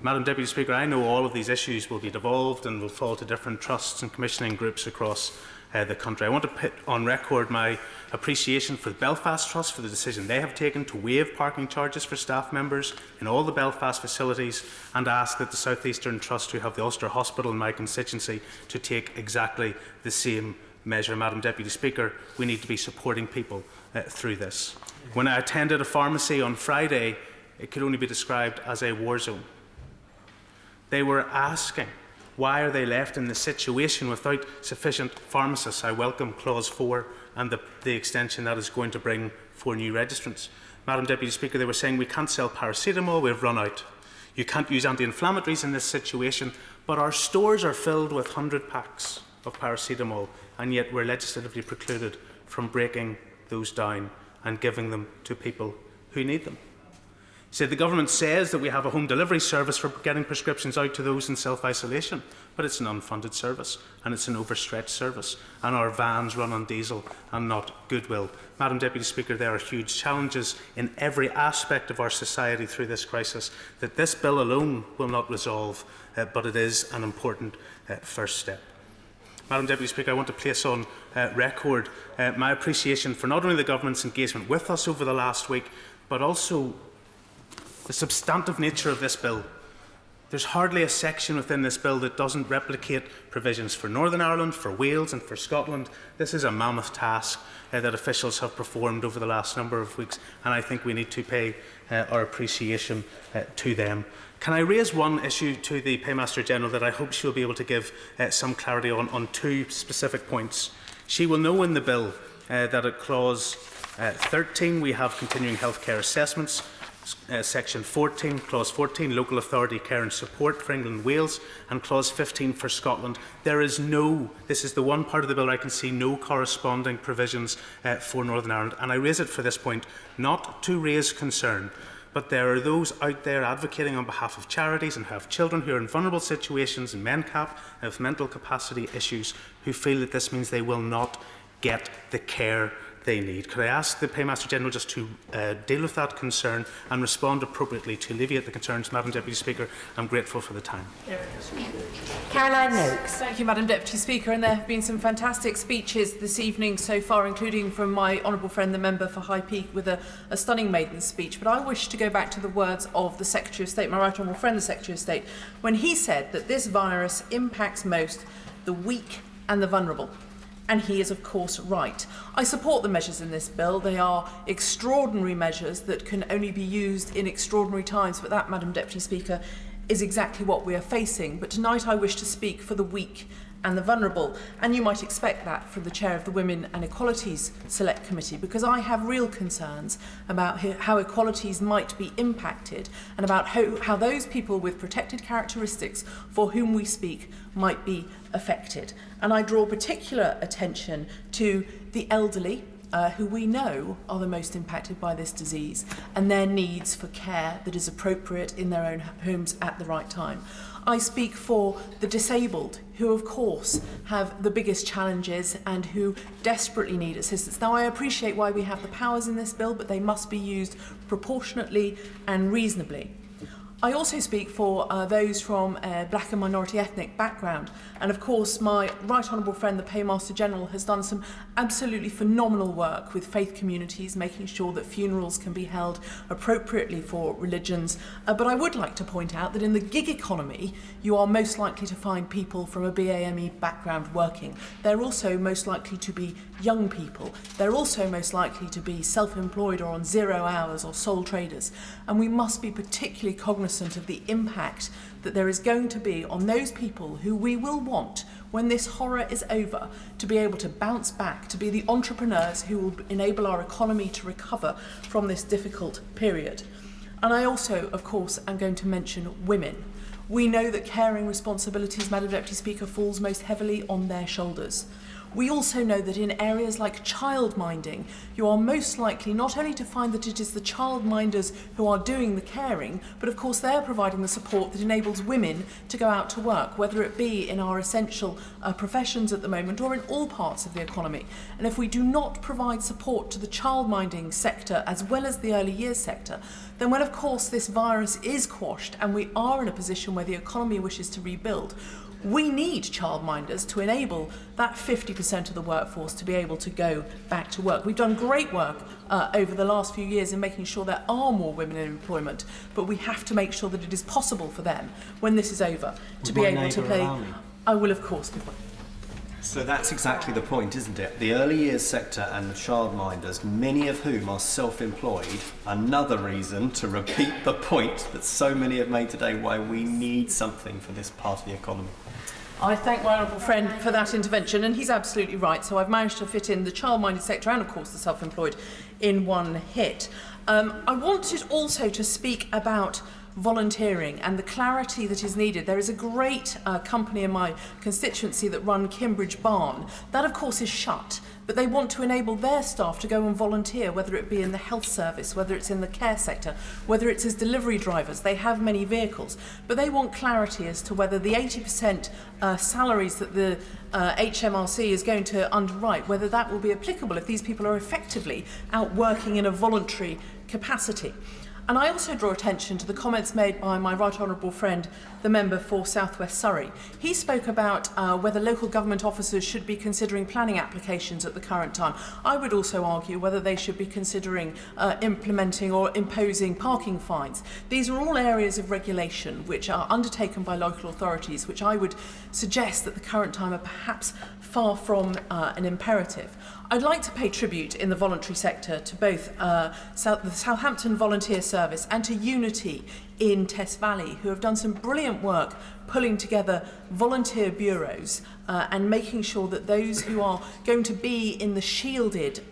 Speaker 2: Madam Deputy Speaker, I know all of these issues will be devolved and will fall to different trusts and commissioning groups across the country. I want to put on record my appreciation for the Belfast Trust for the decision they have taken to waive parking charges for staff members in all the Belfast facilities, and ask that the South Eastern Trust, who have the Ulster Hospital in my constituency, to take exactly the same
Speaker 17: measure. Madam Deputy Speaker, we need to be supporting people through this. When I attended a pharmacy on Friday, it could only be described as a war zone. They were asking, why are they left in this situation without sufficient pharmacists? I welcome Clause 4 and the extension that is going to bring 4 new registrants. Madam Deputy Speaker, they were saying we can't sell paracetamol, we've run out. You can't use anti-inflammatories in this situation, but our stores are filled with 100 packs of paracetamol, and yet we're legislatively precluded from breaking those down and giving them to people who need them. So the government says that we have a home delivery service for getting prescriptions out to those in self-isolation, but it's an unfunded service and it's an overstretched service, and our vans run on diesel and not goodwill. Madam Deputy Speaker, there are huge challenges in every aspect of our society through this crisis that this bill alone will not resolve, but it is an important first step. Madam Deputy Speaker, I want to place on record my appreciation for not only the government's engagement with us over the last week, but also the substantive nature of this bill. There's hardly a section within this bill that doesn't replicate provisions for Northern Ireland, for Wales and for Scotland. This is a mammoth task that officials have performed over the last number of weeks, and I think we need to pay our appreciation to them. Can I raise one issue to the Paymaster General that I hope she'll be able to give some clarity on 2 specific points? She will know in the bill that at Clause 13 we have continuing healthcare assessments. Section 14, Clause 14, local authority care and support for England and Wales, and Clause 15 for Scotland. There is no, this is the one part of the bill where I can see no corresponding provisions for Northern Ireland, and I raise it for this point, not to raise concern, but there are those out there advocating on behalf of charities and have children who are in vulnerable situations in MenCap and with mental capacity issues who feel that this means they will not get the care they need. Could I ask the Paymaster General just to deal with that concern and respond appropriately to alleviate the concerns? Madam Deputy Speaker, I'm grateful for the time.
Speaker 4: Caroline Noakes.
Speaker 19: Thank you, Madam Deputy Speaker. And there have been some fantastic speeches this evening so far, including from my honourable friend, the member for High Peak, with a stunning maiden speech. But I wish to go back to the words of the Secretary of State, my right honourable friend, the Secretary of State, when he said that this virus impacts most the weak and the vulnerable. And he is, of course, right. I support the measures in this bill. They are extraordinary measures that can only be used in extraordinary times, but that, Madam Deputy Speaker, is exactly what we are facing. But tonight I wish to speak for the weak and the vulnerable, and you might expect that from the Chair of the Women and Equalities Select Committee, because I have real concerns about how equalities might be impacted and about how those people with protected characteristics for whom we speak might be affected. And I draw particular attention to the elderly, who we know are the most impacted by this disease, and their needs for care that is appropriate in their own homes at the right time. I speak for the disabled, who of course have the biggest challenges and who desperately need assistance. Now, I appreciate why we have the powers in this bill, but they must be used proportionately and reasonably. I also speak for those from black and minority ethnic background, and of course my right honourable friend the Paymaster General has done some absolutely phenomenal work with faith communities, making sure that funerals can be held appropriately for religions, but I would like to point out that in the gig economy you are most likely to find people from a BAME background working. They're also most likely to be young people. They're also most likely to be self-employed or on 0 hours or sole traders, and we must be particularly cognizant of the impact that there is going to be on those people who we will want, when this horror is over, to be able to bounce back, to be the entrepreneurs who will enable our economy to recover from this difficult period. And I also, of course, am going to mention women. We know that caring responsibilities, Madam Deputy Speaker, falls most heavily on their shoulders. We also know that in areas like childminding, you are most likely not only to find that it is the childminders who are doing the caring, but of course they are providing the support that enables women to go out to work, whether it be in our essential professions at the moment or in all parts of the economy. And if we do not provide support to the childminding sector as well as the early years sector, then when of course this virus is quashed and we are in a position where the economy wishes to rebuild, we need childminders to enable that 50% of the workforce to be able to go back to work. We've done great work over the last few years in making sure there are more women in employment, but we have to make sure that it is possible for them, when this is over, to be able to play. I will, of course, give one.
Speaker 11: So that's exactly the point, isn't it? The early years sector and the childminders, many of whom are self-employed, another reason to repeat the point that so many have made today, why we need something for this part of the economy.
Speaker 19: I thank my honourable friend for that intervention, and he's absolutely right. So I've managed to fit in the child-minded sector and, of course, the self-employed in one hit. I wanted also to speak about volunteering and the clarity that is needed. There is a great company in my constituency that run Kimbridge Barn. That, of course, is shut, but they want to enable their staff to go and volunteer, whether it be in the health service, whether it's in the care sector, whether it's as delivery drivers. They have many vehicles, but they want clarity as to whether the 80% salaries that the HMRC is going to underwrite, whether that will be applicable if these people are effectively out working in a voluntary capacity. And I also draw attention to the comments made by my right honourable friend, the member for South West Surrey. He spoke about whether local government officers should be considering planning applications at the current time. I would also argue whether they should be considering implementing or imposing parking fines. These are all areas of regulation which are undertaken by local authorities, which I would suggest at the current time are perhaps far from an imperative. I'd like to pay tribute in the voluntary sector to both the Southampton Volunteer Service and to Unity in Tess Valley, who have done some brilliant work pulling together volunteer bureaus and making sure that those who are going to be in the shielded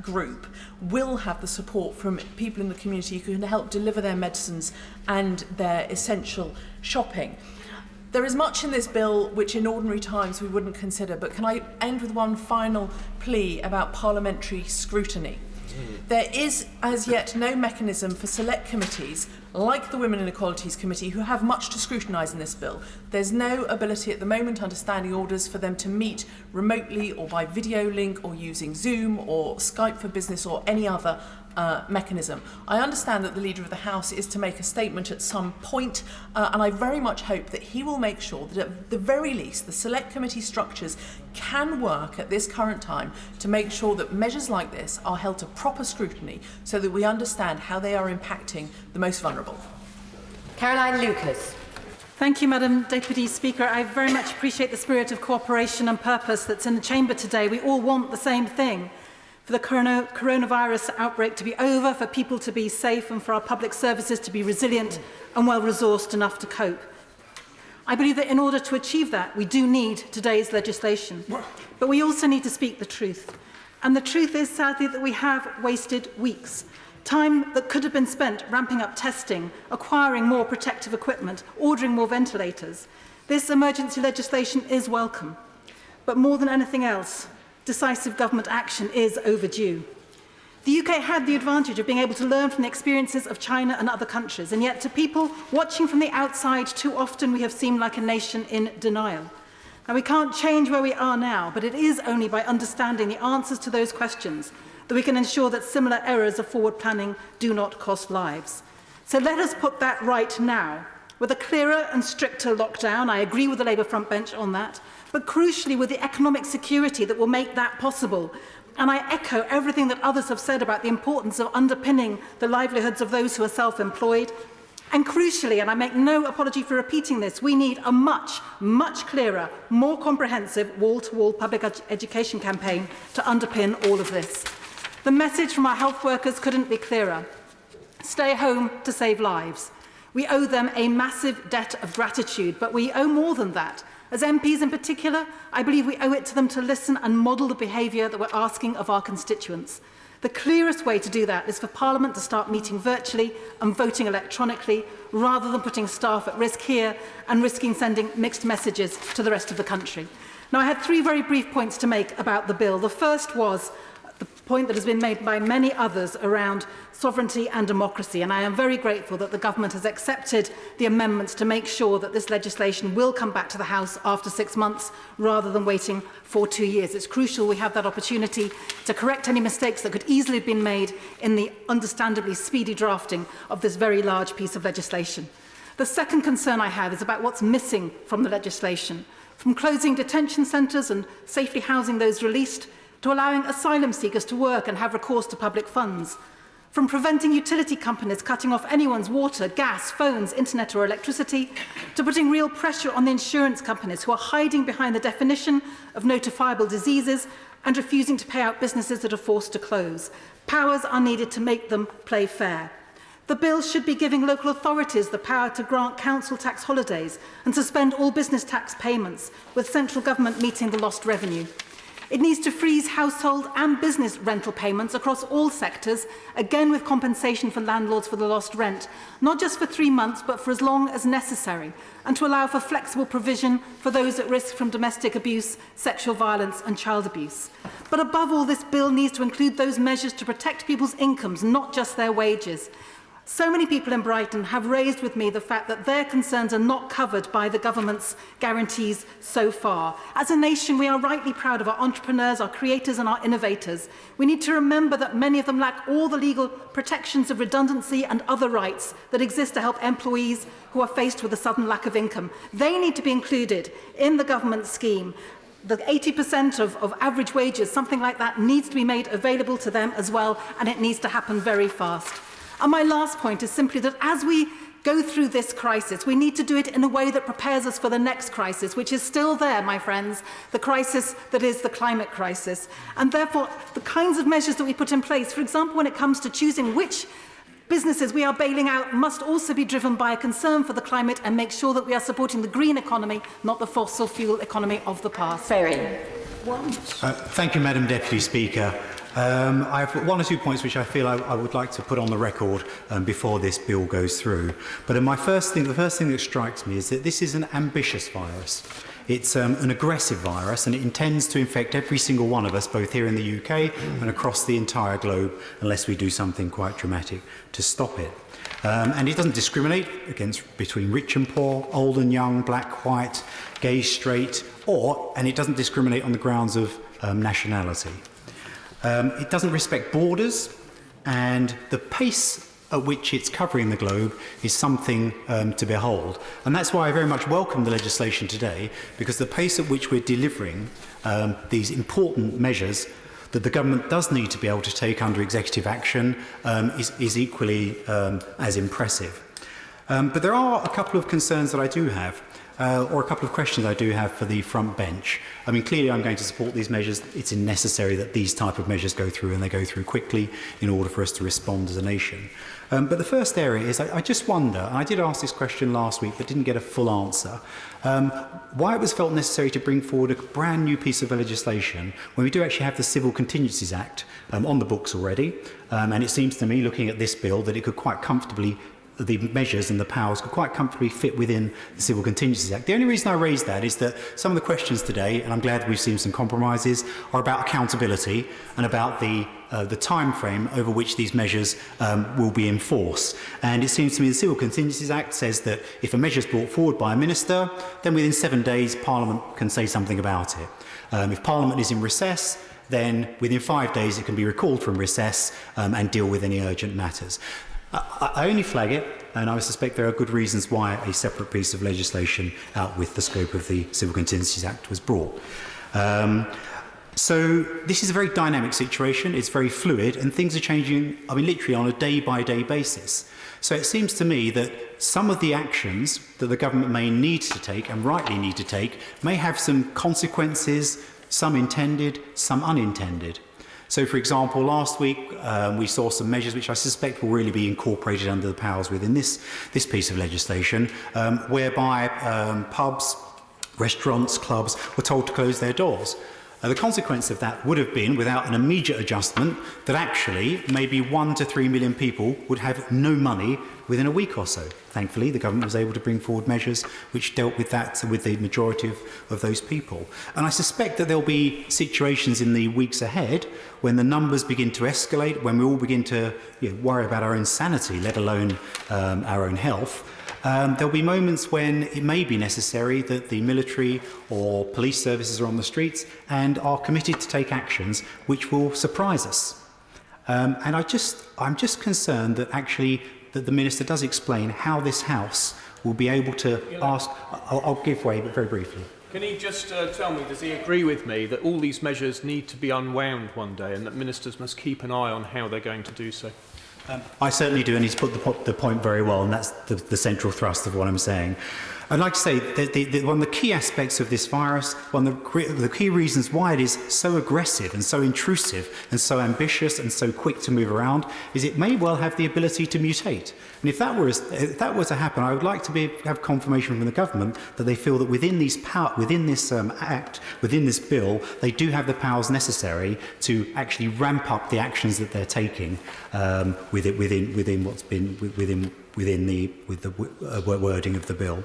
Speaker 19: group will have the support from people in the community who can help deliver their medicines and their essential shopping. There is much in this bill which in ordinary times we wouldn't consider, but can I end with one final plea about parliamentary scrutiny? There is as yet no mechanism for select committees like the Women and Equalities Committee who have much to scrutinise in this bill. There's no ability at the moment under standing orders for them to meet remotely or by video link or using Zoom or Skype for Business or any other mechanism. I understand that the Leader of the House is to make a statement at some point, and I very much hope that he will make sure that at the very least the select committee structures can work at this current time to make sure that measures like this are held to proper scrutiny so that we understand how they are impacting the most vulnerable.
Speaker 8: Caroline Lucas.
Speaker 18: Thank you, Madam Deputy Speaker. I very much appreciate the spirit of cooperation and purpose that's in the Chamber today. We all want the same thing: for the coronavirus outbreak to be over, for people to be safe and for our public services to be resilient and well-resourced enough to cope. I believe that in order to achieve that, we do need today's legislation. But we also need to speak the truth. And the truth is, sadly, that we have wasted weeks. Time that could have been spent ramping up testing, acquiring more protective equipment, ordering more ventilators. This emergency legislation is welcome. But more than anything else, decisive government action is overdue. The UK had the advantage of being able to learn from the experiences of China and other countries, and yet to people watching from the outside, too often we have seemed like a nation in denial. Now, we can't change where we are now, but it is only by understanding the answers to those questions that we can ensure that similar errors of forward planning do not cost lives. So let us put that right now, with a clearer and stricter lockdown. I agree with the Labour frontbench on that, but crucially with the economic security that will make that possible. And I echo everything that others have said about the importance of underpinning the livelihoods of those who are self-employed. And crucially, and I make no apology for repeating this, we need a much, much clearer, more comprehensive wall-to-wall public education campaign to underpin all of this. The message from our health workers couldn't be clearer. Stay home to save lives. We owe them a massive debt of gratitude, but we owe more than that. As MPs in particular, I believe we owe it to them to listen and model the behaviour that we're asking of our constituents. The clearest way to do that is for Parliament to start meeting virtually and voting electronically, rather than putting staff at risk here and risking sending mixed messages to the rest of the country. Now, I had three very brief points to make about the bill. The first was the point that has been made by many others around sovereignty and democracy, and I am very grateful that the government has accepted the amendments to make sure that this legislation will come back to the House after 6 months rather than waiting for 2 years. It's crucial we have that opportunity to correct any mistakes that could easily have been made in the understandably speedy drafting of this very large piece of legislation. The second concern I have is about what's missing from the legislation, from closing detention centres and safely housing those released, to allowing asylum seekers to work and have recourse to public funds. From preventing utility companies cutting off anyone's water, gas, phones, internet or electricity, to putting real pressure on the insurance companies who are hiding behind the definition of notifiable diseases and refusing to pay out businesses that are forced to close. Powers are needed to make them play fair. The bill should be giving local authorities the power to grant council tax holidays and suspend all business tax payments, with central government meeting the lost revenue. It needs to freeze household and business rental payments across all sectors, again with compensation for landlords for the lost rent, not just for 3 months, but for as long as necessary, and to allow for flexible provision for those at risk from domestic abuse, sexual violence and child abuse. But above all, this bill needs to include those measures to protect people's incomes, not just their wages. So many people in Brighton have raised with me the fact that their concerns are not covered by the government's guarantees so far. As a nation, we are rightly proud of our entrepreneurs, our creators and our innovators. We need to remember that many of them lack all the legal protections of redundancy and other rights that exist to help employees who are faced with a sudden lack of income. They need to be included in the government scheme. The 80% of average wages, something like that, needs to be made available to them as well, and it needs to happen very fast. And my last point is simply that as we go through this crisis, we need to do it in a way that prepares us for the next crisis, which is still there, my friends, the crisis that is the climate crisis. And therefore, the kinds of measures that we put in place, for example, when it comes to choosing which businesses we are bailing out, must also be driven by a concern for the climate and make sure that we are supporting the green economy, not the fossil fuel economy of the past.
Speaker 1: Thank you, Madam Deputy Speaker. I have 1 or 2 points which I feel I would like to put on the record before this bill goes through. But the first thing that strikes me is that this is an ambitious virus. It's an aggressive virus, and it intends to infect every single one of us, both here in the UK and across the entire globe, unless we do something quite dramatic to stop it. And it doesn't discriminate between rich and poor, old and young, black, white, gay, straight, and it doesn't discriminate on the grounds of nationality. It doesn't respect borders, and the pace at which it's covering the globe is something to behold. And that's why I very much welcome the legislation today, because the pace at which we're delivering these important measures that the government does need to be able to take under executive action is equally as impressive. But there are a couple of concerns that I do have. Or a couple of questions I do have for the front bench. I mean, clearly I'm going to support these measures. It's necessary that these type of measures go through, and they go through quickly in order for us to respond as a nation. But the first area is I just wonder, and I did ask this question last week but didn't get a full answer, why it was felt necessary to bring forward a brand new piece of legislation when we do actually have the Civil Contingencies Act on the books already. And it seems to me, looking at this bill, that it could quite comfortably the measures and the powers could quite comfortably fit within the Civil Contingencies Act. The only reason I raise that is that some of the questions today, and I'm glad we've seen some compromises, are about accountability and about the time frame over which these measures will be enforced. And it seems to me the Civil Contingencies Act says that if a measure is brought forward by a minister, then within 7 days Parliament can say something about it. If Parliament is in recess, then within 5 days it can be recalled from recess and deal with any urgent matters. I only flag it, and I suspect there are good reasons why a separate piece of legislation out with the scope of the Civil Contingencies Act was brought. So this is a very dynamic situation, it's very fluid, and things are changing, I mean, literally on a day-by-day basis. So it seems to me that some of the actions that the government may need to take, and rightly need to take, may have some consequences, some intended, some unintended. So, for example, last week we saw some measures which I suspect will really be incorporated under the powers within this piece of legislation, whereby pubs, restaurants, clubs were told to close their doors. The consequence of that would have been, without an immediate adjustment, that actually maybe 1 to 3 million people would have no money within a week or so. Thankfully, the government was able to bring forward measures which dealt with that, with the majority of those people. And I suspect that there'll be situations in the weeks ahead when the numbers begin to escalate, when we all begin to worry about our own sanity, let alone our own health. There'll be moments when it may be necessary that the military or police services are on the streets and are committed to take actions which will surprise us. And I'm just concerned that actually that the Minister does explain how this House will be able to ask. I'll give way, but very briefly.
Speaker 10: Can he just tell me, does he agree with me that all these measures need to be unwound one day and that ministers must keep an eye on how they're going to do so?
Speaker 1: I certainly do, and he's put the point very well, and that's the central thrust of what I'm saying. I'd like to say that one of the key aspects of this virus, one of the key reasons why it is so aggressive and so intrusive and so ambitious and so quick to move around, is it may well have the ability to mutate. And if that were to happen, I would like to have confirmation from the government that they feel that within this act, within this bill, they do have the powers necessary to actually ramp up the actions that they're taking within what's been within the wording of the bill.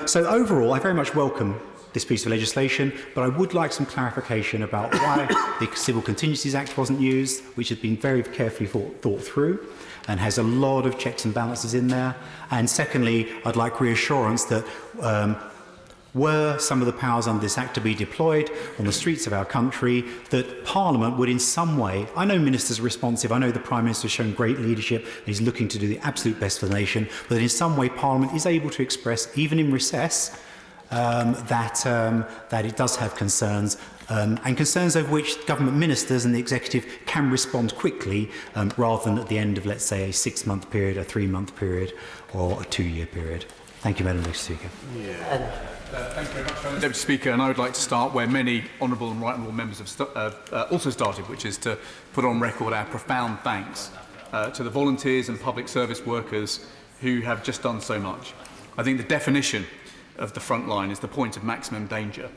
Speaker 1: So overall, I very much welcome this piece of legislation, but I would like some clarification about why the Civil Contingencies Act wasn't used, which has been very carefully thought through and has a lot of checks and balances in there. And secondly, I'd like reassurance that were some of the powers under this Act to be deployed on the streets of our country, that Parliament would in some way, I know ministers are responsive, I know the Prime Minister has shown great leadership and he's looking to do the absolute best for the nation, but that in some way Parliament is able to express, even in recess, that it does have concerns, and concerns over which government ministers and the executive can respond quickly, rather than at the end of, let's say, a 6-month period, a 3-month period, or a 2-year period. Thank you, Madam Speaker.
Speaker 14: Thank you very much, Deputy Speaker, and I would like to start where many honourable and right honourable members have also started, which is to put on record our profound thanks to the volunteers and public service workers who have just done so much. I think the definition of the front line is the point of maximum danger,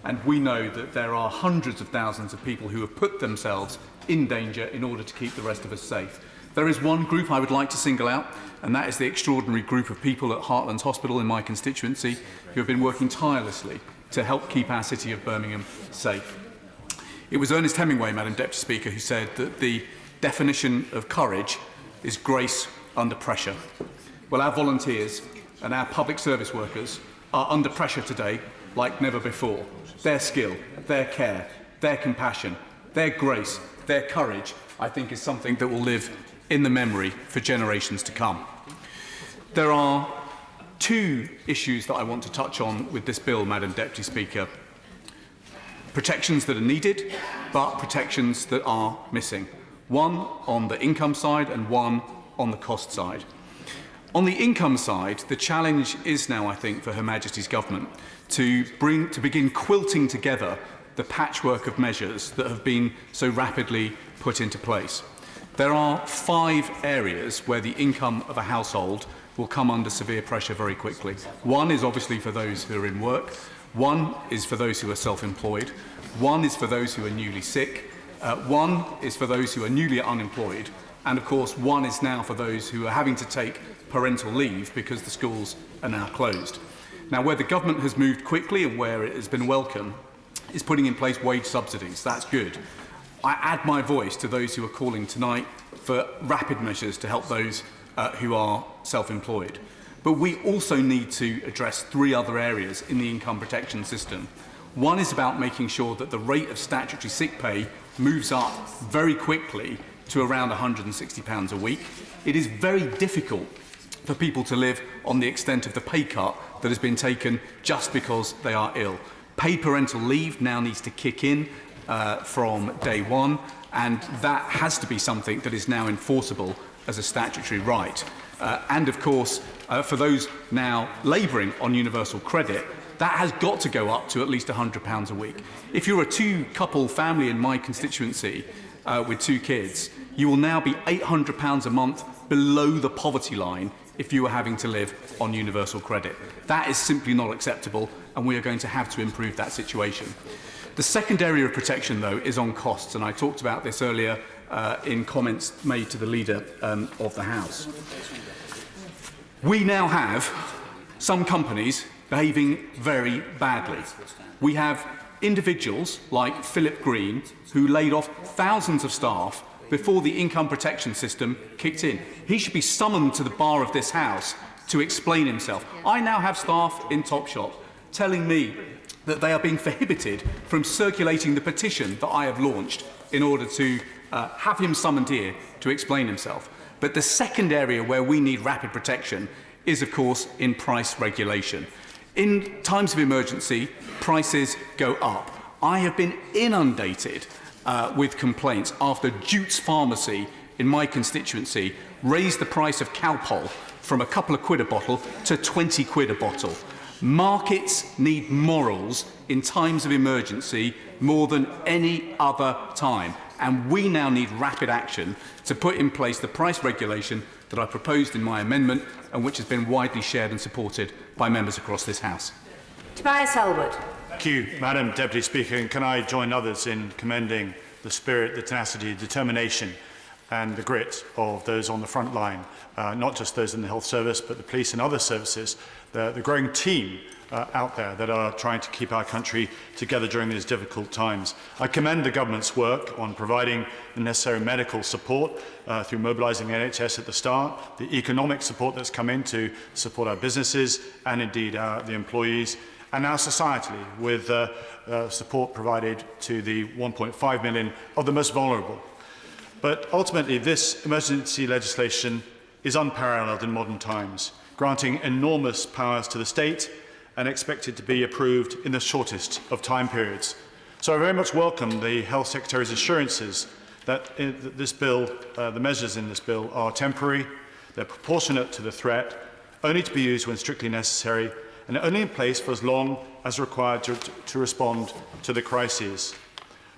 Speaker 14: and we know that there are hundreds of thousands of people who have put themselves in danger in order to keep the rest of us safe. There is one group I would like to single out, and that is the extraordinary group of people at Heartlands Hospital in my constituency who have been working tirelessly to help keep our city of Birmingham safe. It was Ernest Hemingway, Madam Deputy Speaker, who said that the definition of courage is grace under pressure. Well, our volunteers and our public service workers are under pressure today like never before. Their skill, their care, their compassion, their grace, their courage, I think is something that will live in the memory for generations to come. There are two issues that I want to touch on with this bill, Madam Deputy Speaker. Protections that are needed, but protections that are missing. One on the income side and one on the cost side. On the income side, the challenge is now, I think, for Her Majesty's Government to begin quilting together the patchwork of measures that have been so rapidly put into place. There are 5 areas where the income of a household will come under severe pressure very quickly. One is obviously for those who are in work. One is for those who are self-employed. One is for those who are newly sick. One is for those who are newly unemployed. And of course, one is now for those who are having to take parental leave because the schools are now closed. Now, where the government has moved quickly and where it has been welcome is putting in place wage subsidies. That's good. I add my voice to those who are calling tonight for rapid measures to help those who are self-employed. But we also need to address 3 other areas in the income protection system. One is about making sure that the rate of statutory sick pay moves up very quickly to around £160 a week. It is very difficult for people to live on the extent of the pay cut that has been taken just because they are ill. Paid parental leave now needs to kick in from day one, and that has to be something that is now enforceable as a statutory right. And of course, for those now labouring on universal credit, that has got to go up to at least £100 a week. If you're a 2-couple family in my constituency with 2 kids, you will now be £800 a month below the poverty line if you are having to live on universal credit. That is simply not acceptable, and we are going to have to improve that situation. The second area of protection, though, is on costs, and I talked about this earlier in comments made to the Leader of the House. We now have some companies behaving very badly. We have individuals like Philip Green who laid off thousands of staff before the income protection system kicked in. He should be summoned to the bar of this House to explain himself. I now have staff in Topshop telling me that they are being prohibited from circulating the petition that I have launched in order to have him summoned here to explain himself. But the second area where we need rapid protection is, of course, in price regulation. In times of emergency, prices go up. I have been inundated with complaints after Jute's Pharmacy in my constituency raised the price of Calpol from a couple of quid a bottle to 20 quid a bottle. Markets need morals in times of emergency more than any other time, and we now need rapid action to put in place the price regulation that I proposed in my amendment and which has been widely shared and supported by members across this House.
Speaker 8: Tobias Elwood.
Speaker 20: Thank you, Madam Deputy Speaker, and can I join others in commending the spirit, the tenacity, determination and the grit of those on the front line, not just those in the health service, but the police and other services, the growing team out there that are trying to keep our country together during these difficult times. I commend the government's work on providing the necessary medical support through mobilising the NHS at the start, the economic support that's come in to support our businesses and indeed the employees, and now societally with support provided to the 1.5 million of the most vulnerable. But ultimately, this emergency legislation is unparalleled in modern times, granting enormous powers to the state and expected to be approved in the shortest of time periods. So I very much welcome the Health Secretary's assurances that this bill, the measures in this bill are temporary, they're proportionate to the threat, only to be used when strictly necessary, and only in place for as long as required to respond to the crises.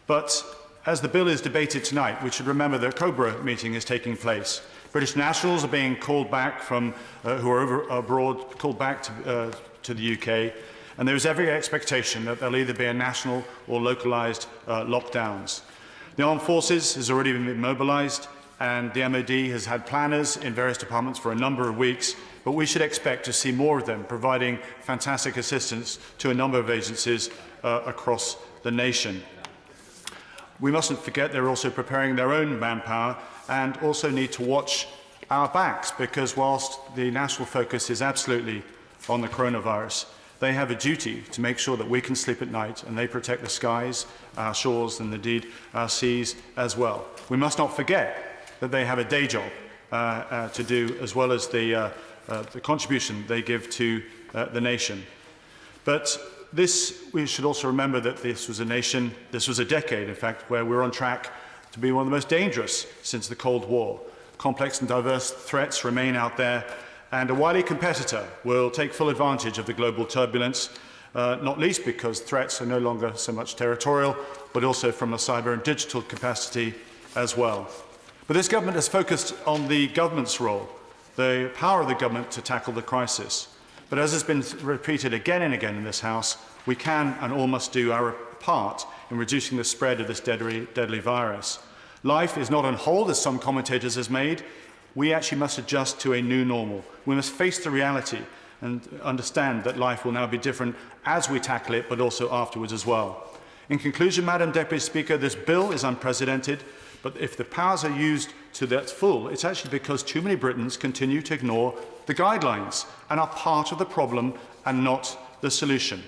Speaker 20: But as the bill is debated tonight, we should remember that a COBRA meeting is taking place. British nationals are being called back from, who are abroad, called back to the UK, and there is every expectation that there'll either be a national or localised lockdowns. The Armed Forces has already been mobilised, and the MOD has had planners in various departments for a number of weeks, but we should expect to see more of them providing fantastic assistance to a number of agencies across the nation. We mustn't forget they're also preparing their own manpower and also need to watch our backs, because whilst the national focus is absolutely on the coronavirus, they have a duty to make sure that we can sleep at night, and they protect the skies, our shores and indeed our seas as well. We must not forget that they have a day job to do, as well as the contribution they give to the nation. But we should also remember that this was a decade, in fact, where we're on track to be one of the most dangerous since the Cold War. Complex and diverse threats remain out there, and a wily competitor will take full advantage of the global turbulence, not least because threats are no longer so much territorial, but also from a cyber and digital capacity as well. But this government has focused on the government's role, the power of the government to tackle the crisis. But as has been repeated again and again in this House, we can and all must do our part in reducing the spread of this deadly virus. Life is not on hold, as some commentators have made. We actually must adjust to a new normal. We must face the reality and understand that life will now be different as we tackle it, but also afterwards as well. In conclusion, Madam Deputy Speaker, this bill is unprecedented, but if the powers are used to their full, it's actually because too many Britons continue to ignore the guidelines and are part of the problem and not the solution.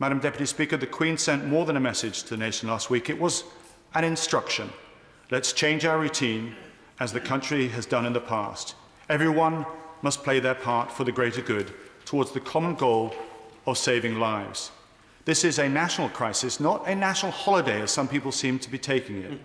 Speaker 20: Madam Deputy Speaker, the Queen sent more than a message to the nation last week. It was an instruction. Let's change our routine as the country has done in the past. Everyone must play their part for the greater good towards the common goal of saving lives. This is a national crisis, not a national holiday, as some people seem to be taking it.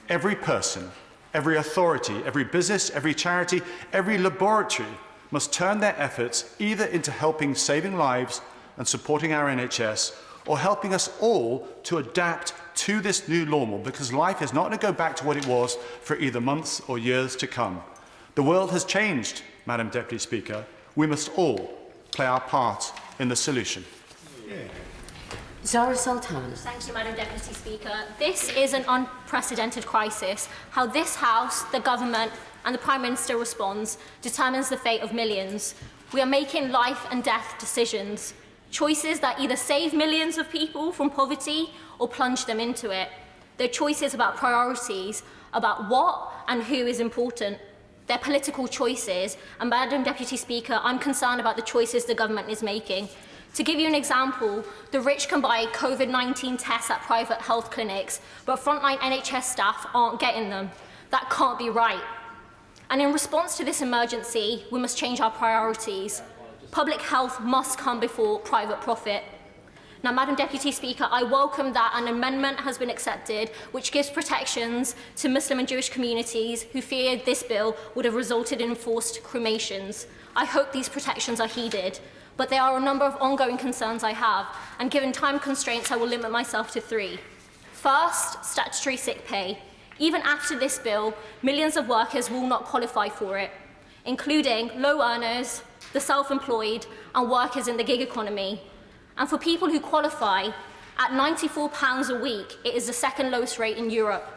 Speaker 20: Every person, every authority, every business, every charity, every laboratory must turn their efforts either into helping saving lives and supporting our NHS, or helping us all to adapt to this new normal, because life is not going to go back to what it was for either months or years to come. The world has changed, Madam Deputy Speaker. We must all play our part in the solution.
Speaker 8: Zara Sultan.
Speaker 21: Thank you, Madam Deputy Speaker. This is an unprecedented crisis. How this House, the government and the Prime Minister responds determines the fate of millions. We are making life and death decisions. Choices that either save millions of people from poverty or plunge them into it. They're choices about priorities, about what and who is important. They're political choices, and Madam Deputy Speaker, I'm concerned about the choices the government is making. To give you an example, the rich can buy COVID-19 tests at private health clinics, but frontline NHS staff aren't getting them. That can't be right. And in response to this emergency, we must change our priorities. Public health must come before private profit. Now, Madam Deputy Speaker, I welcome that an amendment has been accepted which gives protections to Muslim and Jewish communities who feared this bill would have resulted in forced cremations. I hope these protections are heeded, but there are a number of ongoing concerns I have, and given time constraints, I will limit myself to 3. First, statutory sick pay. Even after this bill, millions of workers will not qualify for it, including low earners, the self-employed, and workers in the gig economy. And for people who qualify, at £94 a week, it is the second lowest rate in Europe.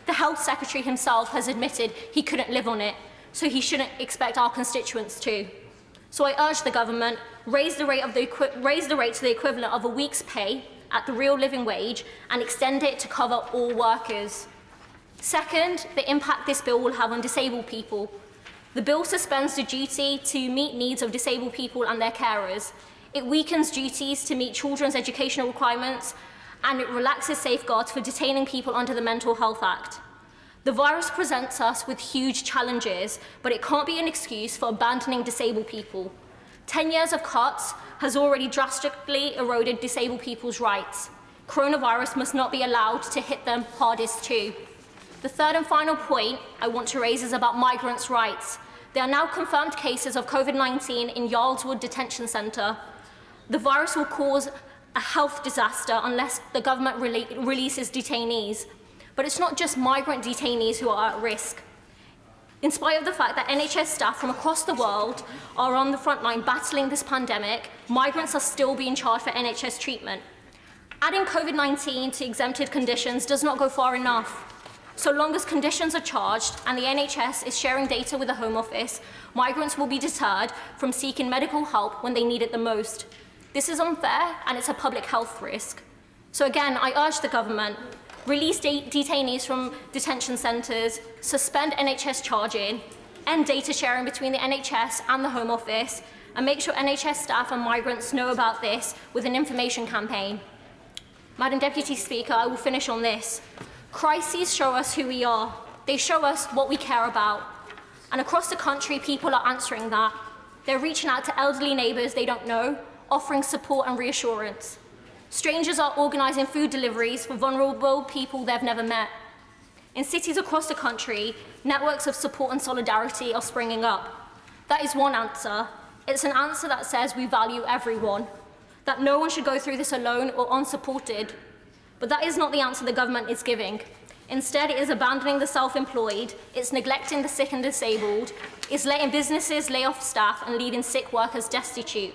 Speaker 21: The Health Secretary himself has admitted he couldn't live on it, so he shouldn't expect our constituents to. So I urge the government, raise the rate to the equivalent of a week's pay at the real living wage and extend it to cover all workers. Second, the impact this bill will have on disabled people. The bill suspends the duty to meet needs of disabled people and their carers. It weakens duties to meet children's educational requirements, and it relaxes safeguards for detaining people under the Mental Health Act. The virus presents us with huge challenges, but it can't be an excuse for abandoning disabled people. 10 years of cuts has already drastically eroded disabled people's rights. Coronavirus must not be allowed to hit them hardest too. The third and final point I want to raise is about migrants' rights. There are now confirmed cases of COVID-19 in Yarlswood Detention Centre. The virus will cause a health disaster unless the government releases detainees. But it's not just migrant detainees who are at risk. In spite of the fact that NHS staff from across the world are on the front line battling this pandemic, migrants are still being charged for NHS treatment. Adding COVID-19 to exempted conditions does not go far enough. So long as conditions are charged and the NHS is sharing data with the Home Office, migrants will be deterred from seeking medical help when they need it the most. This is unfair and it's a public health risk. So again, I urge the government, release detainees from detention centres, suspend NHS charging, end data sharing between the NHS and the Home Office, and make sure NHS staff and migrants know about this with an information campaign. Madam Deputy Speaker, I will finish on this. Crises show us who we are. They show us what we care about. And across the country, people are answering that. They're reaching out to elderly neighbours they don't know, offering support and reassurance. Strangers are organising food deliveries for vulnerable people they've never met. In cities across the country, networks of support and solidarity are springing up. That is one answer. It's an answer that says we value everyone, that no one should go through this alone or unsupported. But that is not the answer the government is giving. Instead, it is abandoning the self-employed, it's neglecting the sick and disabled, it's letting businesses lay off staff and leaving sick workers destitute.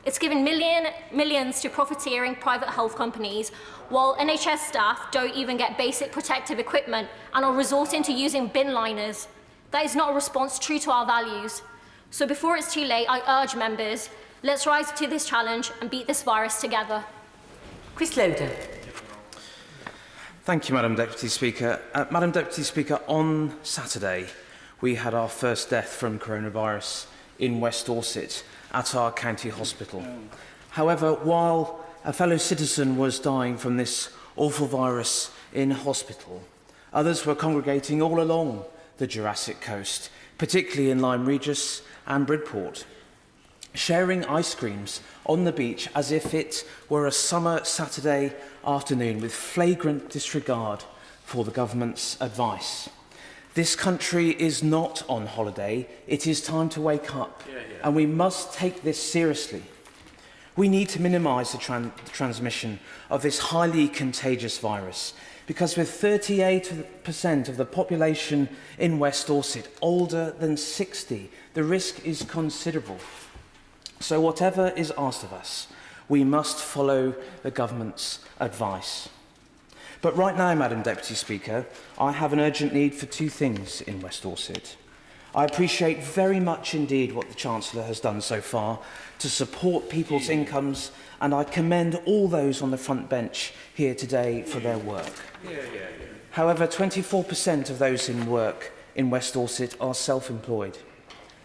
Speaker 21: It's giving millions to profiteering private health companies, while NHS staff don't even get basic protective equipment and are resorting to using bin liners. That is not a response true to our values. So before it's too late, I urge members, let's rise to this challenge and beat this virus together.
Speaker 8: Chris Loder.
Speaker 13: Thank you, Madam Deputy Speaker. Madam Deputy Speaker, on Saturday, we had our first death from coronavirus in West Dorset at our county hospital. However, while a fellow citizen was dying from this awful virus in hospital, others were congregating all along the Jurassic Coast, particularly in Lyme Regis and Bridport, sharing ice creams on the beach as if it were a summer Saturday afternoon with flagrant disregard for the government's advice. This country is not on holiday. It is time to wake up, and we must take this seriously. We need to minimise the transmission of this highly contagious virus, because with 38% of the population in West Dorset older than 60, the risk is considerable. So whatever is asked of us, we must follow the government's advice. But right now, Madam Deputy Speaker, I have an urgent need for 2 things in West Dorset. I appreciate very much indeed what the Chancellor has done so far to support people's incomes, and I commend all those on the front bench here today for their work. However, 24% of those in work in West Dorset are self-employed.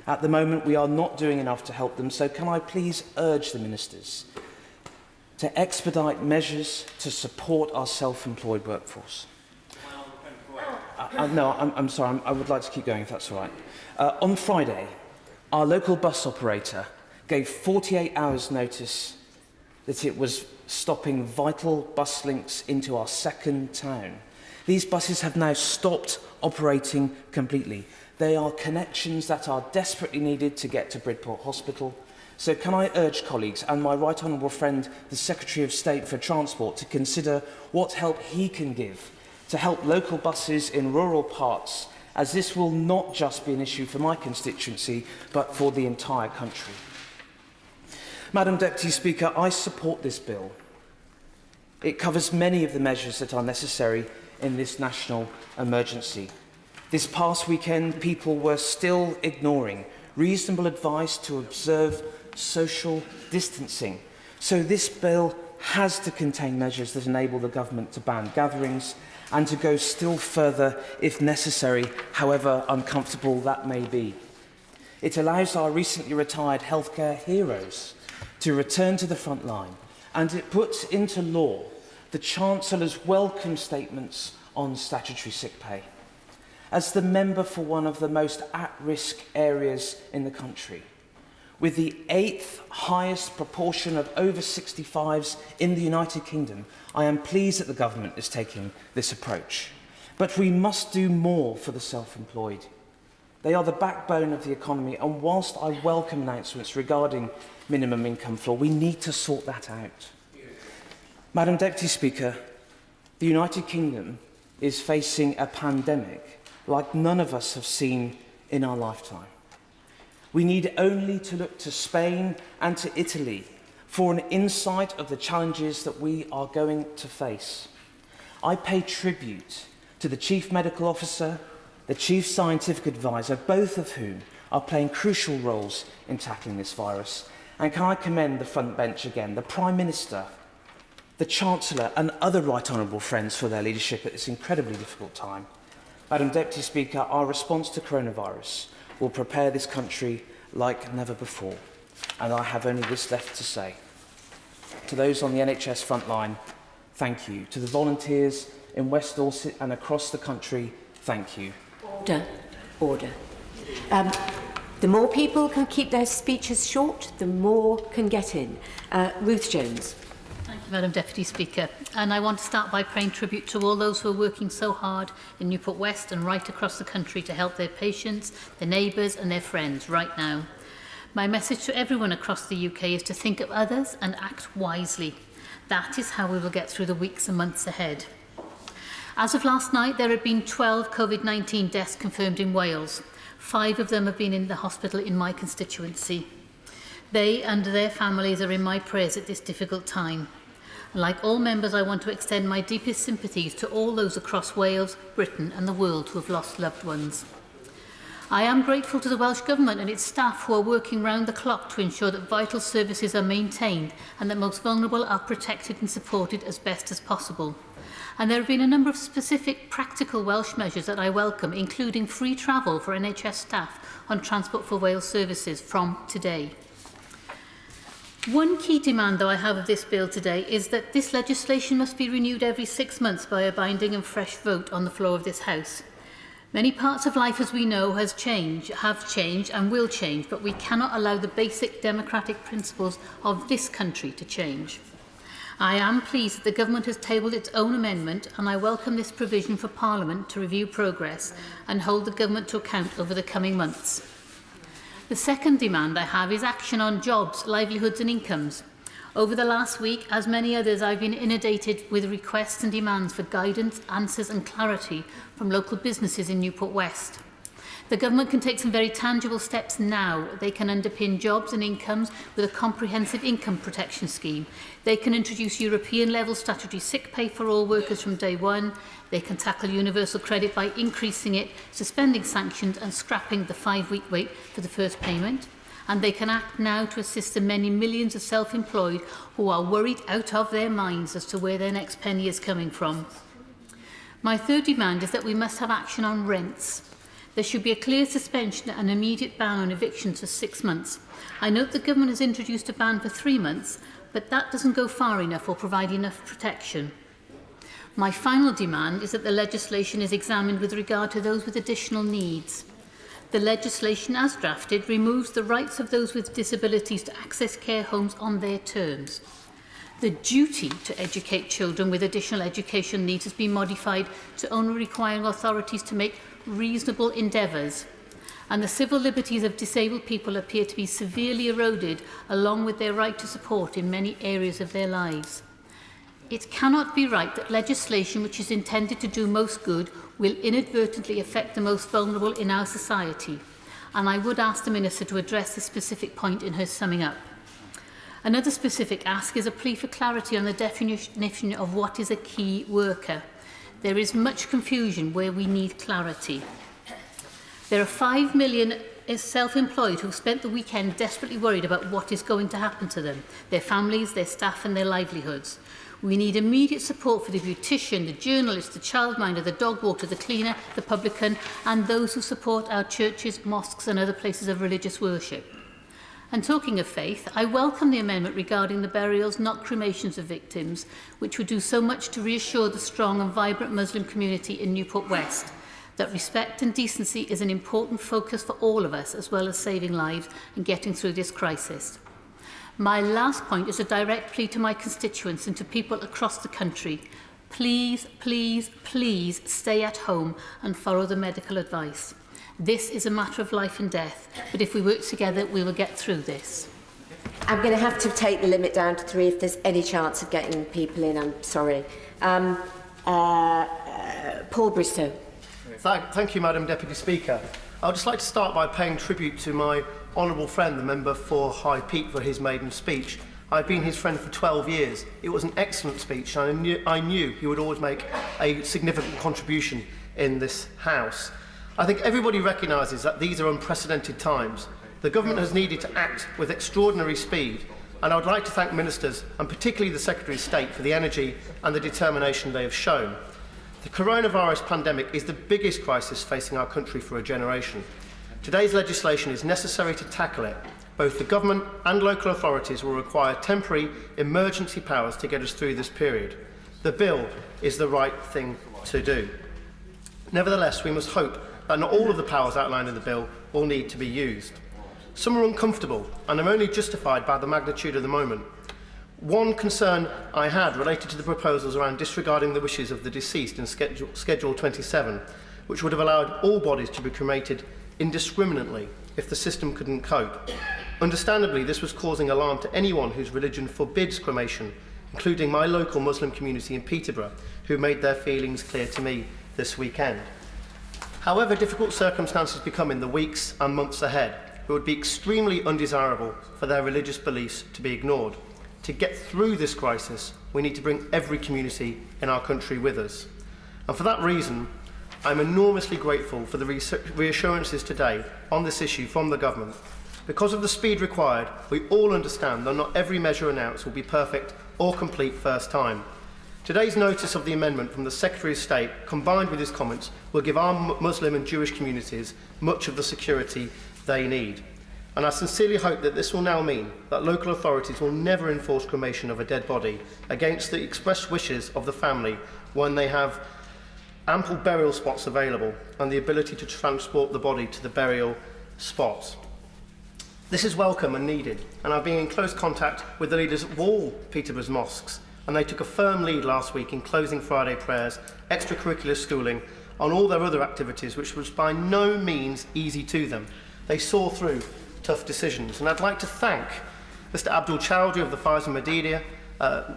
Speaker 13: At the moment, we are not doing enough to help them, so can I please urge the ministers to expedite measures to support our self-employed workforce? No, I'm sorry, I would like to keep going if that's all right. On Friday, our local bus operator gave 48 hours notice that it was stopping vital bus links into our second town. These buses have now stopped operating completely. They are connections that are desperately needed to get to Bridport Hospital. So can I urge colleagues and my right honourable friend, the Secretary of State for Transport, to consider what help he can give to help local buses in rural parts, as this will not just be an issue for my constituency, but for the entire country. Madam Deputy Speaker, I support this bill. It covers many of the measures that are necessary in this national emergency. This past weekend, people were still ignoring reasonable advice to observe social distancing. So this bill has to contain measures that enable the government to ban gatherings and to go still further if necessary, however uncomfortable that may be. It allows our recently retired healthcare heroes to return to the front line, and it puts into law the Chancellor's welcome statements on statutory sick pay. As the member for one of the most at-risk areas in the country, with the 8th highest proportion of over 65s in the United Kingdom, I am pleased that the government is taking this approach. But we must do more for the self-employed. They are the backbone of the economy, and whilst I welcome announcements regarding minimum income floor, we need to sort that out. Madam Deputy Speaker, the United Kingdom is facing a pandemic like none of us have seen in our lifetime. We need only to look to Spain and to Italy for an insight of the challenges that we are going to face. I pay tribute to the Chief Medical Officer, the Chief Scientific Advisor, both of whom are playing crucial roles in tackling this virus. And can I commend the front bench again, the Prime Minister, the Chancellor and other right honourable friends for their leadership at this incredibly difficult time. Madam Deputy Speaker, our response to coronavirus will prepare this country like never before. And I have only this left to say. To those on the NHS frontline, thank you. To the volunteers in West Dorset and across the country, thank you.
Speaker 4: Order. Order. The more people can keep their speeches short, the more can get in. Ruth Jones.
Speaker 3: Thank you, Madam Deputy Speaker. And I want to start by paying tribute to all those who are working so hard in Newport West and right across the country to help their patients, their neighbours and their friends right now. My message to everyone across the UK is to think of others and act wisely. That is how we will get through the weeks and months ahead. As of last night, there have been 12 COVID-19 deaths confirmed in Wales. 5 of them have been in the hospital in my constituency. They and their families are in my prayers at this difficult time. Like all members, I want to extend my deepest sympathies to all those across Wales, Britain and the world who have lost loved ones. I am grateful to the Welsh Government and its staff who are working round the clock to ensure that vital services are maintained and that most vulnerable are protected and supported as best as possible. And there have been a number of specific practical Welsh measures that I welcome, including free travel for NHS staff on Transport for Wales services from today. One key demand, though, I have of this bill today is that this legislation must be renewed every 6 months by a binding and fresh vote on the floor of this House. Many parts of life, as we know, have changed and will change, but we cannot allow the basic democratic principles of this country to change. I am pleased that the Government has tabled its own amendment, and I welcome this provision for Parliament to review progress and hold the Government to account over the coming months. The second demand I have is action on jobs, livelihoods and incomes. Over the last week, as many others, I've been inundated with requests and demands for guidance, answers and clarity from local businesses in Newport West. The Government can take some very tangible steps now. They can underpin jobs and incomes with a comprehensive income protection scheme. They can introduce European-level statutory sick pay for all workers from day one. They can tackle universal credit by increasing it, suspending sanctions and scrapping the 5-week wait for the first payment. And they can act now to assist the many millions of self-employed who are worried out of their minds as to where their next penny is coming from. My third demand is that we must have action on rents. There should be a clear suspension and immediate ban on evictions for 6 months. I note the Government has introduced a ban for 3 months, but that doesn't go far enough or provide enough protection. My final demand is that the legislation is examined with regard to those with additional needs. The legislation as drafted removes the rights of those with disabilities to access care homes on their terms. The duty to educate children with additional education needs has been modified to only requiring authorities to make reasonable endeavours, and the civil liberties of disabled people appear to be severely eroded along with their right to support in many areas of their lives. It cannot be right that legislation which is intended to do most good will inadvertently affect the most vulnerable in our society, and I would ask the Minister to address this specific point in her summing up. Another specific ask is a plea for clarity on the definition of what is a key worker. There is much confusion where we need clarity. There are 5 million self-employed who have spent the weekend desperately worried about what is going to happen to them, their families, their staff and their livelihoods. We need immediate support for the beautician, the journalist, the childminder, the dog walker, the cleaner, the publican and those who support our churches, mosques and other places of religious worship. And talking of faith, I welcome the amendment regarding the burials, not cremations of victims, which would do so much to reassure the strong and vibrant Muslim community in Newport West that respect and decency is an important focus for all of us, as well as saving lives and getting through this crisis. My last point is a direct plea to my constituents and to people across the country. Please, please, please stay at home and follow the medical advice. This is a matter of life and death, but if we work together, we will get through this.
Speaker 4: I'm going to have to take the limit down to 3 if there's any chance of getting people in. I'm sorry. Paul Bristow.
Speaker 15: Thank you, Madam Deputy Speaker. I would just like to start by paying tribute to my honourable friend, the member for High Peak, for his maiden speech. I've been his friend for 12 years. It was an excellent speech, and I knew he would always make a significant contribution in this House. I think everybody recognises that these are unprecedented times. The government has needed to act with extraordinary speed, and I would like to thank ministers, and particularly the Secretary of State, for the energy and the determination they have shown. The coronavirus pandemic is the biggest crisis facing our country for a generation. Today's legislation is necessary to tackle it. Both the government and local authorities will require temporary emergency powers to get us through this period. The bill is the right thing to do. Nevertheless, we must hope that not all of the powers outlined in the bill will need to be used. Some are uncomfortable and are only justified by the magnitude of the moment. One concern I had related to the proposals around disregarding the wishes of the deceased in Schedule 27, which would have allowed all bodies to be cremated indiscriminately if the system couldn't cope. Understandably, this was causing alarm to anyone whose religion forbids cremation, including my local Muslim community in Peterborough, who made their feelings clear to me this weekend. However difficult circumstances become in the weeks and months ahead, it would be extremely undesirable for their religious beliefs to be ignored. To get through this crisis, we need to bring every community in our country with us. And for that reason, I'm enormously grateful for the reassurances today on this issue from the government. Because of the speed required, we all understand that not every measure announced will be perfect or complete first time. Today's notice of the amendment from the Secretary of State, combined with his comments, will give our Muslim and Jewish communities much of the security they need. And I sincerely hope that this will now mean that local authorities will never enforce cremation of a dead body against the express wishes of the family when they have ample burial spots available and the ability to transport the body to the burial spot. This is welcome and needed, and I've been in close contact with the leaders of all Peterborough's mosques, and they took a firm lead last week in closing Friday prayers, extracurricular schooling, on all their other activities, which was by no means easy to them. They saw through tough decisions, and I'd like to thank Mr. Abdul Chowdhury of the Faiz Madinah,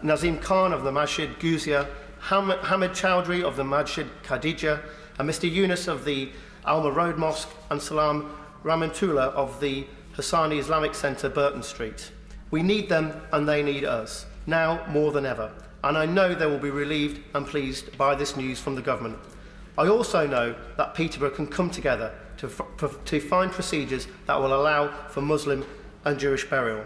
Speaker 15: Nazim Khan of the Masjid Guzia, Hamid Chowdhury of the Masjid Khadija, and Mr. Yunus of the Alma Road Mosque, and Salam Rahmatullah of the Hassani Islamic Centre, Burton Street. We need them and they need us, now more than ever, and I know they will be relieved and pleased by this news from the government. I also know that Peterborough can come together to find procedures that will allow for Muslim and Jewish burial.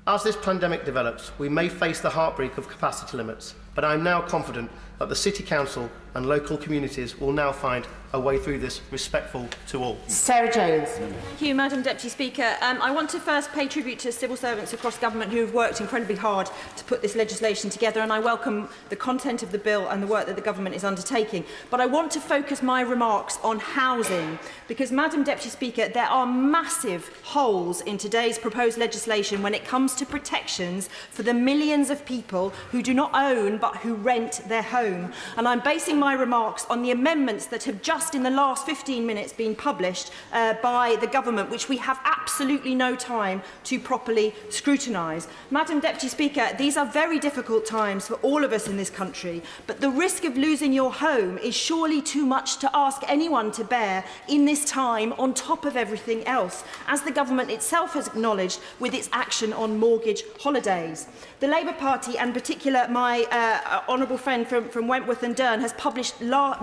Speaker 15: As this pandemic develops, we may face the heartbreak of capacity limits, but I am now confident that the City Council and local communities will now find a way through this respectful to all.
Speaker 4: Sarah Jones.
Speaker 6: Thank you, Madam Deputy Speaker. I want to first pay tribute to civil servants across government who have worked incredibly hard to put this legislation together, and I welcome the content of the bill and the work that the government is undertaking. But I want to focus my remarks on housing, because, Madam Deputy Speaker, there are massive holes in today's proposed legislation when it comes to protections for the millions of people who do not own but who rent their home. And I'm basing my remarks on the amendments that have just in the last 15 minutes been published by the government, which we have absolutely no time to properly scrutinise. Madam Deputy Speaker, these are very difficult times for all of us in this country, but the risk of losing your home is surely too much to ask anyone to bear in this time on top of everything else, as the government itself has acknowledged with its action on mortgage holidays. The Labour Party, and in particular my honourable friend from Wentworth and Dearne, has published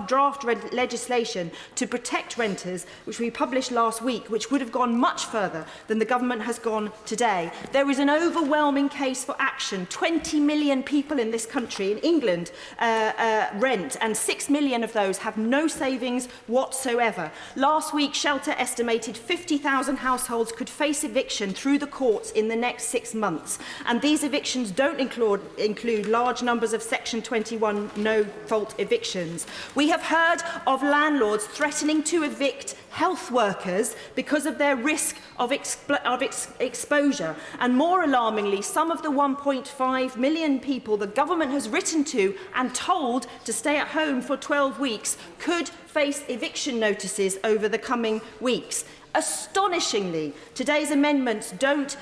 Speaker 6: draft legislation to protect renters, which we published last week, which would have gone much further than the government has gone today. There is an overwhelming case for action. 20 million people in this country, in England, rent, and 6 million of those have no savings whatsoever. Last week, Shelter estimated 50,000 households could face eviction through the courts in the next 6 months, and these evictions don't include large numbers of Section 21 no-fault evictions. We have heard of landlords threatening to evict health workers because of their risk of exposure. And more alarmingly, some of the 1.5 million people the government has written to and told to stay at home for 12 weeks could face eviction notices over the coming weeks. Astonishingly, today's amendments don't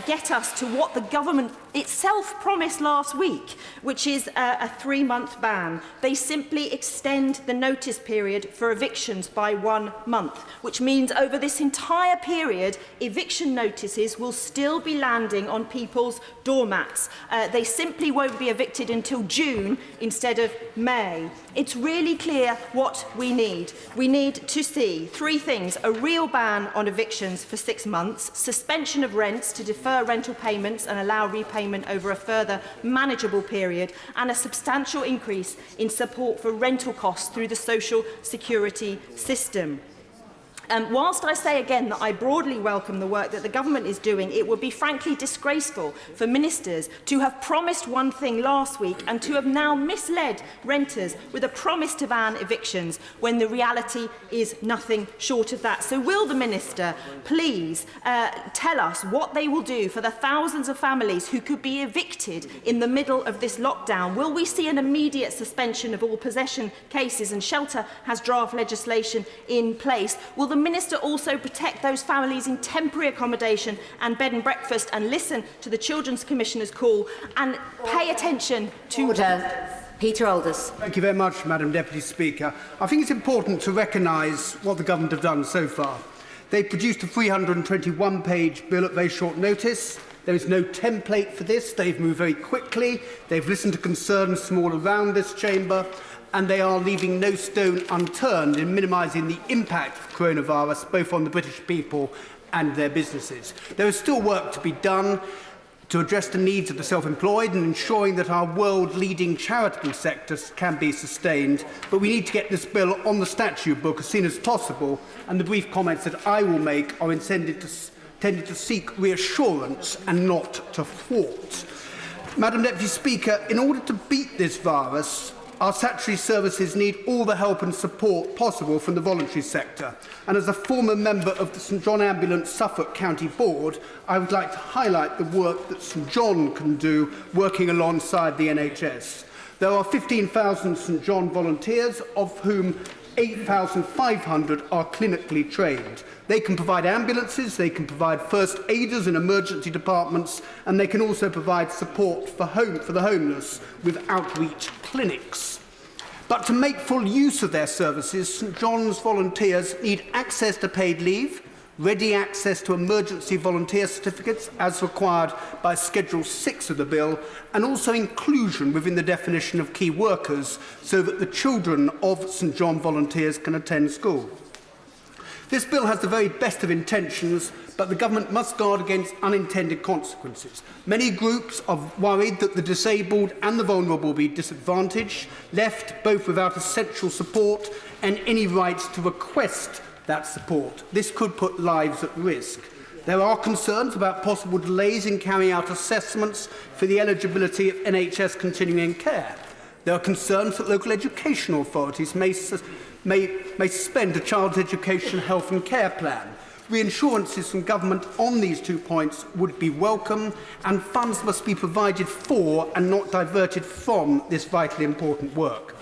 Speaker 6: get us to what the government itself promised last week, which is a 3-month ban. They simply extend the notice period for evictions by 1 month, which means over this entire period, eviction notices will still be landing on people's doormats. They simply won't be evicted until June instead of May. It's really clear what we need. We need to see 3 things: a real ban on evictions for 6 months, suspension of rents to defer rental payments and allow repayment over a further manageable period, and a substantial increase in support for rental costs through the social security system. Whilst I say again that I broadly welcome the work that the government is doing, it would be frankly disgraceful for ministers to have promised one thing last week and to have now misled renters with a promise to ban evictions when the reality is nothing short of that. So will the minister please tell us what they will do for the thousands of families who could be evicted in the middle of this lockdown? Will we see an immediate suspension of all possession cases, and Shelter has draft legislation in place? Will the Minister also protect those families in temporary accommodation and bed and breakfast, and listen to the Children's Commissioner's call and pay attention to...
Speaker 4: Peter Aldous.
Speaker 22: Thank you very much, Madam Deputy Speaker. I think it's important to recognise what the government have done so far. They've produced a 321-page bill at very short notice. There is no template for this. They've moved very quickly. They've listened to concerns from all around this chamber, and they are leaving no stone unturned in minimising the impact of coronavirus both on the British people and their businesses. There is still work to be done to address the needs of the self-employed and ensuring that our world-leading charitable sectors can be sustained, but we need to get this bill on the statute book as soon as possible, and the brief comments that I will make are intended to seek reassurance and not to thwart. Madam Deputy Speaker, in order to beat this virus, our statutory services need all the help and support possible from the voluntary sector. And as a former member of the St John Ambulance Suffolk County Board, I would like to highlight the work that St John can do working alongside the NHS. There are 15,000 St John volunteers, of whom 8,500 are clinically trained. They can provide ambulances, they can provide first aiders in emergency departments, and they can also provide support for the homeless with outreach clinics. But to make full use of their services, St John's volunteers need access to paid leave, ready access to emergency volunteer certificates as required by Schedule 6 of the bill, and also inclusion within the definition of key workers so that the children of St John volunteers can attend school. This bill has the very best of intentions, but the government must guard against unintended consequences. Many groups are worried that the disabled and the vulnerable will be disadvantaged, left both without essential support and any rights to request that support. This could put lives at risk. There are concerns about possible delays in carrying out assessments for the eligibility of NHS continuing care. There are concerns that local educational authorities may suspend a child's education, health and care plan. Reassurances from government on these 2 points would be welcome, and funds must be provided for and not diverted from this vitally important work.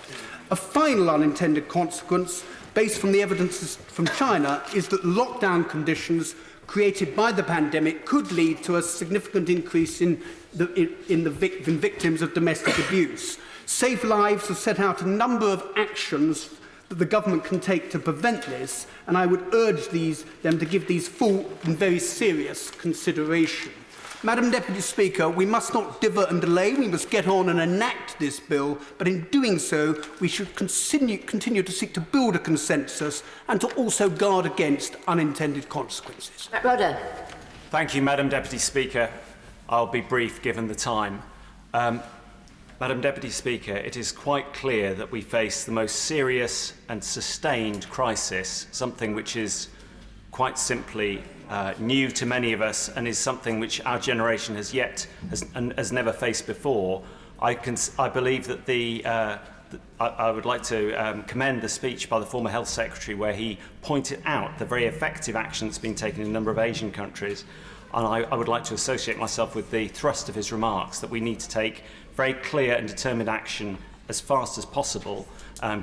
Speaker 22: A final unintended consequence, based from the evidence from China, is that lockdown conditions created by the pandemic could lead to a significant increase in victims of domestic abuse. Safe Lives has set out a number of actions that the government can take to prevent this, and I would urge them to give these full and very serious consideration. Madam Deputy Speaker, we must not divert and delay. We must get on and enact this bill, but in doing so, we should continue to seek to build a consensus and to also guard against unintended consequences.
Speaker 4: Rodder.
Speaker 5: Thank you, Madam Deputy Speaker. I'll be brief given the time. Madam Deputy Speaker, it is quite clear that we face the most serious and sustained crisis, something which is quite simply new to many of us and is something which our generation has never faced before. I believe that I would like to commend the speech by the former Health Secretary where he pointed out the very effective action that's been taken in a number of Asian countries. And I would like to associate myself with the thrust of his remarks that we need to take very clear and determined action as fast as possible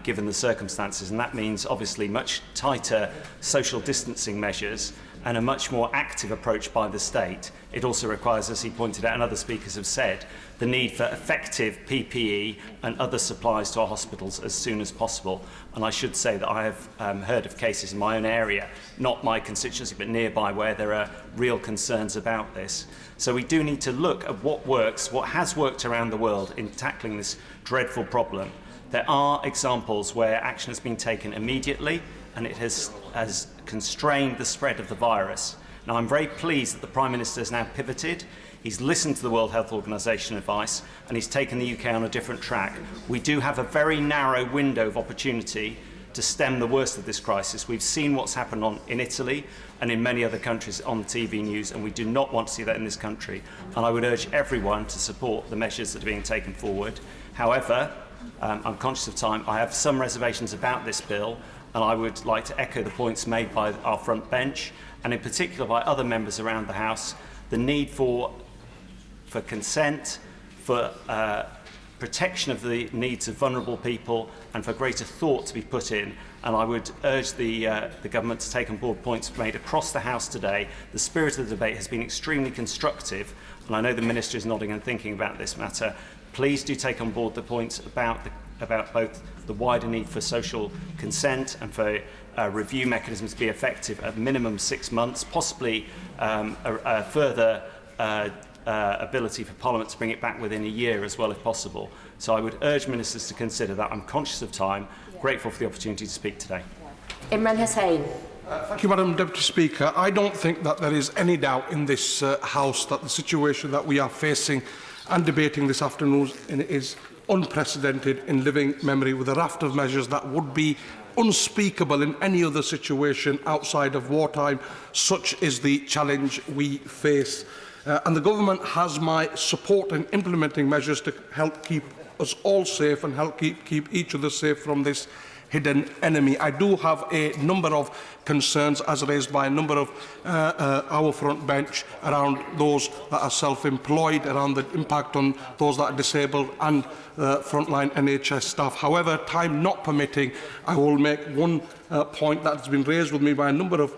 Speaker 5: given the circumstances, and that means obviously much tighter social distancing measures and a much more active approach by the state. It also requires, as he pointed out and other speakers have said, the need for effective PPE and other supplies to our hospitals as soon as possible. And I should say that I have heard of cases in my own area, not my constituency but nearby, where there are real concerns about this. So we do need to look at what works, what has worked around the world in tackling this dreadful problem. There are examples where action has been taken immediately and it has constrained the spread of the virus. Now, I'm very pleased that the Prime Minister has now pivoted. He's listened to the World Health Organization advice and he's taken the UK on a different track. We do have a very narrow window of opportunity to stem the worst of this crisis. We've seen what's happened in Italy and in many other countries on the TV news, and we do not want to see that in this country. And I would urge everyone to support the measures that are being taken forward. However, I'm conscious of time. I have some reservations about this bill, and I would like to echo the points made by our front bench, and in particular by other members around the House, the need for consent, for protection of the needs of vulnerable people, and for greater thought to be put in. And I would urge the government to take on board points made across the House today. The spirit of the debate has been extremely constructive, and I know the Minister is nodding and thinking about this matter. Please do take on board the points about both the wider need for social consent and for review mechanisms to be effective at minimum 6 months, possibly a further ability for Parliament to bring it back within a year as well if possible. So I would urge ministers to consider that. I'm conscious of time, grateful for the opportunity to speak today.
Speaker 4: Imran Hussain.
Speaker 12: Thank you, Madam Deputy Speaker. I don't think that there is any doubt in this House that the situation that we are facing and debating this afternoon is unprecedented in living memory, with a raft of measures that would be unspeakable in any other situation outside of wartime. Such is the challenge we face. And the government has my support in implementing measures to help keep us all safe and help keep each other safe from this hidden enemy. I do have a number of concerns, as raised by a number of our front bench, around those that are self-employed, around the impact on those that are disabled and frontline NHS staff. However, time not permitting, I will make one point that has been raised with me by a number of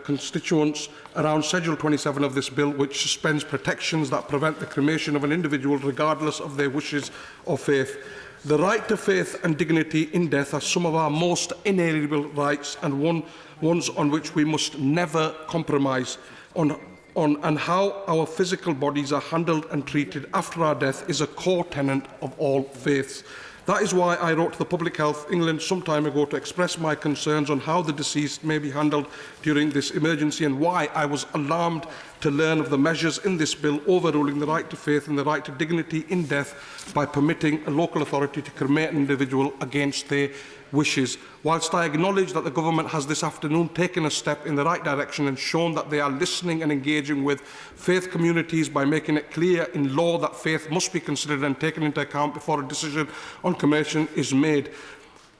Speaker 12: constituents around Schedule 27 of this bill, which suspends protections that prevent the cremation of an individual regardless of their wishes or faith. The right to faith and dignity in death are some of our most inalienable rights, and ones on which we must never compromise. And how our physical bodies are handled and treated after our death is a core tenet of all faiths. That is why I wrote to the Public Health England some time ago to express my concerns on how the deceased may be handled during this emergency, and why I was alarmed to learn of the measures in this bill overruling the right to faith and the right to dignity in death by permitting a local authority to cremate an individual against their wishes. Whilst I acknowledge that the Government has this afternoon taken a step in the right direction and shown that they are listening and engaging with faith communities by making it clear in law that faith must be considered and taken into account before a decision on cremation is made,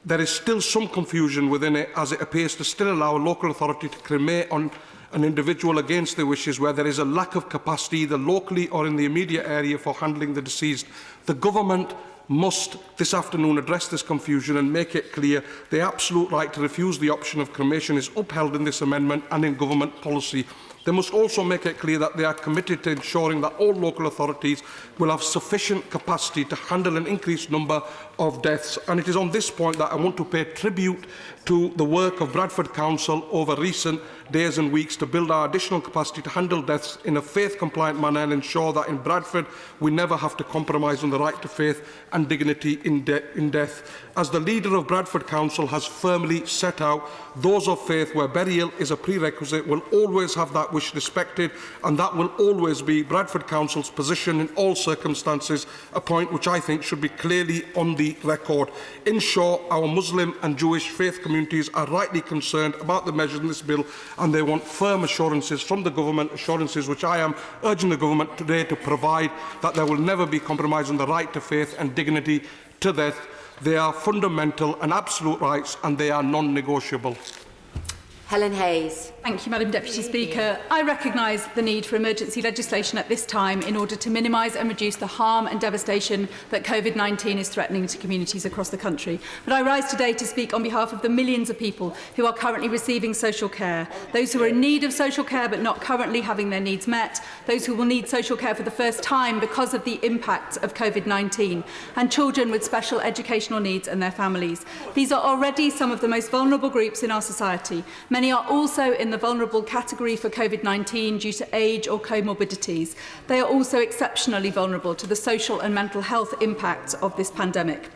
Speaker 12: there is still some confusion within it, as it appears to still allow a local authority to cremate on an individual against their wishes where there is a lack of capacity either locally or in the immediate area for handling the deceased. The Government must this afternoon address this confusion and make it clear the absolute right to refuse the option of cremation is upheld in this amendment and in Government policy. They must also make it clear that they are committed to ensuring that all local authorities will have sufficient capacity to handle an increased number of deaths. And it is on this point that I want to pay tribute to the work of Bradford Council over recent days and weeks to build our additional capacity to handle deaths in a faith-compliant manner and ensure that in Bradford we never have to compromise on the right to faith and dignity in death. As the leader of Bradford Council has firmly set out, those of faith where burial is a prerequisite will always have that wish respected, and that will always be Bradford Council's position in all circumstances, a point which I think should be clearly on the record. In short, our Muslim and Jewish faith communities are rightly concerned about the measures in this bill, and they want firm assurances from the Government, assurances which I am urging the Government today to provide, that there will never be compromise on the right to faith and dignity to death. They are fundamental and absolute rights, and they are non-negotiable.
Speaker 4: Helen Hayes.
Speaker 18: Thank you, Madam Deputy Speaker. I recognise the need for emergency legislation at this time in order to minimise and reduce the harm and devastation that COVID-19 is threatening to communities across the country. But I rise today to speak on behalf of the millions of people who are currently receiving social care, those who are in need of social care but not currently having their needs met, those who will need social care for the first time because of the impacts of COVID-19, and children with special educational needs and their families. These are already some of the most vulnerable groups in our society. Many are also in the vulnerable category for COVID-19 due to age or comorbidities. They are also exceptionally vulnerable to the social and mental health impacts of this pandemic.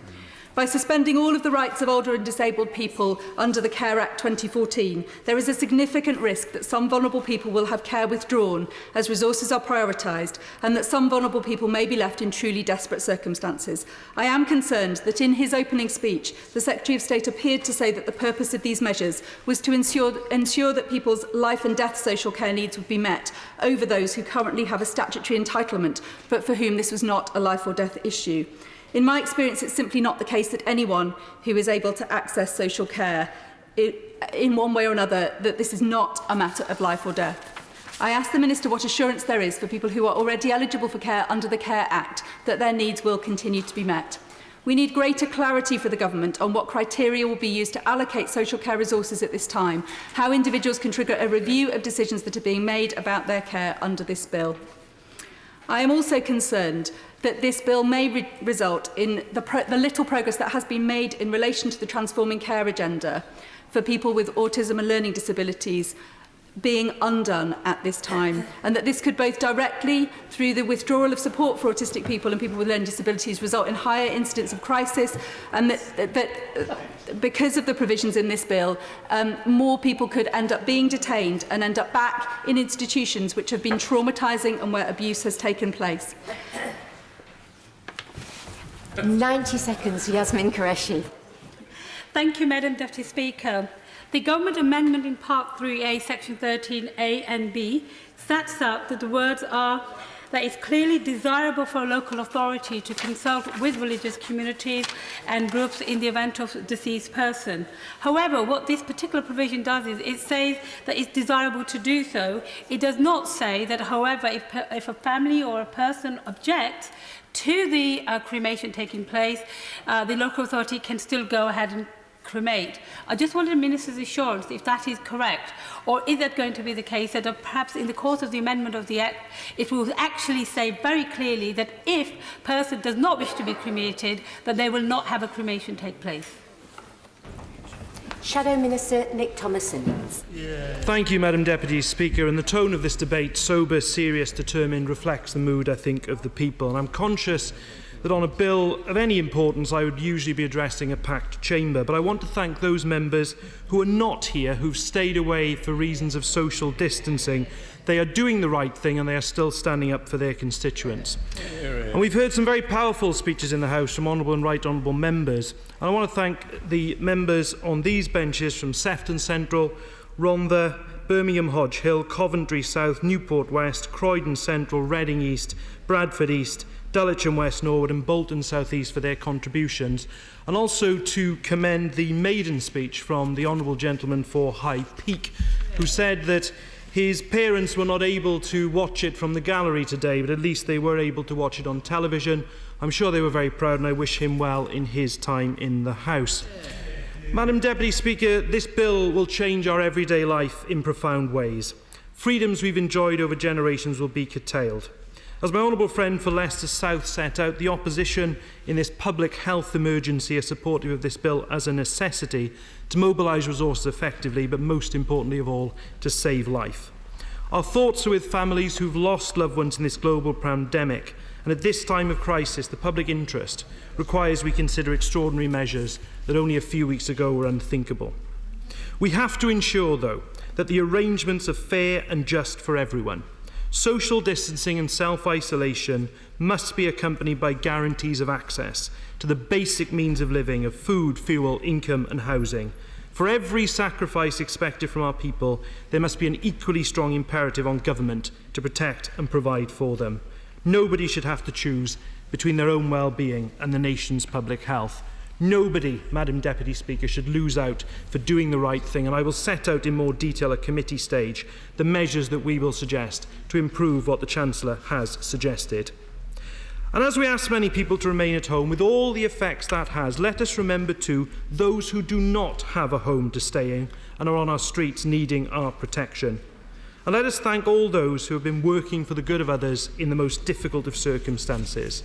Speaker 18: By suspending all of the rights of older and disabled people under the Care Act 2014, there is a significant risk that some vulnerable people will have care withdrawn as resources are prioritised, and that some vulnerable people may be left in truly desperate circumstances. I am concerned that in his opening speech, the Secretary of State appeared to say that the purpose of these measures was to ensure that people's life and death social care needs would be met over those who currently have a statutory entitlement, but for whom this was not a life or death issue. In my experience, it's simply not the case that anyone who is able to access social care in one way or another, that this is not a matter of life or death. I ask the Minister what assurance there is for people who are already eligible for care under the Care Act that their needs will continue to be met. We need greater clarity for the Government on what criteria will be used to allocate social care resources at this time, how individuals can trigger a review of decisions that are being made about their care under this bill. I am also concerned that this bill may result in the little progress that has been made in relation to the Transforming Care agenda for people with autism and learning disabilities being undone at this time, and that this could both directly, through the withdrawal of support for autistic people and people with learning disabilities, result in higher incidents of crisis, and that because of the provisions in this bill, more people could end up being detained and end up back in institutions which have been traumatising and where abuse has taken place.
Speaker 4: 90 seconds, Yasmin Qureshi.
Speaker 7: Thank you, Madam Deputy Speaker. The Government Amendment in Part 3A, Section 13A and B sets out that the words are that it's clearly desirable for a local authority to consult with religious communities and groups in the event of a deceased person. However, what this particular provision does is it says that it's desirable to do so. It does not say that, however, if a family or a person objects to the cremation taking place, the local authority can still go ahead and cremate. I just wanted the Minister's assurance if that is correct, or is that going to be the case that perhaps in the course of the amendment of the Act it will actually say very clearly that if a person does not wish to be cremated, that they will not have a cremation take place.
Speaker 4: Shadow Minister Nick Thomason.
Speaker 16: Thank you, Madam Deputy Speaker. And the tone of this debate, sober, serious, determined, reflects the mood, I think, of the people. And I'm conscious that on a bill of any importance I would usually be addressing a packed chamber, but I want to thank those members who are not here, who've stayed away for reasons of social distancing. They are doing the right thing and they are still standing up for their constituents. And we've heard some very powerful speeches in the House from honourable and right honourable members. And I want to thank the members on these benches from Sefton Central, Rhondda, Birmingham Hodge Hill, Coventry South, Newport West, Croydon Central, Reading East, Bradford East, Dulwich and West Norwood and Bolton South East for their contributions, and also to commend the maiden speech from the honourable gentleman for High Peak, who said that his parents were not able to watch it from the gallery today, but at least they were able to watch it on television. I'm sure they were very proud, and I wish him well in his time in the House. Madam Deputy Speaker, this bill will change our everyday life in profound ways. Freedoms we've enjoyed over generations will be curtailed. As my honourable friend for Leicester South set out, the opposition in this public health emergency are supportive of this bill as a necessity to mobilise resources effectively, but most importantly of all, to save life. Our thoughts are with families who've lost loved ones in this global pandemic, and at this time of crisis, the public interest requires we consider extraordinary measures that only a few weeks ago were unthinkable. We have to ensure, though, that the arrangements are fair and just for everyone. Social distancing and self-isolation must be accompanied by guarantees of access to the basic means of living of food, fuel, income and housing. For every sacrifice expected from our people, there must be an equally strong imperative on government to protect and provide for them. Nobody should have to choose between their own well-being and the nation's public health. Nobody, Madam Deputy Speaker, should lose out for doing the right thing, and I will set out in more detail at committee stage the measures that we will suggest to improve what the Chancellor has suggested. And as we ask many people to remain at home, with all the effects that has, let us remember too those who do not have a home to stay in and are on our streets needing our protection. And let us thank all those who have been working for the good of others in the most difficult of circumstances.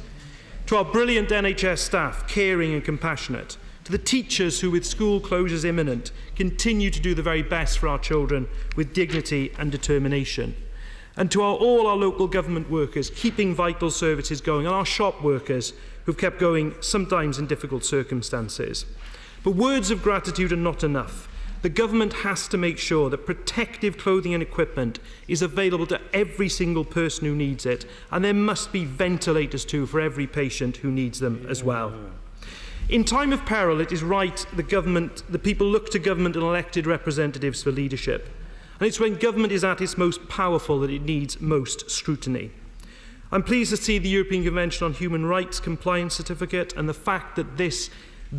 Speaker 16: To our brilliant NHS staff, caring and compassionate, to the teachers who, with school closures imminent, continue to do the very best for our children with dignity and determination. And to all our local government workers keeping vital services going, and our shop workers who've kept going sometimes in difficult circumstances. But words of gratitude are not enough. The government has to make sure that protective clothing and equipment is available to every single person who needs it, and there must be ventilators too for every patient who needs them as well. In time of peril, it is right the people look to government and elected representatives for leadership. And it's when government is at its most powerful that it needs most scrutiny. I'm pleased to see the European Convention on Human Rights compliance certificate and the fact that this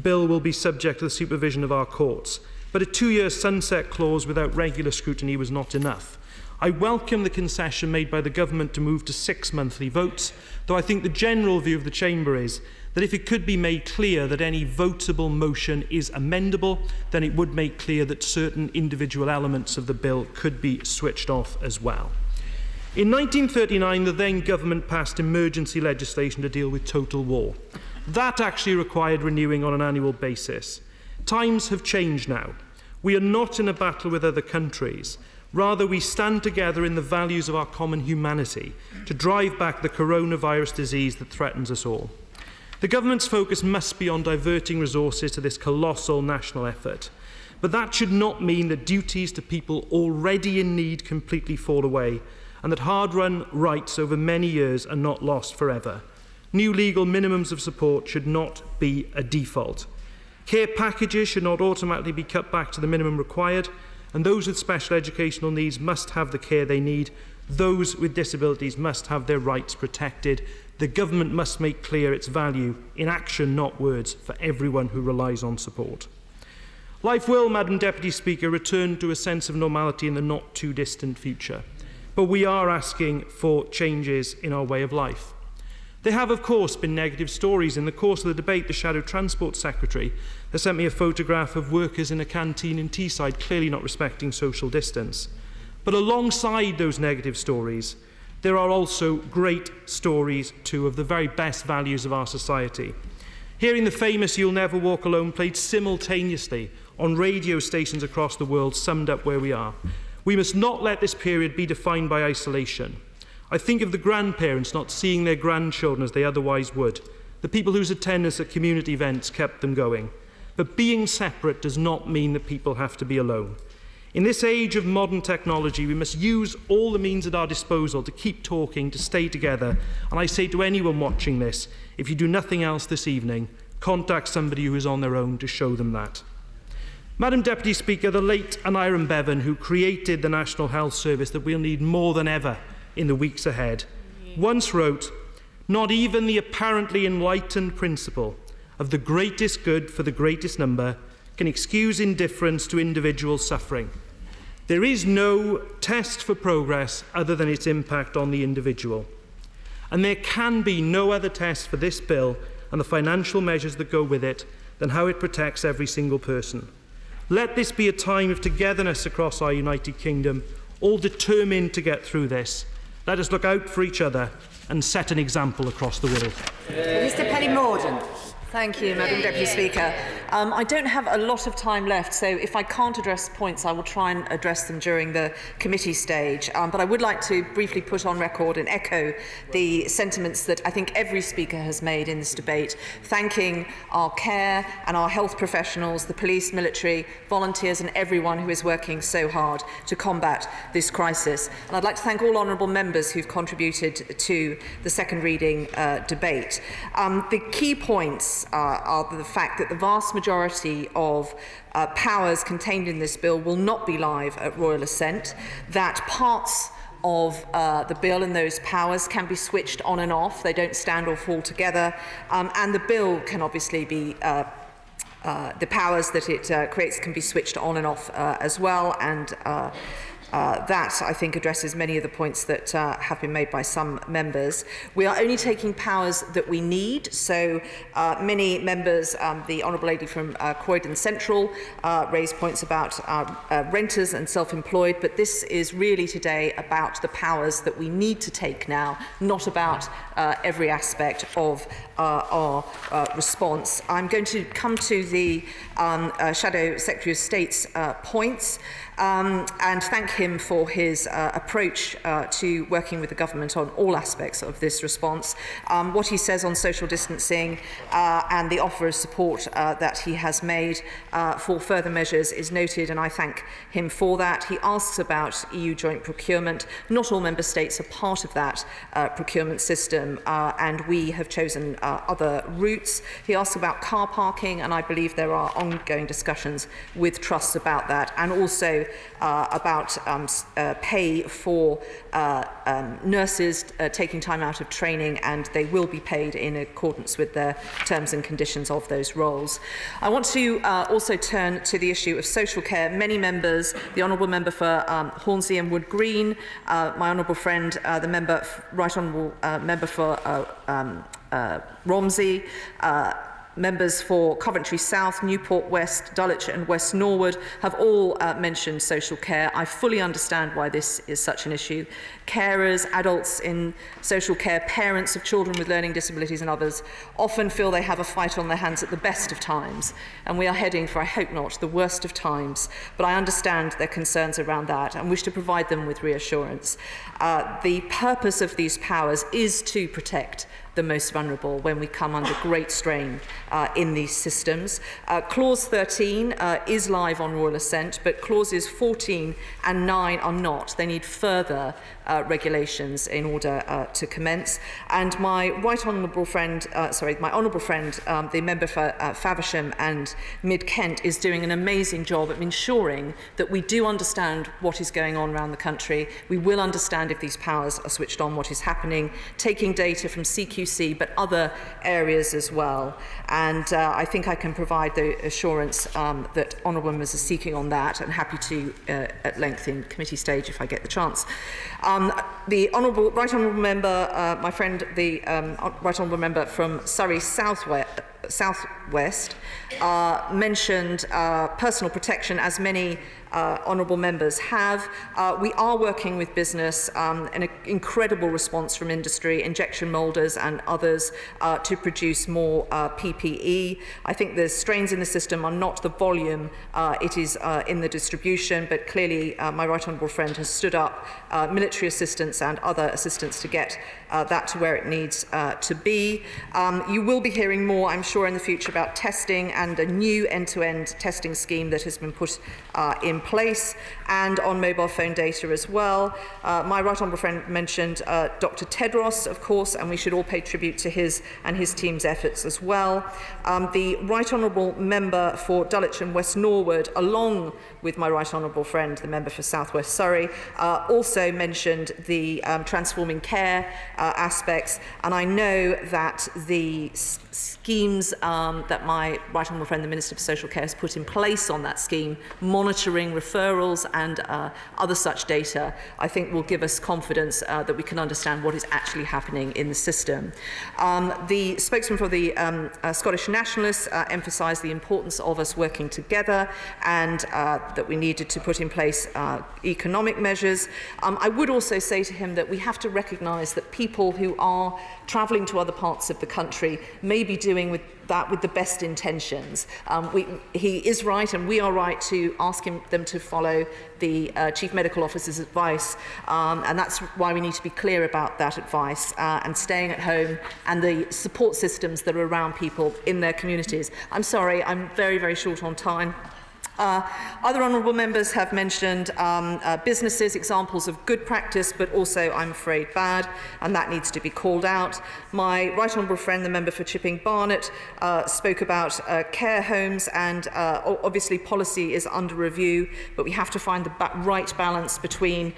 Speaker 16: bill will be subject to the supervision of our courts. But a 2-year sunset clause without regular scrutiny was not enough. I welcome the concession made by the government to move to 6 monthly votes, though I think the general view of the Chamber is that if it could be made clear that any votable motion is amendable, then it would make clear that certain individual elements of the bill could be switched off as well. In 1939, the then government passed emergency legislation to deal with total war. That actually required renewing on an annual basis. Times have changed now. We are not in a battle with other countries. Rather, we stand together in the values of our common humanity to drive back the coronavirus disease that threatens us all. The government's focus must be on diverting resources to this colossal national effort. But that should not mean that duties to people already in need completely fall away, and that hard-run rights over many years are not lost forever. New legal minimums of support should not be a default. Care packages should not automatically be cut back to the minimum required, and those with special educational needs must have the care they need. Those with disabilities must have their rights protected. The government must make clear its value in action, not words, for everyone who relies on support. Life will, Madam Deputy Speaker, return to a sense of normality in the not too distant future. But we are asking for changes in our way of life. There have, of course, been negative stories. In the course of the debate, the Shadow Transport Secretary has sent me a photograph of workers in a canteen in Teesside, clearly not respecting social distance. But alongside those negative stories, there are also great stories, too, of the very best values of our society. Hearing the famous You'll Never Walk Alone played simultaneously on radio stations across the world summed up where we are. We must not let this period be defined by isolation. I think of the grandparents not seeing their grandchildren as they otherwise would. the people whose attendance at community events kept them going. But being separate does not mean that people have to be alone. In this age of modern technology, we must use all the means at our disposal to keep talking, to stay together. And I say to anyone watching this, if you do nothing else this evening, contact somebody who is on their own to show them that. Madam Deputy Speaker, the late Aneurin Bevan, who created the National Health Service that we'll need more than ever in the weeks ahead, once wrote, "Not even the apparently enlightened principle of the greatest good for the greatest number can excuse indifference to individual suffering. There is no test for progress other than its impact on the individual. And there can be no other test for this bill and the financial measures that go with it than how it protects every single person. Let this be a time of togetherness across our United Kingdom, all determined to get through this. Let us look out for each other and set an example across the world."
Speaker 2: Mr. Penny-Mordaunt. Thank you, Madam Deputy Speaker. I don't have a lot of time left, so if I can't address points, I will try and address them during the committee stage. But I would like to briefly put on record and echo the sentiments that I think every speaker has made in this debate, thanking our care and our health professionals, the police, military, volunteers and everyone who is working so hard to combat this crisis. And I'd like to thank all honourable members who've contributed to the second reading debate. The key points are the fact that the vast majority of powers contained in this bill will not be live at royal assent, that parts of the bill and those powers can be switched on and off, they don't stand or fall together, and the bill can obviously be the powers that it creates can be switched on and off as well, and that, I think, addresses many of the points that have been made by some members. We are only taking powers that we need, so many members, the Honourable Lady from Croydon Central, raised points about renters and self-employed, but this is really today about the powers that we need to take now, not about every aspect of our response. I'm going to come to the Shadow Secretary of State's points and thank him for his approach to working with the government on all aspects of this response. What he says on social distancing and the offer of support that he has made for further measures is noted, and I thank him for that. He asks about EU joint procurement. Not all member states are part of that procurement system, and we have chosen other routes. He asks about car parking, and I believe there are ongoing discussions with trusts about that, and also about pay for nurses taking time out of training, and they will be paid in accordance with the terms and conditions of those roles. I want to also turn to the issue of social care. Many members, the Honourable Member for Hornsey and Wood Green, my Honourable friend, the member, Right Honourable Member for Romsey, members for Coventry South, Newport West, Dulwich and West Norwood have all mentioned social care. I fully understand why this is such an issue. Carers, adults in social care, parents of children with learning disabilities and others often feel they have a fight on their hands at the best of times, and we are heading for, I hope not, the worst of times. But I understand their concerns around that and wish to provide them with reassurance. The purpose of these powers is to protect the most vulnerable when we come under great strain in these systems. Clause 13 is live on royal assent, but clauses 14 and 9 are not. They need further regulations in order to commence. And my right honourable friend, my honourable friend, the member for Faversham and Mid Kent, is doing an amazing job of ensuring that we do understand what is going on around the country. We will understand if these powers are switched on, what is happening, taking data from CQC, but other areas as well. And I think I can provide the assurance that honourable members are seeking on that, and happy to at length in committee stage if I get the chance. The right honourable member, my friend, the right honourable member from Surrey South South West mentioned personal protection, as many honourable members have. We are working with business, an incredible response from industry, injection moulders and others, to produce more PPE. I think the strains in the system are not the volume, it is in the distribution, but clearly my right honourable friend has stood up military assistance and other assistance to get that to where it needs to be. You will be hearing more, I'm sure, in the future about testing and a new end-to-end testing scheme that has been put in place, and on mobile phone data as well. My right honourable friend mentioned Dr. Tedros, of course, and we should all pay tribute to his and his team's efforts as well. The right honourable member for Dulwich and West Norwood, along with my right honourable friend, the member for South West Surrey, also mentioned the transforming care aspects, and I know that the schemes that my right honourable friend, the Minister for Social Care, has put in place on that scheme, monitoring referrals and other such data, I think will give us confidence that we can understand what is actually happening in the system. The spokesman for the Scottish Nationalists emphasised the importance of us working together, and that we needed to put in place economic measures. I would also say to him that we have to recognise that people who are travelling to other parts of the country may be doing that with the best intentions. He is right, and we are right, to ask them to follow the Chief Medical Officer's advice, and that's why we need to be clear about that advice and staying at home and the support systems that are around people in their communities. I'm sorry, I'm very, very short on time. Other honourable members have mentioned businesses, examples of good practice, but also, I'm afraid, bad, and that needs to be called out. My right honourable friend, the member for Chipping Barnet, spoke about care homes, and obviously policy is under review, but we have to find the right balance between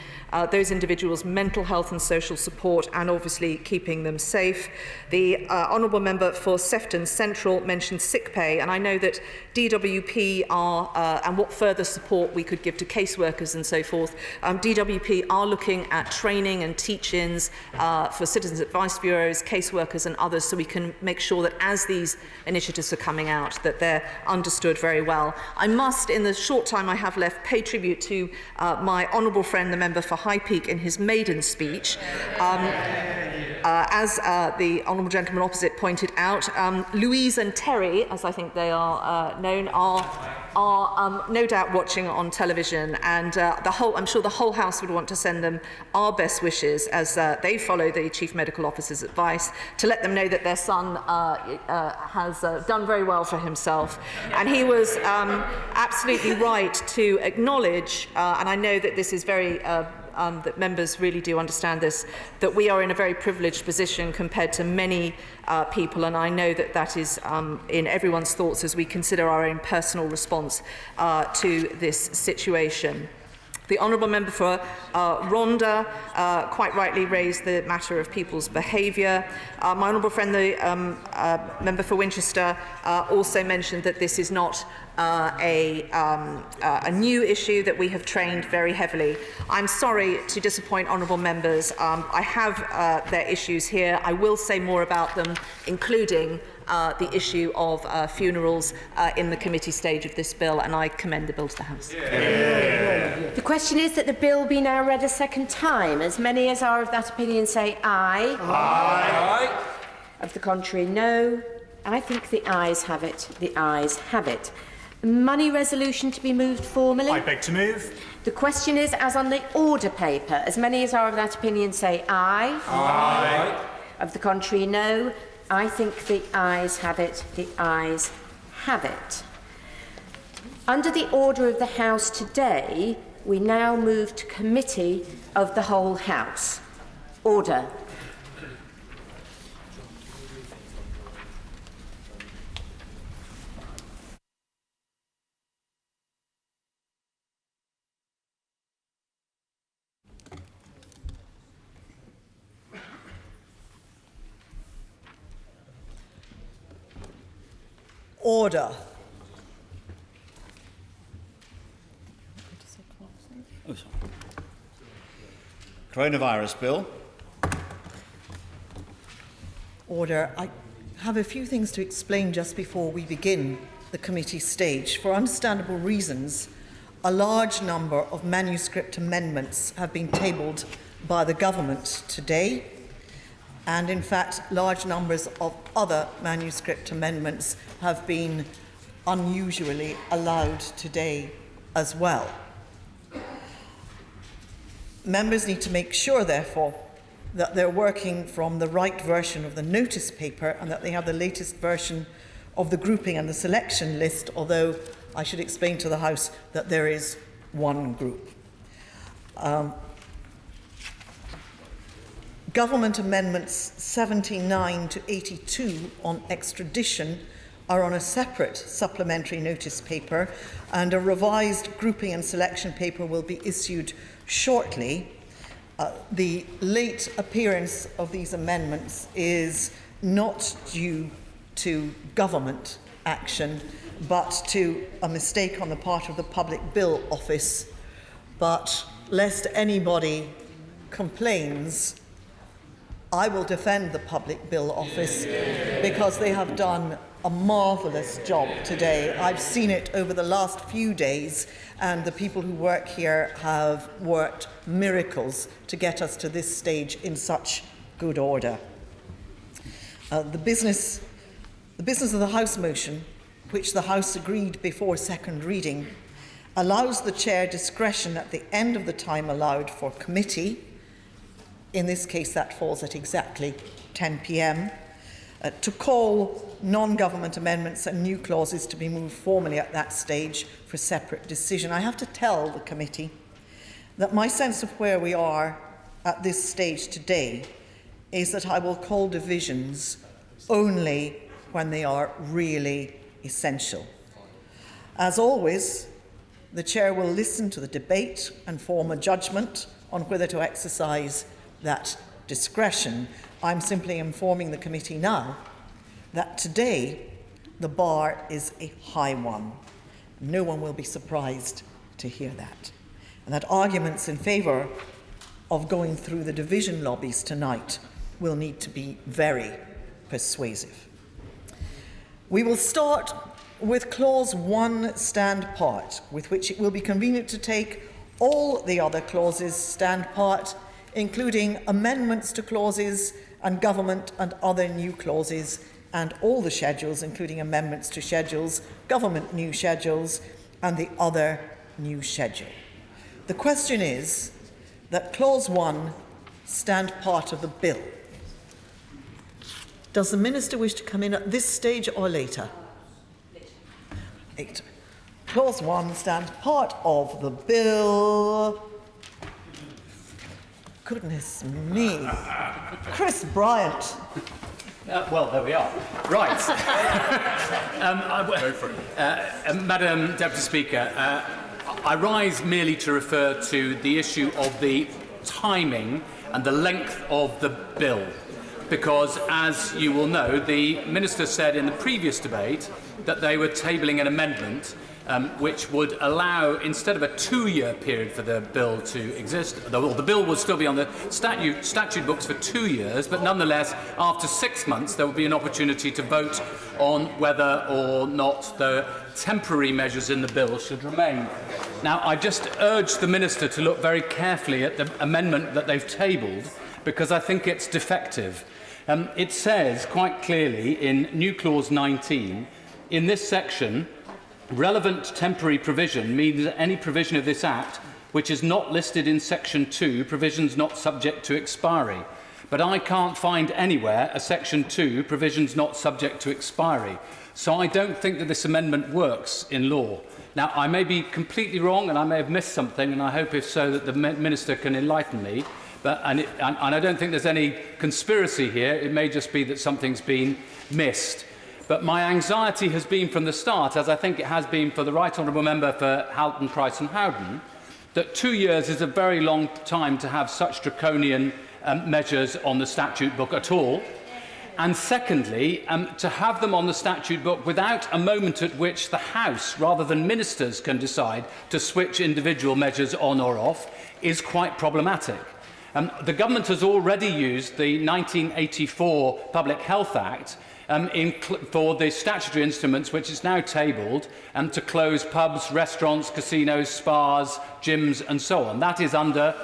Speaker 2: those individuals' mental health and social support, and obviously keeping them safe. The honourable member for Sefton Central mentioned sick pay, and I know that DWP are and what further support we could give to caseworkers and so forth. DWP are looking at training and teach-ins for citizens advice bureaus, caseworkers and others, so we can make sure that as these initiatives are coming out, that they're understood very well. I must, in the short time I have left, pay tribute to my honourable friend, the member for High Peak, in his maiden speech. As the honourable gentleman opposite pointed out, Louise and Terry, as I think they are known, are no doubt watching on television, and I'm sure the whole House would want to send them our best wishes as they follow the Chief Medical Officer's advice, to let them know that their son has done very well for himself. And he was absolutely right to acknowledge, and I know that this is very that members really do understand this, that we are in a very privileged position compared to many people, and I know that that is in everyone's thoughts as we consider our own personal response to this situation. The honourable member for Rhondda quite rightly raised the matter of people's behaviour. My honourable friend, the member for Winchester, also mentioned that this is not a new issue, that we have trained very heavily. I'm sorry to disappoint honourable members. I have their issues here. I will say more about them, including the issue of funerals in the committee stage of this bill, and I commend the bill to the House.
Speaker 4: The question is that the bill be now read a second time. As many as are of that opinion say aye. Aye. Of the contrary, no. I think the ayes have it. The ayes have it. Money resolution to be moved formally.
Speaker 9: I beg to move.
Speaker 4: The question is, as on the order paper, as many as are of that opinion say aye. Aye. Of the contrary, no. I think the ayes have it. The ayes have it. Under the order of the House today, we now move to Committee of the Whole House. Order.
Speaker 2: Order.
Speaker 9: Oh, sorry. Coronavirus bill.
Speaker 2: Order.
Speaker 11: have a few things to explain just before we begin the committee stage. For understandable reasons, a large number of manuscript amendments have been tabled by the government today, and in fact large numbers of other manuscript amendments have been unusually allowed today as well. Members need to make sure, therefore, that they're working from the right version of the notice paper and that they have the latest version of the grouping and the selection list, although I should explain to the House that there is one group. Government Amendments 79 to 82 on extradition are on a separate supplementary notice paper, and a revised grouping and selection paper will be issued shortly. The late appearance of these amendments is not due to government action, but to a mistake on the part of the Public Bill Office. But lest anybody complains, I will defend the Public Bill Office because they have done a marvellous job today. I've seen it over the last few days, and the people who work here have worked miracles to get us to this stage in such good order. The business of the House motion, which the House agreed before second reading, allows the Chair discretion at the end of the time allowed for committee. In this case, that falls at exactly 10 p.m. To call non-government amendments and new clauses to be moved formally at that stage for separate decision. I have to tell the committee that my sense of where we are at this stage today is that I will call divisions only when they are really essential. As always, the Chair will listen to the debate and form a judgment on whether to exercise that discretion. I'm simply informing the committee now that today the bar is a high one. No one will be surprised to hear that. And that arguments in favour of going through the division lobbies tonight will need to be very persuasive. We will start with Clause 1 stand part, with which it will be convenient to take all the other clauses stand part, including amendments to clauses and government and other new clauses, and all the schedules, including amendments to schedules, government new schedules, and the other new schedule. The question is that Clause 1 stand part of the bill. Does the Minister wish to come in at this stage or later? Later. Clause 1 stand part of the bill. Goodness me. Chris Bryant.
Speaker 10: Well, there we are. Right. Go for it. Madam Deputy Speaker, I rise merely to refer to the issue of the timing and the length of the bill, because, as you will know, the Minister said in the previous debate that they were tabling an amendment which would allow, instead of a 2-year period for the bill to exist, the bill would still be on the statute books for 2 years, but nonetheless, after 6 months, there would be an opportunity to vote on whether or not the temporary measures in the bill should remain. Now, I just urge the Minister to look very carefully at the amendment that they've tabled, because I think it's defective. It says quite clearly in New Clause 19, in this section, relevant temporary provision means that any provision of this Act which is not listed in Section 2, provisions not subject to expiry. But I can't find anywhere a Section 2, provisions not subject to expiry. So I don't think that this amendment works in law. Now, I may be completely wrong and I may have missed something, and I hope, if so, that the Minister can enlighten me. And I don't think there's any conspiracy here. It may just be that something's been missed. But my anxiety has been from the start, as I think it has been for the Right Honourable Member for Halton, Price and Howden, that 2 years is a very long time to have such draconian measures on the statute book at all. And secondly, to have them on the statute book without a moment at which the House, rather than ministers, can decide to switch individual measures on or off is quite problematic. The government has already used the 1984 Public Health Act for the statutory instruments which is now tabled to close pubs, restaurants, casinos, spas, gyms and so on. That is under,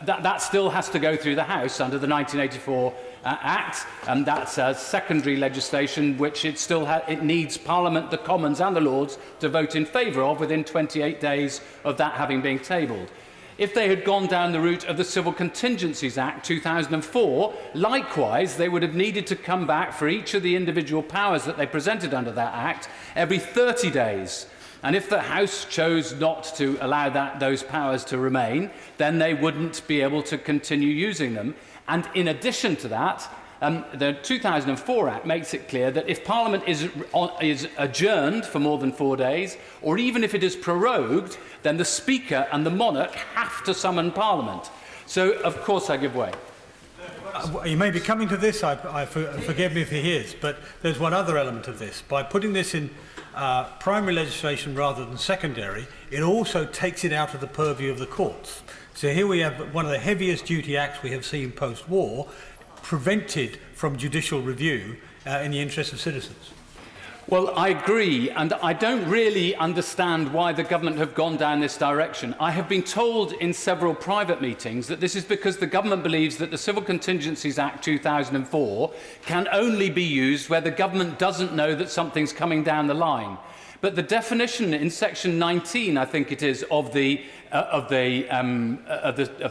Speaker 10: that still has to go through the House under the 1984 Act, and that's secondary legislation which it needs Parliament, the Commons and the Lords to vote in favour of within 28 days of that having been tabled. If they had gone down the route of the Civil Contingencies Act 2004, likewise, they would have needed to come back for each of the individual powers that they presented under that Act every 30 days. And if the House chose not to allow those powers to remain, then they wouldn't be able to continue using them. And in addition to that, the 2004 Act makes it clear that if Parliament is adjourned for more than 4 days, or even if it is prorogued, then the Speaker and the monarch have to summon Parliament. So, of course, I give way.
Speaker 9: You may be coming to this, forgive me if he is, but there's one other element of this. By putting this in primary legislation rather than secondary, it also takes it out of the purview of the courts. So here we have one of the heaviest duty acts we have seen post-war, prevented from judicial review in the interest of citizens.
Speaker 10: Well, I agree, and I don't really understand why the government have gone down this direction. I have been told in several private meetings that this is because the government believes that the Civil Contingencies Act 2004 can only be used where the government doesn't know that something's coming down the line. But the definition in section 19, I think it is, of that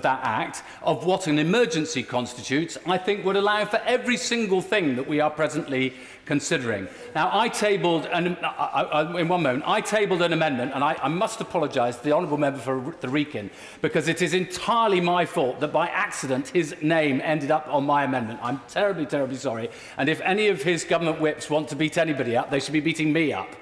Speaker 10: Act, of what an emergency constitutes, I think would allow for every single thing that we are presently considering. Now, I tabled, in one moment, I tabled an amendment, and I must apologise to the honourable member for the Wrekin, because it is entirely my fault that by accident his name ended up on my amendment. I'm terribly, terribly sorry. And if any of his government whips want to beat anybody up, they should be beating me up.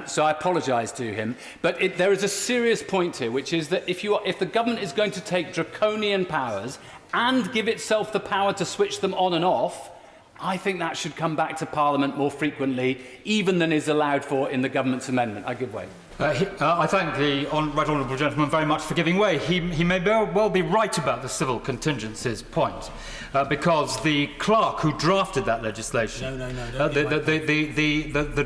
Speaker 10: So I apologise to him. But there is a serious point here, which is that if the government is going to take draconian powers and give itself the power to switch them on and off, I think that should come back to Parliament more frequently, even than is allowed for in the government's amendment. I give way.
Speaker 17: I thank the right honourable gentleman very much for giving way. He may well be right about the civil contingencies point, because the clerk who drafted that legislation, the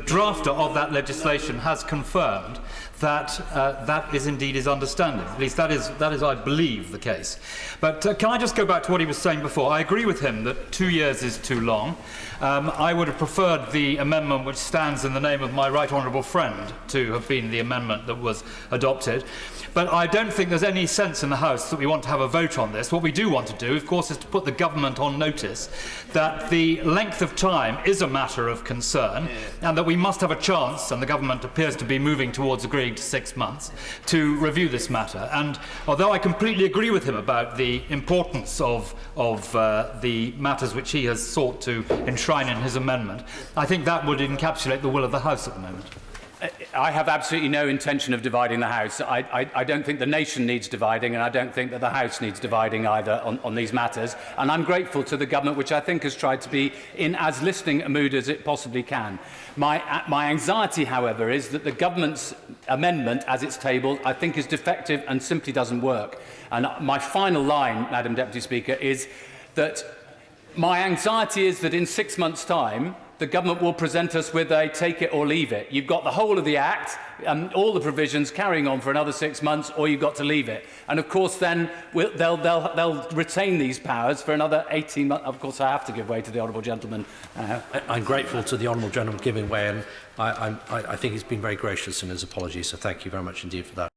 Speaker 17: drafter of that legislation has confirmed that that is indeed his understanding. At least that is, I believe, the case. But can I just go back to what he was saying before? I agree with him that 2 years is too long. I would have preferred the amendment which stands in the name of my right honourable friend to have been the amendment that was adopted. But I don't think there's any sense in the House that we want to have a vote on this. What we do want to do, of course, is to put the government on notice that the length of time is a matter of concern, and that we must have a chance, and the government appears to be moving towards agreeing to 6 months, to review this matter. And although I completely agree with him about the importance of the matters which he has sought to enshrine in his amendment, I think that would encapsulate the will of the House at the moment.
Speaker 10: I have absolutely no intention of dividing the House. I don't think the nation needs dividing, and I don't think that the House needs dividing either on these matters. And I'm grateful to the government, which I think has tried to be in as listening a mood as it possibly can. My anxiety, however, is that the government's amendment, as it's tabled, I think is defective and simply doesn't work. And my final line, Madam Deputy Speaker, is that my anxiety is that in 6 months' time, the government will present us with a take it or leave it. You've got the whole of the Act, all the provisions carrying on for another 6 months, or you've got to leave it. And of course then they'll retain these powers for another 18 months. Of course I have to give way to the honourable gentleman.
Speaker 19: I'm grateful to the honourable gentleman giving way, and I think he's been very gracious in his apologies, so thank you very much indeed for that.